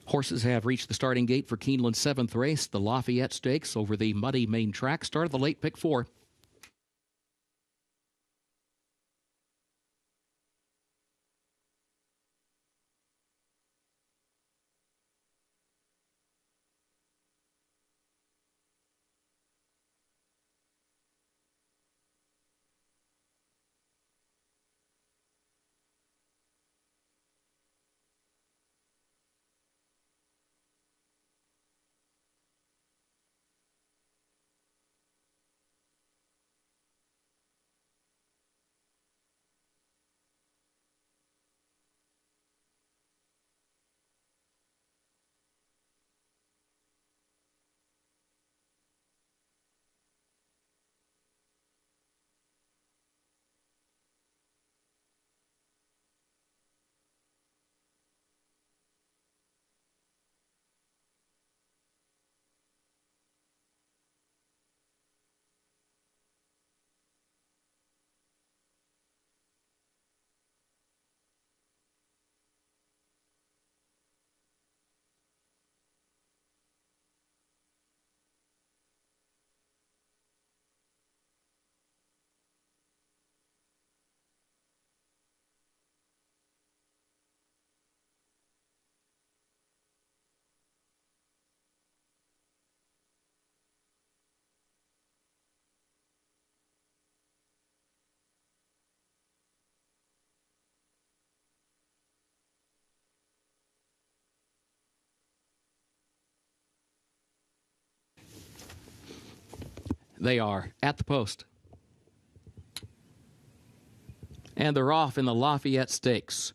Horses have reached the starting gate for Keeneland's 7th race, the Lafayette Stakes, over the muddy main track. Start of the late pick 4. They are at the post. And they're off in the Lafayette Stakes.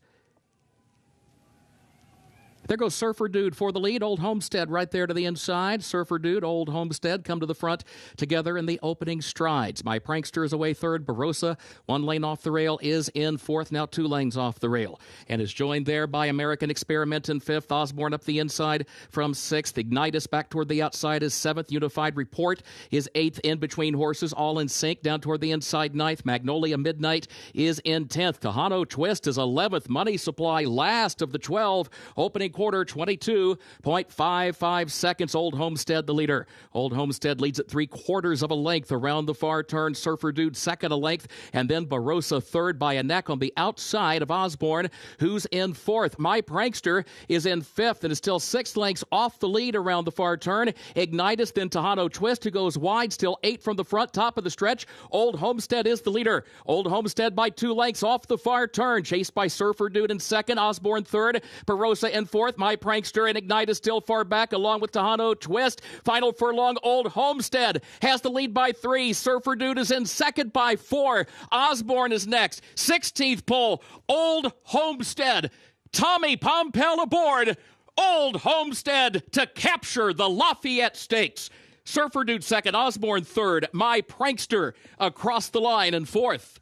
There goes Surfer Dude for the lead. Old Homestead right there to the inside. Surfer Dude, Old Homestead come to the front together in the opening strides. My Prankster is away third. Barossa, 1 lane off the rail, is in fourth. Now 2 lanes off the rail. And is joined there by American Experiment in fifth. Osborne up the inside from sixth. Ignitus back toward the outside is seventh. Unified Report is eighth. In between horses, all in sync down toward the inside ninth. Magnolia Midnight is in 10th. Kahano Twist is 11th. Money Supply last of the 12. Opening quarter, 22.55 seconds. Old Homestead the leader. Old Homestead leads at 3/4 of a length around the far turn. Surfer Dude second a length, and then Barossa third by a neck on the outside of Osborne, who's in fourth. My Prankster is in fifth and is still 6 lengths off the lead around the far turn. Ignitus, then Kahano Twist, who goes wide, still 8 from the front, top of the stretch. Old Homestead is the leader. Old Homestead by 2 lengths off the far turn, chased by Surfer Dude in second, Osborne third, Barossa in fourth. My Prankster and Ignitus still far back, along with Kahano Twist. Final furlong, Old Homestead has the lead by 3. Surfer Dude is in second by 4. Osborne is next. 16th pole, Old Homestead. Tommy Pompel aboard. Old Homestead to capture the Lafayette Stakes. Surfer Dude second, Osborne third. My Prankster across the line in fourth.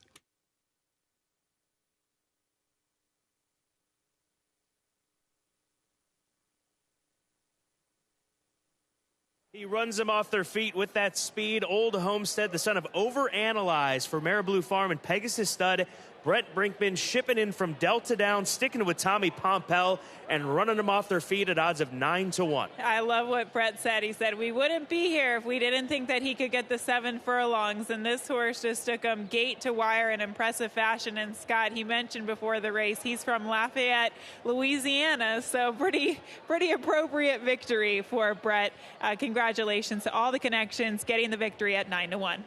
He runs them off their feet with that speed. Old Homestead, the son of Overanalyze for Marablu Farm and Pegasus Stud. Brett Brinkman shipping in from Delta Down, sticking with Tommy Pompel and running them off their feet at odds of 9-1. I love what Brett said. He said, we wouldn't be here if we didn't think that he could get the 7 furlongs, and this horse just took him gate to wire in impressive fashion. And Scott, he mentioned before the race, he's from Lafayette, Louisiana, so pretty appropriate victory for Brett. Congratulations to all the connections, getting the victory at 9-1.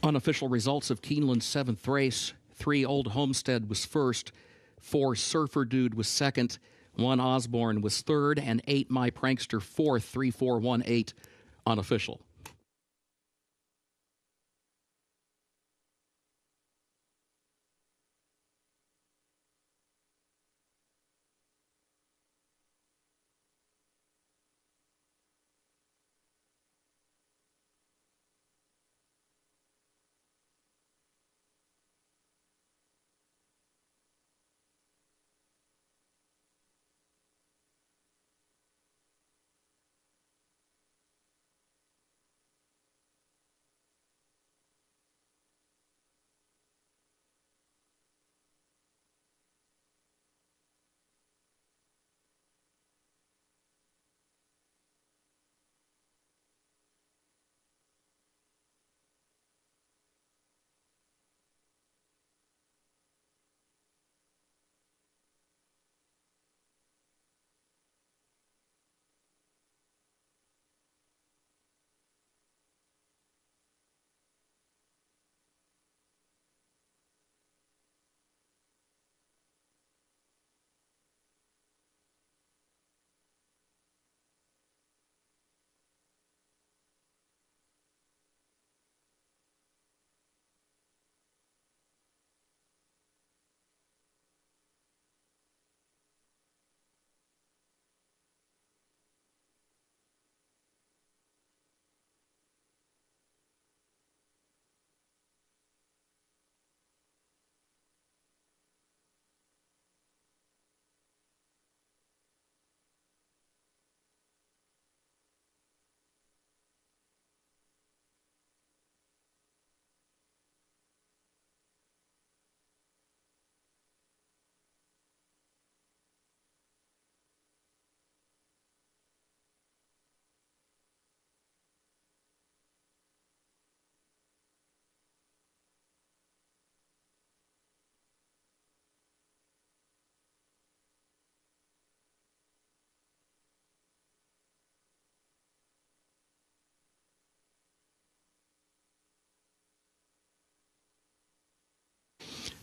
Unofficial results of Keeneland's 7th race. 3, Old Homestead was first. 4 Surfer Dude was second, 1 Osborne was third, and 8 My Prankster fourth, 3-4-1-8 unofficial.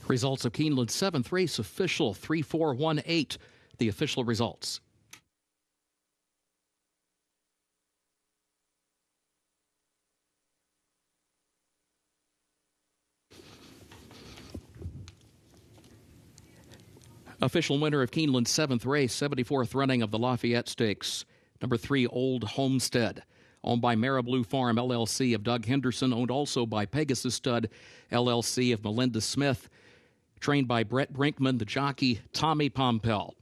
Results of Keeneland's 7th race official, 3-4-1-8, the official results. Official winner of Keeneland's 7th race, 74th running of the Lafayette Stakes, number 3, Old Homestead. Owned by Marableau Farm, LLC of Doug Henderson, owned also by Pegasus Stud, LLC of Melinda Smith, trained by Brett Brinkman, the jockey Tommy Pompel.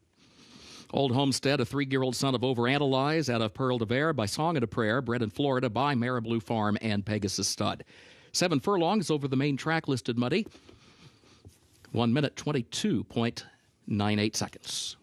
Old Homestead, a 3-year-old son of Overanalyze out of Pearl de Verre by Song and a Prayer, bred in Florida by Marableau Farm and Pegasus Stud. 7 furlongs over the main track listed muddy. 1 minute, 22.98 seconds.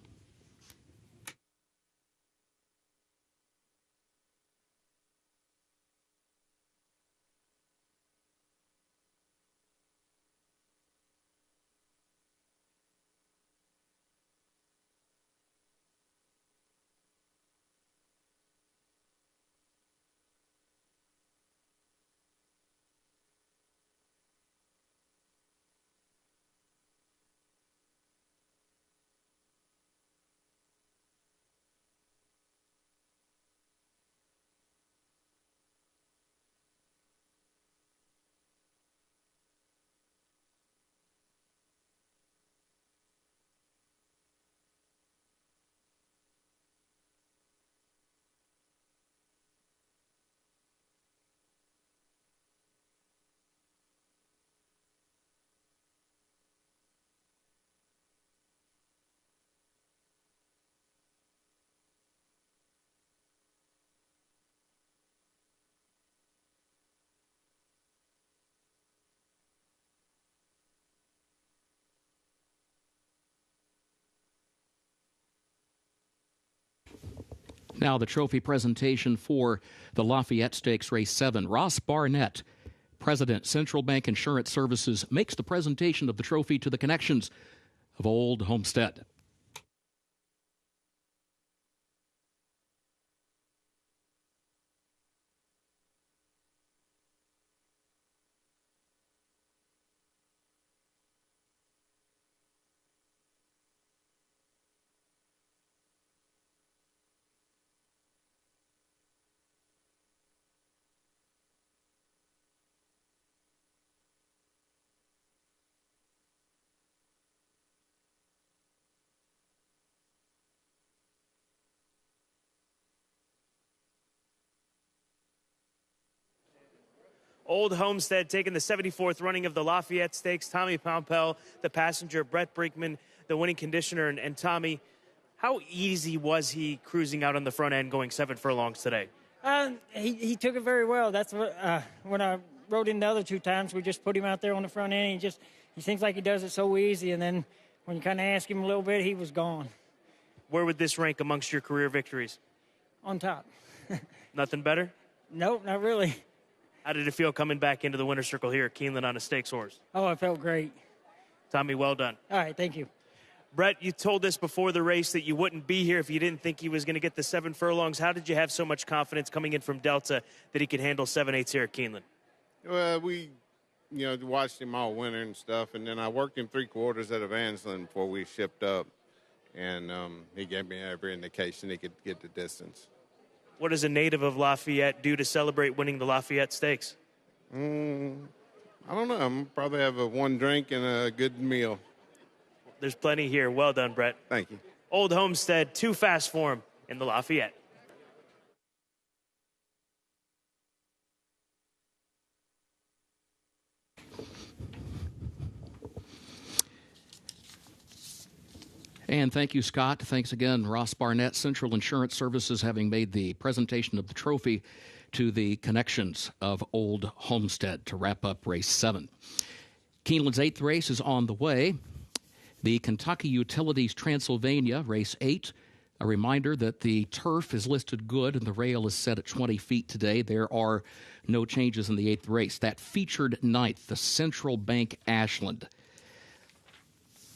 Now the trophy presentation for the Lafayette Stakes Race 7. Ross Barnett, President, Central Bank Insurance Services, makes the presentation of the trophy to the connections of Old Homestead. Old Homestead taking the 74th running of the Lafayette Stakes. Tommy Pompel, the passenger, Brett Brinkman, the winning conditioner. And Tommy, how easy was he cruising out on the front end going 7 furlongs today? He took it very well. That's what when I rode in the other 2 times, we just put him out there on the front end. He seems like he does it so easy, and then when you kind of ask him a little bit, he was gone. Where would this rank amongst your career victories? On top. Nothing better? Nope, not really. How did it feel coming back into the winner's circle here at Keeneland on a stakes horse? Oh, it felt great. Tommy, well done. All right, thank you. Brett, you told us before the race that you wouldn't be here if you didn't think he was going to get the 7 furlongs. How did you have so much confidence coming in from Delta that he could handle 7/8 here at Keeneland? Well, we, watched him all winter and stuff, and then I worked him 3 quarters at Evangeline before we shipped up, and he gave me every indication he could get the distance. What does a native of Lafayette do to celebrate winning the Lafayette Stakes? I don't know. I'm probably have one drink and a good meal. There's plenty here. Well done, Brett. Thank you. Old Homestead, too fast for him in the Lafayette. And thank you, Scott. Thanks again, Ross Barnett, Central Insurance Services, having made the presentation of the trophy to the connections of Old Homestead to wrap up race 7. Keeneland's 8th race is on the way. The Kentucky Utilities Transylvania, race 8. A reminder that the turf is listed good and the rail is set at 20 feet today. There are no changes in the 8th race. That featured 9th, the Central Bank Ashland.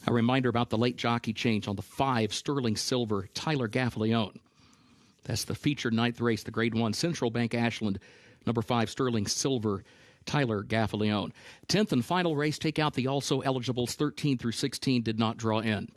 A reminder about the late jockey change on the 5 Sterling Silver Tyler Gaffalione. That's the featured 9th race, the Grade 1 Central Bank Ashland, number 5 Sterling Silver Tyler Gaffalione. 10th and final race, take out the also eligibles. 13 through 16 did not draw in.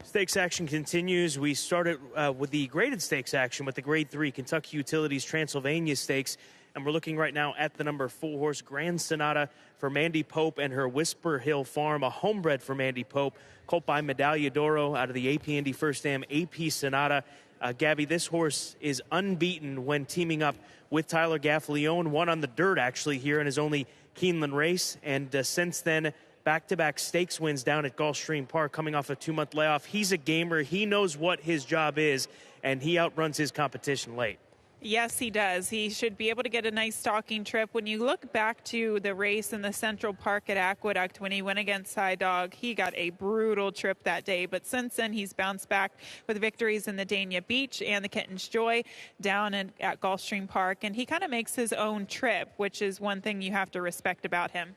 Stakes action continues. We started with the graded stakes action with the Grade 3 Kentucky Utilities Transylvania Stakes. And we're looking right now at the number 4 horse, Grand Sonata, for Mandy Pope and her Whisper Hill Farm, a homebred for Mandy Pope, colt by Medaglia d'Oro out of the AP Indy First Dam AP Sonata. Gabby, this horse is unbeaten when teaming up with Tyler Gaffalione, won on the dirt actually here in his only Keeneland race. And since then, back-to-back stakes wins down at Gulfstream Park coming off a 2-month layoff. He's a gamer. He knows what his job is, and he outruns his competition late. Yes, he does. He should be able to get a nice stalking trip. When you look back to the race in the Central Park at Aqueduct when he went against Cy Dog, he got a brutal trip that day. But since then, he's bounced back with victories in the Dania Beach and the Kitten's Joy down at Gulfstream Park. And he kind of makes his own trip, which is one thing you have to respect about him.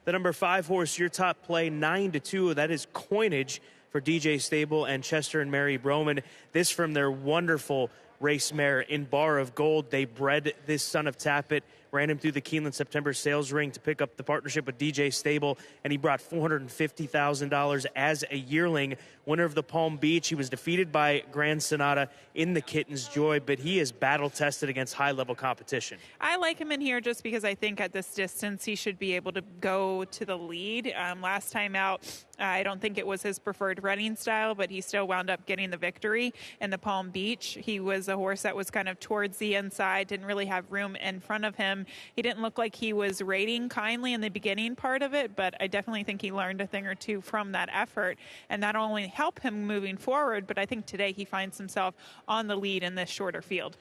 The number 5 horse, your top play, 9-2. That is Coinage for DJ Stable and Chester and Mary Broman. This from their wonderful race mare in Bar of Gold. They bred this son of Tappet, ran him through the Keeneland September sales ring to pick up the partnership with DJ Stable, and he brought $450,000 as a yearling. Winner of the Palm Beach. He was defeated by Grand Sonata in the Kitten's Joy, but he is battle-tested against high-level competition. I like him in here just because I think at this distance he should be able to go to the lead. Last time out, I don't think it was his preferred running style, but he still wound up getting the victory in the Palm Beach. He was a horse that was kind of towards the inside, didn't really have room in front of him. He didn't look like he was rating kindly in the beginning part of it, but I definitely think he learned a thing or two from that effort, and that only helped him moving forward, but I think today he finds himself on the lead in this shorter field.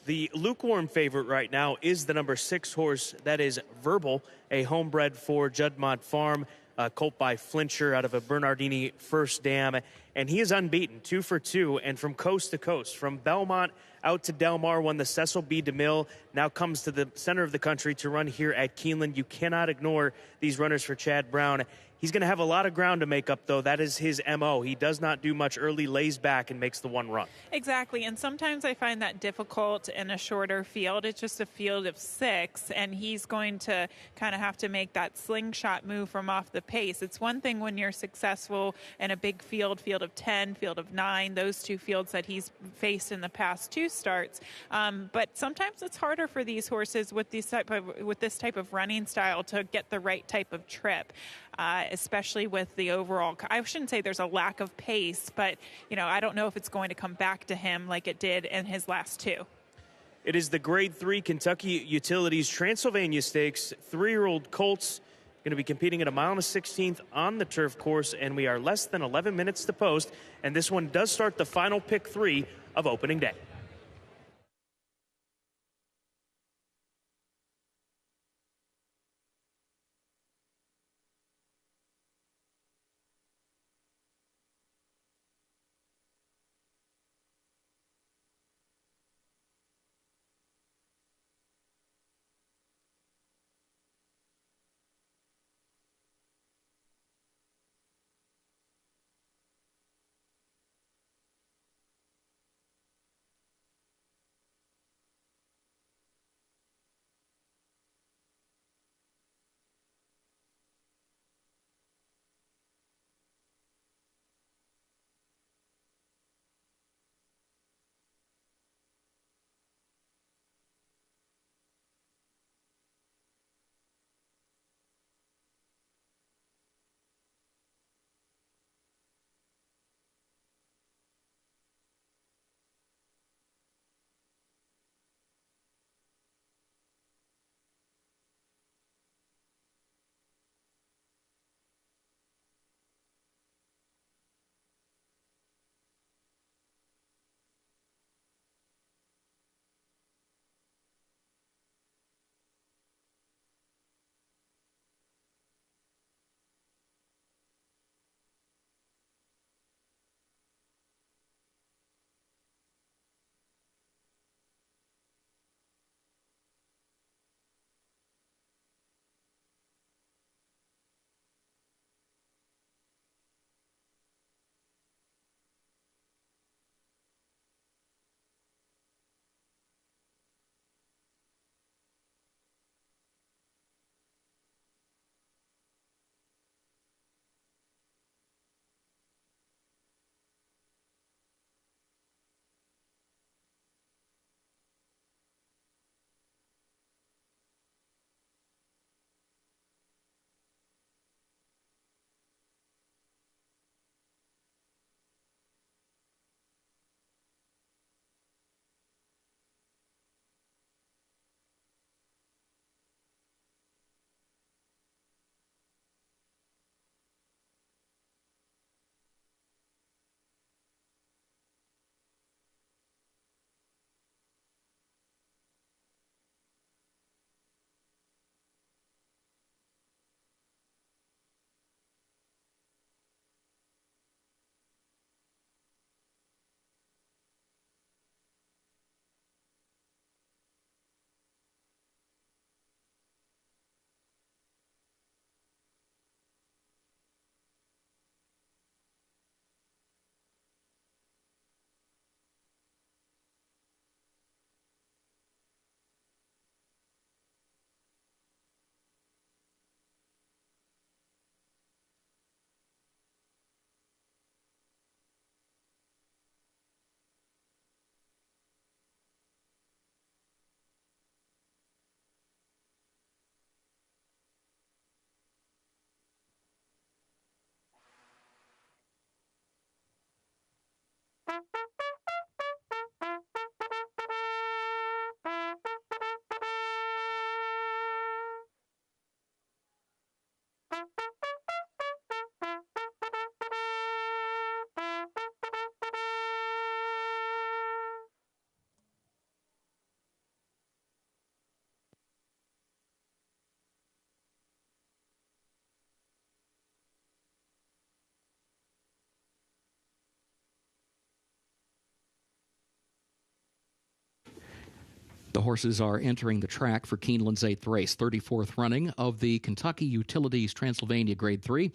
The lukewarm favorite right now is the number 6 horse, that is Verbal, a homebred for Juddmonte Farm, colt by Flincher out of a Bernardini First Dam, and he is unbeaten, 2 for 2, and from coast to coast, from Belmont out to Del Mar, won the Cecil B. DeMille, now comes to the center of the country to run here at Keeneland. You cannot ignore these runners for Chad Brown. He's going to have a lot of ground to make up, though. That is his M.O. He does not do much early, lays back, and makes the one run. Exactly, and sometimes I find that difficult in a shorter field. It's just a field of 6, and he's going to kind of have to make that slingshot move from off the pace. It's one thing when you're successful in a big field of 10, field of 9, those 2 fields that he's faced in the past 2 starts. But sometimes it's harder for these horses with this type of running style to get the right type of trip. Especially with the overall, I shouldn't say there's a lack of pace, but, I don't know if it's going to come back to him like it did in his last 2. It is the Grade 3 Kentucky Utilities Transylvania Stakes. 3-year-old colts going to be competing at a 1.16 miles on the turf course, and we are less than 11 minutes to post, and this one does start the final pick 3 of opening day. The horses are entering the track for Keeneland's 8th race, 34th running of the Kentucky Utilities Transylvania Grade 3.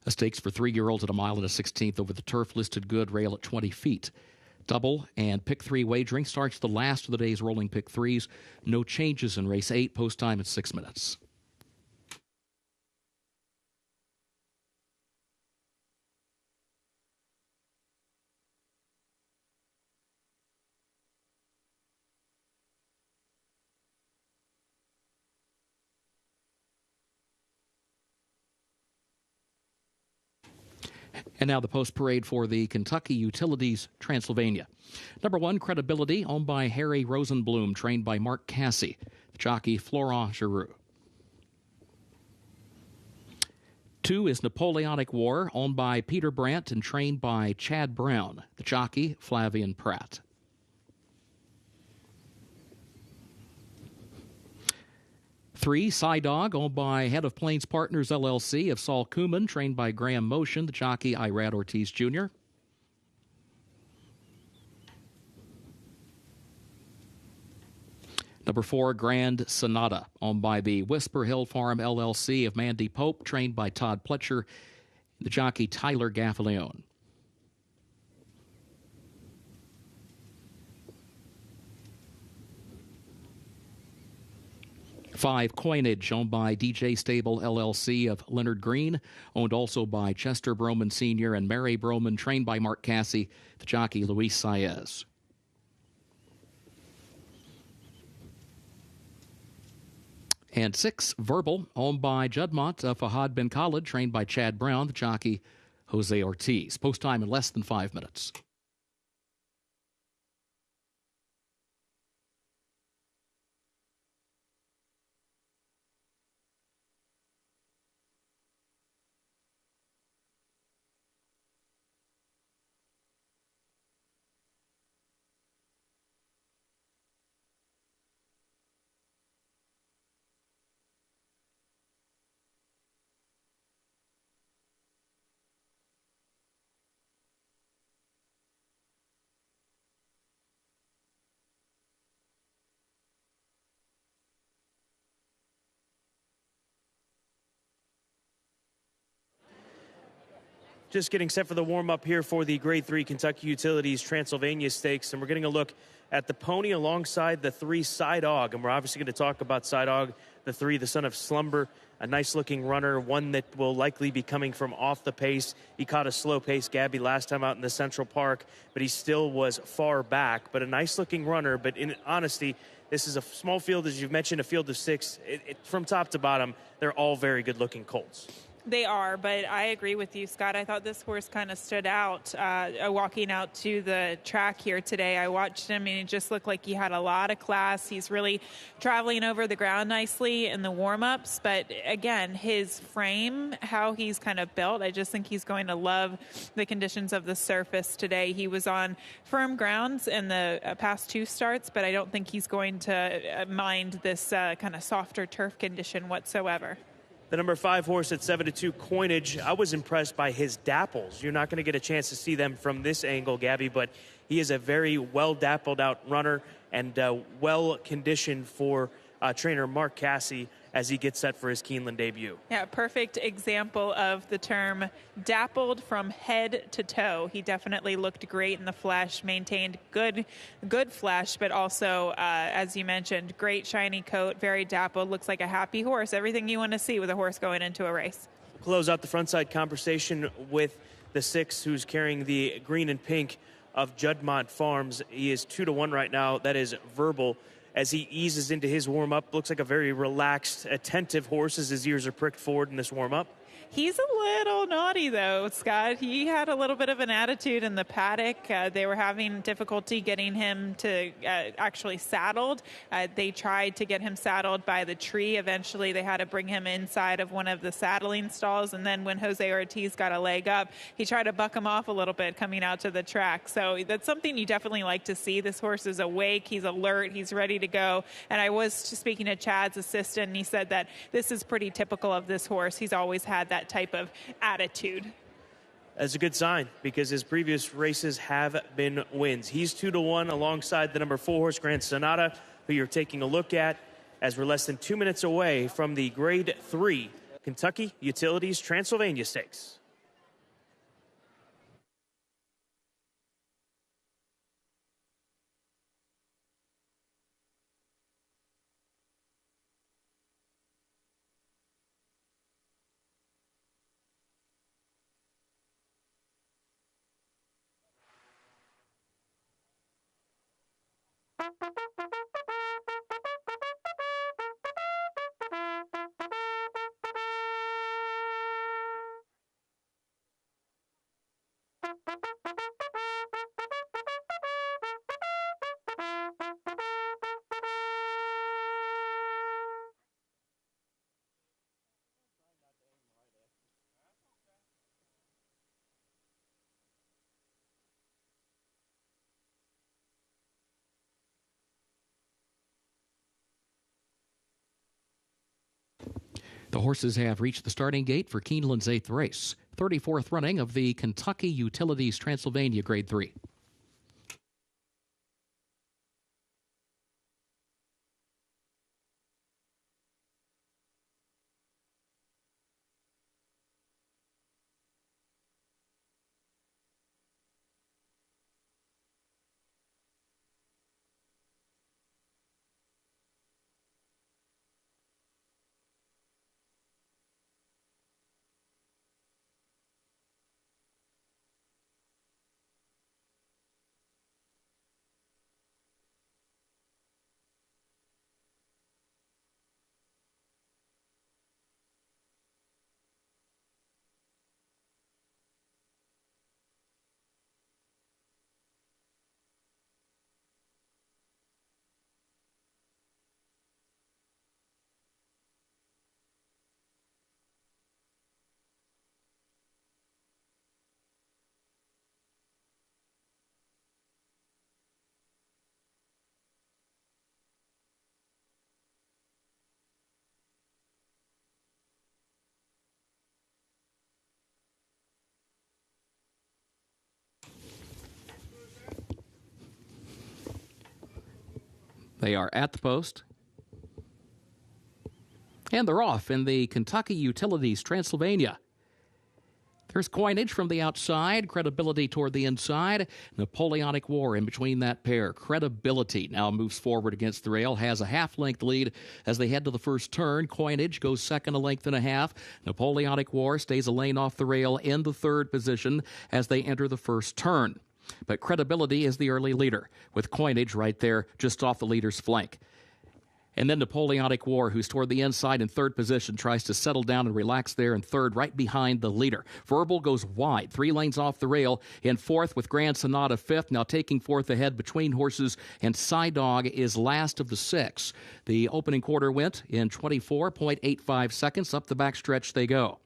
A stakes for 3-year-olds at 1 1/16 over the turf, listed good, rail at 20 feet. Double and pick 3 wagering starts the last of the day's rolling pick 3s. No changes in race 8, post time at 6 minutes. And now the post-parade for the Kentucky Utilities Transylvania. Number 1, Credibility, owned by Harry Rosenblum, trained by Mark Cassie. The jockey, Florent Giroux. 2 is Napoleonic War, owned by Peter Brandt and trained by Chad Brown. The jockey, Flavian Pratt. 3, Psy Dog, owned by Head of Plains Partners LLC of Saul Kuman, trained by Graham Motion, the jockey Irad Ortiz Jr. Number 4, Grand Sonata, owned by the Whisper Hill Farm LLC of Mandy Pope, trained by Todd Pletcher, the jockey Tyler Gaffaleone. 5, Coinage, owned by DJ Stable LLC of Leonard Green, owned also by Chester Broman Sr. and Mary Broman, trained by Mark Cassie, the jockey Luis Saez. And 6, Verbal, owned by Juddmonte of Fahad bin Khalid, trained by Chad Brown, the jockey Jose Ortiz. Post time in less than 5 minutes. Just getting set for the warm-up here for the Grade 3 Kentucky Utilities Transylvania Stakes, and we're getting a look at the pony alongside the 3, Psy Dog, and we're obviously going to talk about Psy Dog, the 3, the son of Slumber, a nice-looking runner, one that will likely be coming from off the pace. He caught a slow pace, Gabby, last time out in the Central Park, but he still was far back, but a nice-looking runner. But in honesty, this is a small field, as you've mentioned, a field of 6. From top to bottom, they're all very good-looking colts. They are, but I agree with you, Scott. I thought this horse kind of stood out walking out to the track here today. I watched him, and he just looked like he had a lot of class. He's really traveling over the ground nicely in the warm-ups. But, again, his frame, how he's kind of built, I just think he's going to love the conditions of the surface today. He was on firm grounds in the past 2 starts, but I don't think he's going to mind this kind of softer turf condition whatsoever. The number 5 horse at 7-2, Coinage. I was impressed by his dapples. You're not going to get a chance to see them from this angle, Gabby, but he is a very well-dappled out runner and well-conditioned for trainer Mark Cassie as he gets set for his Keeneland debut. Yeah, perfect example of the term dappled from head to toe. He definitely looked great in the flesh, maintained good flesh, but also, as you mentioned, great shiny coat, very dappled, looks like a happy horse. Everything you want to see with a horse going into a race. Close out the frontside conversation with the 6, who's carrying the green and pink of Juddmonte Farms. He is 2-1 right now. That is Verbal. As he eases into his warm-up, looks like a very relaxed, attentive horse as his ears are pricked forward in this warm-up. He's a little naughty, though, Scott. He had a little bit of an attitude in the paddock. They were having difficulty getting him to actually saddled. They tried to get him saddled by the tree. Eventually, they had to bring him inside of one of the saddling stalls. And then when Jose Ortiz got a leg up, he tried to buck him off a little bit coming out to the track. So that's something you definitely like to see. This horse is awake. He's alert. He's ready to go. And I was speaking to Chad's assistant, and he said that this is pretty typical of this horse. He's always had that type of attitude. That's a good sign because his previous races have been wins. He's 2-1 alongside the number 4 horse, Grand Sonata, who you're taking a look at as we're less than 2 minutes away from the Grade 3 Kentucky Utilities Transylvania Stakes. The horses have reached the starting gate for Keeneland's 8th race, 34th running of the Kentucky Utilities Transylvania Grade 3. They are at the post. And they're off in the Kentucky Utilities Transylvania. There's Coinage from the outside, Credibility toward the inside, Napoleonic War in between that pair. Credibility now moves forward against the rail, has a half-length lead as they head to the first turn. Coinage goes second, a length and a half. Napoleonic War stays a lane off the rail in the third position as they enter the first turn. But Credibility is the early leader, with Coinage right there just off the leader's flank. And then Napoleonic War, who's toward the inside in third position, tries to settle down and relax there in third, right behind the leader. Verbal goes wide, 3 lanes off the rail, in fourth with Grand Sonata fifth. Now taking fourth ahead between horses, and Psy Dog is last of the 6. The opening quarter went in 24.85 seconds. Up the backstretch they go.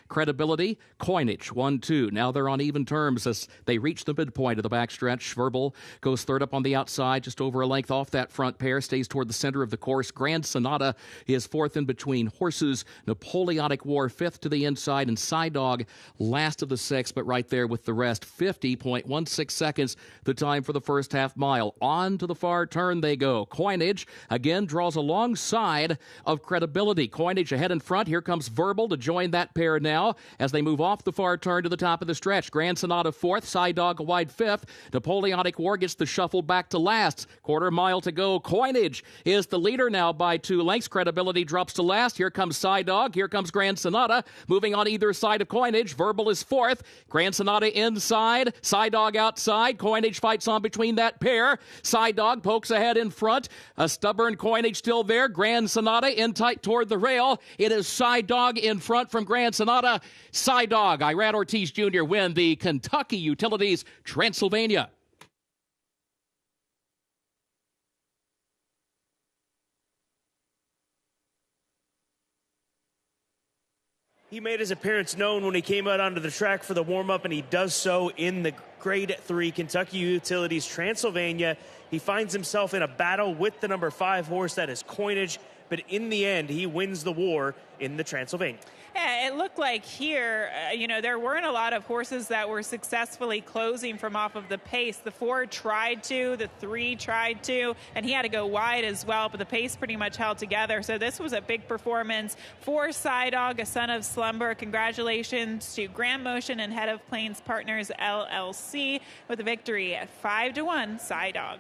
Credibility, Coinage, 1-2. Now they're on even terms as they reach the midpoint of the backstretch. Verbal goes third up on the outside, just over a length off that front pair, stays toward the center of the course. Grand Sonata is fourth in between horses. Napoleonic War fifth to the inside, and Psy Dog last of the 6, but right there with the rest. 50.16 seconds, the time for the first half mile. On to the far turn they go. Coinage again draws alongside of Credibility. Coinage ahead in front. Here comes Verbal to join that pair now as they move off the far turn to the top of the stretch. Grand Sonata fourth, Psy Dog a wide fifth. Napoleonic War gets the shuffle back to last. Quarter mile to go. Coinage is the leader now by 2 lengths. Credibility drops to last. Here comes Psy Dog. Here comes Grand Sonata. Moving on either side of Coinage. Verbal is fourth. Grand Sonata inside. Psy Dog outside. Coinage fights on between that pair. Psy Dog pokes ahead in front. A stubborn Coinage still there. Grand Sonata in tight toward the rail. It is Psy Dog in front from Grand Sonata. Psy Dog, Iran Ortiz Jr. win the Kentucky Utilities Transylvania. He made his appearance known when he came out onto the track for the warm-up, and he does so in the Grade 3 Kentucky Utilities Transylvania. He finds himself in a battle with the number 5 horse, that is Coinage, but in the end, he wins the war in the Transylvania. Yeah, it looked like here, there weren't a lot of horses that were successfully closing from off of the pace. The 4 tried to, the 3 tried to, and he had to go wide as well, but the pace pretty much held together. So this was a big performance for Dog, a son of slumber. Congratulations to Grand Motion and Head of Plains Partners LLC with a victory at 5-1, Dog.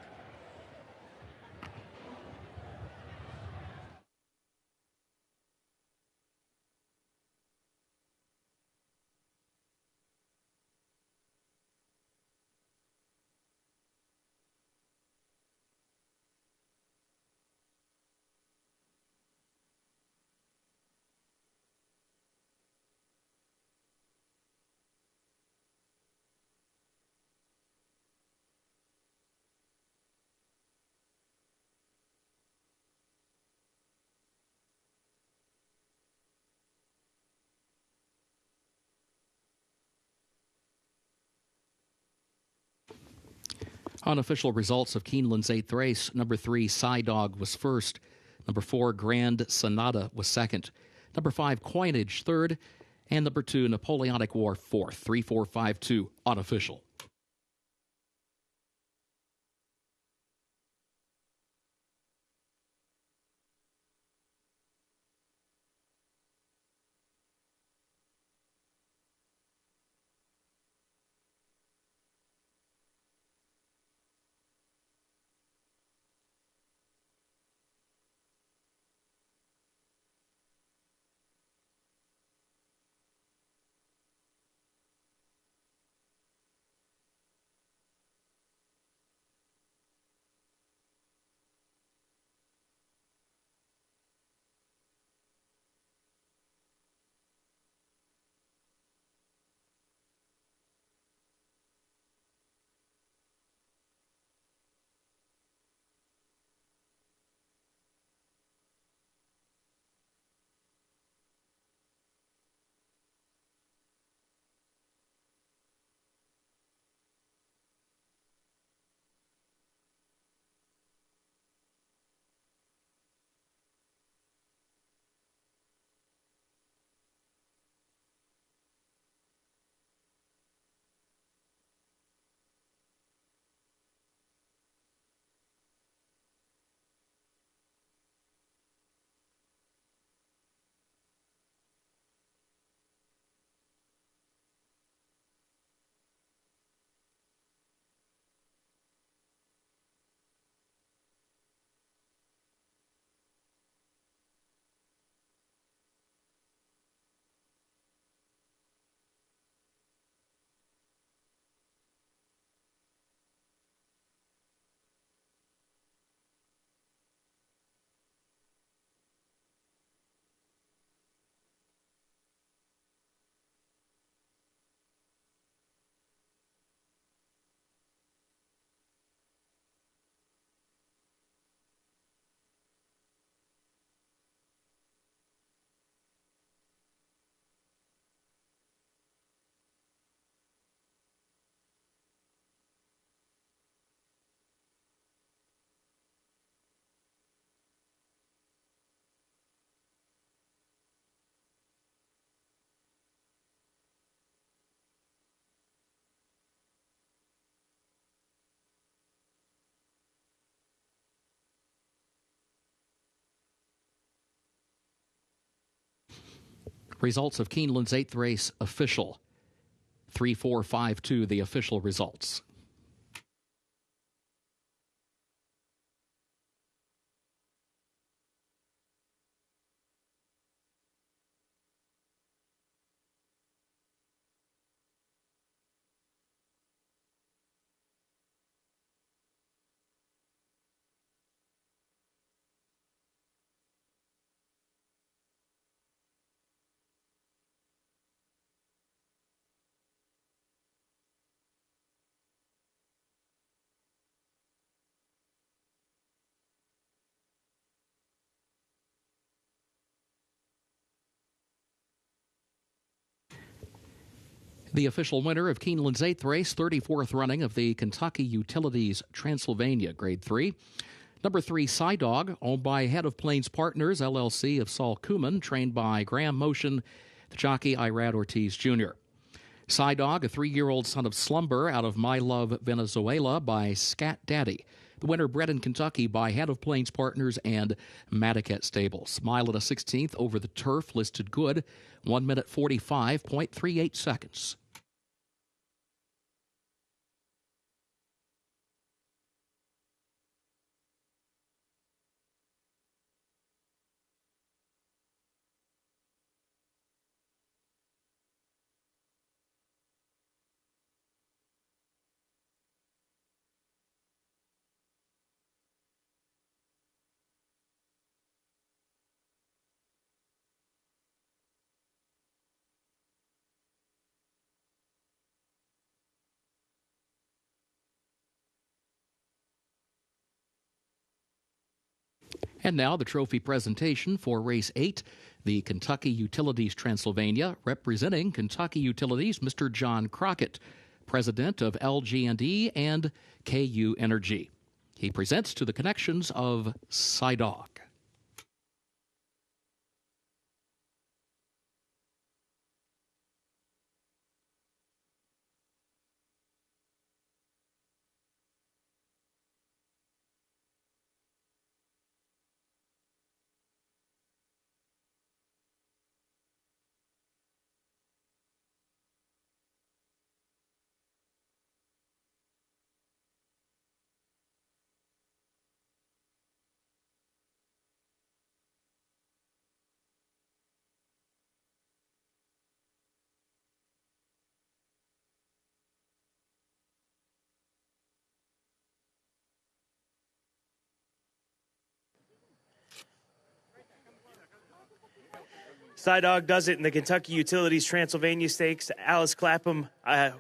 Unofficial results of Keeneland's 8th race. Number 3, Dog, was first. Number 4, Grand Sonata, was second. Number 5, Coinage, third. And number 2, Napoleonic War, fourth. 3, 4, 5, 2, unofficial. Results of Keeneland's 8th race official. 3, 4, 5, 2, the official results. The official winner of Keeneland's 8th race, 34th running of the Kentucky Utilities Transylvania Grade 3. Number 3, Dog, owned by Head of Plains Partners, LLC of Saul Kuman, trained by Graham Motion. The jockey, Irad Ortiz Jr. Side Dog, a 3-year-old son of Slumber out of My Love, Venezuela by Scat Daddy. The winner bred in Kentucky by Head of Plains Partners and Madaket Stables. Mile and a 16th over the turf, listed good, 1 minute 45.38 seconds. And now the trophy presentation for Race 8, the Kentucky Utilities Transylvania. Representing Kentucky Utilities, Mr. John Crockett, president of LG&E and KU Energy. He presents to the connections of Sidog. Side Dog does it in the Kentucky Utilities Transylvania Stakes. Alice Clapham,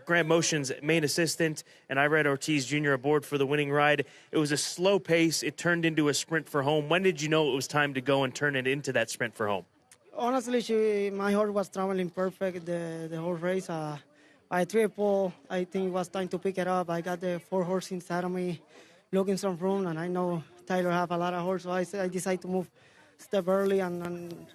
Graham Motion's main assistant, and Irad Ortiz Jr. aboard for the winning ride. It was a slow pace. It turned into a sprint for home. When did you know it was time to go and turn it into that sprint for home? Honestly, my horse was traveling perfect the whole race. By 3 pole, I think it was time to pick it up. I got the 4 horse inside of me, looking some room, and I know Tyler have a lot of horse, so I decided to move step early and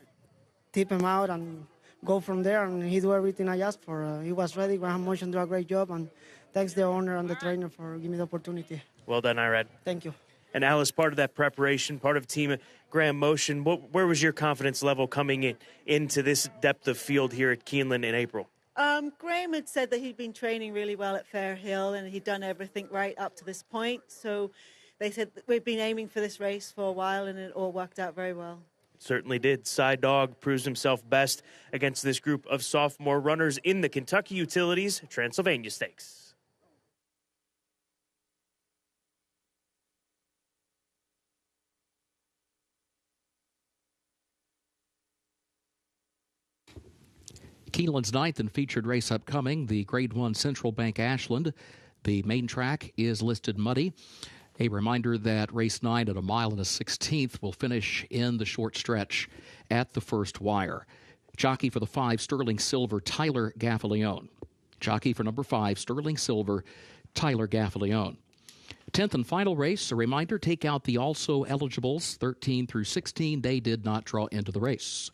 tip him out and go from there, and he do everything I asked for. He was ready. Graham Motion do a great job, and thanks the owner and the trainer for giving me the opportunity. Well done, Irad. Thank you. And Alice, part of that preparation, part of Team Graham Motion, where was your confidence level coming into this depth of field here at Keeneland in April? Graham had said that he'd been training really well at Fair Hill and he'd done everything right up to this point. So they said that we've been aiming for this race for a while and it all worked out very well. Certainly did. Side Dog proves himself best against this group of sophomore runners in the Kentucky Utilities Transylvania Stakes. Keeneland's 9th and featured race upcoming, the Grade 1 Central Bank Ashland. The main track is listed muddy. A reminder that race 9 at a mile and a 16th will finish in the short stretch at the first wire. Jockey for the 5, Sterling Silver, Tyler Gaffalione. Jockey for number 5, Sterling Silver, Tyler Gaffalione. 10th and final race, a reminder, take out the also eligibles, 13 through 16. They did not draw into the race.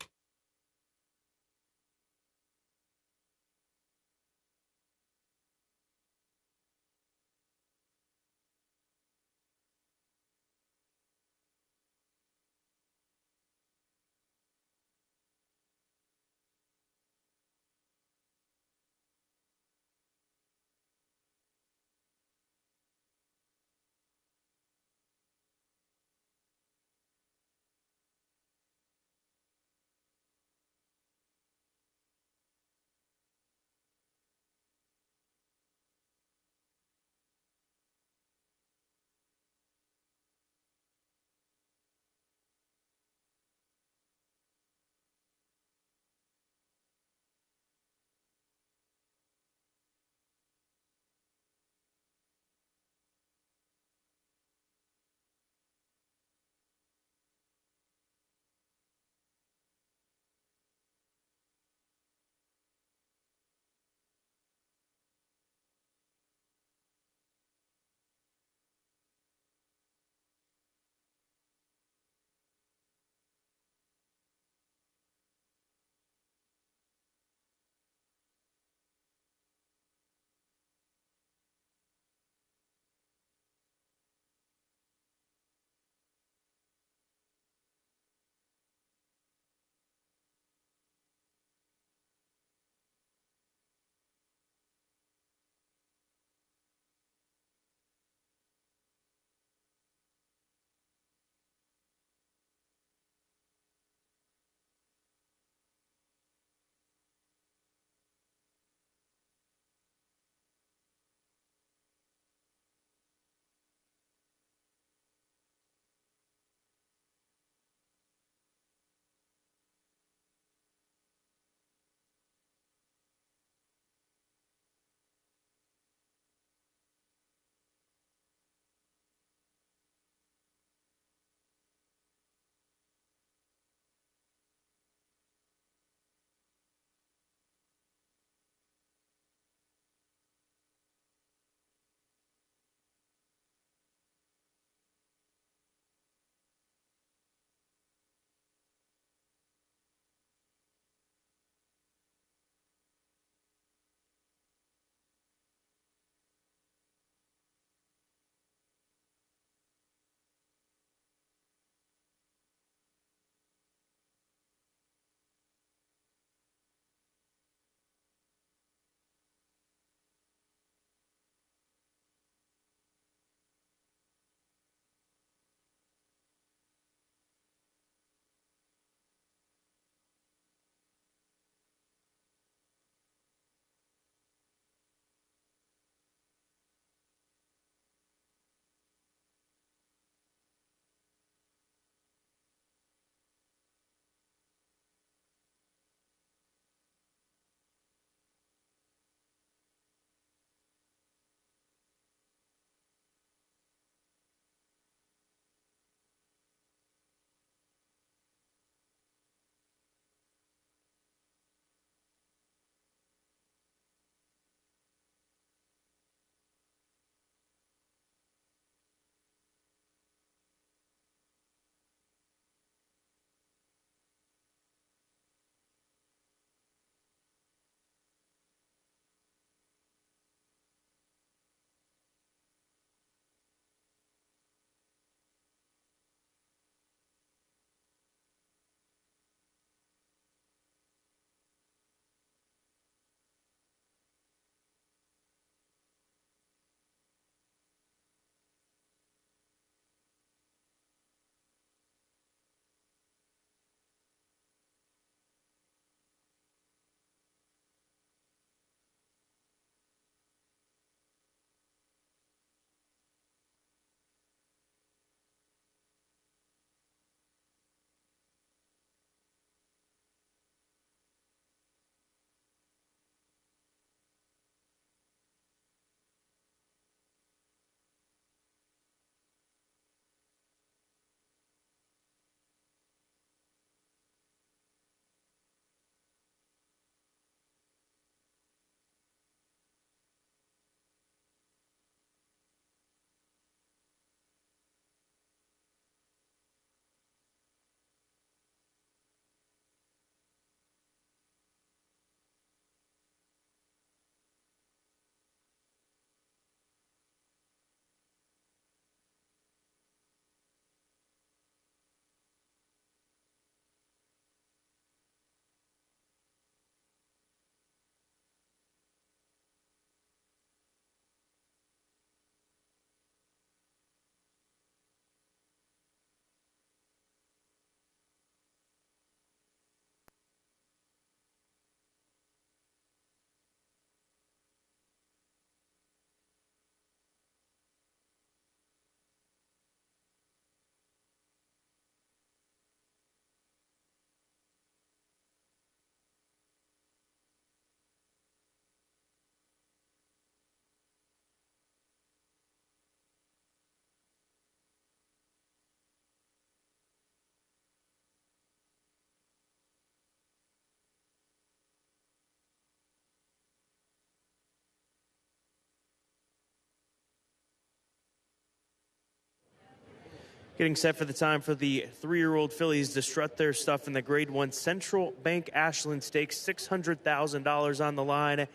Getting set for the time for the 3-year-old fillies to strut their stuff in the Grade 1 Central Bank Ashland Stakes, $600,000 on the line,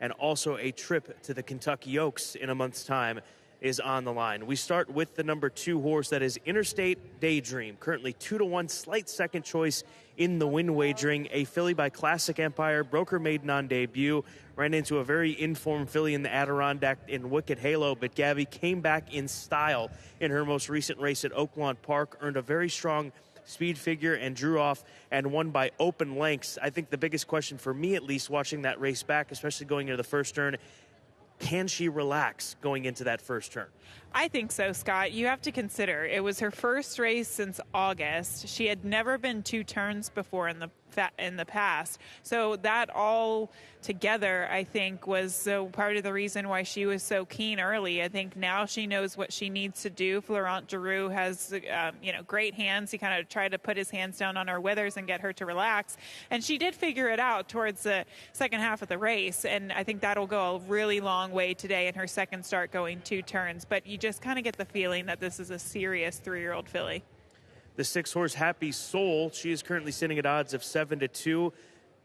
and also a trip to the Kentucky Oaks in a month's time is on the line. We start with the number 2 horse, that is Interstate Daydream, currently 2-1, slight second choice in the win wagering. A filly by Classic Empire, broke her maiden on debut, ran into a very informed filly in the Adirondack in Wicked Halo, but Gabby came back in style in her most recent race at Oaklawn Park, earned a very strong speed figure and drew off and won by open lengths. I think the biggest question for me, at least, watching that race back, especially going into the first turn, can she relax going into that first turn? I think so, Scott. You have to consider it was her first race since August. She had never been 2 turns before in the past. So that all together, I think, was so part of the reason why she was so keen early. I think now she knows what she needs to do. Florent Giroux has great hands. He kind of tried to put his hands down on her withers and get her to relax. And she did figure it out towards the second half of the race. And I think that'll go a really long way today in her second start going 2 turns. But you just kind of get the feeling that this is a serious 3-year-old filly. The 6-horse Happy Soul, she is currently sitting at odds of 7-2,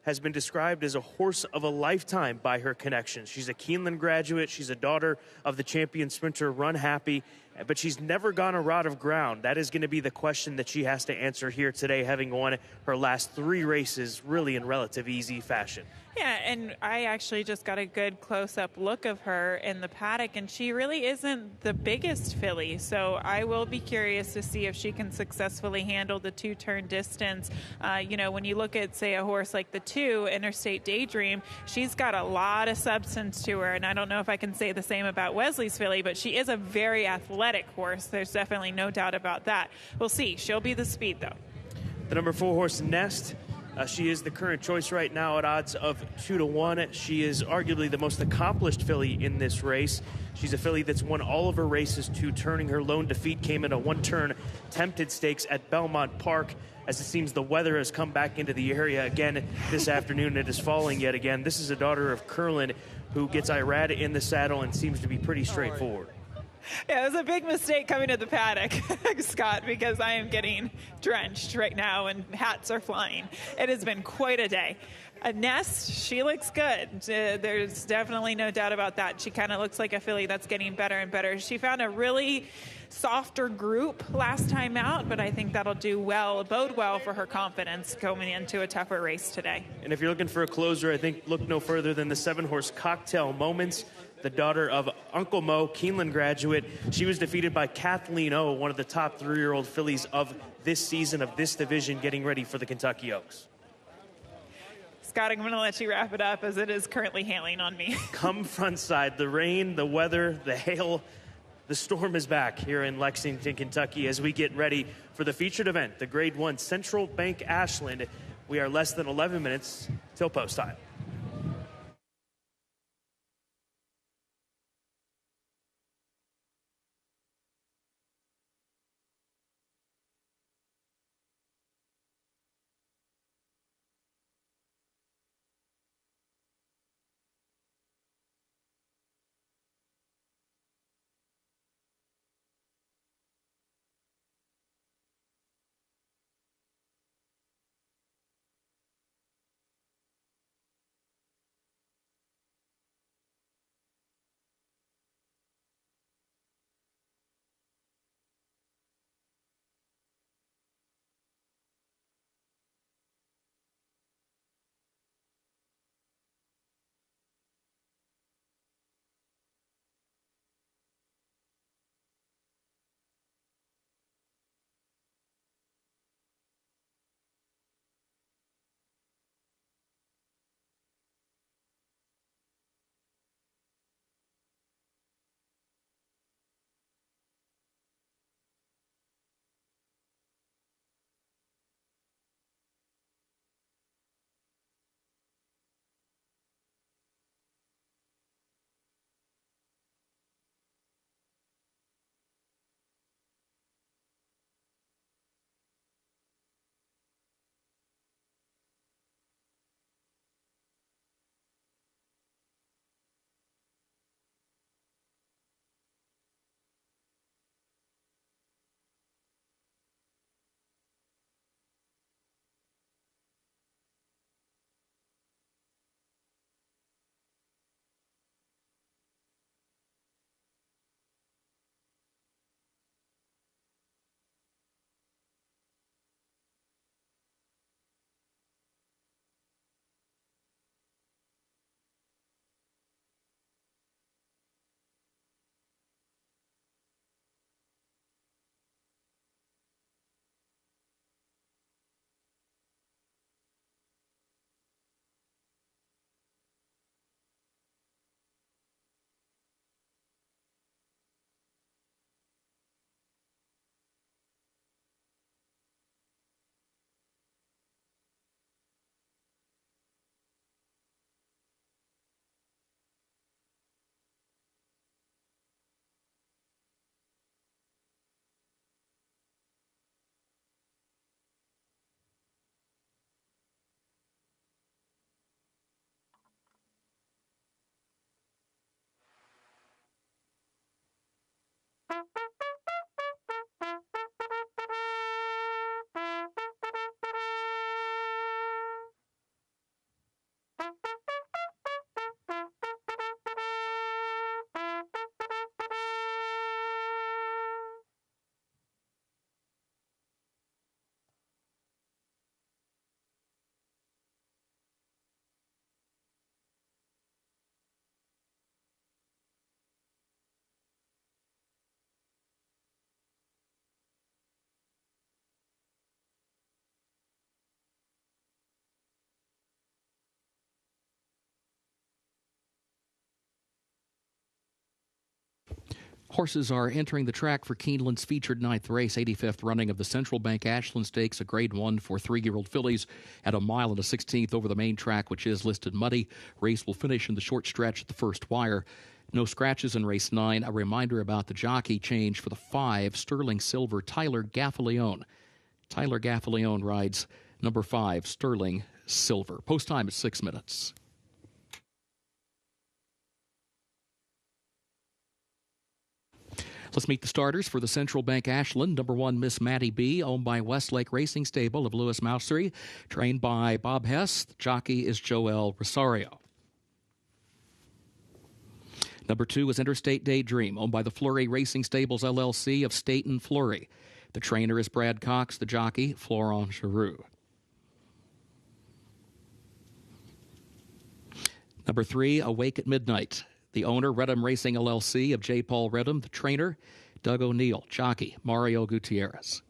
has been described as a horse of a lifetime by her connections. She's a Keeneland graduate. She's a daughter of the champion sprinter Run Happy, but she's never gone a rod of ground. That is going to be the question that she has to answer here today, having won her last 3 races really in relative easy fashion. Yeah, and I actually just got a good close-up look of her in the paddock, and she really isn't the biggest filly. So I will be curious to see if she can successfully handle the 2-turn distance. When you look at, say, a horse like the 2, Interstate Daydream, she's got a lot of substance to her, and I don't know if I can say the same about Wesley's filly, but she is a very athletic horse. There's definitely no doubt about that. We'll see. She'll be the speed, though. The number 4 horse, Nest. She is the current choice right now at odds of 2-1. She is arguably the most accomplished filly in this race. She's a filly that's won all of her races 2-turning. Her lone defeat came in a 1-turn tempted stakes at Belmont Park. As it seems the weather has come back into the area again this afternoon. It is falling yet again. This is a daughter of Curlin who gets Irad in the saddle and seems to be pretty straightforward. Yeah, it was a big mistake coming to the paddock, Scott, because I am getting drenched right now and hats are flying. It has been quite a day. Nest, she looks good. There's definitely no doubt about that. She kind of looks like a filly that's getting better and better. She found a really softer group last time out, but I think that'll bode well for her confidence going into a tougher race today. And if you're looking for a closer, I think look no further than the 7-horse Cocktail Moments, the daughter of Uncle Mo, Keeneland graduate. She was defeated by Kathleen O, one of the top 3-year-old fillies of this season, of this division, getting ready for the Kentucky Oaks. Scott, I'm going to let you wrap it up as it is currently hailing on me. Come front side. The rain, the weather, the hail, the storm is back here in Lexington, Kentucky, as we get ready for the featured event, the Grade 1 Central Bank Ashland. We are less than 11 minutes till post time. Horses are entering the track for Keeneland's featured 9th race, 85th running of the Central Bank Ashland Stakes, a Grade 1 for 3-year-old fillies at 1 mile and a 16th over the main track, which is listed muddy. Race will finish in the short stretch at the first wire. No scratches in race 9. A reminder about the jockey change for the 5, Sterling Silver, Tyler Gaffalione. Tyler Gaffalione rides number 5, Sterling Silver. Post time at 6 minutes. Let's meet the starters for the Central Bank Ashland. Number 1, Miss Maddie B, owned by Westlake Racing Stable of Louis Mousery, trained by Bob Hess. The jockey is Joel Rosario. Number 2 is Interstate Daydream, owned by the Fleury Racing Stables LLC of Staten Fleury. The trainer is Brad Cox, the jockey, Florent Giroux. Number 3, Awake at Midnight. The owner, Redham Racing LLC of J. Paul Redham. The trainer, Doug O'Neill. Jockey, Mario Gutierrez.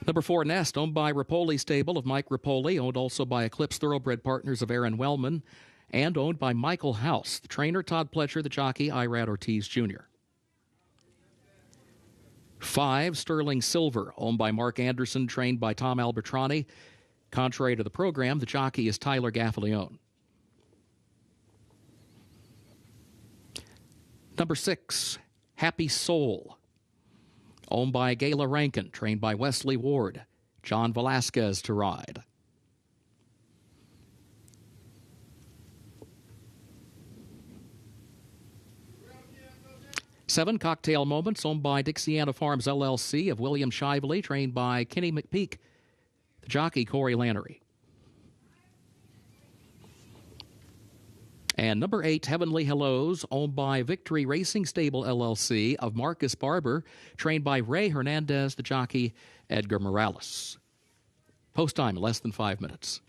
Number 4, Nest, owned by Rapoli Stable of Mike Rapoli, owned also by Eclipse Thoroughbred Partners of Aaron Wellman, and owned by Michael House. The trainer, Todd Pletcher. The jockey, Irad Ortiz Jr. 5, Sterling Silver, owned by Mark Anderson, trained by Tom Albertrani. Contrary to the program, the jockey is Tyler Gaffalione. Number 6, Happy Soul, owned by Gayla Rankin, trained by Wesley Ward. John Velasquez to ride. Seven, Cocktail Moments, owned by Dixiana Farms LLC of William Shively, trained by Kenny McPeak. The jockey, Corey Lannery. And number 8, Heavenly Hellos, owned by Victory Racing Stable LLC of Marcus Barber, trained by Ray Hernandez, the jockey, Edgar Morales. Post time, less than 5 minutes.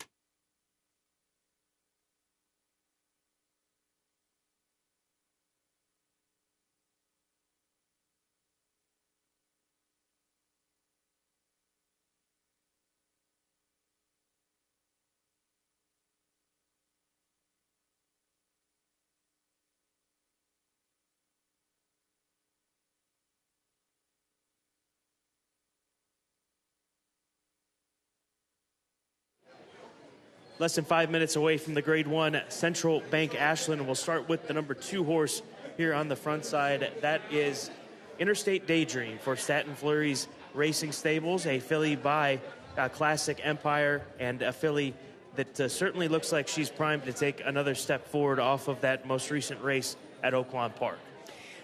Less than 5 minutes away from the Grade 1 Central Bank Ashland. We'll start with the number 2 horse here on the front side. That is Interstate Daydream for Staten Fleury's Racing Stables, a filly by Classic Empire, and a filly that certainly looks like she's primed to take another step forward off of that most recent race at Oaklawn Park.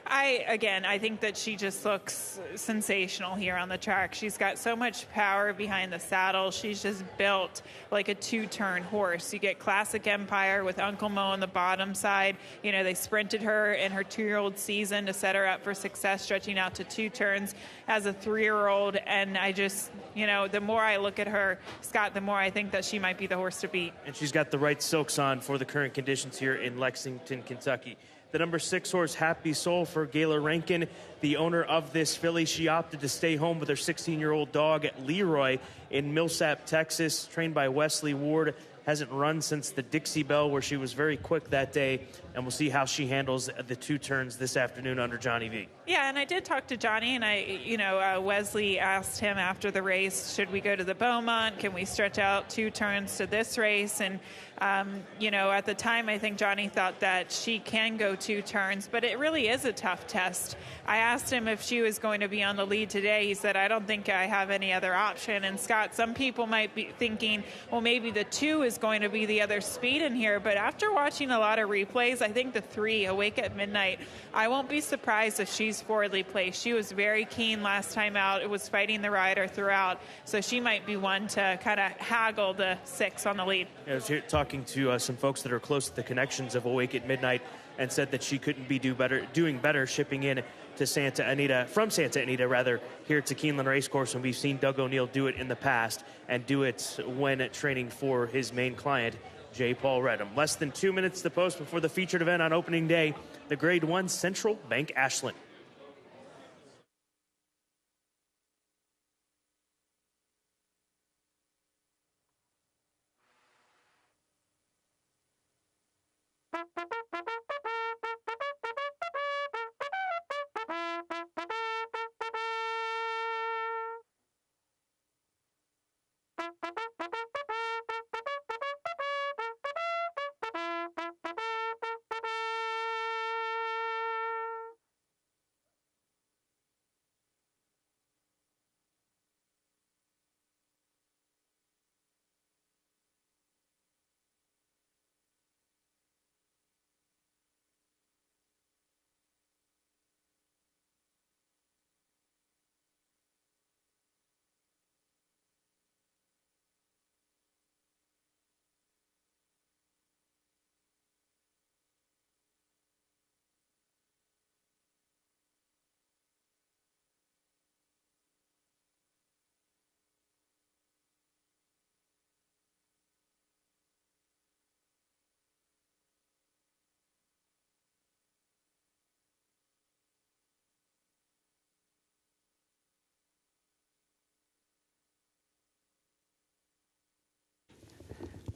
I think that she just looks sensational here on the track. She's got so much power behind the saddle. She's just built like a 2-turn horse. You get Classic Empire with Uncle Mo on the bottom side. You know, they sprinted her in her 2-year-old season to set her up for success, stretching out to 2 turns as a 3-year-old. And I just, the more I look at her, Scott, the more I think that she might be the horse to beat. And she's got the right silks on for the current conditions here in Lexington, Kentucky. The number 6 horse, Happy Soul, for Gayla Rankin, the owner of this filly. She opted to stay home with her 16-year-old dog, Leroy, in Millsap, Texas, trained by Wesley Ward. Hasn't run since the Dixie Bell, where she was very quick that day, and we'll see how she handles the 2 turns this afternoon under Johnny V. Yeah, and I did talk to Johnny, and Wesley asked him after the race, should we go to the Beaumont? Can we stretch out 2 turns to this race? And At the time, I think Johnny thought that she can go 2 turns, but it really is a tough test. I asked him if she was going to be on the lead today. He said, I don't think I have any other option. And Scott, some people might be thinking, well, maybe the 2 is going to be the other speed in here. But after watching a lot of replays, I think the 3, Awake at Midnight, I won't be surprised if she's forwardly placed. She was very keen last time out. It was fighting the rider throughout. So she might be one to kind of haggle the 6 on the lead. I was here talking to some folks that are close to the connections of Awake at Midnight and said that she couldn't be doing better shipping in to Santa Anita, here to Keeneland Racecourse, and we've seen Doug O'Neill do it in the past and do it when training for his main client, J. Paul Redham. Less than 2 minutes to post before the featured event on opening day, the Grade 1 Central Bank Ashland.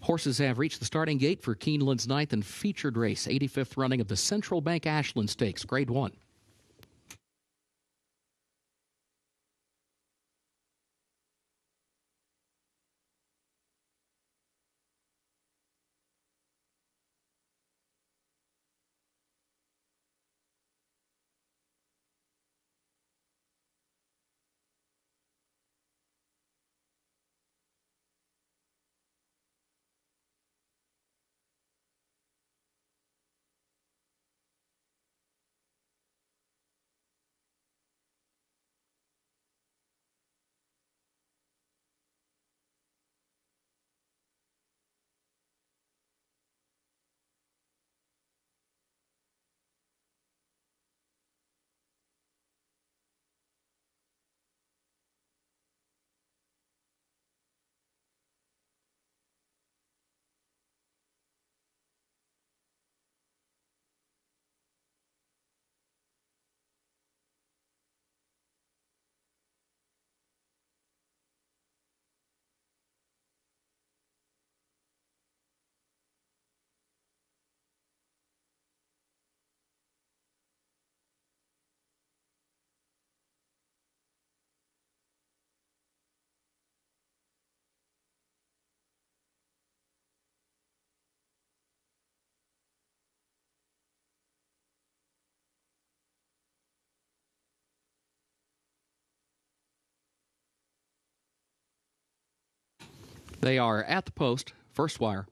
Horses have reached the starting gate for Keeneland's 9th and featured race, 85th running of the Central Bank Ashland Stakes, Grade 1. They are at the post, first wire.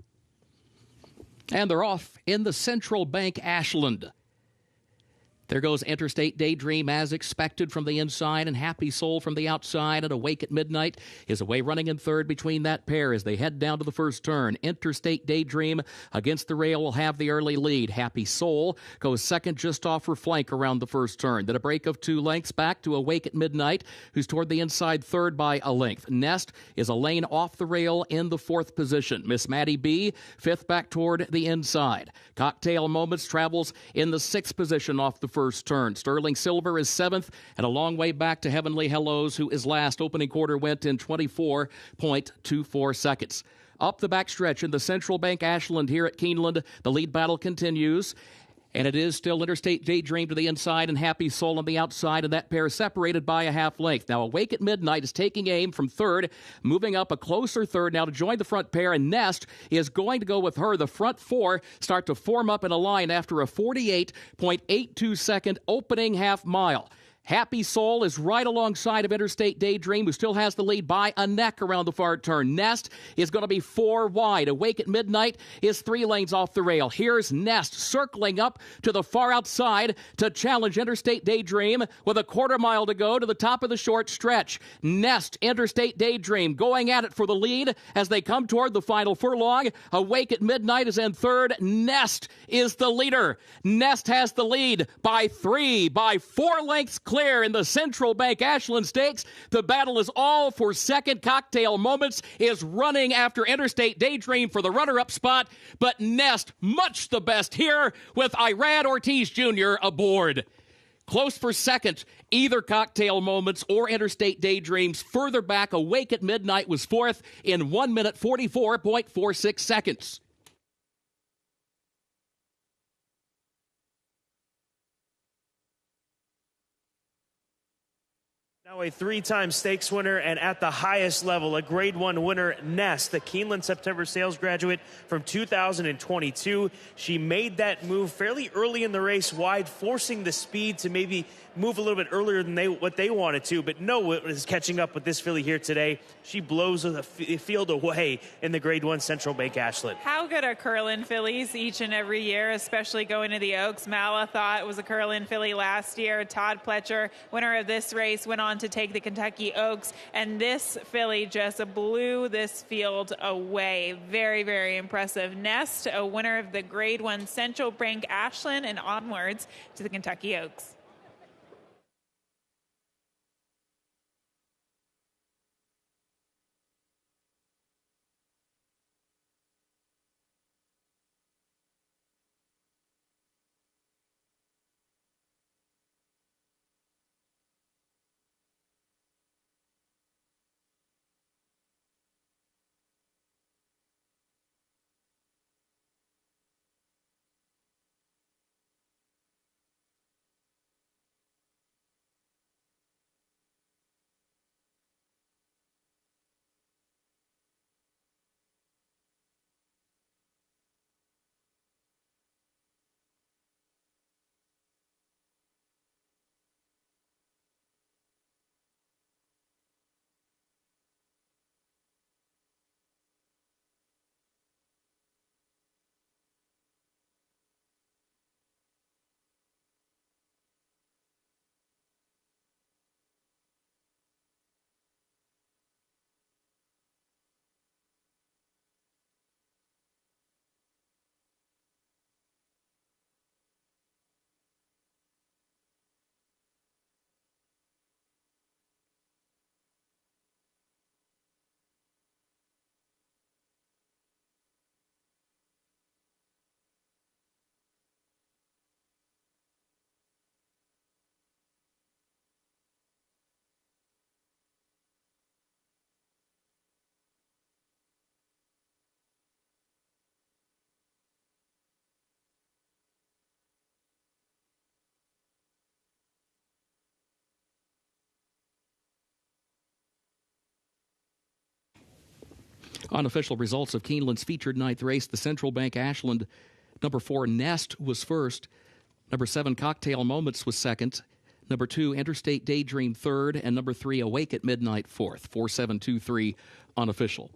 And they're off in the Central Bank Ashland. There goes Interstate Daydream as expected from the inside and Happy Soul from the outside, and Awake at Midnight is away running in third between that pair as they head down to the first turn. Interstate Daydream against the rail will have the early lead. Happy Soul goes second just off her flank around the first turn. Then a break of 2 lengths back to Awake at Midnight, who's toward the inside third by a length. Nest is a lane off the rail in the 4th position. Miss Maddie B, 5th back toward the inside. Cocktail Moments travels in the 6th position off the first turn. Sterling Silver is 7th and a long way back to Heavenly Hellos, who is last. Opening quarter went in 24.24 seconds. Up the backstretch in the Central Bank Ashland here at Keeneland, the lead battle continues. And it is still Interstate Daydream to the inside and Happy Soul on the outside, and that pair is separated by a half length. Now, Awake at Midnight is taking aim from third, moving up a closer third now to join the front pair, and Nest is going to go with her. The front four start to form up in a line after a 48.82 second opening half mile. Happy Soul is right alongside of Interstate Daydream, who still has the lead by a neck around the far turn. Nest is going to be 4 wide. Awake at Midnight is 3 lanes off the rail. Here's Nest circling up to the far outside to challenge Interstate Daydream with a quarter mile to go to the top of the short stretch. Nest, Interstate Daydream going at it for the lead as they come toward the final furlong. Awake at Midnight is in third. Nest is the leader. Nest has the lead by 4 lengths clear in the Central Bank Ashland Stakes. The battle is all for second. Cocktail Moments is running after Interstate Daydream for the runner-up spot, but Nest much the best here with Irad Ortiz Jr. aboard. Close for second, either Cocktail Moments or Interstate Daydreams. Further back, Awake at Midnight was fourth in 1 minute 44.46 seconds. Now a 3-time stakes winner and at the highest level, a Grade 1 winner, Nest, the Keeneland September sales graduate from 2022. She made that move fairly early in the race wide, forcing the speed to maybe move a little bit earlier than what they wanted to, but no is catching up with this filly here today. She blows the field away in the Grade 1 Central Bank Ashland. How good are Curlin fillies each and every year, especially going to the Oaks? Mala thought it was a Curlin filly last year. Todd Pletcher, winner of this race, went on to take the Kentucky Oaks, and this filly just blew this field away. Very, very impressive. Nest, a winner of the Grade 1 Central Bank Ashland, and onwards to the Kentucky Oaks. Unofficial results of Keeneland's featured ninth race, the Central Bank Ashland. Number 4, Nest, was first. Number 7, Cocktail Moments, was second. Number 2, Interstate Daydream, third. And number 3, Awake at Midnight, fourth. 4-7-2-3 unofficial.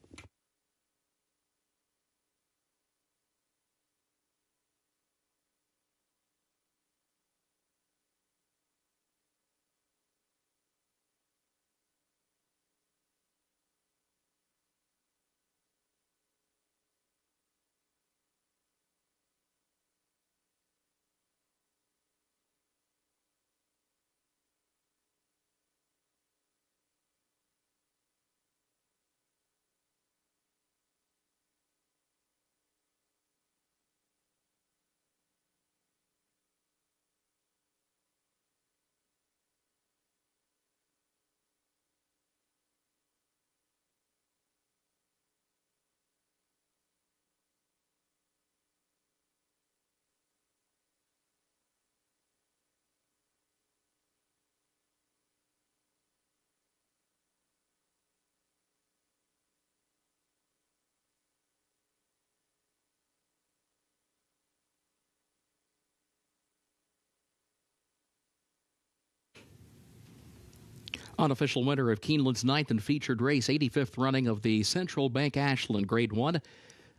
Unofficial winner of Keeneland's 9th and featured race, 85th running of the Central Bank Ashland Grade 1.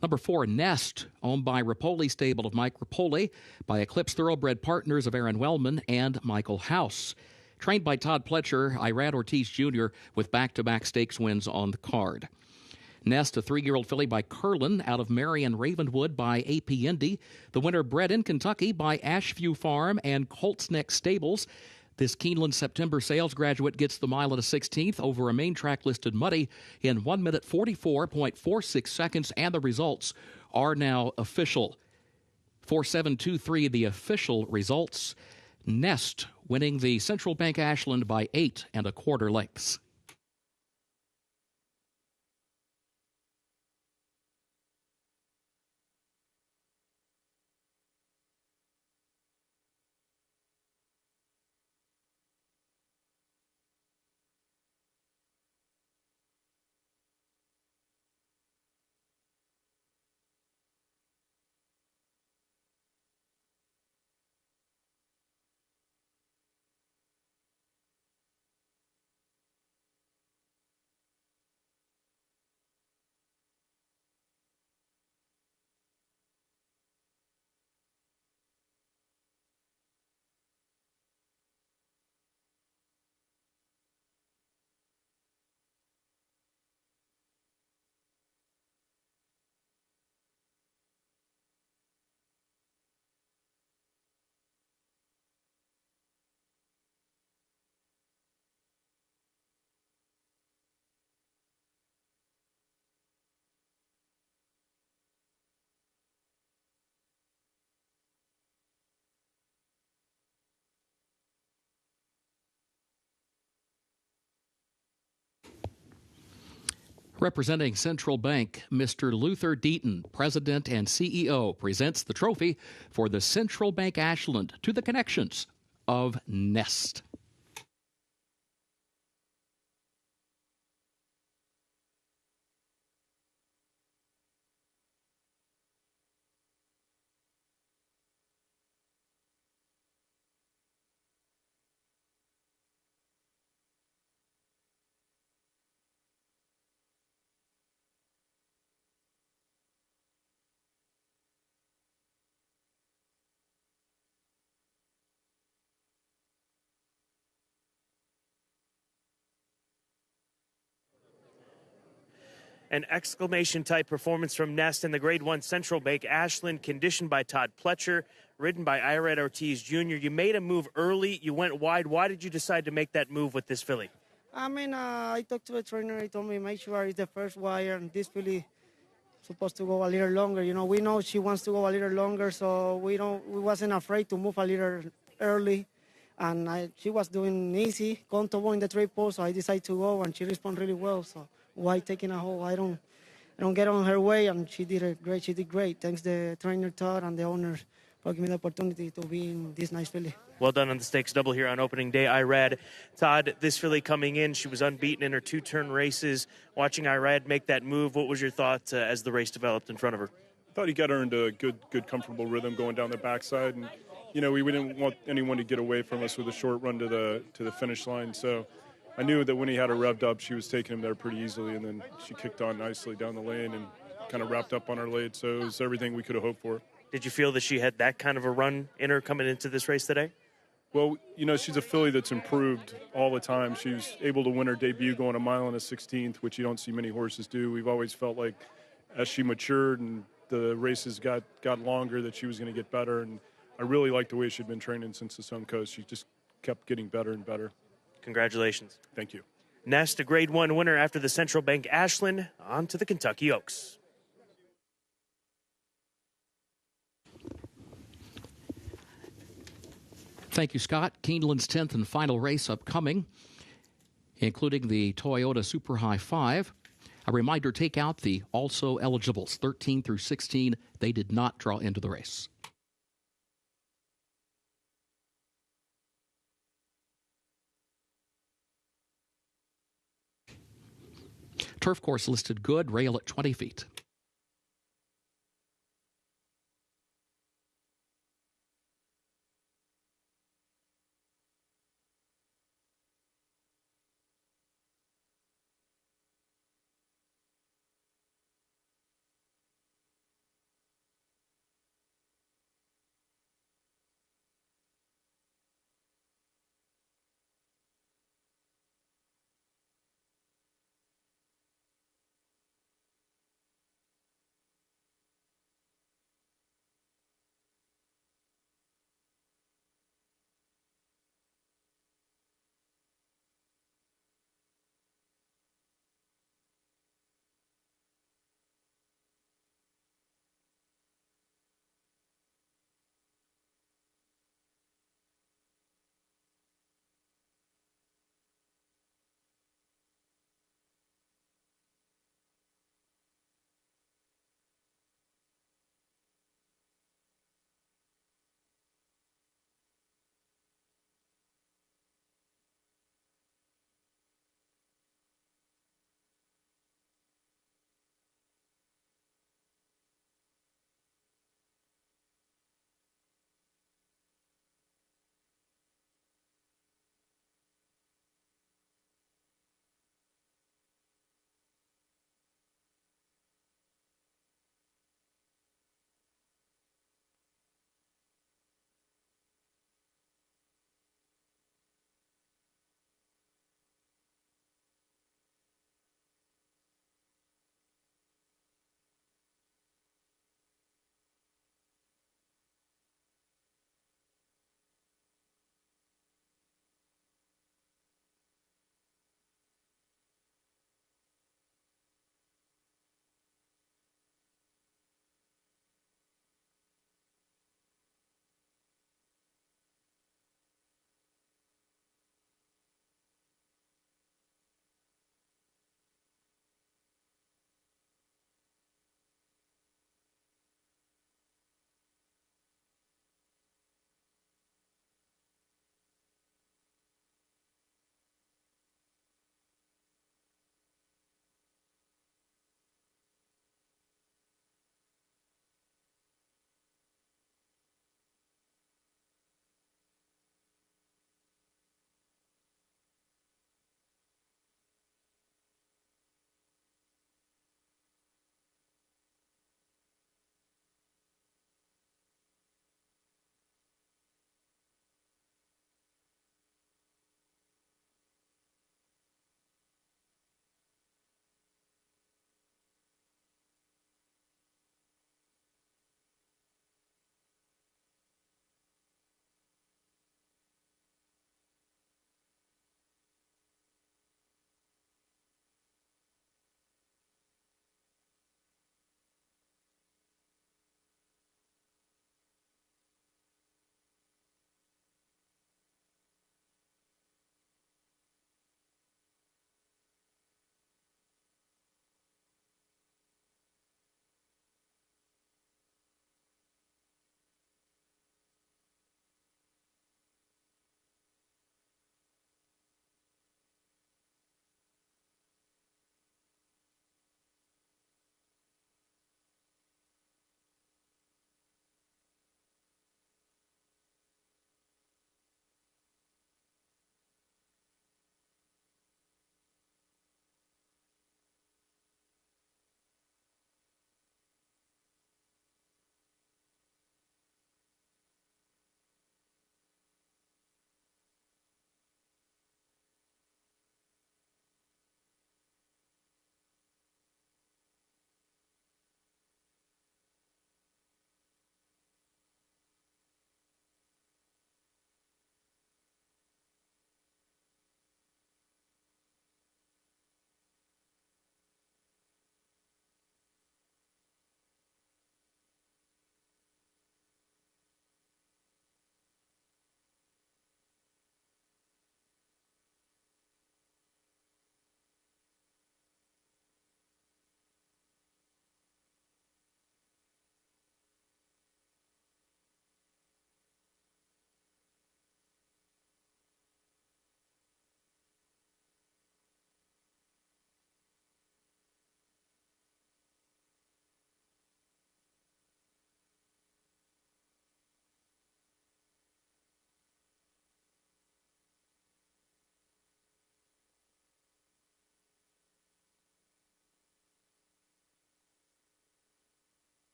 Number 4, Nest, owned by Rapoli Stable of Mike Rapoli, by Eclipse Thoroughbred Partners of Aaron Wellman and Michael House. Trained by Todd Pletcher, Irad Ortiz Jr. with back-to-back stakes wins on the card. Nest, a 3-year-old filly by Curlin out of Marion Ravenwood by AP Indy. The winner bred in Kentucky by Ashview Farm and Colts Neck Stables. This Keeneland September sales graduate gets the mile at a 16th over a main track listed Muddy in 1 minute 44.46 seconds, and the results are now official. 4.723 the official results. Nest winning the Central Bank Ashland by 8 1/4 lengths. Representing Central Bank, Mr. Luther Deaton, President and CEO, presents the trophy for the Central Bank Ashland to the connections of Nest. An exclamation-type performance from Nest in the Grade 1 Central Bank Ashland, conditioned by Todd Pletcher, ridden by Irad Ortiz Jr. You made a move early. You went wide. Why did you decide to make that move with this filly? I talked to the trainer. He told me make sure it's the first wire, and this filly supposed to go a little longer. You know, we know she wants to go a little longer, so we wasn't afraid to move a little early. And she was doing easy, comfortable in the 3 post, so I decided to go, and she responded really well. So why taking a hold? I don't get on her way, and she did it great. She did great. Thanks the trainer Todd and the owners for giving me the opportunity to be in this nice filly. Well done on the stakes double here on opening day, Irad. Todd, this filly coming in, she was unbeaten in her 2-turn races. Watching Irad make that move, what was your thought as the race developed in front of her? I thought he got her into a good, comfortable rhythm going down the backside, and you know we didn't want anyone to get away from us with a short run to the finish line. So I knew that when he had her revved up, she was taking him there pretty easily, and then she kicked on nicely down the lane and kind of wrapped up on her lead. So it was everything we could have hoped for. Did you feel that she had that kind of a run in her coming into this race today? Well, you know, she's a filly that's improved all the time. She was able to win her debut going a mile and a 16th, which you don't see many horses do. We've always felt like as she matured and the races got longer that she was going to get better, and I really liked the way she'd been training since the Sun Coast. She just kept getting better and better. Congratulations. Thank you. Nest, a Grade 1 winner after the Central Bank Ashland, on to the Kentucky Oaks. Thank you, Scott. Keeneland's 10th and final race upcoming, including the Toyota Super High 5. A reminder, take out the also eligibles, 13 through 16. They did not draw into the race. Turf course listed good, rail at 20 feet.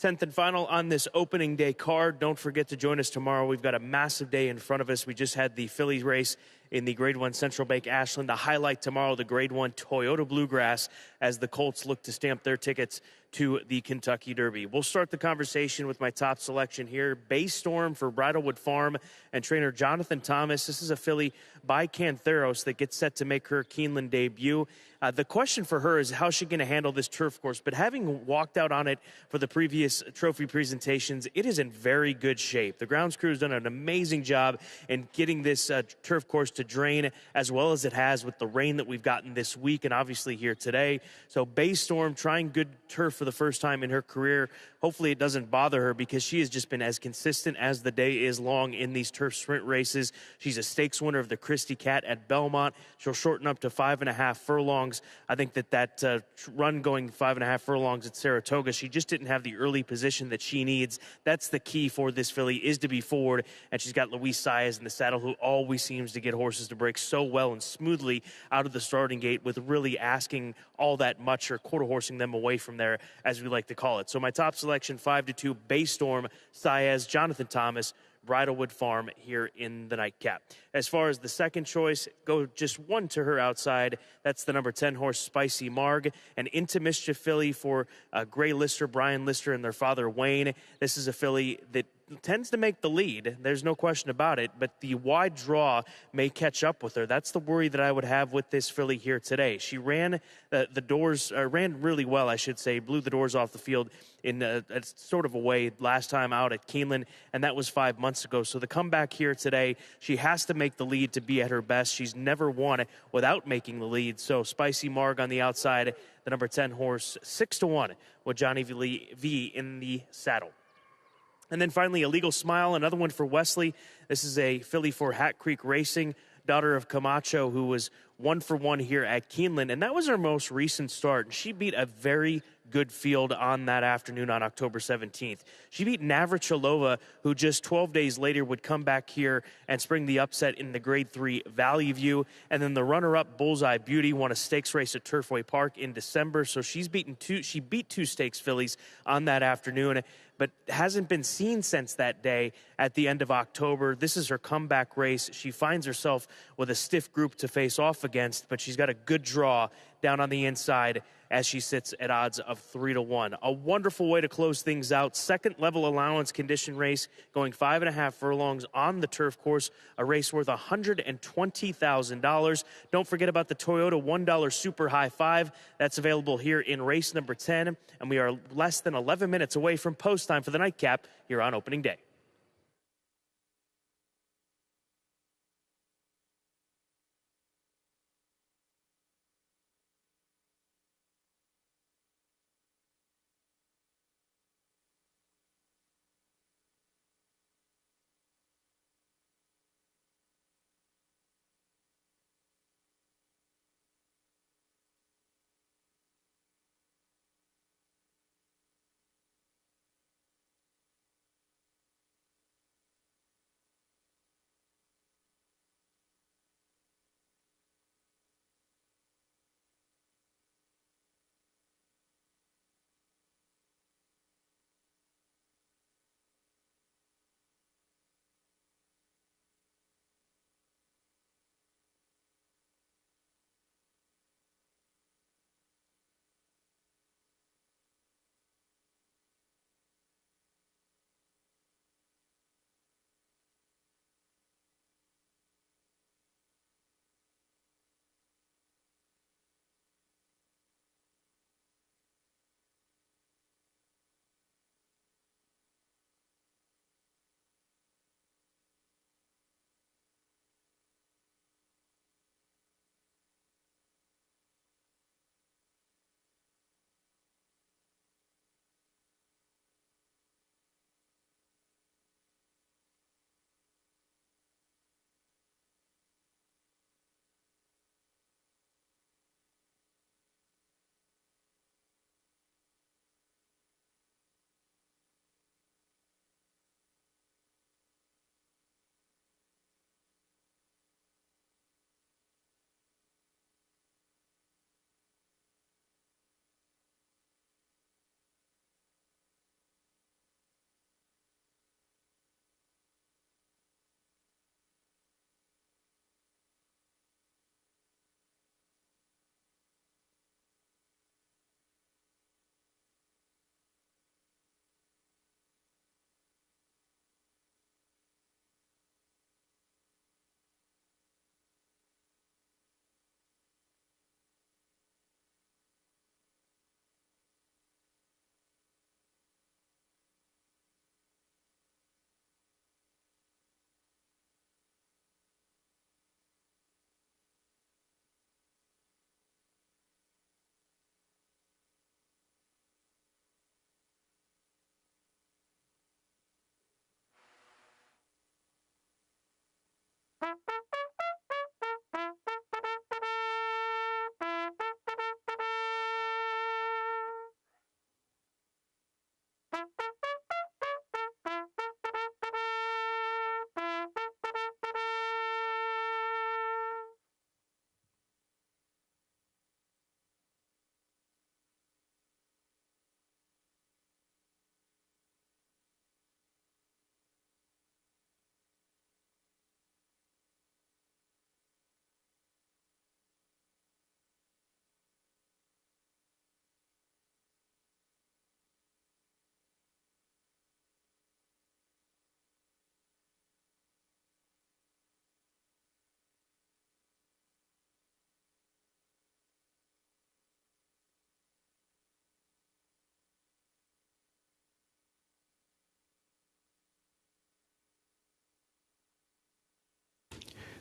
10th and final on this opening day card. Don't forget to join us tomorrow. We've got a massive day in front of us. We just had the Phillies race in the Grade 1 Central Bank Ashland. The highlight tomorrow, the Grade 1 Toyota Bluegrass, as the Colts look to stamp their tickets to the Kentucky Derby. We'll start the conversation with my top selection here. Bay Storm for Bridlewood Farm and trainer Jonathan Thomas. This is a filly by Cantheros that gets set to make her Keeneland debut. The question for her is how she's going to handle this turf course. But having walked out on it for the previous trophy presentations, it is in very good shape. The grounds crew has done an amazing job in getting this turf course to drain as well as it has with the rain that we've gotten this week and obviously here today. So Bay Storm trying good turf for the first time in her career. Hopefully it doesn't bother her because she has just been as consistent as the day is long in these turf sprint races. She's a stakes winner of the Christie Cat at Belmont. She'll shorten up to 5.5 furlongs. I think that run going 5.5 furlongs at Saratoga, she just didn't have the early position that she needs. That's the key for this filly, is to be forward. And she's got Luis Saez in the saddle, who always seems to get horses to break so well and smoothly out of the starting gate with really asking all that much or quarter horsing them away from there, as we like to call it. So my top selection, 5-2, Bay Storm, Saez, Jonathan Thomas, Bridlewood Farm here in the nightcap. As far as the second choice, go just one to her outside. That's the number 10 horse, Spicy Marg, an Into Mischief filly for Gray Lister, Brian Lister, and their father, Wayne. This is a filly that tends to make the lead. There's no question about it, but the wide draw may catch up with her. That's the worry that I would have with this filly here today. She ran ran really well, I should say, blew the doors off the field in a sort of a way last time out at Keeneland, and that was 5 months ago. So the comeback here today, she has to make the lead to be at her best. She's never won it without making the lead. So Spicy Marg on the outside, the number 10 horse, 6-1 with Johnny V in the saddle. And then finally, Illegal Smile, another one for Wesley. This is a filly for Hat Creek Racing, daughter of Camacho, who was 1-for-1 here at Keeneland. And that was her most recent start. She beat a very good field on that afternoon on October 17th. She beat Navratilova, who just 12 days later would come back here and spring the upset in the Grade 3 Valley View. And then the runner-up, Bullseye Beauty, won a stakes race at Turfway Park in December. So she beat two stakes fillies on that afternoon, but hasn't been seen since that day at the end of October. This is her comeback race. She finds herself with a stiff group to face off against, but she's got a good draw down on the inside as she sits at odds of 3-1. A wonderful way to close things out. Second level allowance condition race going 5.5 furlongs on the turf course, a race worth $120,000. Don't forget about the Toyota $1 Super High Five. That's available here in race number 10, and we are less than 11 minutes away from post time for the nightcap here on opening day.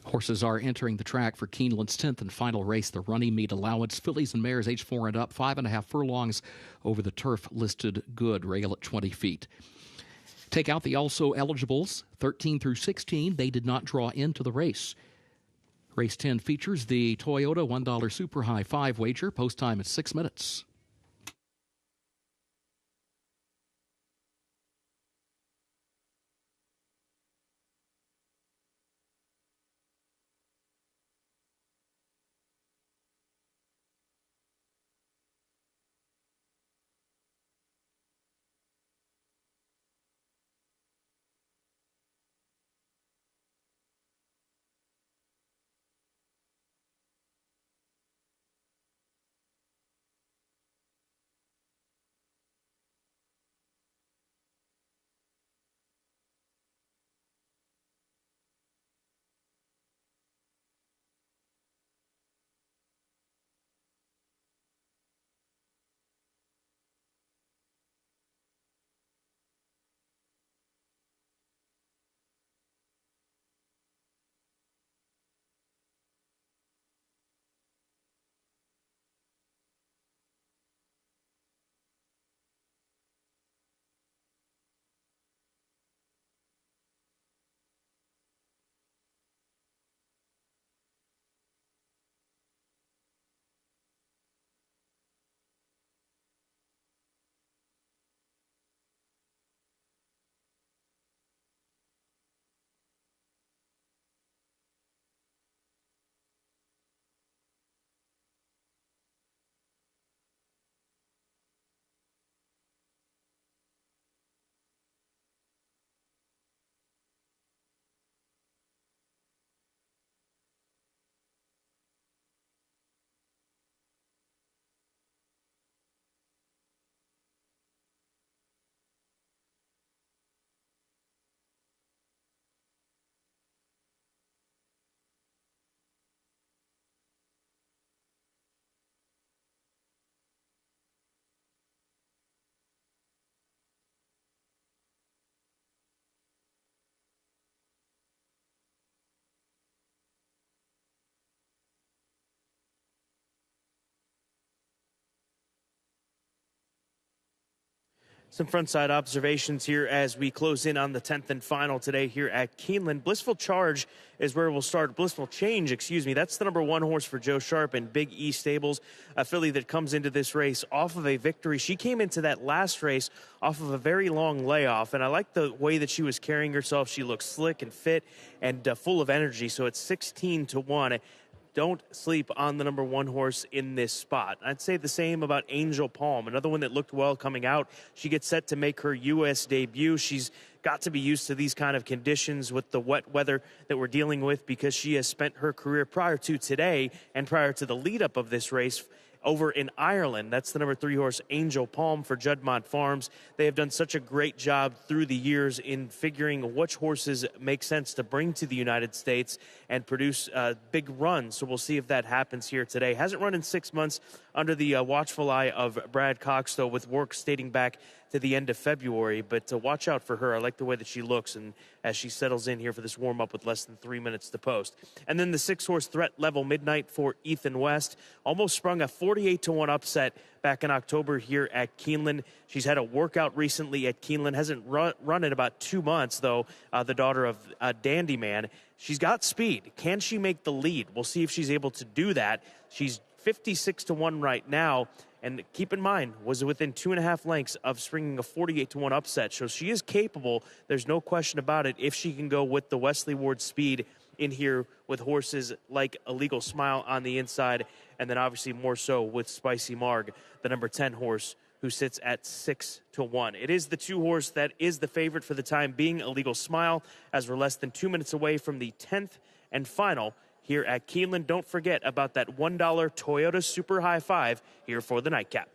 Horses are entering the track for Keeneland's 10th and final race, the running meet allowance. Fillies and mares age 4 and up, 5.5 furlongs over the turf-listed good rail at 20 feet. Take out the also eligibles, 13 through 16. They did not draw into the race. Race 10 features the Toyota $1 Super High 5 wager. Post time at 6 minutes. Some front-side observations here as we close in on the 10th and final today here at Keeneland. Blissful Change is where we'll start. Blissful Change, excuse me. That's the number 1 horse for Joe Sharp and Big E Stables, a filly that comes into this race off of a victory. She came into that last race off of a very long layoff, and I like the way that she was carrying herself. She looks slick and fit and full of energy, so it's 16-1. Don't sleep on the number 1 horse in this spot. I'd say the same about Angel Palm, another one that looked well coming out. She gets set to make her U.S. debut. She's got to be used to these kind of conditions with the wet weather that we're dealing with because she has spent her career prior to today and prior to the lead-up of this race over in Ireland. That's the number 3 horse, Angel Palm, for Juddmonte Farms. They have done such a great job through the years in figuring which horses make sense to bring to the United States and produce big runs. So we'll see if that happens here today. Hasn't run in 6 months under the watchful eye of Brad Cox, though, with work dating back to the end of February. But watch out for her. I like the way that she looks, and as she settles in here for this warm-up with less than 3 minutes to post. And then the 6-horse Threat Level Midnight for Ethan West almost sprung a 48-1 upset back in October here at Keeneland. She's had a workout recently at Keeneland. Hasn't run in about 2 months, though, the daughter of Dandy Man. She's got speed. Can she make the lead? We'll see if she's able to do that. She's 56-1 right now. And keep in mind, was within 2.5 lengths of springing a 48-1 upset. So she is capable. There's no question about it. If she can go with the Wesley Ward speed in here with horses like Illegal Smile on the inside, and then obviously more so with Spicy Marg, the number 10 horse, who sits at 6-1. It is the 2-horse that is the favorite for the time being, Illegal Smile, as we're less than 2 minutes away from the 10th and final here at Keeneland. Don't forget about that $1 Toyota Super High Five here for the nightcap.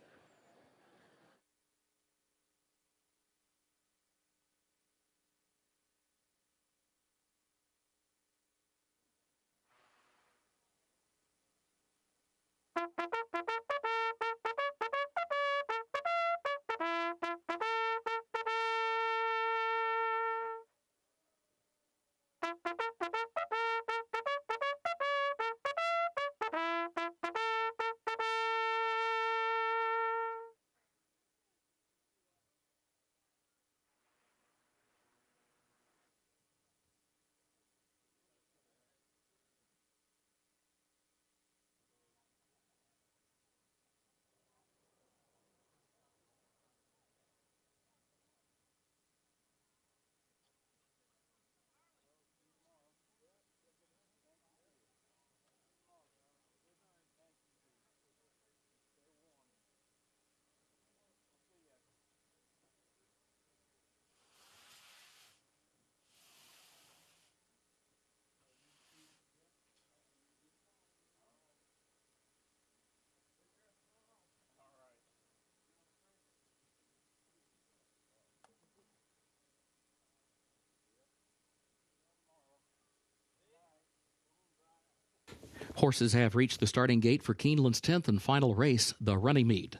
Horses have reached the starting gate for Keeneland's 10th and final race, the Runnymede.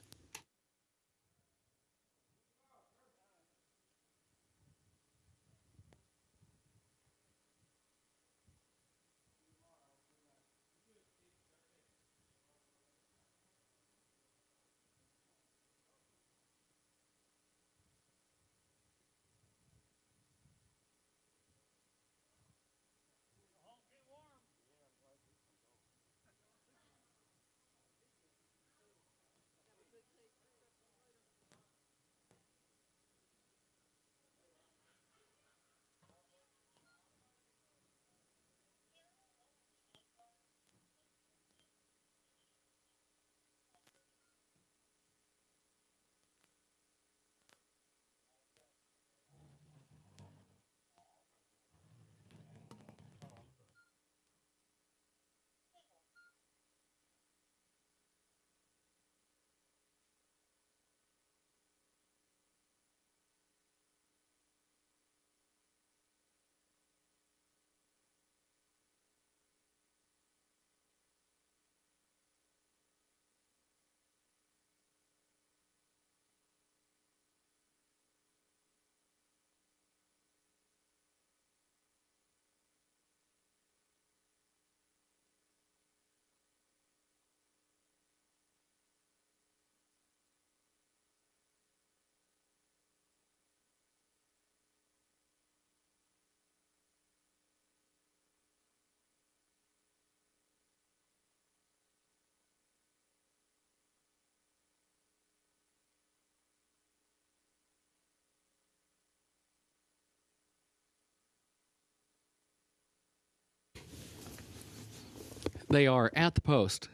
They are at the post.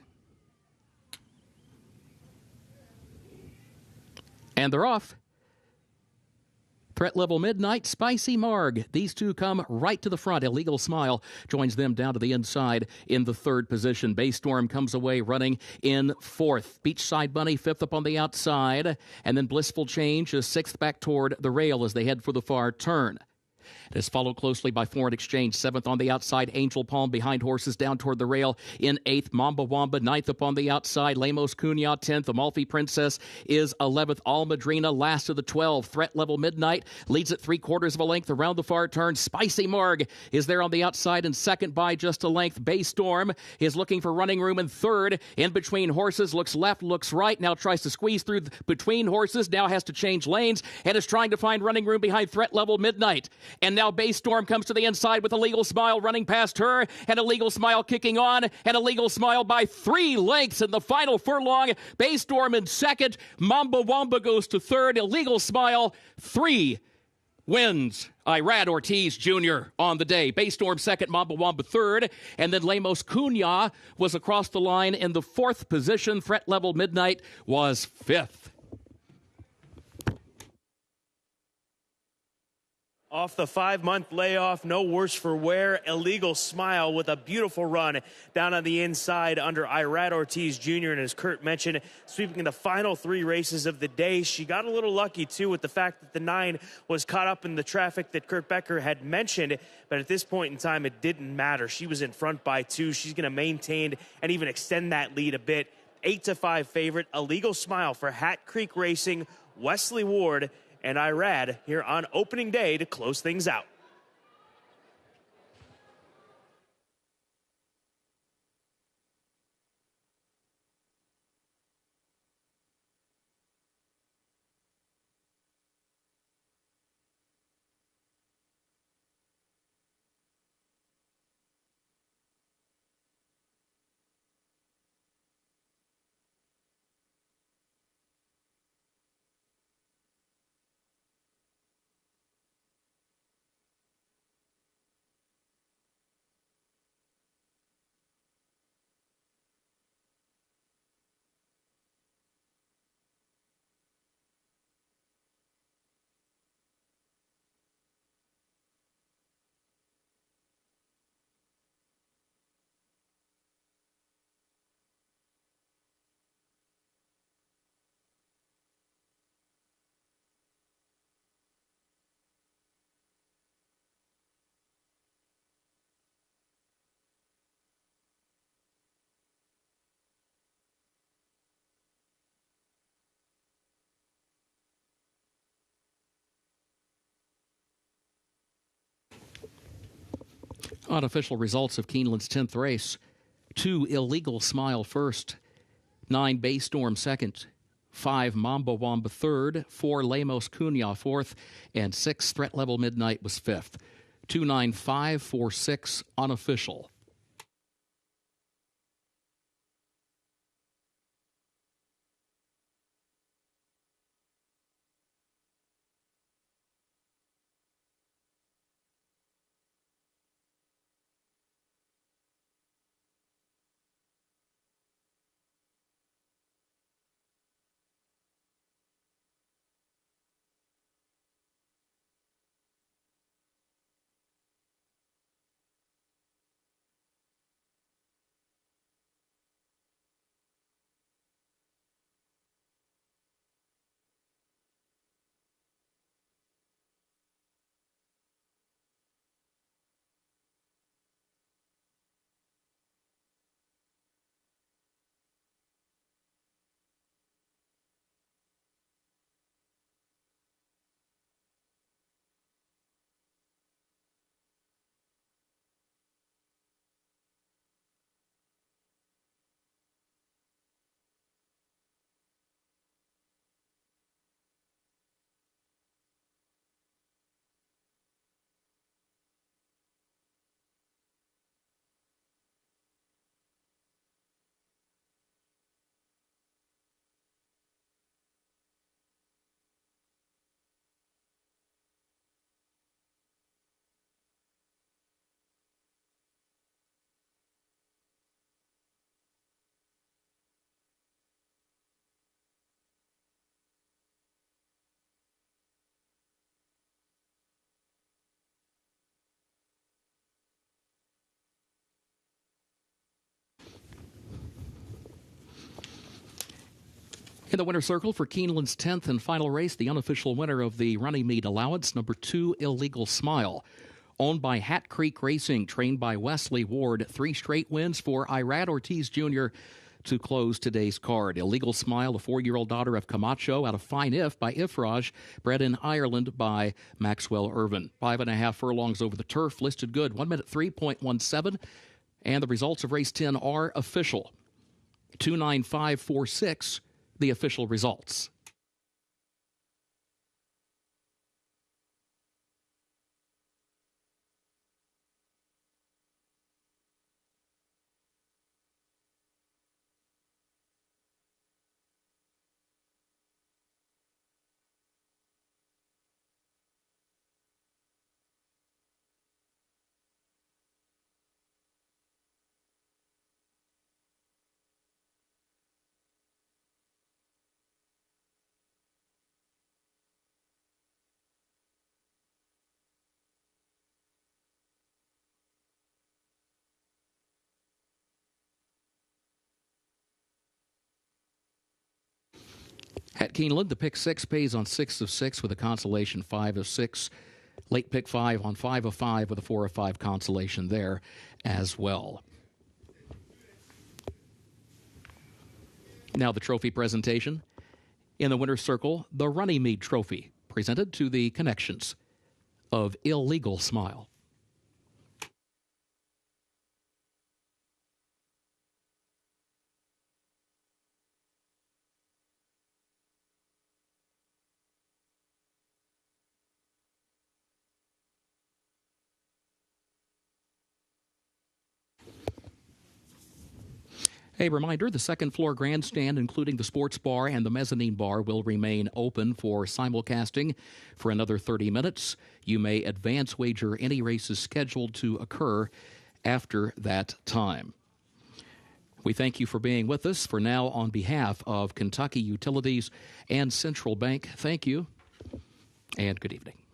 And they're off. Threat Level Midnight, Spicy Marg. These two come right to the front. Illegal Smile joins them down to the inside in the 3rd position. Baystorm comes away running in 4th. Beachside Bunny 5th up on the outside. And then Blissful Change is 6th back toward the rail as they head for the far turn. It is followed closely by Foreign Exchange, 7th on the outside. Angel Palm behind horses down toward the rail in 8th. Mamba Wamba, 9th up on the outside. Lemos Cunha, 10th. Amalfi Princess is 11th. Almadrina, last of the 12. Threat Level Midnight leads at 3/4 of a length around the far turn. Spicy Marg is there on the outside and second by just a length. Bay Storm is looking for running room in third. In between horses, looks left, looks right. Now tries to squeeze through between horses. Now has to change lanes and is trying to find running room behind Threat Level Midnight. And now Bay Storm comes to the inside with a Legal Smile running past her, and a Legal Smile kicking on, and a Legal Smile by 3 lengths in the final furlong. Bay Storm in second. Mamba Wamba goes to third. Illegal Smile, 3 wins. Irad Ortiz Jr. on the day. Bay Storm second, Mamba Wamba third, and then Lemos Cunha was across the line in the 4th position. Threat Level Midnight was 5th. Off the 5-month layoff, no worse for wear. Illegal Smile with a beautiful run down on the inside under Irad Ortiz Jr. And as Kurt mentioned, sweeping the final 3 races of the day. She got a little lucky, too, with the fact that the 9 was caught up in the traffic that Kurt Becker had mentioned. But at this point in time, it didn't matter. She was in front by 2. She's going to maintain and even extend that lead a bit. 8-5 favorite. Illegal Smile for Hat Creek Racing, Wesley Ward, and Irad here on opening day to close things out. Unofficial results of Keeneland's 10th race. 2 Illegal Smile first, 9 Bay Storm second, 5 Mamba Wamba third, 4 Lemos Cunha fourth, and 6 Threat Level Midnight was 5th. 29546 unofficial. In the winner's circle for Keeneland's 10th and final race, the unofficial winner of the Runnymede Allowance, number 2, Illegal Smile. Owned by Hat Creek Racing, trained by Wesley Ward. 3 straight wins for Irad Ortiz Jr. to close today's card. Illegal Smile, a 4-year-old daughter of Camacho out of Fine If by Ifraj, bred in Ireland by Maxwell Irvin. 5.5 furlongs over the turf, listed good, 1 minute 3.17. And the results of race 10 are official. 29546, the official results. At Keeneland, the pick 6 pays on 6 of 6 with a consolation 5 of 6. Late pick 5 on 5 of 5 with a 4 of 5 consolation there as well. Now the trophy presentation. In the winner's circle, the Runnymede Trophy, presented to the connections of Illegal Smile. A reminder, the second floor grandstand, including the sports bar and the mezzanine bar, will remain open for simulcasting for another 30 minutes. You may advance wager any races scheduled to occur after that time. We thank you for being with us. For now, on behalf of Kentucky Utilities and Central Bank, thank you and good evening.